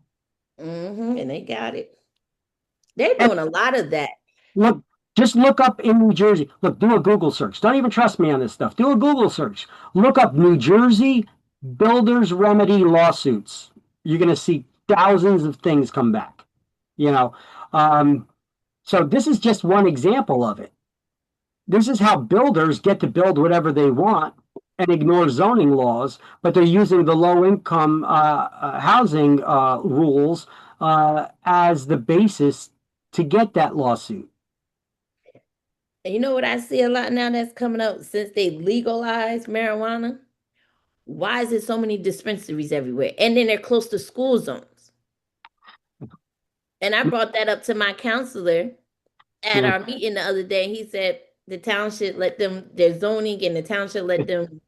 And they got it. They're doing a lot of that. Look, just look up in New Jersey. Look, do a Google search. Don't even trust me on this stuff. Do a Google search. Look up New Jersey Builder's Remedy lawsuits. You're going to see thousands of things come back. So this is just one example of it. This is how builders get to build whatever they want and ignore zoning laws, but they're using the low-income housing rules as the basis to get that lawsuit. And you know what I see a lot now that's coming up since they legalized marijuana? Why is there so many dispensaries everywhere? And then they're close to school zones. And I brought that up to my counselor at our meeting the other day. He said the town should let them, their zoning and the town should let them.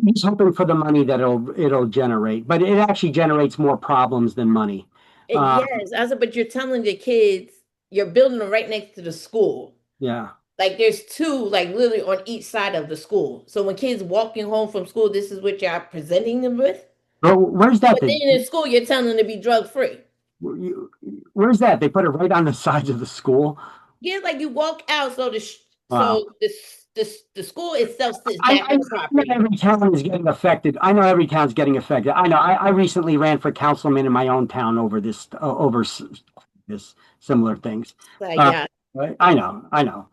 He's hoping for the money that it'll generate, but it actually generates more problems than money. Yes, I said, but you're telling the kids, you're building them right next to the school. Yeah. Like there's 2, like literally on each side of the school. So when kids walking home from school, this is what you're presenting them with. Well, where's that? But then in school, you're telling them to be drug free. Where's that? They put it right on the sides of the school. Yeah, like you walk out, so the school itself sits back on the property. Every town is getting affected. I know every town's getting affected. I know. I recently ran for councilman in my own town over this similar things. Yeah. I know.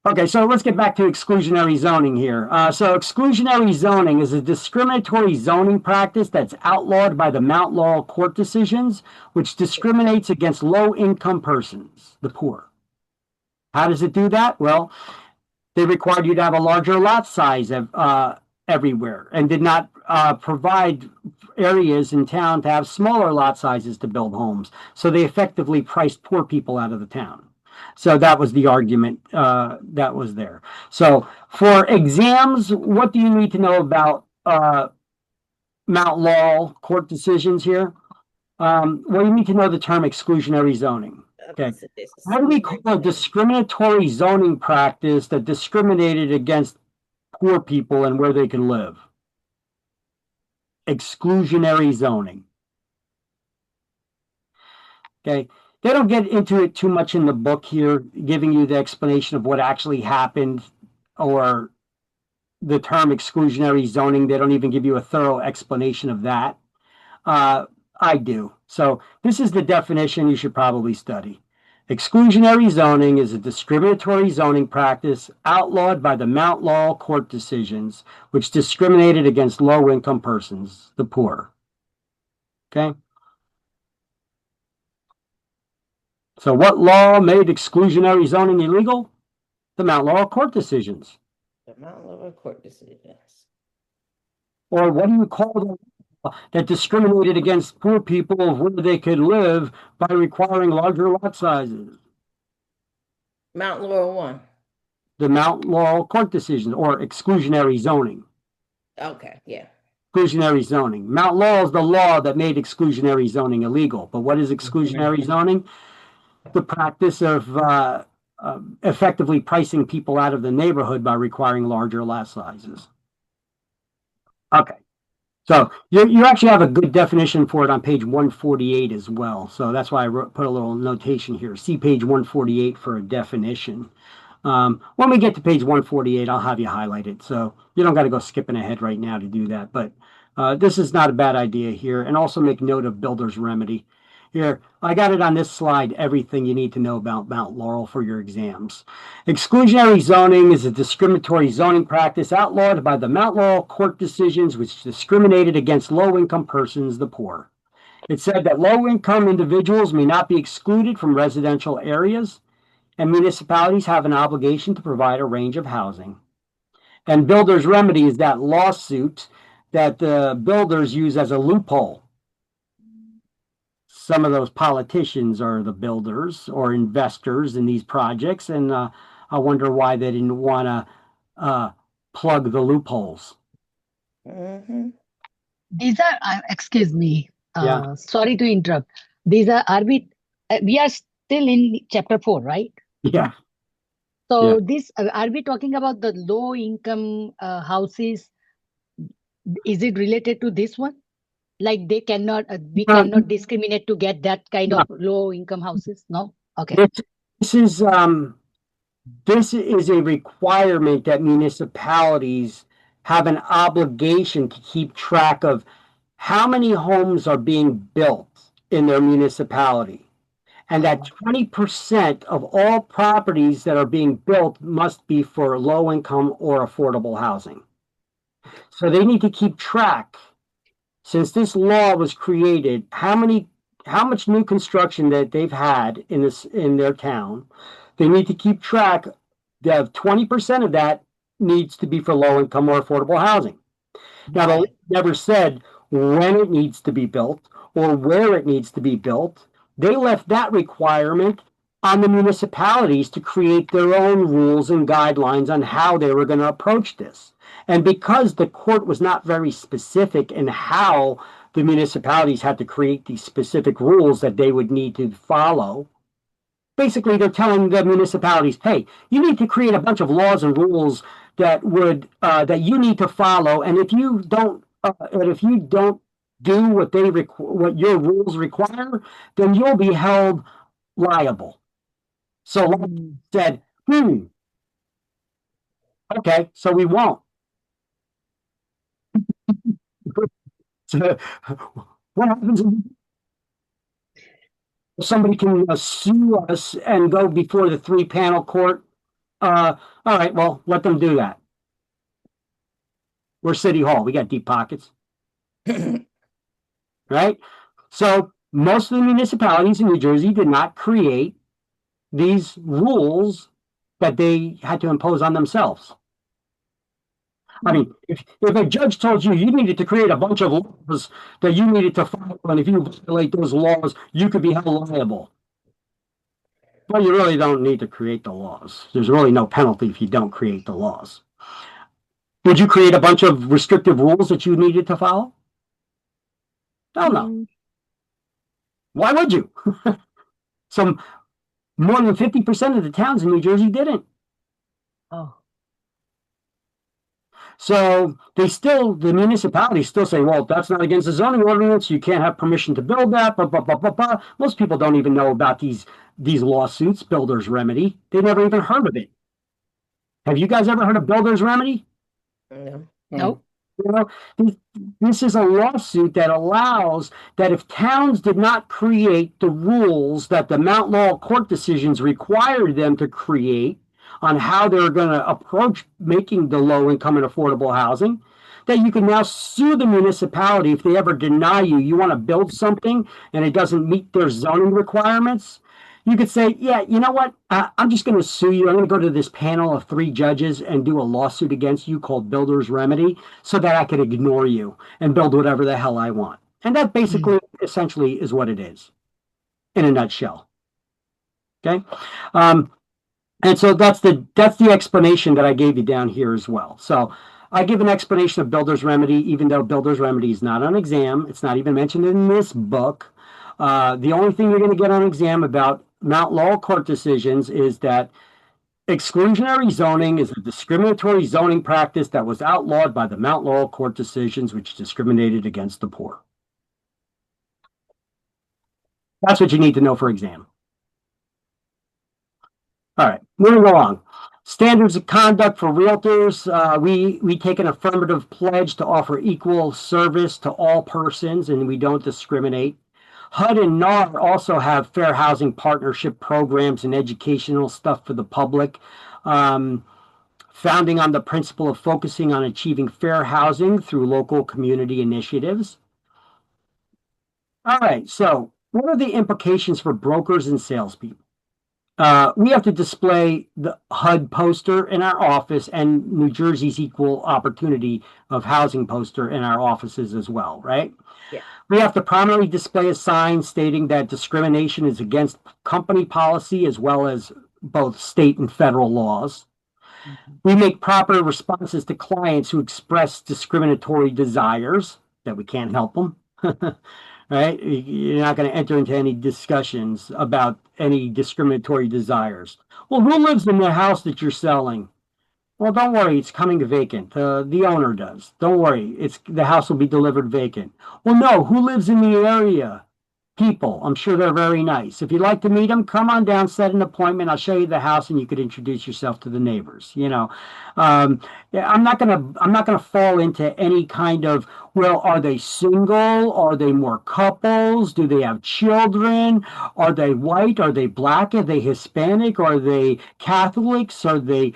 Okay, so let's get back to exclusionary zoning here. So exclusionary zoning is a discriminatory zoning practice that's outlawed by the Mount Laurel court decisions, which discriminates against low-income persons, the poor. How does it do that? Well, they required you to have a larger lot size everywhere and did not provide areas in town to have smaller lot sizes to build homes. So they effectively priced poor people out of the town. So that was the argument that was there. So for exams, what do you need to know about Mount Laurel court decisions here? Well, you need to know the term exclusionary zoning. Okay. What do we call a discriminatory zoning practice that discriminated against poor people and where they can live? Exclusionary zoning. Okay. They don't get into it too much in the book here, giving you the explanation of what actually happened or the term exclusionary zoning. They don't even give you a thorough explanation of that. I do. So this is the definition you should probably study. Exclusionary zoning is a discriminatory zoning practice outlawed by the Mount Laurel court decisions, which discriminated against low-income persons, the poor. Okay? So what law made exclusionary zoning illegal? The Mount Laurel court decisions. The Mount Laurel court decisions. Or what do you call the law that discriminated against poor people of where they could live by requiring larger lot sizes? Mount Laurel 1. The Mount Laurel court decisions, or exclusionary zoning. Okay, yeah. Exclusionary zoning. Mount Laurel is the law that made exclusionary zoning illegal. But what is exclusionary zoning? The practice of effectively pricing people out of the neighborhood by requiring larger lot sizes. Okay, so you actually have a good definition for it on page 148 as well. So that's why I put a little notation here. See page 148 for a definition. When we get to page 148, I'll have you highlight it. So you don't got to go skipping ahead right now to do that. But this is not a bad idea here. And also make note of builder's remedy. Here, I got it on this slide, everything you need to know about Mount Laurel for your exams. Exclusionary zoning is a discriminatory zoning practice outlawed by the Mount Laurel court decisions which discriminated against low-income persons, the poor. It said that low-income individuals may not be excluded from residential areas, and municipalities have an obligation to provide a range of housing. And builder's remedy is that lawsuit that the builders use as a loophole. Some of those politicians are the builders or investors in these projects, and I wonder why they didn't want to plug the loopholes. These are, excuse me, Yeah. sorry to interrupt. These are we are still in chapter 4, right? Yeah. So this, are we talking about the low income houses? Is it related to this one? Like they cannot, we cannot discriminate to get that kind of low income houses? No? Okay. This is a requirement that municipalities have an obligation to keep track of how many homes are being built in their municipality. And that 20% of all properties that are being built must be for low income or affordable housing. So they need to keep track, since this law was created, how much new construction that they've had in their town. They need to keep track that 20% of that needs to be for low income or affordable housing. Now, they never said when it needs to be built or where it needs to be built. They left that requirement on the municipalities to create their own rules and guidelines on how they were going to approach this. And because the court was not very specific in how the municipalities had to create these specific rules that they would need to follow, basically they're telling the municipalities, hey, you need to create a bunch of laws and rules that would that you need to follow, and if you don't do what your rules require, then you'll be held liable. So like said, okay, so we won't. So, what happens if somebody can sue us and go before the 3-panel court? All right, well, let them do that. We're City Hall. We got deep pockets. Right? So most of the municipalities in New Jersey did not create these rules that they had to impose on themselves. I mean, if a judge told you needed to create a bunch of laws that you needed to follow, and if you violate those laws, you could be held liable. Well, you really don't need to create the laws. There's really no penalty if you don't create the laws. Would you create a bunch of restrictive rules that you needed to follow? Hell no. Why would you? Some more than 50% of the towns in New Jersey didn't. Oh. So the municipalities still say, well, that's not against the zoning ordinance. You can't have permission to build that. Blah, blah, blah, blah, blah. Most people don't even know about these lawsuits, builder's remedy. They never even heard of it. Have you guys ever heard of builder's remedy? No. Nope. You know, this is a lawsuit that allows that if towns did not create the rules that the Mount Laurel court decisions required them to create on how they're going to approach making the low income and affordable housing, that you can now sue the municipality if they ever deny you want to build something and it doesn't meet their zoning requirements. You could say, yeah, you know what? I'm just going to sue you. I'm going to go to this panel of 3 judges and do a lawsuit against you called builder's remedy so that I could ignore you and build whatever the hell I want. And that basically, essentially, is what it is in a nutshell. Okay? And so that's the explanation that I gave you down here as well. So I give an explanation of builder's remedy, even though builder's remedy is not on exam. It's not even mentioned in this book. The only thing you're going to get on exam about Mount Laurel court decisions is that exclusionary zoning is a discriminatory zoning practice that was outlawed by the Mount Laurel court decisions, which discriminated against the poor. That's what you need to know for exam. All right, moving along. Standards of conduct for realtors. We take an affirmative pledge to offer equal service to all persons, and we don't discriminate. HUD and NAR also have fair housing partnership programs and educational stuff for the public, founding on the principle of focusing on achieving fair housing through local community initiatives. All right, so what are the implications for brokers and salespeople? We have to display the HUD poster in our office and New Jersey's equal opportunity of housing poster in our offices as well, right? Yeah. We have to prominently display a sign stating that discrimination is against company policy as well as both state and federal laws. We make proper responses to clients who express discriminatory desires that we can't help them. Right? You're not going to enter into any discussions about any discriminatory desires. Well, who lives in the house that you're selling? Well, don't worry, it's coming vacant. The owner does. Don't worry, the house will be delivered vacant. Well, no, who lives in the area? People. I'm sure they're very nice. If you'd like to meet them, come on down, set an appointment. I'll show you the house, and you could introduce yourself to the neighbors. You know, I'm not gonna fall into any kind of, well, are they single? Are they more couples? Do they have children? Are they white? Are they black? Are they Hispanic? Are they Catholics? Are they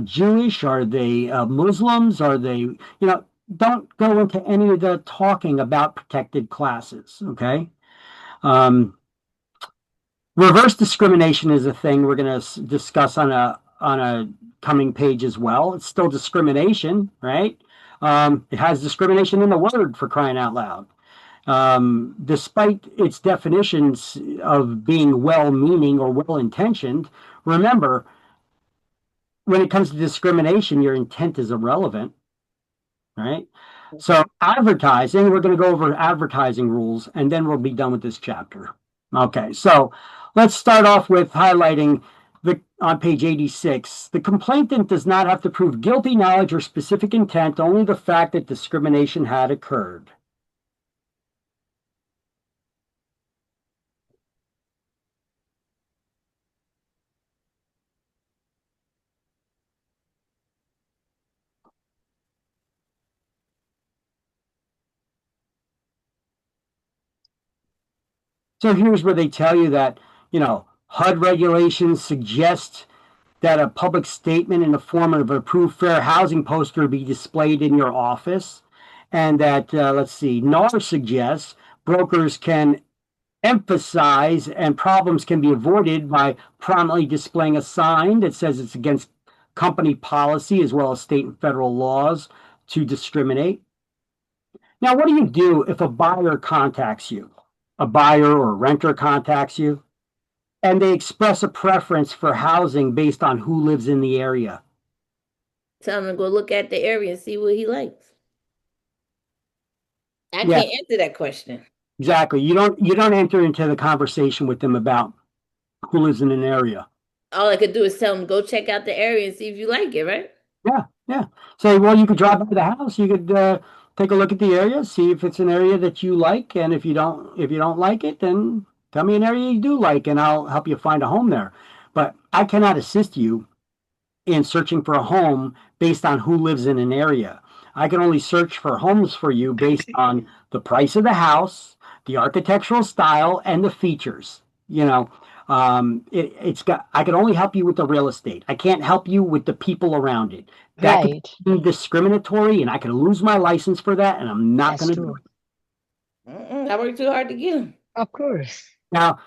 Jewish? Are they Muslims? Are they, you know? Don't go into any of the talking about protected classes, okay? Reverse discrimination is a thing we're going to discuss on a coming page as well. It's still discrimination, right? It has discrimination in the word, for crying out loud. Despite its definitions of being well-meaning or well-intentioned, remember, when it comes to discrimination, your intent is irrelevant. Right? So advertising, we're going to go over advertising rules, and then we'll be done with this chapter. Okay, so let's start off with highlighting on page 86. The complainant does not have to prove guilty knowledge or specific intent, only the fact that discrimination had occurred. So here's where they tell you that, you know, HUD regulations suggest that a public statement in the form of an approved fair housing poster be displayed in your office. And that, let's see, NAR suggests brokers can emphasize and problems can be avoided by prominently displaying a sign that says it's against company policy as well as state and federal laws to discriminate. Now, what do you do if a buyer contacts you? A buyer or a renter contacts you, and they express a preference for housing based on who lives in the area. Tell him to go look at the area and see what he likes. I Yeah. can't answer that question. Exactly. You don't enter into the conversation with them about who lives in an area. All I could do is tell him, go check out the area and see if you like it, right? Yeah. Say, well, you could drive by the house. You could take a look at the area, see if it's an area that you like, and if you don't like it, then tell me an area you do like, and I'll help you find a home there. But I cannot assist you in searching for a home based on who lives in an area. I can only search for homes for you based on the price of the house, the architectural style, and the features. You know, I can only help you with the real estate. I can't help you with the people around it. That Right. could be discriminatory, and I can lose my license for that, and I'm not going to do it. I worked too hard to get him. Of course. Now,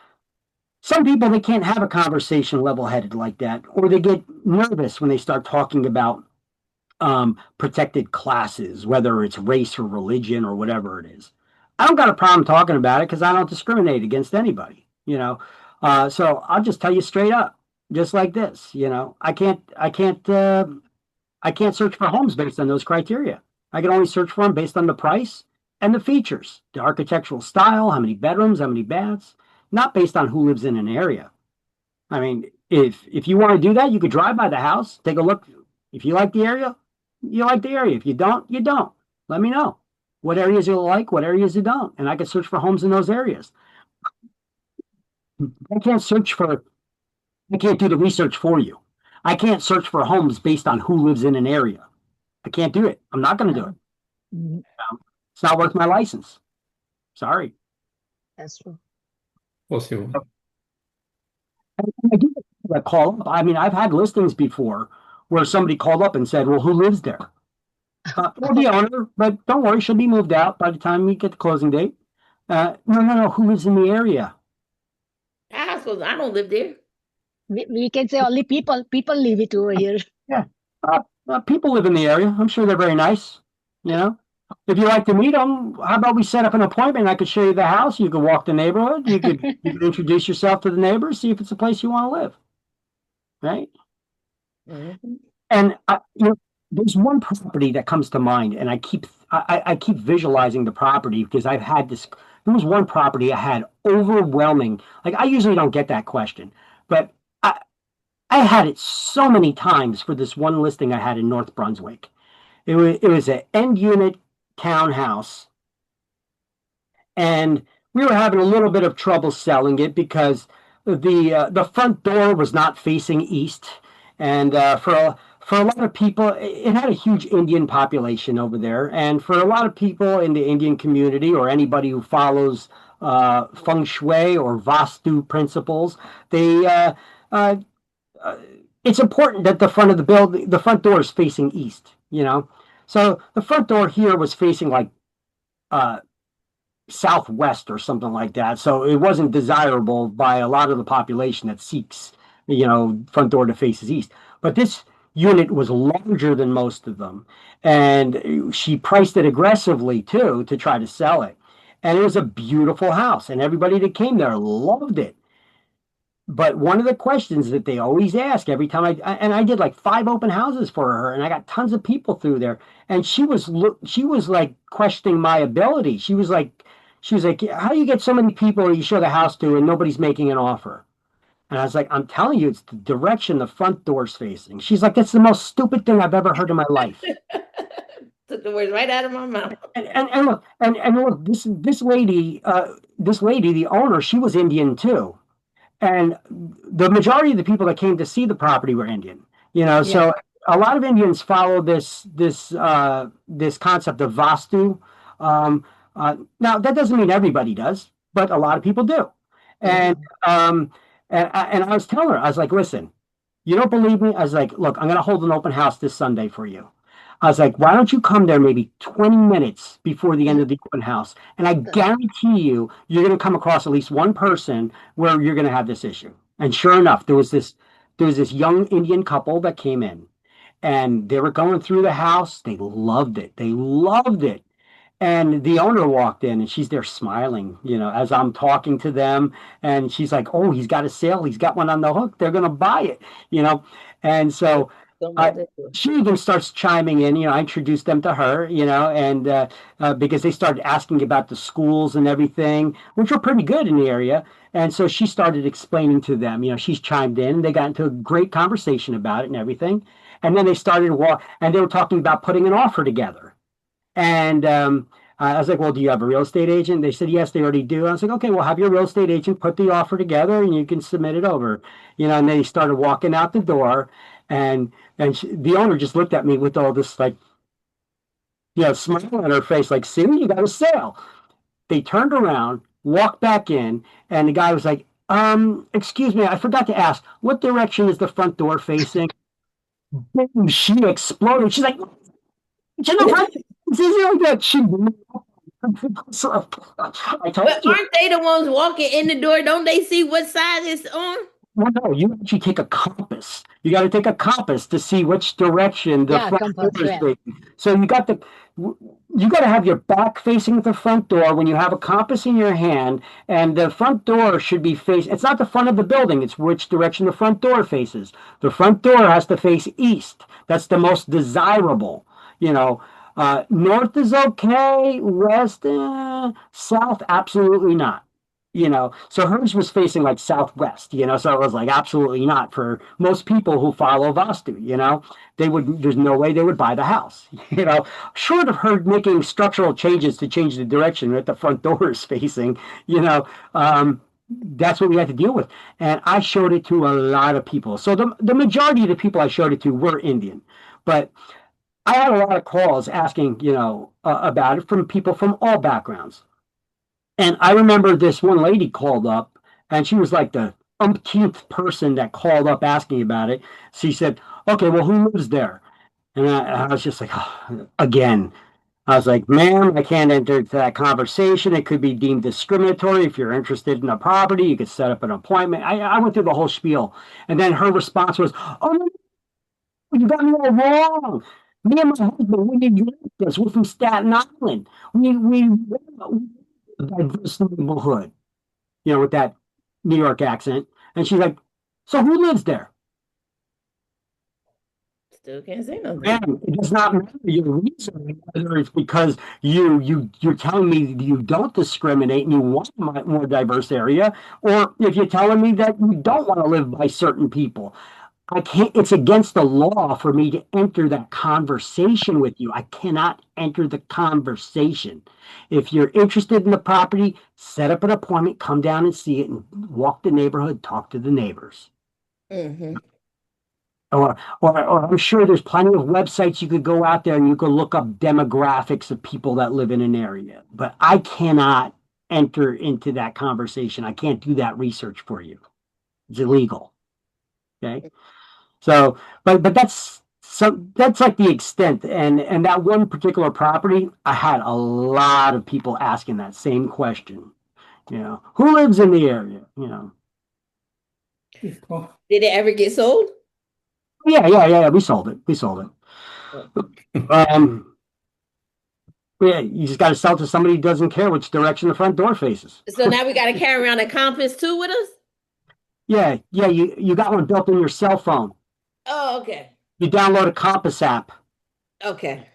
some people, they can't have a conversation level-headed like that, or they get nervous when they start talking about protected classes, whether it's race or religion or whatever it is. I don't got a problem talking about it because I don't discriminate against anybody, you know. So I'll just tell you straight up, just like this, you know. I can't search for homes based on those criteria. I can only search for them based on the price and the features, the architectural style, how many bedrooms, how many baths, not based on who lives in an area. I mean, if you want to do that, you could drive by the house, take a look. If you like the area, you like the area. If you don't, you don't. Let me know what areas you like, what areas you don't, and I can search for homes in those areas. I can't do the research for you. I can't search for homes based on who lives in an area. I can't do it. I'm not going to do it. Mhm. It's not worth my license. Sorry. That's true. Possible. I do that call up. I mean, I've had listings before where somebody called up and said, well, who lives there? Well, the owner, but don't worry, she'll be moved out by the time we get the closing date. No. Who lives in the area? I don't live there. We can say only people live it over here. Yeah. People live in the area. I'm sure they're very nice. You know, if you like to meet them, how about we set up an appointment? I could show you the house. You could walk the neighborhood. You could introduce yourself to the neighbors, see if it's a place you want to live. Right. Mm-hmm. And there's one property that comes to mind, and I keep visualizing the property because I've had this. There was one property I had overwhelming. Like, I usually don't get that question, but I had it so many times for this one listing I had in North Brunswick. It was an end unit townhouse, and we were having a little bit of trouble selling it because the front door was not facing east, and for a lot of people, it had a huge Indian population over there, and for a lot of people in the Indian community or anybody who follows feng shui or vastu principles, it's important that the front of the front door is facing east, you know. So the front door here was facing like southwest or something like that. So it wasn't desirable by a lot of the population that seeks, you know, front door to faces east. But this unit was larger than most of them, and she priced it aggressively too to try to sell it. And it was a beautiful house, and everybody that came there loved it. But one of the questions that they always ask every time I did like 5 open houses for her, and I got tons of people through there, and she was like questioning my ability. She was like, how do you get so many people you show the house to and nobody's making an offer? And I was like, I'm telling you, it's the direction the front door's facing. She's like, that's the most stupid thing I've ever heard in my life. Took the words right out of my mouth. And look, this lady, the owner, she was Indian too. And the majority of the people that came to see the property were Indian, you know. Yeah. So a lot of Indians follow this concept of Vastu. Now that doesn't mean everybody does, but a lot of people do. And I was telling her, I was like, listen, you don't believe me? I was like, look, I'm going to hold an open house this Sunday for you. I was like, why don't you come there maybe 20 minutes before the end of the open house? And I guarantee you're going to come across at least one person where you're going to have this issue. And sure enough, there was this young Indian couple that came in, and they were going through the house. They loved it. And the owner walked in, and she's there smiling, you know, as I'm talking to them. And she's like, oh, he's got a sale. He's got one on the hook. They're going to buy it, you know. And so she even starts chiming in, you know. I introduced them to her, you know, and because they started asking about the schools and everything, which were pretty good in the area. And so she started explaining to them, you know, she's chimed in. They got into a great conversation about it and everything. And then they started and they were talking about putting an offer together. And I was like, well, do you have a real estate agent? They said, yes, they already do. I was like, okay, well, have your real estate agent put the offer together and you can submit it over, you know. And they started walking out the door, and the owner just looked at me with all this, like, you know, smile on her face, like, see, you got a sale. They turned around, walked back in, and the guy was like, excuse me, I forgot to ask, what direction is the front door facing? Boom, she exploded. She's like, you know, like that. I told but you. Aren't they the ones walking in the door? Don't they see what side it's on? Well, no, you actually take a compass. You got to take a compass to see which direction the front door is facing. So you got to have your back facing the front door when you have a compass in your hand, and the front door should be facing. It's not the front of the building; it's which direction the front door faces. The front door has to face east. That's the most desirable. You know, north is okay, west, south, absolutely not. You know, so hers was facing like southwest, you know, so it was like absolutely not for most people who follow Vastu, you know. There's no way they would buy the house, you know, short of her making structural changes to change the direction that the front door is facing, you know. that's what we had to deal with. And I showed it to a lot of people. So the majority of the people I showed it to were Indian, but I had a lot of calls asking, about it from people from all backgrounds. And I remember this one lady called up, and she was like the umpteenth person that called up asking about it. She said, "Okay, well, who lives there?" And I was just like, oh, again. I was like, "Ma'am, I can't enter into that conversation. It could be deemed discriminatory. If you're interested in a property, you could set up an appointment." I went through the whole spiel. And then her response was, "Oh, no, you got me all wrong. Me and my husband, we didn't this. We're from Staten Island. We a diverse neighborhood," with that New York accent. And she's like, "So who lives there?" Still can't say nothing. And it does not matter your reason, whether it's because you're telling me you don't discriminate and you want a more diverse area, or if you're telling me that you don't want to live by certain people. I can't, it's against the law for me to enter that conversation with you. I cannot enter the conversation. If you're interested in the property, set up an appointment, come down and see it, and walk the neighborhood, talk to the neighbors. Mm-hmm. Or I'm sure there's plenty of websites you could go out there and you could look up demographics of people that live in an area. But I cannot enter into that conversation. I can't do that research for you. It's illegal. Okay. So, but that's like the extent. And that one particular property, I had a lot of people asking that same question. Who lives in the area? Did it ever get sold? Yeah. We sold it. Yeah, you just got to sell to somebody who doesn't care which direction the front door faces. So now we got to carry around a compass too with us? Yeah. You got one built in your cell phone. Oh, okay. You download a compass app. Okay.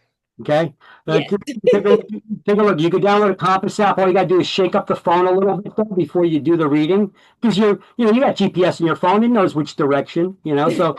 Okay. Yeah. Take a look. You can download a compass app. All you got to do is shake up the phone a little bit though, before you do the reading, because you got GPS in your phone. It knows which direction. So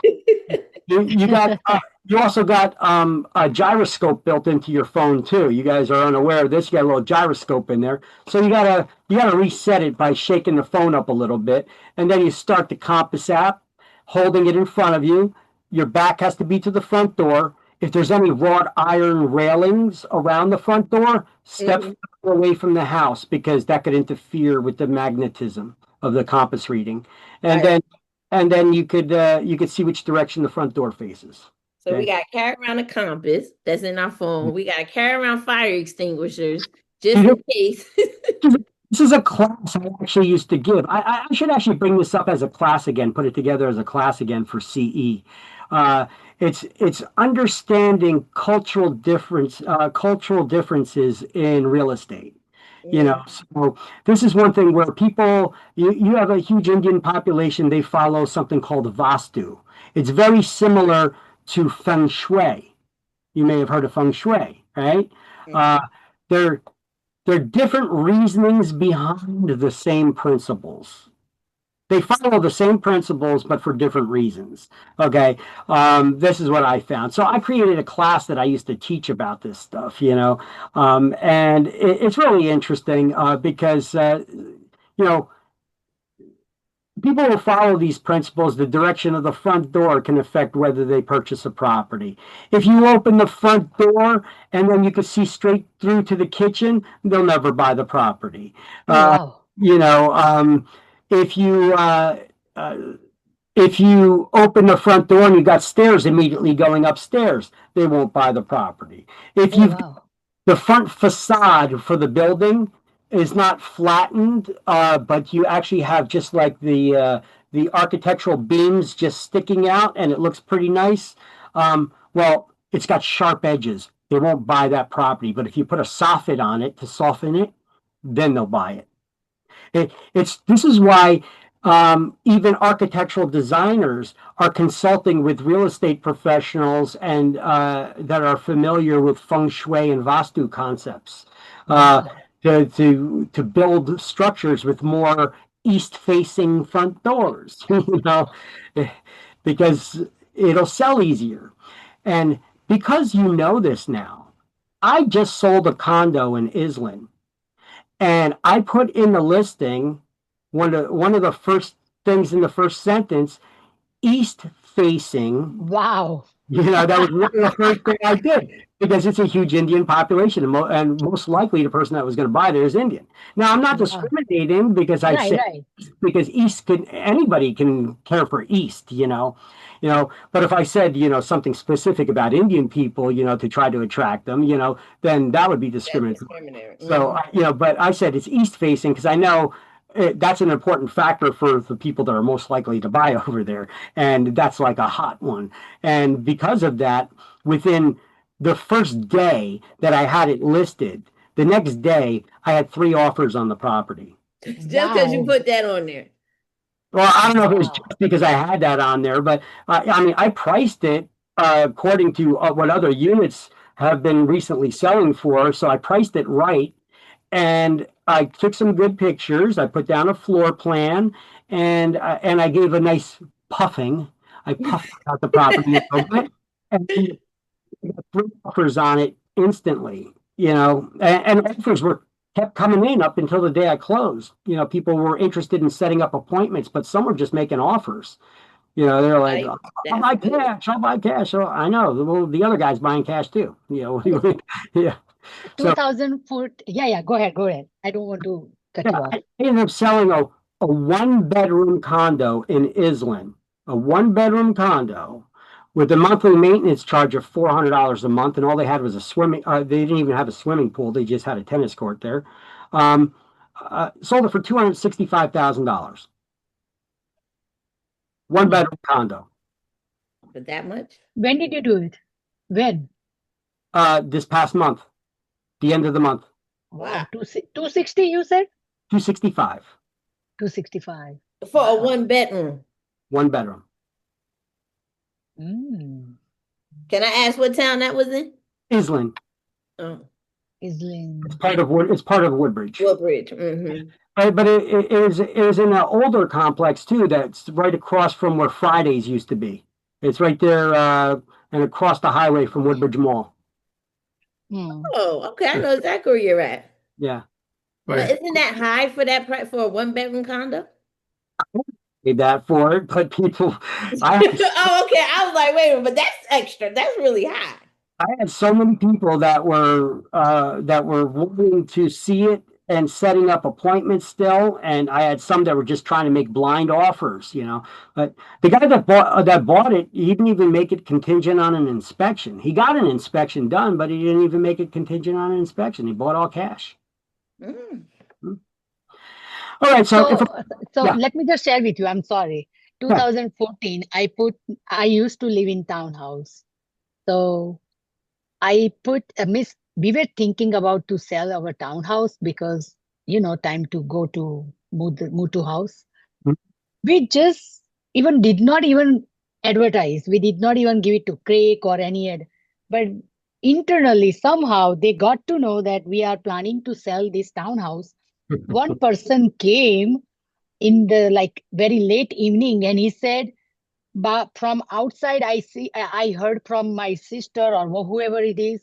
you also got a gyroscope built into your phone too. You guys are unaware of this. You got a little gyroscope in there, so you gotta reset it by shaking the phone up a little bit, and then you start the compass app, holding it in front of you. Your back has to be to the front door. If there's any wrought iron railings around the front door, step away from the house, because that could interfere with the magnetism of the compass reading. And then you could see which direction the front door faces. So we got to carry around a compass that's in our phone. We got to carry around fire extinguishers just in case. This is a class I actually used to give. I should actually bring this up as a class again, put it together as a class again for CE. It's understanding cultural differences in real estate. So this is one thing where people, you have a huge Indian population, they follow something called Vastu. It's very similar to Feng Shui. You may have heard of Feng Shui, right? They're different reasonings behind the same principles. They follow the same principles, but for different reasons. Okay, this is what I found. So I created a class that I used to teach about this stuff, and it's really interesting because, people will follow these principles. The direction of the front door can affect whether they purchase a property. If you open the front door and then you can see straight through to the kitchen, they'll never buy the property. Wow. If you open the front door and you got stairs immediately going upstairs, they won't buy the property. If the front facade for the building is not flattened, but you actually have just like the architectural beams just sticking out, and it looks pretty nice. Well, it's got sharp edges. They won't buy that property. But if you put a soffit on it to soften it, then they'll buy it. This is why even architectural designers are consulting with real estate professionals and that are familiar with Feng Shui and Vastu concepts to build structures with more east-facing front doors, because it'll sell easier. And because this now, I just sold a condo in Islin. And I put in the listing one of the first things in the first sentence, east facing. Wow. That was one of the first thing I did because it's a huge Indian population, and most likely the person that was going to buy there is Indian. Now, I'm not discriminating because I Right, say right. because anybody can care for East, but if I said, something specific about Indian people, to try to attract them, then that would be discriminatory. So, but I said it's East facing because I know that's an important factor for the people that are most likely to buy over there. And that's like a hot one. And because of that, within the first day that I had it listed, the next day I had 3 offers on the property. Just because you put that on there. Well, I don't know if it was just because I had that on there, but I priced it according to what other units have been recently selling for. So I priced it right. And I took some good pictures. I put down a floor plan, and I gave a nice puffing. I puffed out the property a little bit, and got 3 offers on it instantly. And offers kept coming in up until the day I closed. People were interested in setting up appointments, but some were just making offers. They're like, I'll buy cash. I'll buy cash. So I know. Well, the other guy's buying cash too. Yeah. 2004. Yeah. Go ahead. I don't want to cut you off. I ended up selling a 1-bedroom condo in Islin, a 1-bedroom condo with a monthly maintenance charge of $400 a month, and all they had was a swimming. They didn't even have a swimming pool; they just had a tennis court there. Sold it for $265,000. 1-bedroom condo. For that much? When did you do it? When? This past month. The end of the month. Wow. 260, you said? 265. 265. For a 1-bedroom. 1-bedroom. Can I ask what town that was in? Islin. Oh. Islin. It's part of Woodbridge. Woodbridge. Mm-hmm. But it is in an older complex too. That's right across from where Fridays used to be. It's right there and across the highway from Woodbridge Mall. Oh, okay. I know exactly where you're at. Yeah. But isn't that high for that price for a 1-bedroom condo? I paid that for it, but people. Oh, okay. I was like, wait a minute, but that's extra. That's really high. I had so many people that were wanting to see it and setting up appointments still, and I had some that were just trying to make blind offers, But the guy that bought it, he didn't even make it contingent on an inspection. He got an inspection done, but he didn't even make it contingent on an inspection. He bought all cash. All right, so let me just share with you. I'm sorry. 2014, I used to live in townhouse, so I put we were thinking about to sell our townhouse because, time to go to move to house. We just did not even advertise. We did not even give it to Craig or any ad. But internally, somehow they got to know that we are planning to sell this townhouse. One person came in the very late evening and he said, but from outside, I heard from my sister or whoever it is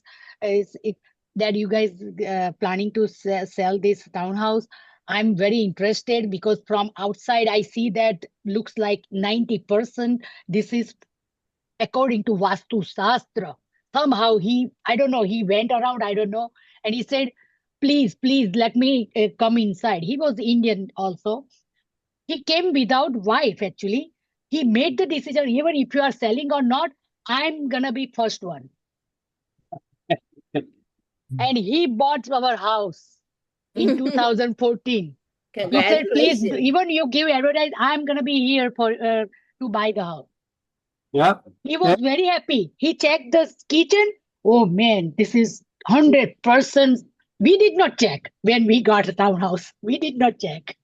that you guys planning to sell this townhouse. I'm very interested because from outside, I see that looks like 90%. This is according to Vastu Shastra. Somehow I don't know, he went around, I don't know. And he said, please, let me come inside. He was Indian also. He came without wife, actually. He made the decision, even if you are selling or not, I'm going to be first one. And he bought our house in 2014. He said, please, even you give advertise, I'm going to be here for to buy the house. Yep. He was very happy. He checked the kitchen. Oh, man, this is 100%. We did not check when we got a townhouse. We did not check.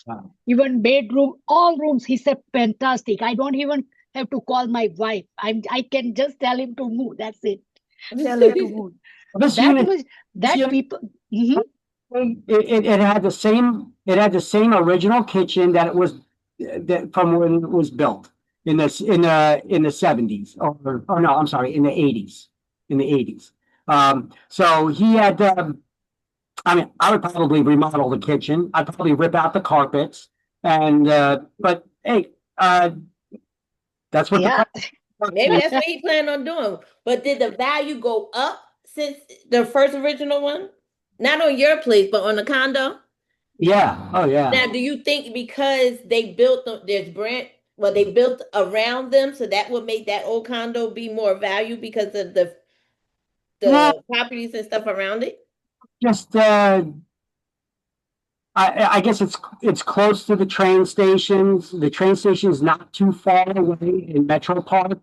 Wow. Even bedroom, all rooms, he said, fantastic. I don't even have to call my wife. I can just tell him to move. That's it. Tell him to move. People. Mm-hmm. It had the same. It had the same original kitchen that it was from when it was built in the 70s or no, I'm sorry, in the 80s. In the 80s. So he had. I would probably remodel the kitchen. I'd probably rip out the carpets. And but hey, that's what Yeah. Maybe that's what he planned on doing. But did the value go up since the first original one? Not on your place, but on the condo? Yeah. Oh, yeah. Now, do you think because they built there's they built around them, so that would make that old condo be more value because of the properties and stuff around it? Just I guess it's close to the train stations. The train station's not too far away in Metro Park.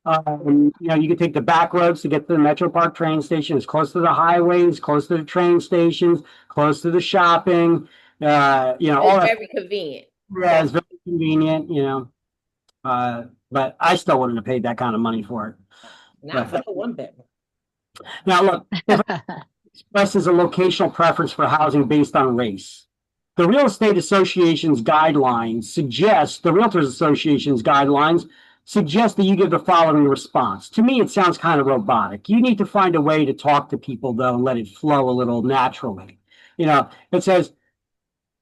You know, you can take the back roads to get to the Metro Park train station. It's close to the highways, close to the train stations, close to the shopping. You know, all It's that. very convenient. Yeah, it's very convenient. You know, but I still wouldn't have paid that kind of money for it. Not for the one bedroom. Now, look, if it expresses a locational preference for housing based on race, the Real Estate Association's guidelines suggest, the Realtors Association's guidelines suggest that you give the following response. To me, it sounds kind of robotic. You need to find a way to talk to people, though, and let it flow a little naturally. You know, it says,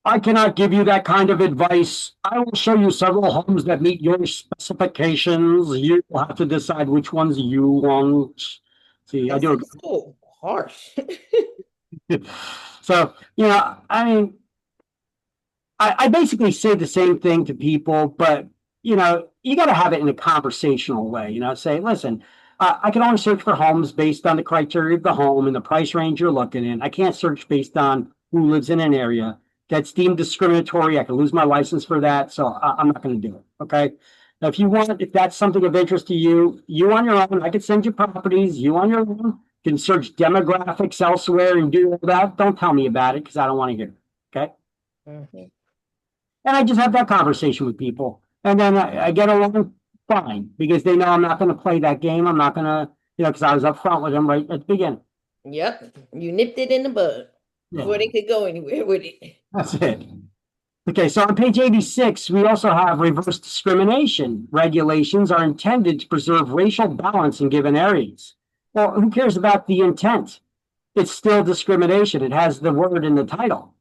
I cannot give you that kind of advice. I will show you several homes that meet your specifications. You will have to decide which ones you want. See, I do. So harsh. So, you know, I mean, I basically say the same thing to people, but, you know, you got to have it in a conversational way. You know, say, listen, I can only search for homes based on the criteria of the home and the price range you're looking in. I can't search based on who lives in an area. That's deemed discriminatory. I could lose my license for that. So I'm not going to do it. Okay. Now, if that's something of interest to you, you on your own, I could send you properties. You on your own can search demographics elsewhere and do all that. Don't tell me about it because I don't want to hear it. Okay. Mm-hmm. And I just have that conversation with people. And then I get along fine because they know I'm not going to play that game. I'm not going to, you know, because I was up front with them right at the beginning. Yep. You nipped it in the bud before they could go anywhere with it. That's it. Okay, so on page 86, we also have reverse discrimination. Regulations are intended to preserve racial balance in given areas. Well, who cares about the intent? It's still discrimination. It has the word in the title.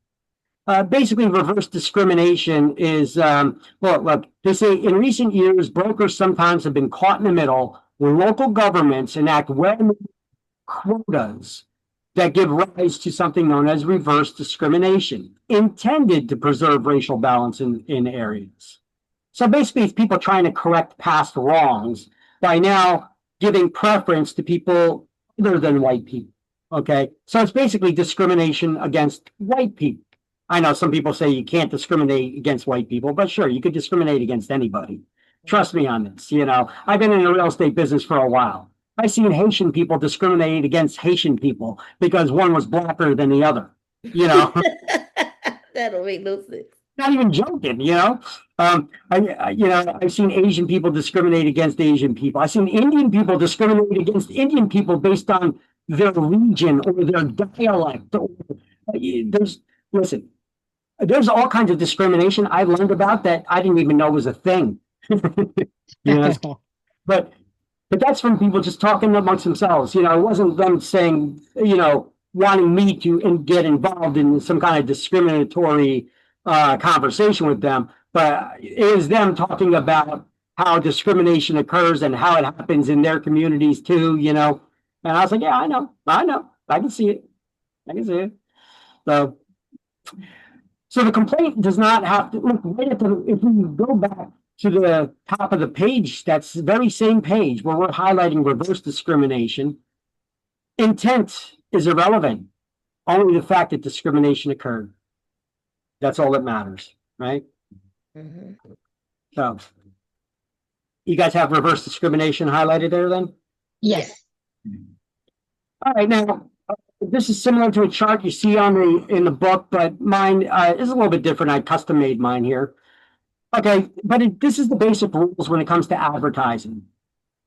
Basically, reverse discrimination is, well, look, they say in recent years, brokers sometimes have been caught in the middle when local governments enact well-known quotas that give rise to something known as reverse discrimination, intended to preserve racial balance in areas. So basically, it's people trying to correct past wrongs by now giving preference to people other than white people. Okay, so it's basically discrimination against white people. I know some people say you can't discriminate against white people, but sure, you could discriminate against anybody. Trust me on this. You know, I've been in the real estate business for a while. I've seen Haitian people discriminate against Haitian people because one was blacker than the other. You know, that don't make no sense. Not even joking. You know, I've seen Asian people discriminate against Asian people. I've seen Indian people discriminate against Indian people based on their region or their dialect. There's all kinds of discrimination I learned about that I didn't even know was a thing. You know, but that's from people just talking amongst themselves. You know, it wasn't them saying, you know, wanting me to get involved in some kind of discriminatory conversation with them, but it was them talking about how discrimination occurs and how it happens in their communities too, you know. And I was like, yeah, I know, I can see it. So the complaint does not have to look right at if we go back to the top of the page, that's the very same page where we're highlighting reverse discrimination. Intent is irrelevant. Only the fact that discrimination occurred. That's all that matters, right? Mm-hmm. So, you guys have reverse discrimination highlighted there then? Yes. All right, now, this is similar to a chart you see in the book, but mine is a little bit different. I custom made mine here. Okay, but this is the basic rules when it comes to advertising.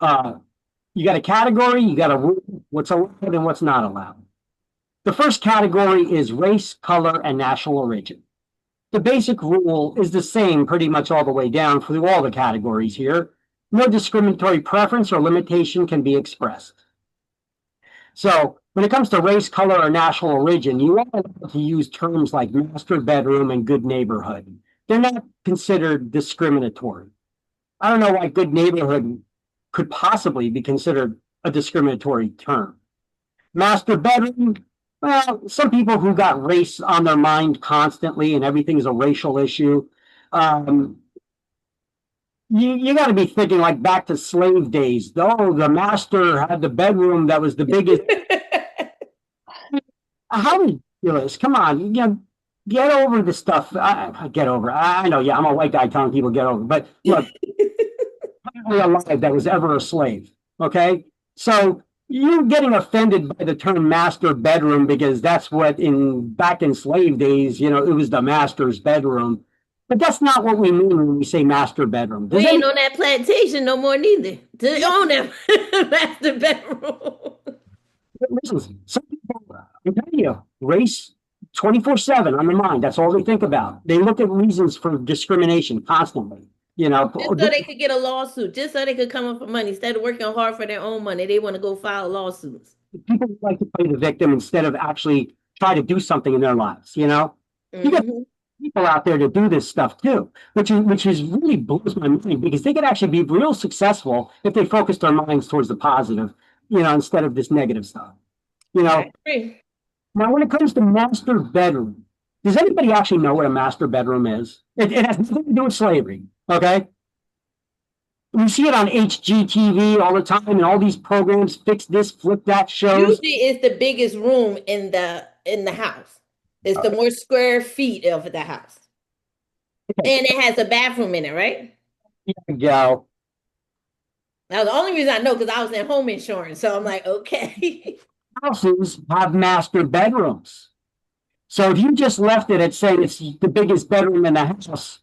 You got a category, you got a rule, what's allowed and what's not allowed. The first category is race, color, and national origin. The basic rule is the same pretty much all the way down through all the categories here. No discriminatory preference or limitation can be expressed. So when it comes to race, color, or national origin, you are allowed to use terms like master bedroom and good neighborhood. they're not considered discriminatory. I don't know why good neighborhood could possibly be considered a discriminatory term. Master bedroom, well, some people who got race on their mind constantly and everything is a racial issue. You got to be thinking like back to slave days. Oh, the master had the bedroom that was the biggest. How ridiculous. Come on, get over the stuff. Get over it. I know, yeah, I'm a white guy telling people get over it. But look, I'm alive that was ever a slave. Okay? So you're getting offended by the term master bedroom because that's what back in slave days, it was the master's bedroom. But that's not what we mean when we say master bedroom. We ain't on that plantation no more neither. To own that master bedroom. Listen, some people, I'm telling you, race 24/7 on their mind. That's all they think about. They look at reasons for discrimination constantly. Just so they could get a lawsuit, just so they could come up with money. Instead of working hard for their own money, they want to go file lawsuits. People like to play the victim instead of actually try to do something in their lives, You got people out there to do this stuff too, which is really blows my mind because they could actually be real successful if they focus their minds towards the positive, instead of this negative stuff. Now, when it comes to master bedroom, does anybody actually know what a master bedroom is? It has nothing to do with slavery, okay? We see it on HGTV all the time, and all these programs, fix this, flip that shows. Usually, it's the biggest room in the house. It's the more square feet of the house, and it has a bathroom in it, right? Yeah. Now, the only reason I know because I was in home insurance, so I'm like, okay. Houses have master bedrooms. So if you just left it at saying it's the biggest bedroom in the house,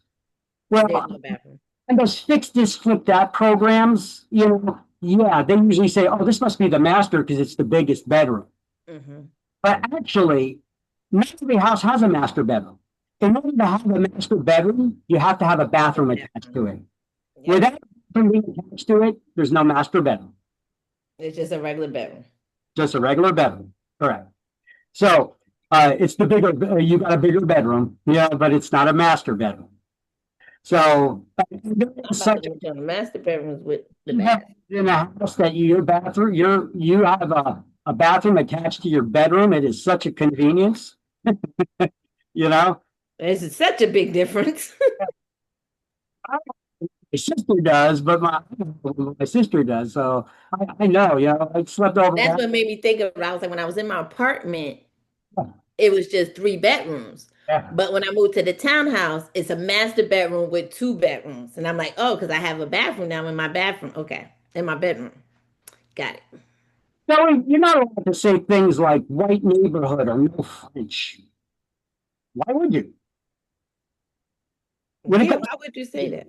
well, no bathroom. And those fix this, flip that programs, yeah, they usually say, oh, this must be the master because it's the biggest bedroom. But actually, not every house has a master bedroom. In order to have a master bedroom, you have to have a bathroom attached to it. Without being attached to it, there's no master bedroom. It's just a regular bedroom. Just a regular bedroom, correct. So it's the bigger, you got a bigger bedroom, but it's not a master bedroom. So the master bedrooms with the bathroom. In a house that your bathroom, you have a bathroom attached to your bedroom. It is such a convenience. It's such a big difference. My sister does, but my sister does. So I know, I slept over. That's what made me think of it. I was like, when I was in my apartment, it was just 3 bedrooms. Yeah. But when I moved to the townhouse, it's a master bedroom with 2 bedrooms. And I'm like, oh, because I have a bathroom now in my bathroom. Okay. In my bedroom. Got it. No, you're not allowed to say things like white neighborhood or no French. Why would you? Why would you say that?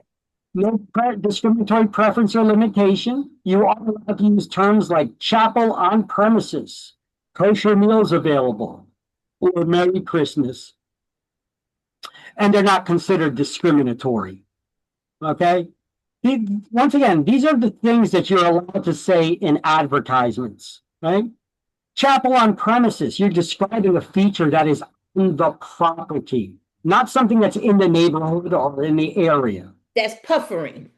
No discriminatory preference or limitation. You are allowed to use terms like chapel on premises, kosher meals available, or Merry Christmas. And they're not considered discriminatory. Okay? Once again, these are the things that you're allowed to say in advertisements, right? Chapel on premises, you're describing a feature that is on the property, not something that's in the neighborhood or in the area. That's puffering.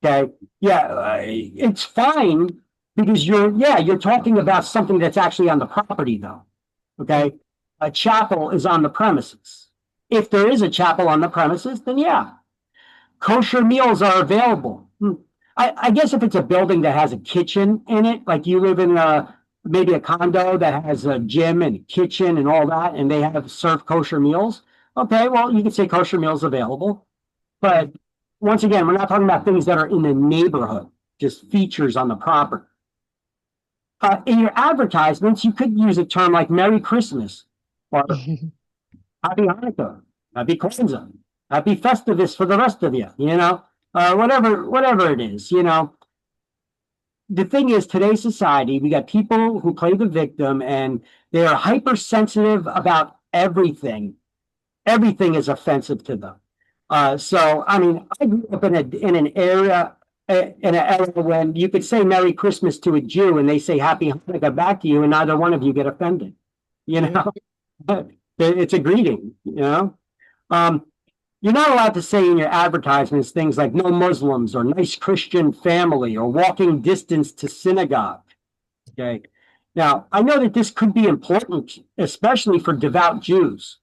Okay. Yeah, it's fine because you're talking about something that's actually on the property though. Okay. A chapel is on the premises. If there is a chapel on the premises, then yeah. Kosher meals are available. I guess if it's a building that has a kitchen in it, like you live in maybe a condo that has a gym and a kitchen and all that, and they have serve kosher meals. Okay, well, you can say kosher meals available. But once again, we're not talking about things that are in the neighborhood, just features on the property. In your advertisements, you could use a term like Merry Christmas or Happy Hanukkah, Happy Kwanzaa, Happy Festivus for the rest of you, whatever it is, The thing is, today's society, we got people who play the victim and they are hypersensitive about everything. Everything is offensive to them. So, I mean, I grew up in an era when you could say Merry Christmas to a Jew and they say Happy Hanukkah back to you and neither one of you get offended. It's a greeting, You're not allowed to say in your advertisements things like no Muslims or nice Christian family or walking distance to synagogue. Okay. Now, I know that this could be important, especially for devout Jews.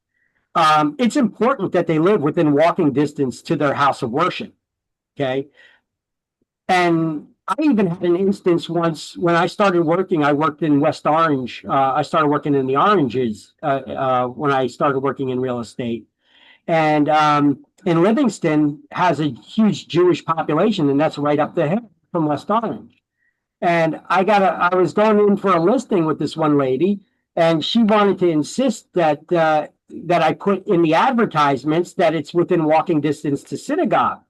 It's important that they live within walking distance to their house of worship. Okay. And I even had an instance once when I started working. I worked in West Orange. I started working in the Oranges when I started working in real estate. And in Livingston has a huge Jewish population, and that's right up the hill from West Orange. And I was going in for a listing with this one lady, and she wanted to insist that that I put in the advertisements that it's within walking distance to synagogue.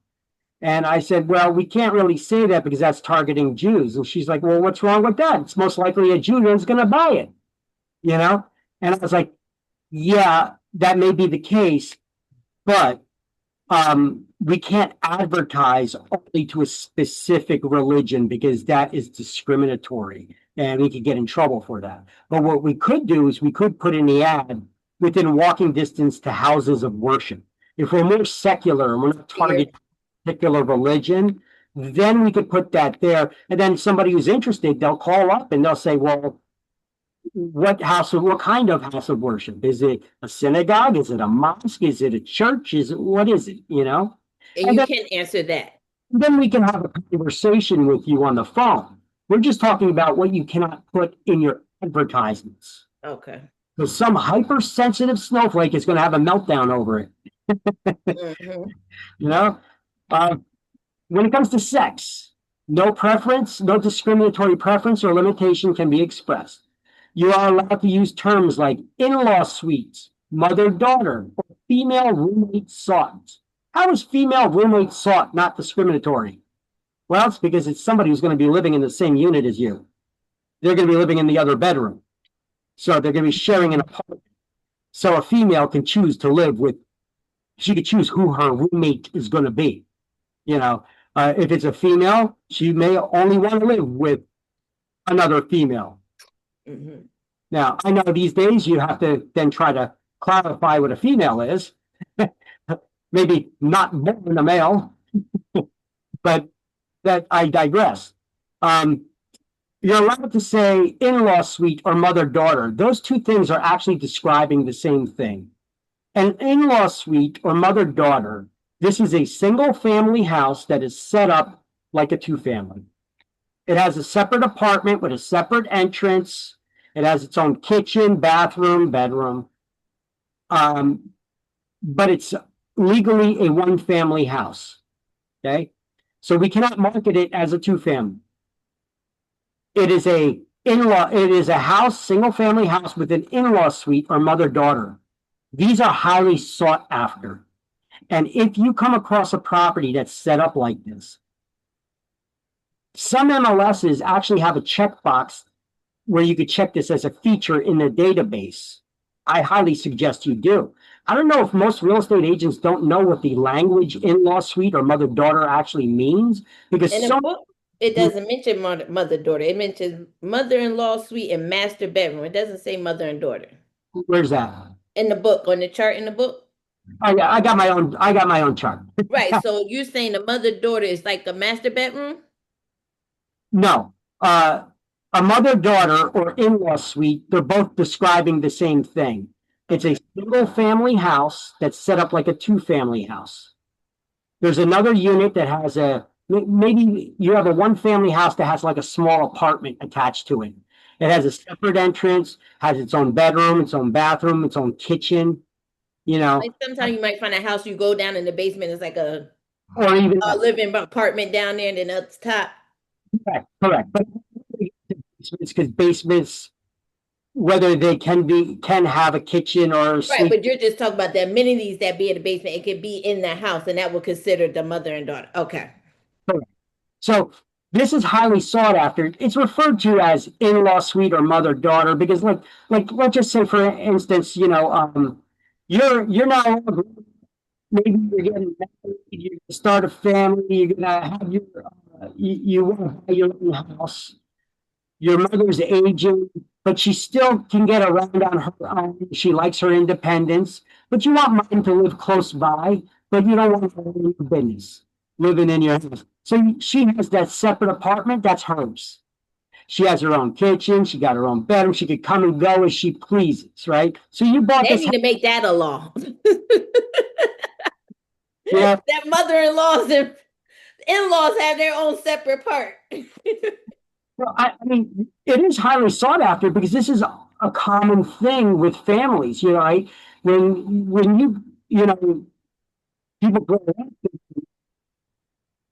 And I said, well, we can't really say that because that's targeting Jews. And she's like, well, what's wrong with that? It's most likely a Jew that's going to buy it, you know? And I was like, yeah, that may be the case, but we can't advertise only to a specific religion because that is discriminatory and we could get in trouble for that. But what we could do is we could put in the ad within walking distance to houses of worship. If we're more secular and we're not targeting a particular religion, then we could put that there. And then somebody who's interested, they'll call up and they'll say, well, what kind of house of worship? Is it a synagogue? Is it a mosque? Is it a church? What is it? You know? And you can answer that. Then we can have a conversation with you on the phone. We're just talking about what you cannot put in your advertisements. Okay. So some hypersensitive snowflake is going to have a meltdown over it. Mhm. You know? When it comes to sex, no preference, no discriminatory preference or limitation can be expressed. You are allowed to use terms like in-law suites, mother-daughter, or female roommate sought. How is female roommate sought not discriminatory? Well, it's because it's somebody who's going to be living in the same unit as you. They're going to be living in the other bedroom. So they're going to be sharing an apartment. So a female can choose to live with, she could choose who her roommate is going to be. You know, if it's a female, she may only want to live with another female. Mm-hmm. Now, I know these days you have to then try to clarify what a female is. Maybe not born a male, but that I digress. You're allowed to say in-law suite or mother-daughter. Those two things are actually describing the same thing. An in-law suite or mother-daughter, this is a single-family house that is set up like a two-family. It has a separate apartment with a separate entrance. It has its own kitchen, bathroom, bedroom. But it's legally a one-family house. Okay? So we cannot market it as a two-family. It is a house, single-family house with an in-law suite or mother-daughter. These are highly sought after. And if you come across a property that's set up like this, some MLSs actually have a checkbox where you could check this as a feature in their database. I highly suggest you do. I don't know if most real estate agents don't know what the language in-law suite or mother-daughter actually means, because In the book, it doesn't mention mother-daughter. It mentions mother-in-law suite and master bedroom. It doesn't say mother and daughter. Where's that? In the book, on the chart in the book. I got my own chart. Right. So you're saying the mother-daughter is like a master bedroom? No. A mother-daughter or in-law suite, they're both describing the same thing. It's a single-family house that's set up like a two-family house. There's another unit that has maybe you have a one-family house that has like a small apartment attached to it. It has a separate entrance, has its own bedroom, its own bathroom, its own kitchen. You know, Like sometimes you might find a house, you go down in the basement, it's like a or even living apartment down there, and then up top. correct. But it's because basements, whether they can have a kitchen or a Right, suite. but you're just talking about the amenities that be in the basement. It could be in the house, and that would consider the mother and daughter. Okay. Correct. So this is highly sought after. It's referred to as in-law suite or mother-daughter because, like let's just say, for instance, you know, you're now maybe you're getting married, you're gonna start a family, you're gonna have you want to buy your own house. Your mother's aging, but she still can get around on her own. She likes her independence, but you want mom to live close by. but you don't want to own your business living in your house. So she has that separate apartment, that's hers. She has her own kitchen, she got her own bedroom, she could come and go as she pleases, right? So you bought They this need to make that a law. Yeah. That mother-in-laws and in-laws have their own separate part. Well, I mean, it is highly sought after because this is a common thing with families, you know, right? When you know, people grow up,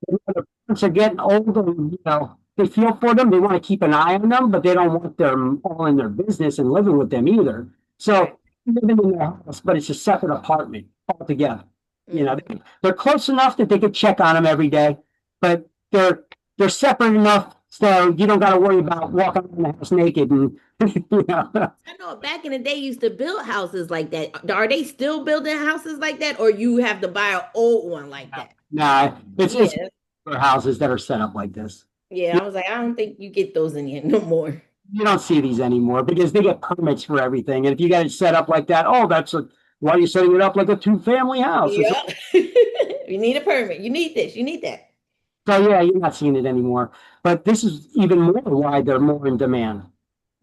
their parents are getting older, you know, they feel for them, they want to keep an eye on them, but they don't want them all in their business and living with them either. So living in their house, but it's a separate apartment altogether. You know, they're close enough that they could check on them every day, but they're separate enough so you don't got to worry about walking around the house naked and you know. I know back in the day, used to build houses like that. Are they still building houses like that, or you have to buy an old one like that? Nah, it's houses that are set up like this. Yeah, I was like, I don't think you get those in here no more. You don't see these anymore because they get permits for everything, and if you got it set up like that, why are you setting it up like a 2-family house? Yeah, you need a permit. You need this. You need that. So yeah, you're not seeing it anymore. But this is even more why they're more in demand.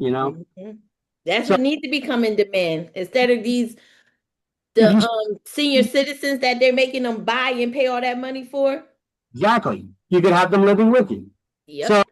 You know, That's what needs to become in demand instead of the senior citizens that they're making them buy and pay all that money for. Exactly. You could have them living with you. Yep. So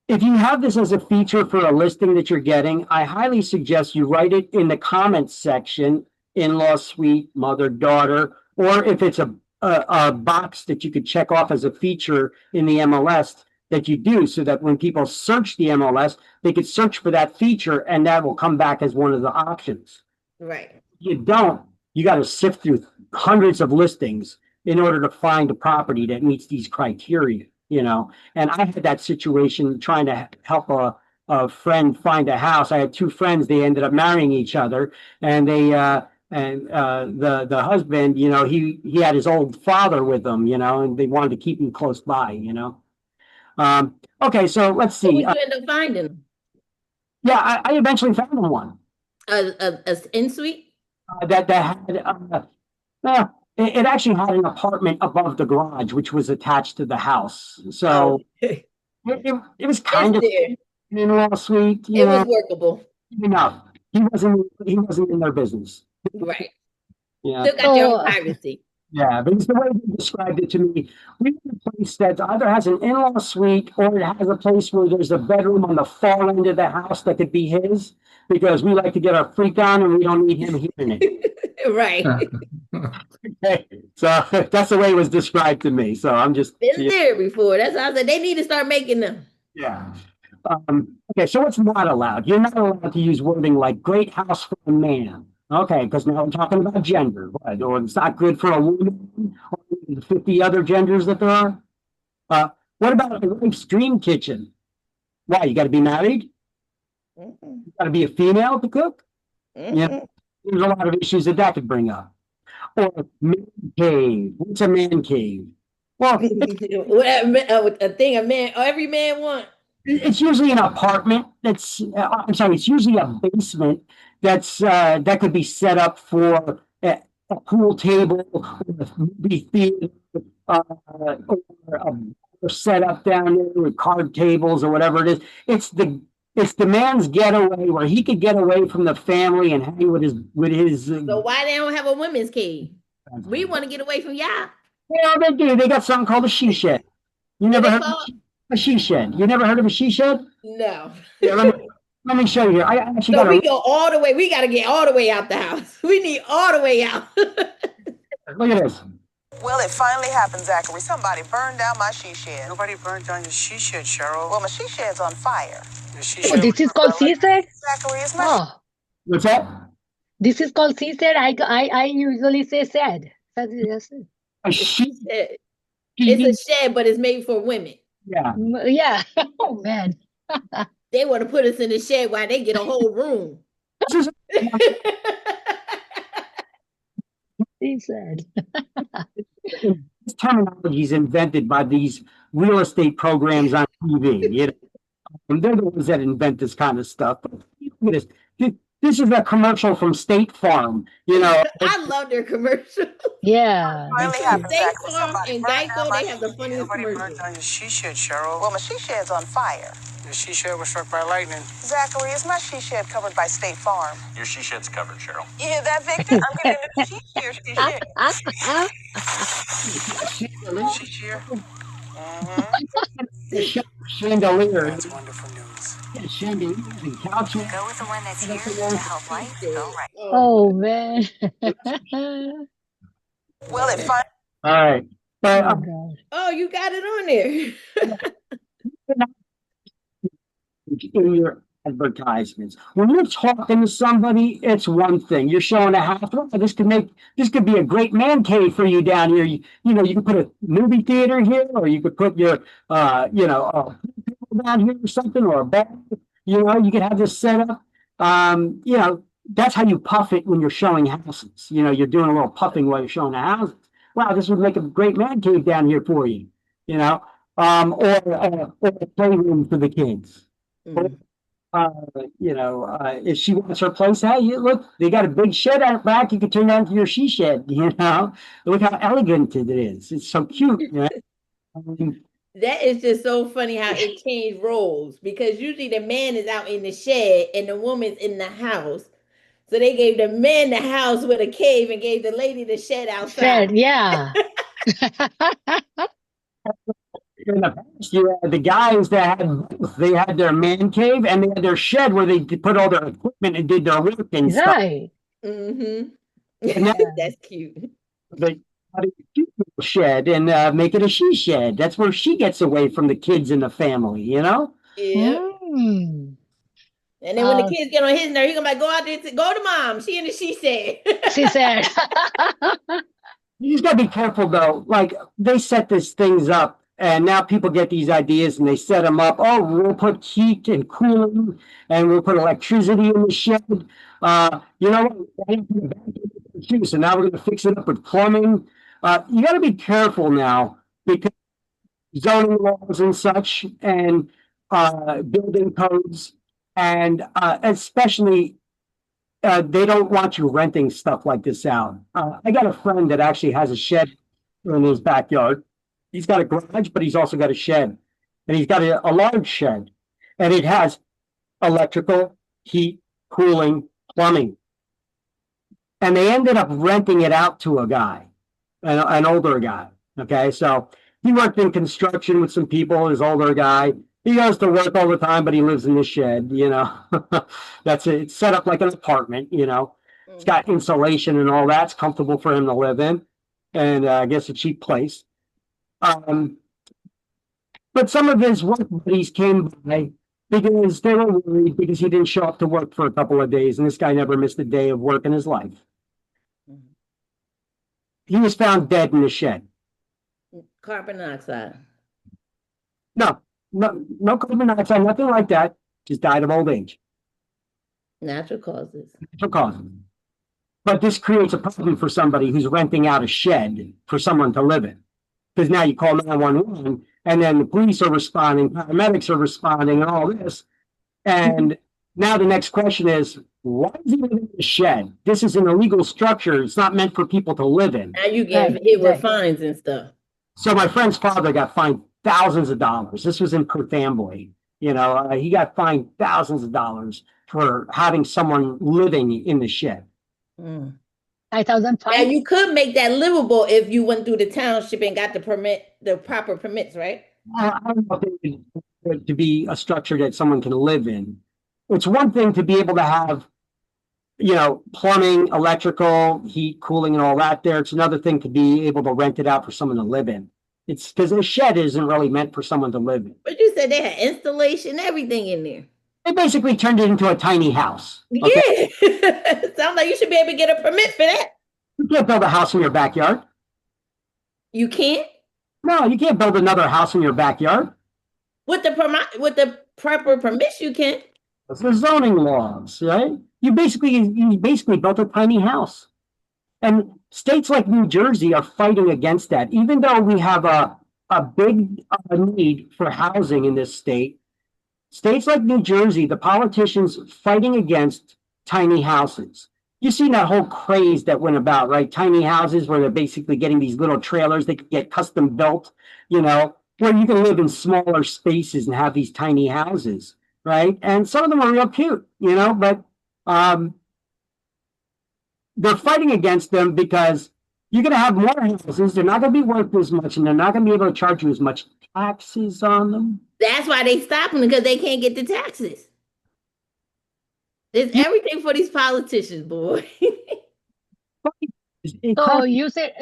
if you have this as a feature for a listing that you're getting, I highly suggest you write it in the comments section, in-law suite, mother, daughter, or if it's a box that you could check off as a feature in the MLS that you do, so that when people search the MLS, they could search for that feature and that will come back as one of the options. Right. If you don't, you got to sift through hundreds of listings in order to find a property that meets these criteria, you know. And I had that situation trying to help a friend find a house. I had 2 friends, they ended up marrying each other, and they the husband, you know, he had his old father with him, you know, and they wanted to keep him close by, you know. Okay, so let's see. What did you end up finding? Yeah, I eventually found him one. A in-suite? That had it actually had an apartment above the garage, which was attached to the house. So it was kind of an in-law suite. It was workable. Enough. He wasn't in their business. Right. Yeah. Still got your own privacy. Yeah, but it's the way they described it to me. We have a place that either has an in-law suite or it has a place where there's a bedroom on the far end of the house that could be his, because we like to get our freak on and we don't need him hearing it. Right. Okay. So that's the way it was described to me. So I'm just been there before. That's how I said they need to start making them. Yeah. Okay, so what's not allowed? You're not allowed to use wording like great house for a man. Okay, because now I'm talking about gender. Right? Or it's not good for a woman or the 50 other genders that there are. What about a wife's dream kitchen? Why? You got to be married? You got to be a female to cook? Yeah. There's a lot of issues that could bring up. Or man cave. What's a man cave? Well, a thing a man, every man wants. It's usually an apartment that's, it's usually a basement that's, that could be set up for a pool table, or a movie theater, or set up down there with card tables or whatever it is. It's the man's getaway where he could get away from the family and hang with his. So why they don't have a women's cave? We want to get away from y'all. Yeah, they do. They got something called a she shed. You never heard of a she shed? You never heard of a she shed? No. Yeah, let me show you here. I actually we go all the way. We got to get all the way out the house. We need all the way out. Look at this. Well, it finally happened, Zachary. Somebody burned down my she shed. Nobody burned down your she shed, Cheryl. Well, my she shed's on fire. Oh, this is called she shed? Zachary, it's my What's that? This is called she shed. I usually say shed. A she shed. It's a shed, but it's made for women. Yeah. Yeah. Oh man. They want to put us in the shed while they get a whole room. He said. This terminology is invented by these real estate programs on TV. You know? And they're the ones that invent this kind of stuff. But look at this. This is a commercial from State Farm. You know, I love their commercials. Yeah. Finally happened, State Zachary. Farm Somebody and burned down Geico, my they have the she funniest Somebody burned commercials. down your she shed, Cheryl. Well, my she shed's on fire. The she shed was struck by lightning. Zachary, is my she shed covered by State Farm? Your she shed's covered, Cheryl. You hear that, Victor? I'm getting a new she shed. She shed. Chandelier. That's wonderful news. Yeah, chandeliers and couches. Go with the one that's here to help life go right. Oh man. Well, it finally. All right. But, Oh, you got it on there. in your advertisements, when you're talking to somebody, it's one thing. You're showing a house. Oh, this could be a great man cave for you down here. You know, you can put a movie theater here, or you could put your down here or something, or a bed. You know, you could have this set up. You know, that's how you puff it when you're showing houses. You know, you're doing a little puffing while you're showing the houses. Wow, this would make a great man cave down here for you. You know, or a playroom for the kids. You know, if she wants her place, hey, look, they got a big shed out back. You can turn that into your she shed. You know, look how elegant it is. It's so cute. You know? That is just so funny how it changed roles, because usually the man is out in the shed and the woman's in the house. So they gave the man the house with a cave and gave the lady the shed outside. Shed, yeah. In the past, you had the guys that had their man cave and they had their shed where they put all their equipment and did their work and stuff. Right. And That's cute. They had a cute little shed and make it a she shed. That's where she gets away from the kids and the family, you know? Yeah. And then when the kids get on his nerve, he's gonna be like, go out there, go to mom. She in the she shed. She said. You just gotta be careful though. Like they set these things up, and now people get these ideas and they set them up. Oh, we'll put heat and cooling, and we'll put electricity in the shed. You know what? So now we're gonna fix it up with plumbing. You gotta be careful now because zoning laws and such, and building codes, and especially. They don't want you renting stuff like this out. I got a friend that actually has a shed in his backyard. He's got a garage, but he's also got a shed. And he's got a large shed. And it has electrical, heat, cooling, plumbing. And they ended up renting it out to a guy, an older guy. Okay, so he worked in construction with some people, his older guy. He goes to work all the time, but he lives in the shed, you know. That's it. It's set up like an apartment, you know. It's got insulation and all that. It's comfortable for him to live in. And I guess a cheap place. But some of his work buddies came by because they were worried because he didn't show up to work for a couple of days. And this guy never missed a day of work in his life. He was found dead in the shed. Carbon dioxide. No carbon dioxide, nothing like that. Just died of old age. Natural causes. Natural causes. But this creates a problem for somebody who's renting out a shed for someone to live in. Because now you call 911 and then the police are responding, paramedics are responding, and all this. And now the next question is, why is he living in a shed? This is an illegal structure. It's not meant for people to live in. Now you get hit with fines and stuff. So my friend's father got fined thousands of dollars. This was in Perth Amboy. You know, he got fined thousands of dollars for having someone living in the shed. 5,000 fines. And you could make that livable if you went through the township and got the proper permits, right? I don't know if it to be a structure that someone can live in. It's one thing to be able to have, you know, plumbing, electrical, heat, cooling, and all that there. It's another thing to be able to rent it out for someone to live in. It's because a shed isn't really meant for someone to live in. But you said they had installation, everything in there. They basically turned it into a tiny house. Okay? Yeah. Sounds like you should be able to get a permit for that. You can't build a house in your backyard. You can't? No, you can't build another house in your backyard. With the proper permits, you can. That's the zoning laws, right? You basically built a tiny house. And states like New Jersey are fighting against that. Even though we have a big need for housing in this state, states like New Jersey, the politicians fighting against tiny houses. You've seen that whole craze that went about, right? Tiny houses where they're basically getting these little trailers. They could get custom built, you know, where you can live in smaller spaces and have these tiny houses, right? And some of them are real cute, you know, but they're fighting against them because you're going to have more houses. They're not going to be worth as much, and they're not going to be able to charge you as much taxes on them. That's why they stop them, because they can't get the taxes. There's everything for these politicians, boy. So you said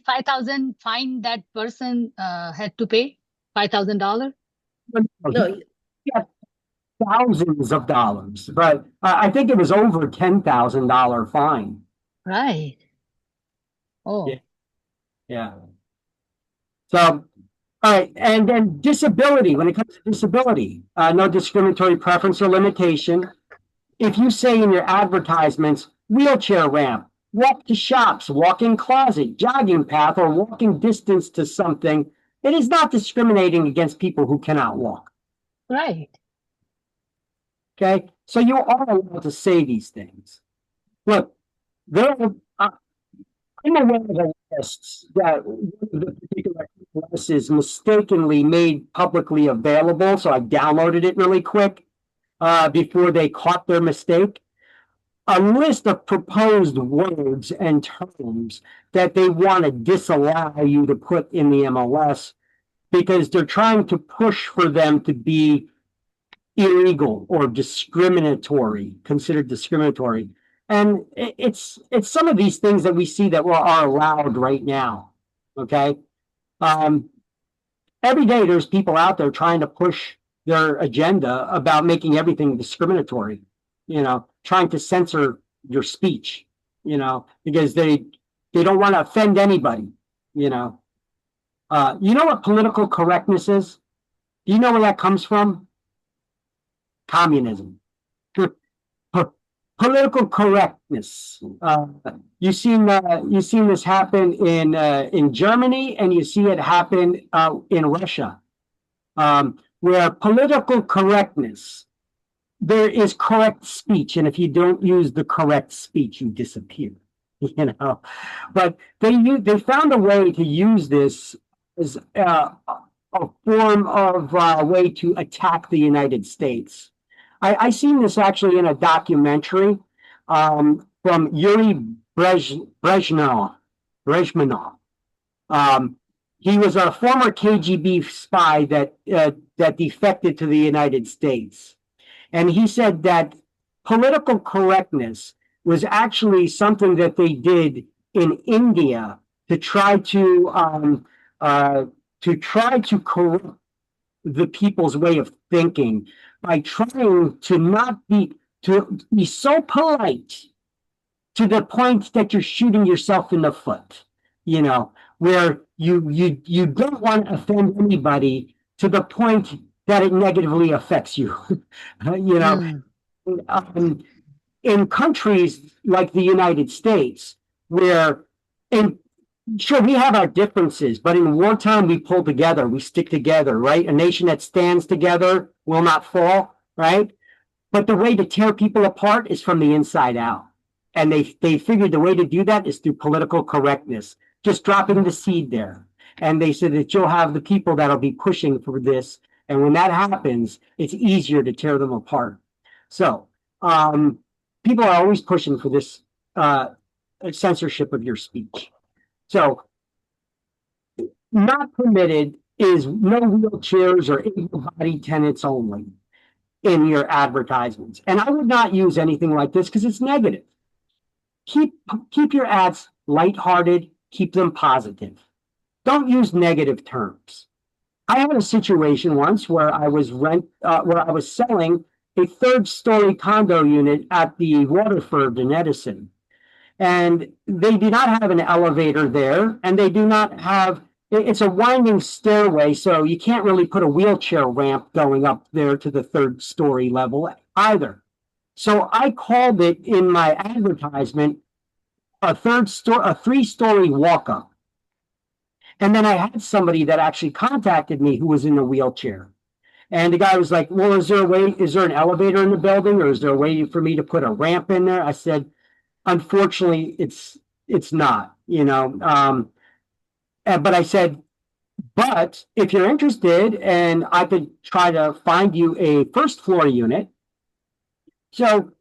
5,000 fine that person had to pay $5,000. No, yeah, thousands of dollars, but I think it was over $10,000 fine. Right. Oh. Yeah. So, all right, and then disability. When it comes to disability, no discriminatory preference or limitation. If you say in your advertisements, wheelchair ramp, walk to shops, walk-in closet, jogging path, or walking distance to something, it is not discriminating against people who cannot walk. Right. Okay, so you are allowed to say these things. Look, I'm aware of the lists that the particular list is mistakenly made publicly available, so I downloaded it really quick before they caught their mistake. A list of proposed words and terms that they want to disallow you to put in the MLS because they're trying to push for them to be illegal or discriminatory, considered discriminatory. And it's some of these things that we see that are allowed right now. Okay. Every day there's people out there trying to push their agenda about making everything discriminatory, you know, trying to censor your speech, you know, because they don't want to offend anybody, you know. You know what political correctness is? Do you know where that comes from? Communism. Political correctness. You've seen this happen in Germany, and you see it happen in Russia, where political correctness, there is correct speech, and if you don't use the correct speech, you disappear. You know, but they found a way to use this as a form of way to attack the United States. I seen this actually in a documentary from Yuri Brezhnev. He was a former KGB spy that defected to the United States. And he said that political correctness was actually something that they did in India to try to correct the people's way of thinking by trying to be so polite to the point that you're shooting yourself in the foot, you know, where you don't want to offend anybody to the point that it negatively affects you. You know, in countries like the United States, where sure, we have our differences, but in wartime, we pull together, we stick together, right? A nation that stands together will not fall, right? But the way to tear people apart is from the inside out. And they figured the way to do that is through political correctness, just dropping the seed there. And they said that you'll have the people that'll be pushing for this. And when that happens, it's easier to tear them apart. So people are always pushing for this censorship of your speech. So not permitted is no wheelchairs or able-bodied tenants only in your advertisements. And I would not use anything like this because it's negative. Keep your ads lighthearted, keep them positive. Don't use negative terms. I had a situation once where I was selling a third-story condo unit at the Waterford in Edison. And they do not have an elevator there, and they do not have, it's a winding stairway, so you can't really put a wheelchair ramp going up there to the third story level either. So I called it in my advertisement a 3-story walk-up. And then I had somebody that actually contacted me who was in a wheelchair. And the guy was like, well, is there an elevator in the building, or is there a way for me to put a ramp in there? I said, unfortunately, it's not, but I said, but if you're interested, and I could try to find you a first floor unit. So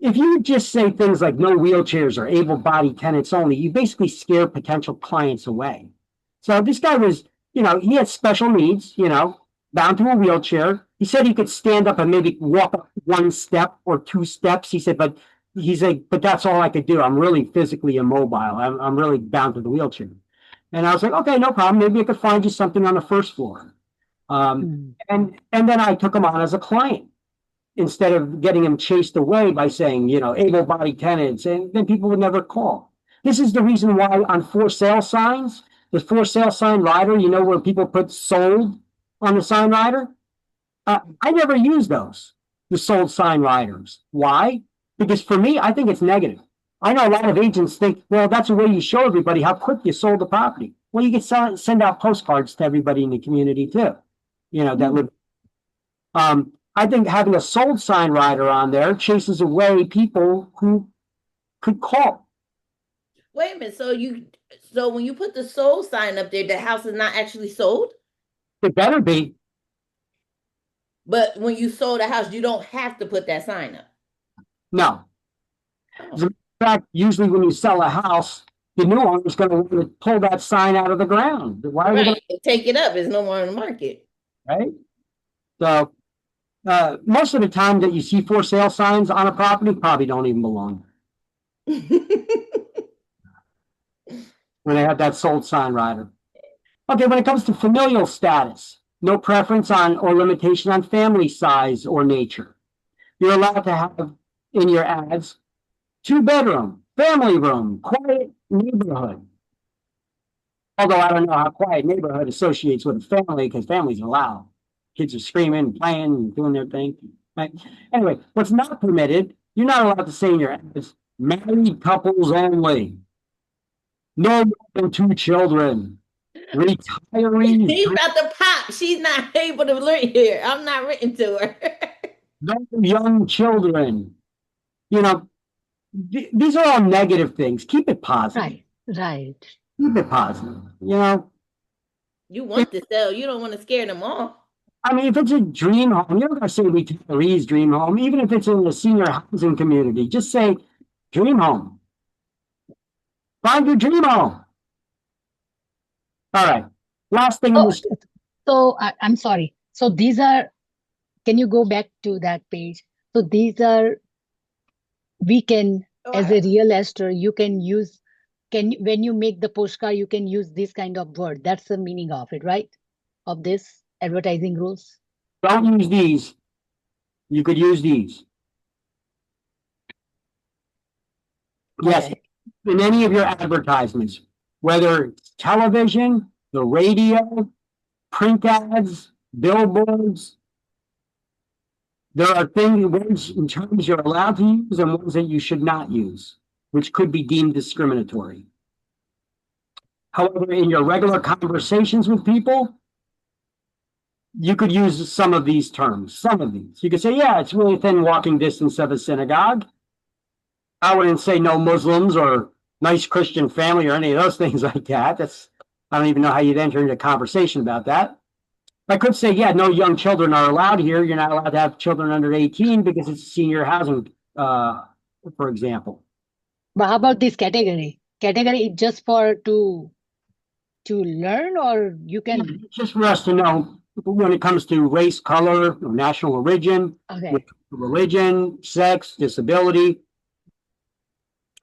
if you just say things like no wheelchairs or able-bodied tenants only, you basically scare potential clients away. So this guy was, he had special needs, bound to a wheelchair. He said he could stand up and maybe walk up 1 step or 2 steps. He said, but that's all I could do. I'm really physically immobile. I'm really bound to the wheelchair. And I was like, okay, no problem. Maybe I could find you something on the first floor. And then I took him on as a client instead of getting him chased away by saying, able-bodied tenants, and then people would never call. This is the reason why on for sale signs, the for sale sign rider, where people put sold on the sign rider, I never use those, the sold sign riders. Why? Because for me, I think it's negative. I know a lot of agents think, well, that's a way you show everybody how quick you sold the property. Well, you can send out postcards to everybody in the community too, that live. I think having a sold sign rider on there chases away people who could call. Wait a minute. So when you put the sold sign up there, the house is not actually sold? It better be. But when you sold a house, you don't have to put that sign up. No. As a matter of fact, usually when you sell a house, the new owner is going to want to pull that sign out of the ground. Why are they going to take it up? It's no more on the market. Right? So most of the time that you see for sale signs on a property probably don't even belong. When they have that sold sign rider. Okay, when it comes to familial status, no preference on or limitation on family size or nature. You're allowed to have in your ads 2-bedroom, family room, quiet neighborhood. Although I don't know how quiet neighborhood associates with a family, because families are loud. Kids are screaming, playing, doing their thing. Right? Anyway, what's not permitted, you're not allowed to say in your ads, married couples only. No more than 2 children. Retirees. She's about to pop. She's not able to live here. I'm not written to her. No young children. These are all negative things. Keep it positive. Right. Keep it positive. You want to sell. You don't want to scare them off. I mean, if it's a dream home, you're not going to say retirees dream home. Even if it's in a senior housing community, just say dream home. Find your dream home. All right. Last thing. So I'm sorry. So these are, can you go back to that page? So these are, we can, as a real estate, you can use, when you make the postcard, you can use this kind of word. That's the meaning of it, right? Of this advertising rules. Don't use these. You could use these. Yes. In any of your advertisements, whether it's television, the radio, print ads, billboards, there are words and terms you're allowed to use and ones that you should not use, which could be deemed discriminatory. However, in your regular conversations with people, you could use some of these terms, some of these. You could say, yeah, it's really within walking distance of a synagogue. I wouldn't say no Muslims or nice Christian family or any of those things like that. I don't even know how you'd enter into a conversation about that. I could say, yeah, no young children are allowed here. You're not allowed to have children under 18 because it's senior housing, for example. But how about this category? Category just to learn, or you can... Just for us to know when it comes to race, color, or national origin, religion, sex, disability,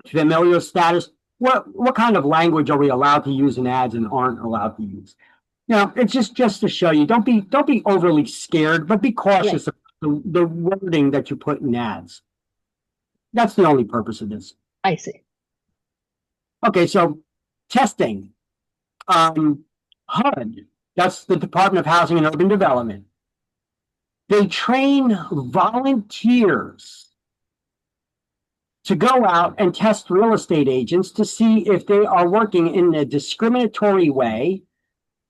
familial status. What kind of language are we allowed to use in ads and aren't allowed to use? It's just to show you. Don't be overly scared, but be cautious of the wording that you put in ads. That's the only purpose of this. I see. Okay, so testing. HUD, that's the Department of Housing and Urban Development. They train volunteers to go out and test real estate agents to see if they are working in a discriminatory way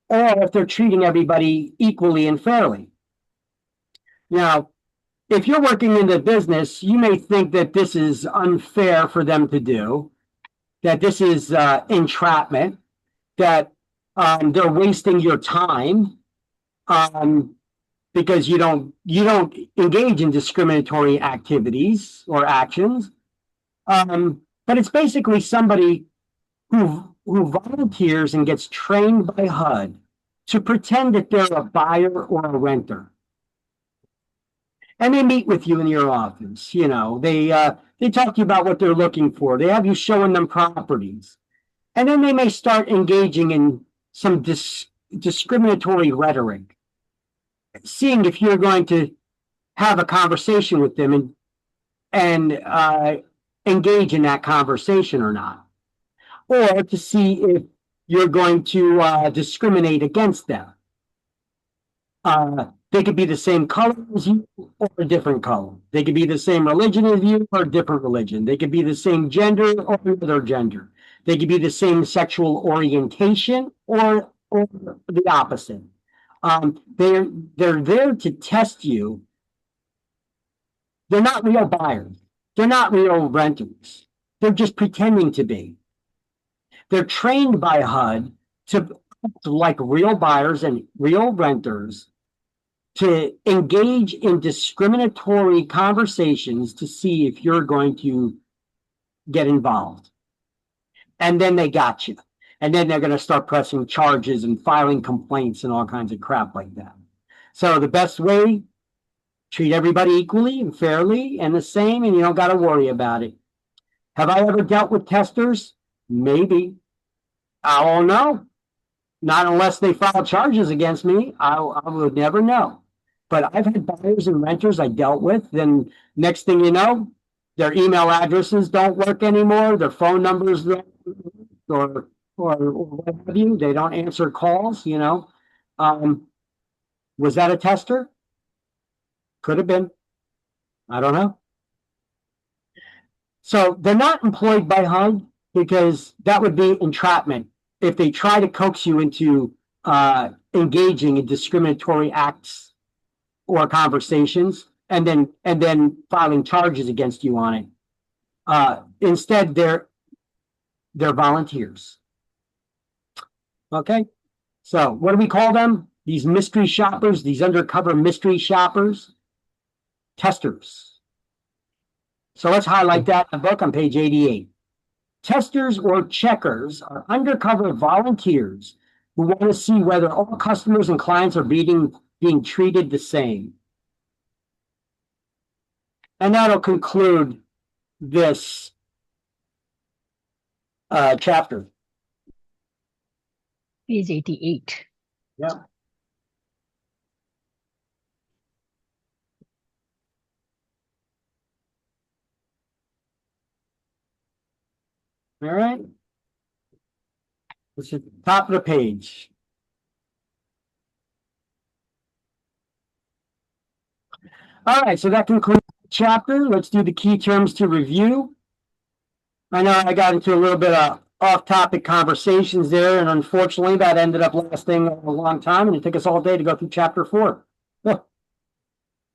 or if they're treating everybody equally and fairly. Now, if you're working in the business, you may think that this is unfair for them to do, that this is entrapment, that they're wasting your time because you don't engage in discriminatory activities or actions. But it's basically somebody who volunteers and gets trained by HUD to pretend that they're a buyer or a renter. And they meet with you in your office. You know, they talk to you about what they're looking for. They have you showing them properties. And then they may start engaging in some discriminatory rhetoric, seeing if you're going to have a conversation with them and engage in that conversation or not, or to see if you're going to discriminate against them. They could be the same color as you or a different color. They could be the same religion as you or a different religion. They could be the same gender or another gender. They could be the same sexual orientation or the opposite. They're there to test you. They're not real buyers. They're not real renters. They're just pretending to be. They're trained by HUD to act like real buyers and real renters, to engage in discriminatory conversations to see if you're going to get involved. And then they got you. And then they're going to start pressing charges and filing complaints and all kinds of crap like that. So the best way, treat everybody equally and fairly and the same, and you don't got to worry about it. Have I ever dealt with testers? Maybe. I don't know. Not unless they file charges against me. I would never know. But I've had buyers and renters I dealt with, then next thing you know, their email addresses don't work anymore, their phone numbers don't, or what have you. They don't answer calls, you know. Was that a tester? Could have been. I don't know. So they're not employed by HUD because that would be entrapment. If they try to coax you into engaging in discriminatory acts or conversations and then filing charges against you on it. Instead, they're volunteers. Okay, so what do we call them? These mystery shoppers, these undercover mystery shoppers, testers. So let's highlight that in the book on page 88. Testers or checkers are undercover volunteers who want to see whether all customers and clients are being treated the same. And that'll conclude this chapter. Page 88. Yeah. All right. It's at the top of the page. All right, so that concludes the chapter. Let's do the key terms to review. I know I got into a little bit of off-topic conversations there, and unfortunately that ended up lasting a long time, and it took us all day to go through chapter 4.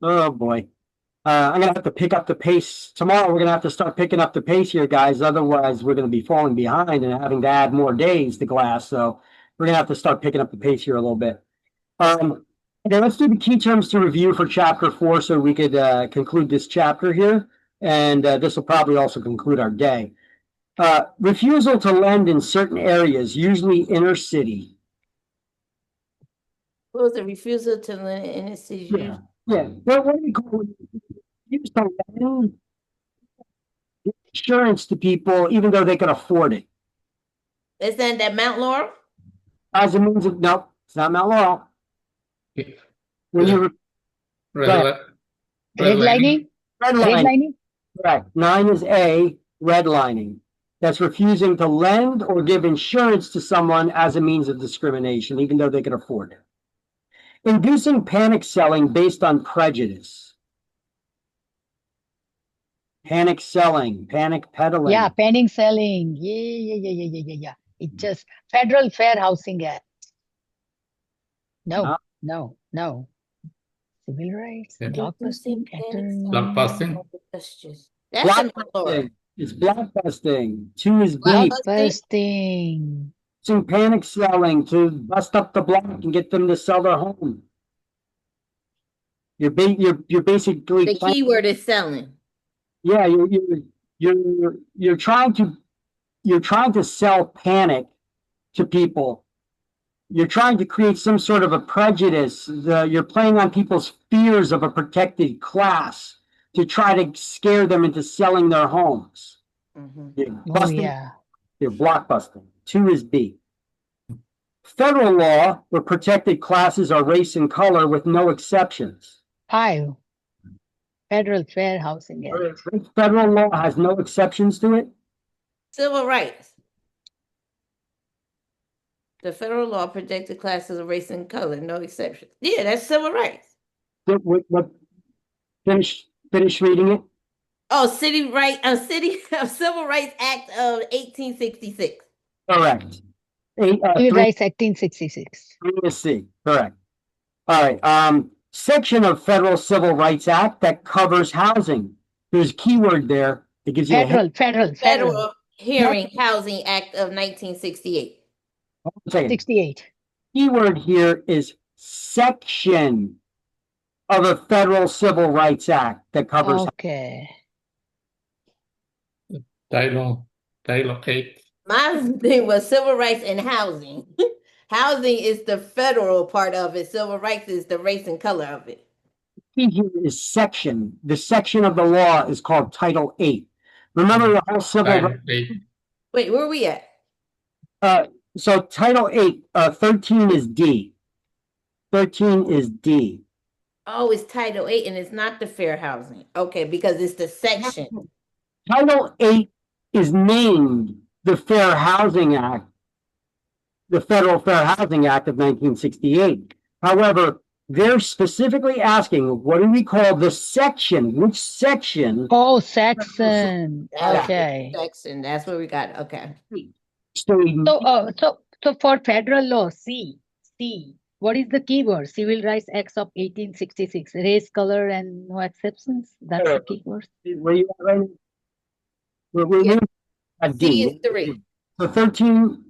Oh boy. I'm going to have to pick up the pace. Tomorrow we're going to have to start picking up the pace here, guys. Otherwise, we're going to be falling behind and having to add more days to class. So we're going to have to start picking up the pace here a little bit. Okay, let's do the key terms to review for chapter 4 so we could conclude this chapter here. And this will probably also conclude our day. Refusal to lend in certain areas, usually inner city. What was the refusal to lend in a city? Yeah. What do we call it? Refuse to lend insurance to people even though they can afford it. Is that Mount Laurel? As a means of, no, it's not Mount Laurel. When you redlining? Redlining. Correct. 9 is A, redlining. That's refusing to lend or give insurance to someone as a means of discrimination, even though they can afford it. Inducing panic selling based on prejudice. Panic selling, panic peddling. Yeah, panic selling. Yeah. It's just Federal Fair Housing Act. No. Civil rights, Yeah. blockbusting, Blockbusting. That's just that's a Lord. Blockbusting. It's blockbusting. 2 is B. blockbusting. Using panic selling to bust up the block and get them to sell their home. You're basically The keyword is selling. Yeah, you're trying to sell panic to people. You're trying to create some sort of a prejudice. You're playing on people's fears of a protected class to try to scare them into selling their homes. You're blockbusting. 2 is B. Federal law where protected classes are race and color with no exceptions. 5. Federal Fair Housing Act. Federal law has no exceptions to it. Civil rights. The federal law protected classes of race and color, no exceptions. Yeah, that's civil rights. Finish reading it. Oh, Civil Rights Act of 1866. Correct. Civil Rights Act 1866. 3 is C. Correct. All right. Section of Federal Civil Rights Act that covers housing. There's a keyword there. It gives you Federal Hearing Housing Act of 1968. 68. Keyword here is section of a Federal Civil Rights Act that covers. Okay. Title 8. My thing was civil rights and housing. Housing is the federal part of it. Civil rights is the race and color of it. Key here is section. The section of the law is called Title 8. Remember the whole civil rights. Wait, where are we at? So Title 8, 13 is D. 13 is D. Oh, it's Title 8 and it's not the fair housing. Okay, because it's the section. Title 8 is named the Fair Housing Act, the Federal Fair Housing Act of 1968. However, they're specifically asking, what do we call the section? Which section? Oh, section. Okay. Section. That's where we got. Okay. So for federal law, C. What is the keyword? Civil Rights Acts of 1866. Race, color, and no exceptions. That's the keyword. Where you at right now? We're at D. C is 3. So 13.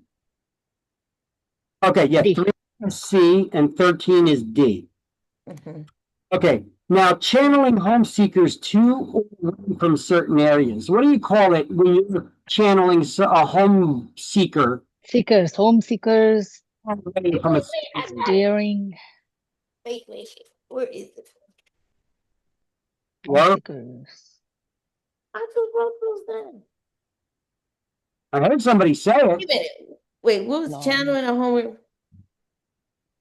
Okay, yeah, 3 is C and 13 is D. Okay, now channeling home seekers to or away from certain areas. What do you call it when you're channeling a home seeker? Home seekers. From a Steering. Wait. Where is it? What? I just wrote those down. I heard somebody say it. Wait a minute. Wait, what was channeling a home?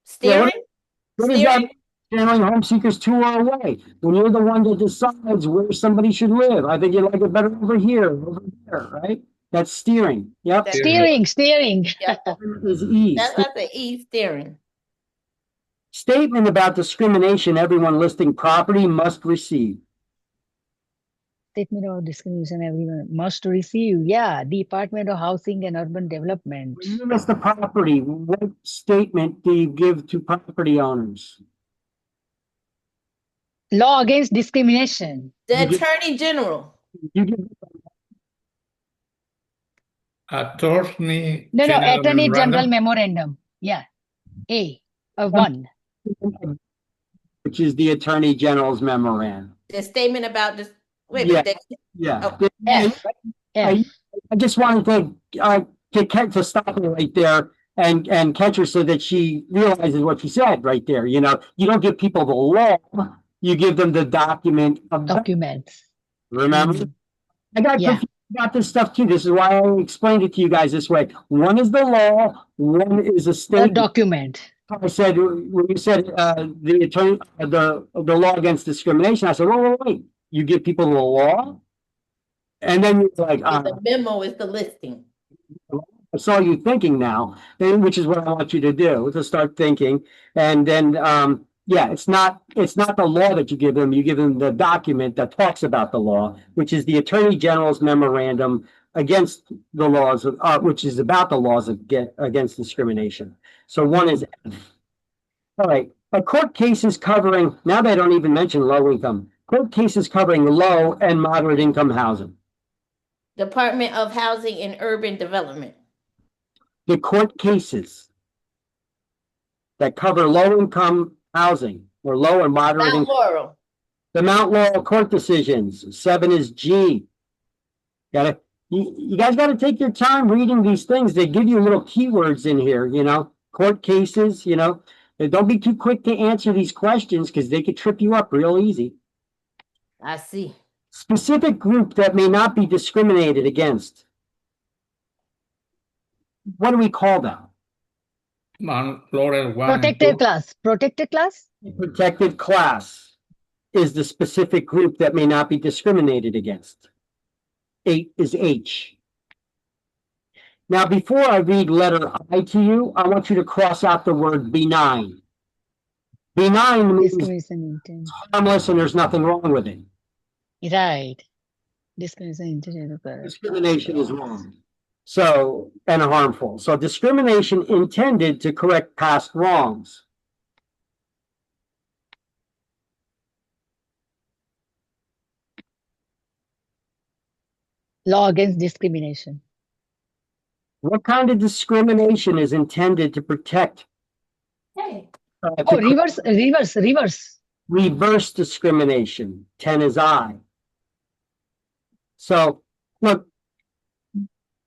Steering? What is that? Channeling home seekers to or away. When you're the one that decides where somebody should live. I think you like it better over here, over there, right? That's steering. Yep. Steering. Yep. Is E. That's not the E, steering. Statement about discrimination everyone listing property must receive. Statement of discrimination everyone must receive. Yeah, Department of Housing and Urban Development. When you list the property, what statement do you give to property owners? Law against discrimination. The Attorney General. You give Attorney Attorney General Memorandum. Yeah. A. 1. Which is the Attorney General's memorandum. The statement about this. Wait. Yeah. Oh. I just wanted to stop her right there and catch her so that she realizes what she said right there. You know, you don't give people the law, you give them the document. Documents. Remember? I got confused about this stuff too. This is why I explained it to you guys this way. One is the law, one is a state document. I said when you said the law against discrimination, I said, wait. You give people the law, and then you're like, the memo is the listing. I saw you thinking now, which is what I want you to do, to start thinking. And then, it's not the law that you give them. You give them the document that talks about the law, which is the Attorney General's memorandum against the laws, which is about the laws against discrimination. So one is F. All right. Court cases covering, now they don't even mention low income, court cases covering low and moderate income housing. Department of Housing and Urban Development. The court cases that cover low income housing or low and moderate Mount income. Laurel. The Mount Laurel court decisions. 7 is G. You guys got to take your time reading these things. They give you little keywords in here, you know, court cases, you know. And don't be too quick to answer these questions because they could trip you up real easy. I see. Specific group that may not be discriminated against. What do we call them? Mount Laurel 1 and Protected 2. class. Protected class? Protected class is the specific group that may not be discriminated against. 8 is H. Now, before I read letter I to you, I want you to cross out the word benign. Benign means Discrimination intent. harmless and there's nothing wrong with it. Right. Discrimination intent. Discrimination is wrong. So, and harmful. So discrimination intended to correct past wrongs. Law against discrimination. What kind of discrimination is intended to protect? Reverse. Reverse discrimination. 10 is I. So, look,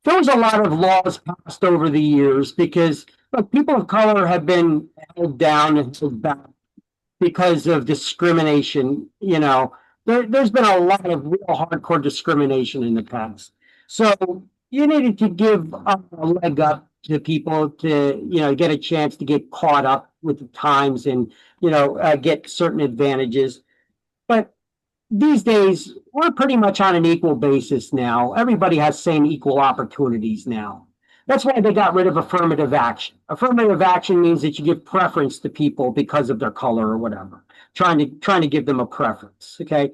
there was a lot of laws passed over the years because look, people of color have been held down and held back because of discrimination. You know, there's been a lot of real hardcore discrimination in the past. So you needed to give a leg up to people to, you know, get a chance to get caught up with the times and, you know, get certain advantages. But these days, we're pretty much on an equal basis now. Everybody has same equal opportunities now. That's why they got rid of affirmative action. Affirmative action means that you give preference to people because of their color or whatever, trying to give them a preference. Okay,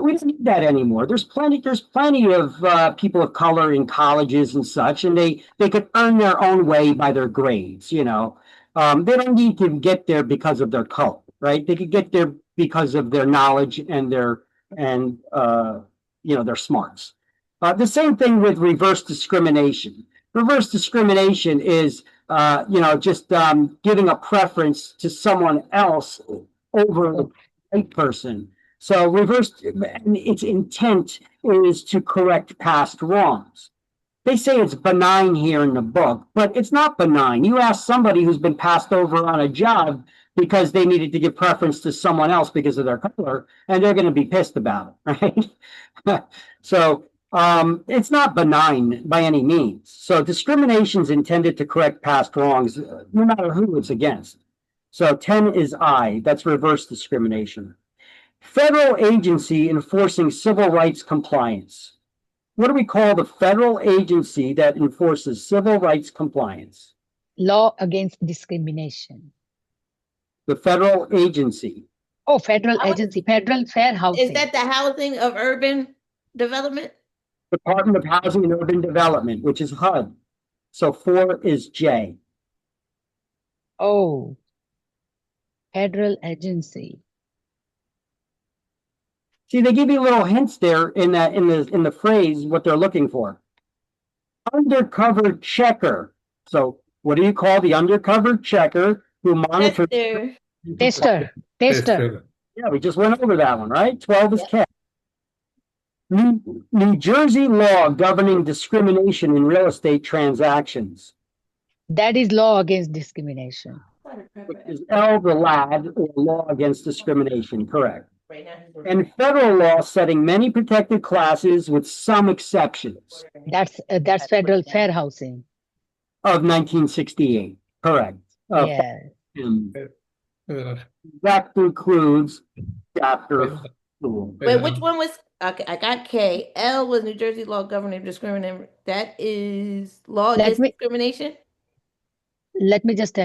we don't need that anymore. There's plenty of people of color in colleges and such, and they could earn their own way by their grades. You know, they don't need to get there because of their color, right? They could get there because of their knowledge and their their smarts. The same thing with reverse discrimination. Reverse discrimination is just giving a preference to someone else over a white person. So reverse, and its intent is to correct past wrongs. They say it's benign here in the book, but it's not benign. You ask somebody who's been passed over on a job because they needed to give preference to someone else because of their color, and they're going to be pissed about it, right? So it's not benign by any means. So discrimination is intended to correct past wrongs, no matter who it's against. So 10 is I, that's reverse discrimination. Federal agency enforcing civil rights compliance. What do we call the federal agency that enforces civil rights compliance? Law against discrimination. The federal agency. Oh, federal agency, Federal Fair Housing. Is that the Housing of Urban Development? Department of Housing and Urban Development, which is HUD. So 4 is J. Oh, federal agency. See, they give you little hints there in the phrase what they're looking for. Undercover checker. So what do you call the undercover checker who monitors? Tester. Yeah, we just went over that one, right? 12 is K. New Jersey law governing discrimination in real estate transactions. That is law against discrimination. Which is L, the lad, or law against discrimination, correct. And federal law setting many protected classes with some exceptions. That's Federal Fair Housing. Of 1968, correct. Yeah. That includes chapter 4. Wait, which one was? Okay, I got K. L was New Jersey law governing discrimination. That is law against discrimination. Let me just tell